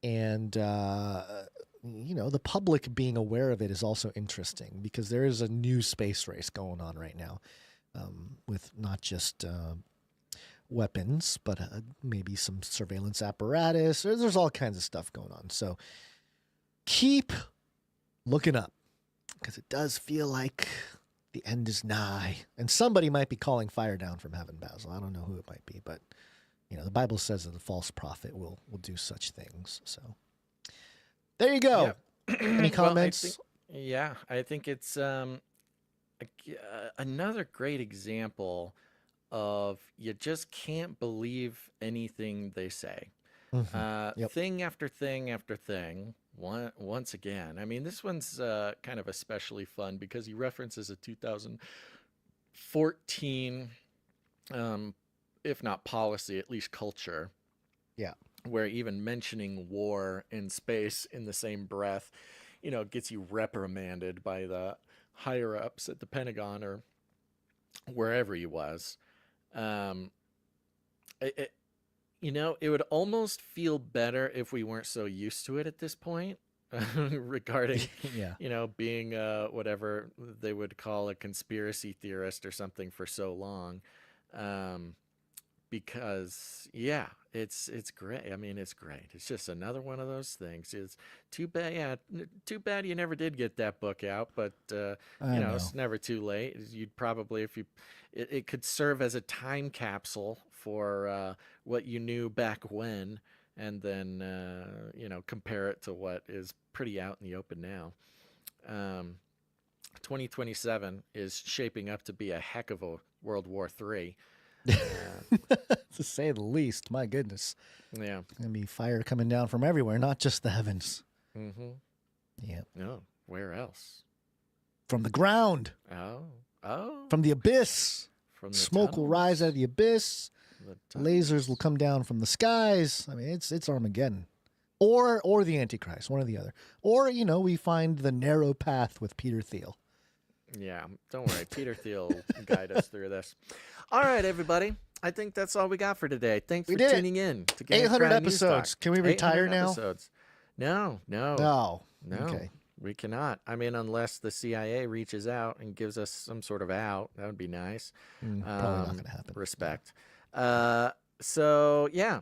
and the public being aware of it is also interesting, because there is a new space race going on right now, with not just weapons, but maybe some surveillance apparatus. There's all kinds of stuff going on. So keep looking up, because it does feel like the end is nigh, and somebody might be calling fire down from heaven, Basil. I don't know who it might be, but the Bible says that the false prophet will do such things. So there you go. Yeah. Any comments? I think it's another great example of you just can't believe anything they say. Thing after thing after thing. Once again, I mean, this one's kind of especially fun because he references a 2014, if not policy, at least culture. Yeah. Where even mentioning war in space in the same breath, gets you reprimanded by the higher ups at the Pentagon or wherever he was. It would almost feel better if we weren't so used to it at this point, regarding, being whatever they would call a conspiracy theorist or something for so long. Because it's great. I mean, it's great. It's just another one of those things. It's too bad. Yeah, too bad you never did get that book out. But it's never too late. You'd probably, it could serve as a time capsule for what you knew back when, and then compare it to what is pretty out in the open now. 2027 is shaping up to be a heck of a World War III. To say the least. My goodness. Yeah. Gonna be fire coming down from everywhere, not just the heavens. Mm-hmm. Yeah. No, where else? From the ground. Oh. From the abyss. From the smoke will rise out of the abyss. Lasers will come down from the skies. I mean, it's Armageddon. Or the Antichrist, one or the other. Or, we find the narrow path with Peter Thiel. Yeah, don't worry. Peter Thiel will guide us through this. All right, everybody. I think that's all we got for today. Thanks for tuning in. To 800 episodes. Can we retire now? Episodes. No. Okay. We cannot. I mean, unless the CIA reaches out and gives us some sort of out. That would be nice. Probably not going to happen. Respect. So, yeah.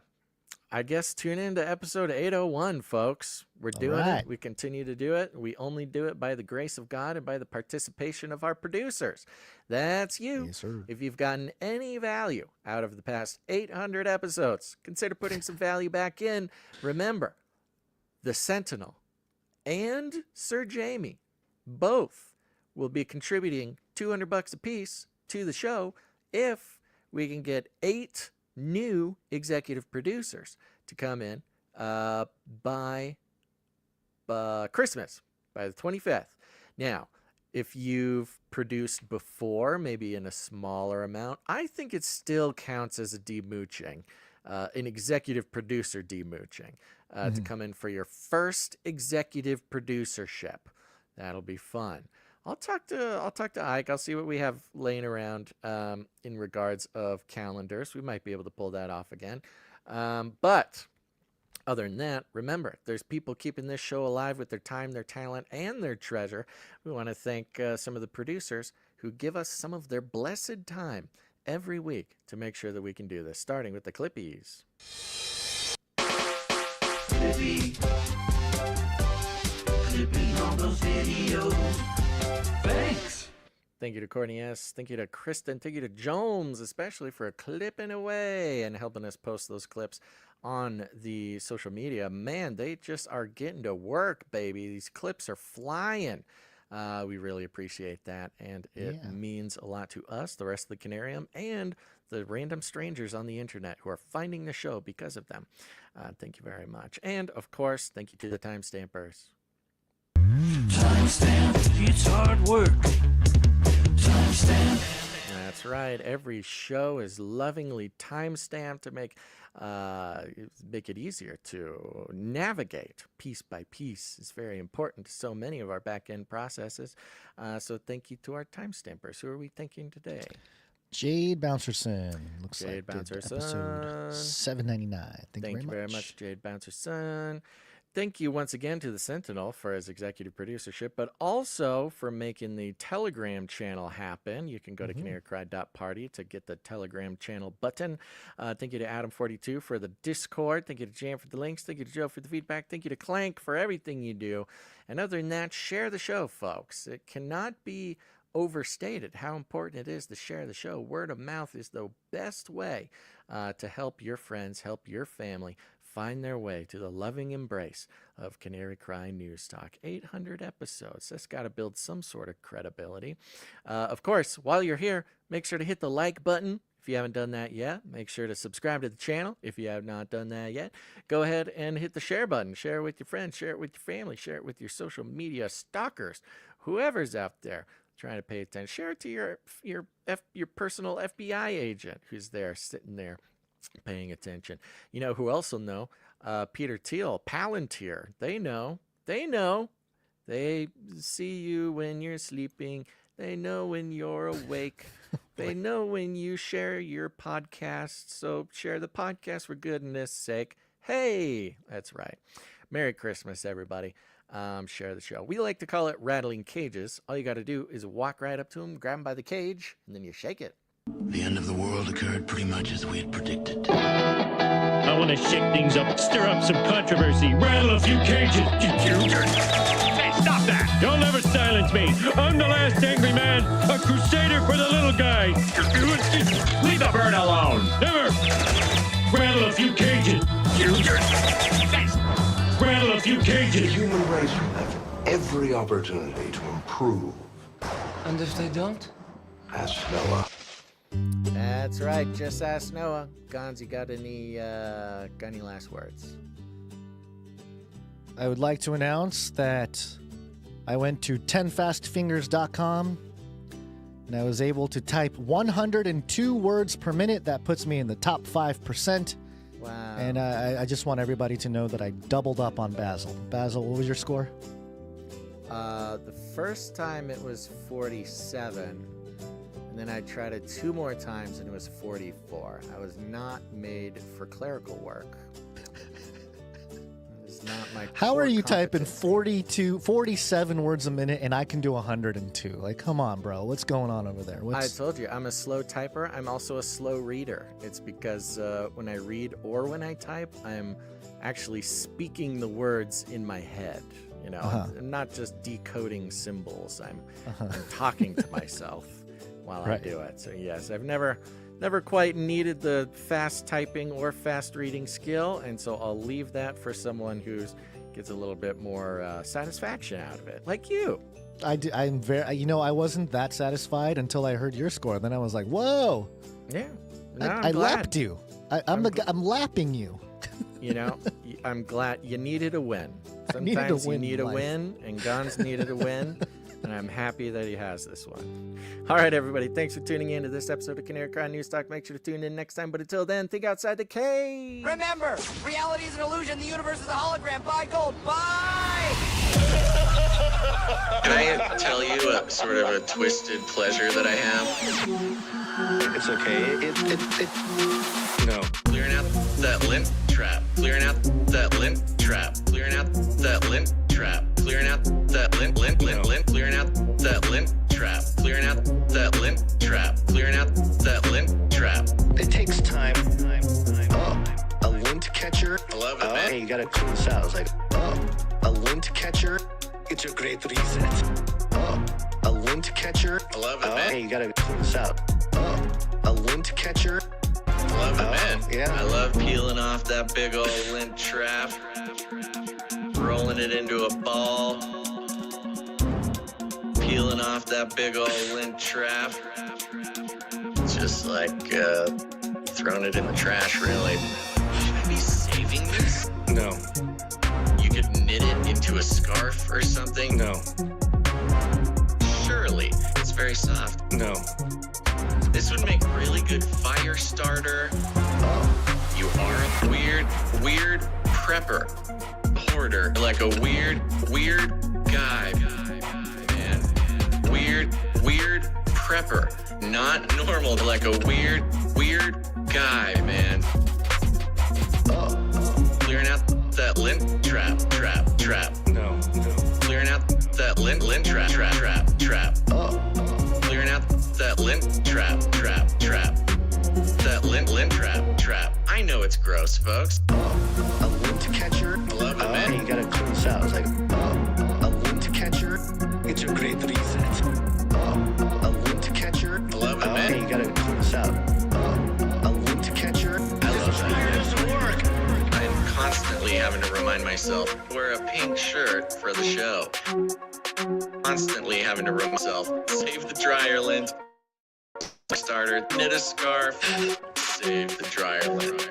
I guess tune in to episode 801, folks. We're doing it. We continue to do it. We only do it by the grace of God and by the participation of our producers. That's you. Yes, sir. If you've gotten any value out of the past 800 episodes, consider putting some value back in. Remember, the Sentinel and Sir Jamie both will be contributing $200 a piece to the show if we can get 8 new executive producers to come in by Christmas, by the 25th. Now, if you've produced before, maybe in a smaller amount, I think it still counts as a demooching, an executive producer demooching, to come in for your first executive producership. That'll be fun. I'll talk to Ike. I'll see what we have laying around in regards of calendars. We might be able to pull that off again. But other than that, remember, there's people keeping this show alive with their time, their talent, and their treasure. We want to thank some of the producers who give us some of their blessed time every week to make sure that we can do this, starting with the Clippies. Clipping all those videos. Thanks. Thank you to Courtney S. Thank you to Kristen. Thank you to Jones, especially for clipping away and helping us post those clips on the social media. Man, they just are getting to work, baby. These clips are flying. We really appreciate that, and it means a lot to us, the rest of the Canarium, and the random strangers on the internet who are finding the show because of them. Thank you very much. And, of course, thank you to the timestampers. Timestamp, it's hard work. Timestamp. That's right. Every show is lovingly timestamped to make it easier to navigate piece by piece. It's very important to so many of our back-end processes. So thank you to our timestampers. Who are we thanking today? Jade Bouncerson. Looks Jade like Bouncerson. episode 799. Thank you very much, Jade Bouncerson. Thank you once again to the Sentinel for his executive producership, but also for making the Telegram channel happen. You can go to canarycry.party to get the Telegram channel button. Thank you to Adam42 for the Discord. Thank you to Jam for the links. Thank you to Joe for the feedback. Thank you to Clank for everything you do. And other than that, share the show, folks. It cannot be overstated how important it is to share the show. Word of mouth is the best way to help your friends, help your family find their way to the loving embrace of Canary Cry News Talk. 800 episodes. That's got to build some sort of credibility. Of course, while you're here, make sure to hit the like button. If you haven't done that yet, make sure to subscribe to the channel. If you have not done that yet, go ahead and hit the share button. Share it with your friends. Share it with your family. Share it with your social media stalkers. Whoever's out there trying to pay attention. Share it to your personal FBI agent who's there, sitting there, paying attention. You know who else will know? Peter Thiel, Palantir. They know. They see you when you're sleeping. They know when you're awake. They know when you share your podcast. So share the podcast for goodness sake. Hey, that's right. Merry Christmas, everybody. Share the show. We like to call it rattling cages. All you got to do is walk right up to them, grab them by the cage, and then you shake it. The end of the world occurred pretty much as we had predicted. I want to shake things up, stir up some controversy, rattle a few cages. Hey, stop that! You'll never silence me. I'm the last angry man, a crusader for the little guy. Leave the bird alone. Never. Rattle a few cages. Rattle a few cages. The human race will have every opportunity to improve. And if they don't? Ask Noah. That's right. Just ask Noah. Gonz, you got any last words? I would like to announce that I went to 10fastfingers.com and I was able to type 102 words per minute. That puts me in the top 5%. Wow. And I just want everybody to know that I doubled up on Basil. Basil, what was your score? The first time it was 47. And then I tried it 2 more times and it was 44. I was not made for clerical work. It's not my How are you typing competency. 47 words a minute and I can do 102? Like, come on, bro. What's going on over there? I told you, I'm a slow typer. I'm also a slow reader. It's because when I read or when I type, I'm actually speaking the words in my head. You know, I'm not just decoding symbols. I'm talking to myself while I do it. So yes, I've never quite needed the fast typing or fast reading skill, and so I'll leave that for someone who gets a little bit more satisfaction out of it, like you. I'm very, I wasn't that satisfied until I heard your score. Then I was like, whoa. Yeah. I lapped you. I'm lapping you. You know, I'm glad you needed a win. Sometimes you need a win, and Gonz needed a win. And I'm happy that he has this one. All right, everybody. Thanks for tuning in to this episode of Canary Cry News Talk. Make sure to tune in next time. But until then, think outside the cave. Remember, reality is an illusion. The universe is a hologram. Buy gold. Bye! Can I tell you a sort of a twisted pleasure that I have? It's okay. No. Clearing out that lint trap. Clearing out that lint trap. Clearing out that lint trap. Clearing out that lint. Clearing out that lint trap. Clearing out that lint trap. Clearing out that lint trap. It takes time. Oh, a lint catcher. I love it, man. Hey, you gotta clean this out. It's like, a lint catcher. It's a great reset. Oh, a lint catcher. I love it, man. Hey, you gotta clean this out. A lint catcher. I love it, man. Yeah. I love peeling off that big old lint trap, rolling it into a ball, peeling off that big old lint trap. It's just like throwing it in the trash, really. Should I be saving this? No. You could knit it into a scarf or something? No. Surely. It's very soft. No. This would make really good fire starter. You are a weird prepper. Hoarder. Like a weird guy, man. Weird prepper. Not normal, like a weird guy, man. Clearing out that lint trap. No. Clearing out that lint trap. Clearing out that lint trap. That lint trap. I know it's gross, folks. A lint catcher. I love it, man. Hey, you gotta clean this out. It's like a lint catcher. It's a great reset. A lint catcher. I love it, man. Hey, you gotta clean this out. A lint catcher. I love that. Doesn't work. I'm constantly having to remind myself, wear a pink shirt for the show. Constantly having to remind myself, save the dryer lint. Starter, knit a scarf, save the dryer lint.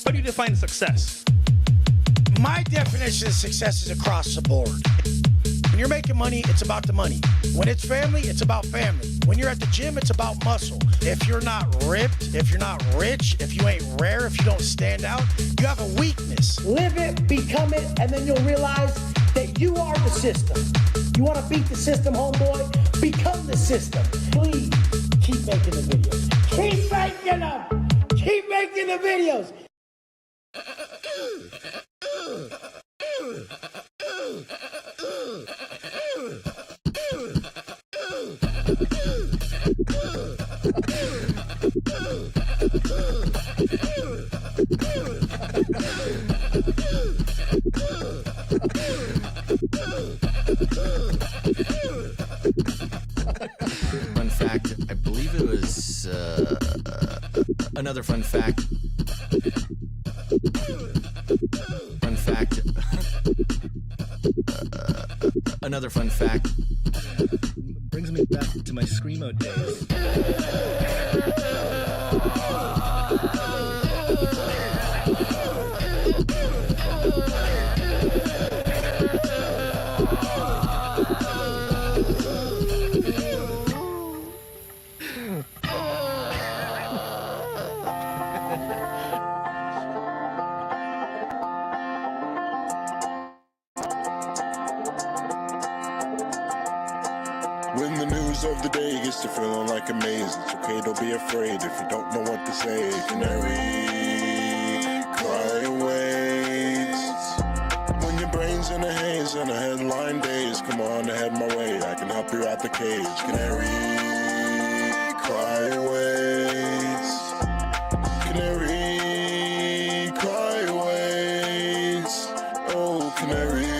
How do you define success? My definition of success is across the board. When you're making money, it's about the money. When it's family, it's about family. When you're at the gym, it's about muscle. If you're not ripped, if you're not rich, if you ain't rare, if you don't stand out, you have a weakness. Live it, become it, and then you'll realize that you are the system. You want to beat the system, homeboy? Become the system. Please keep making the videos. Keep making them. Keep making the videos. Fun fact, I believe it was another fun fact. Fun fact. Another fun fact. Brings me back to my Screamo days. When the news of the day gets to feeling like a maze, it's okay, don't be afraid if you don't know what to say. Canary, cry awaits. When your brain's in a haze and a headline days, come on ahead my way, I can help you out the cage. Canary, cry awaits. Canary, cry awaits. Oh, canary.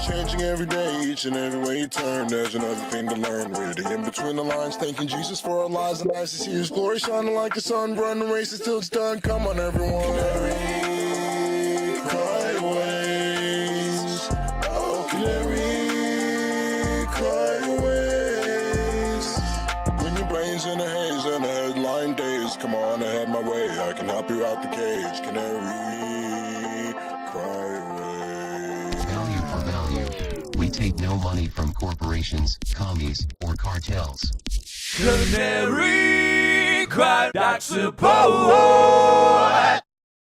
Changing every day, each and every way you turn, there's another thing to learn. Reading in between the lines, thanking Jesus for our lives, and nice to see His glory shining like the sun. Run the race until it's done. Come on, everyone. Canary, cry aways. Oh, canary, cry aways. When your brain's in a haze and the headline days, come on ahead my way, I can help you out the cage. Canary, cry aways. We take no money from corporations, commies, or cartels. Canary cry, I suppose.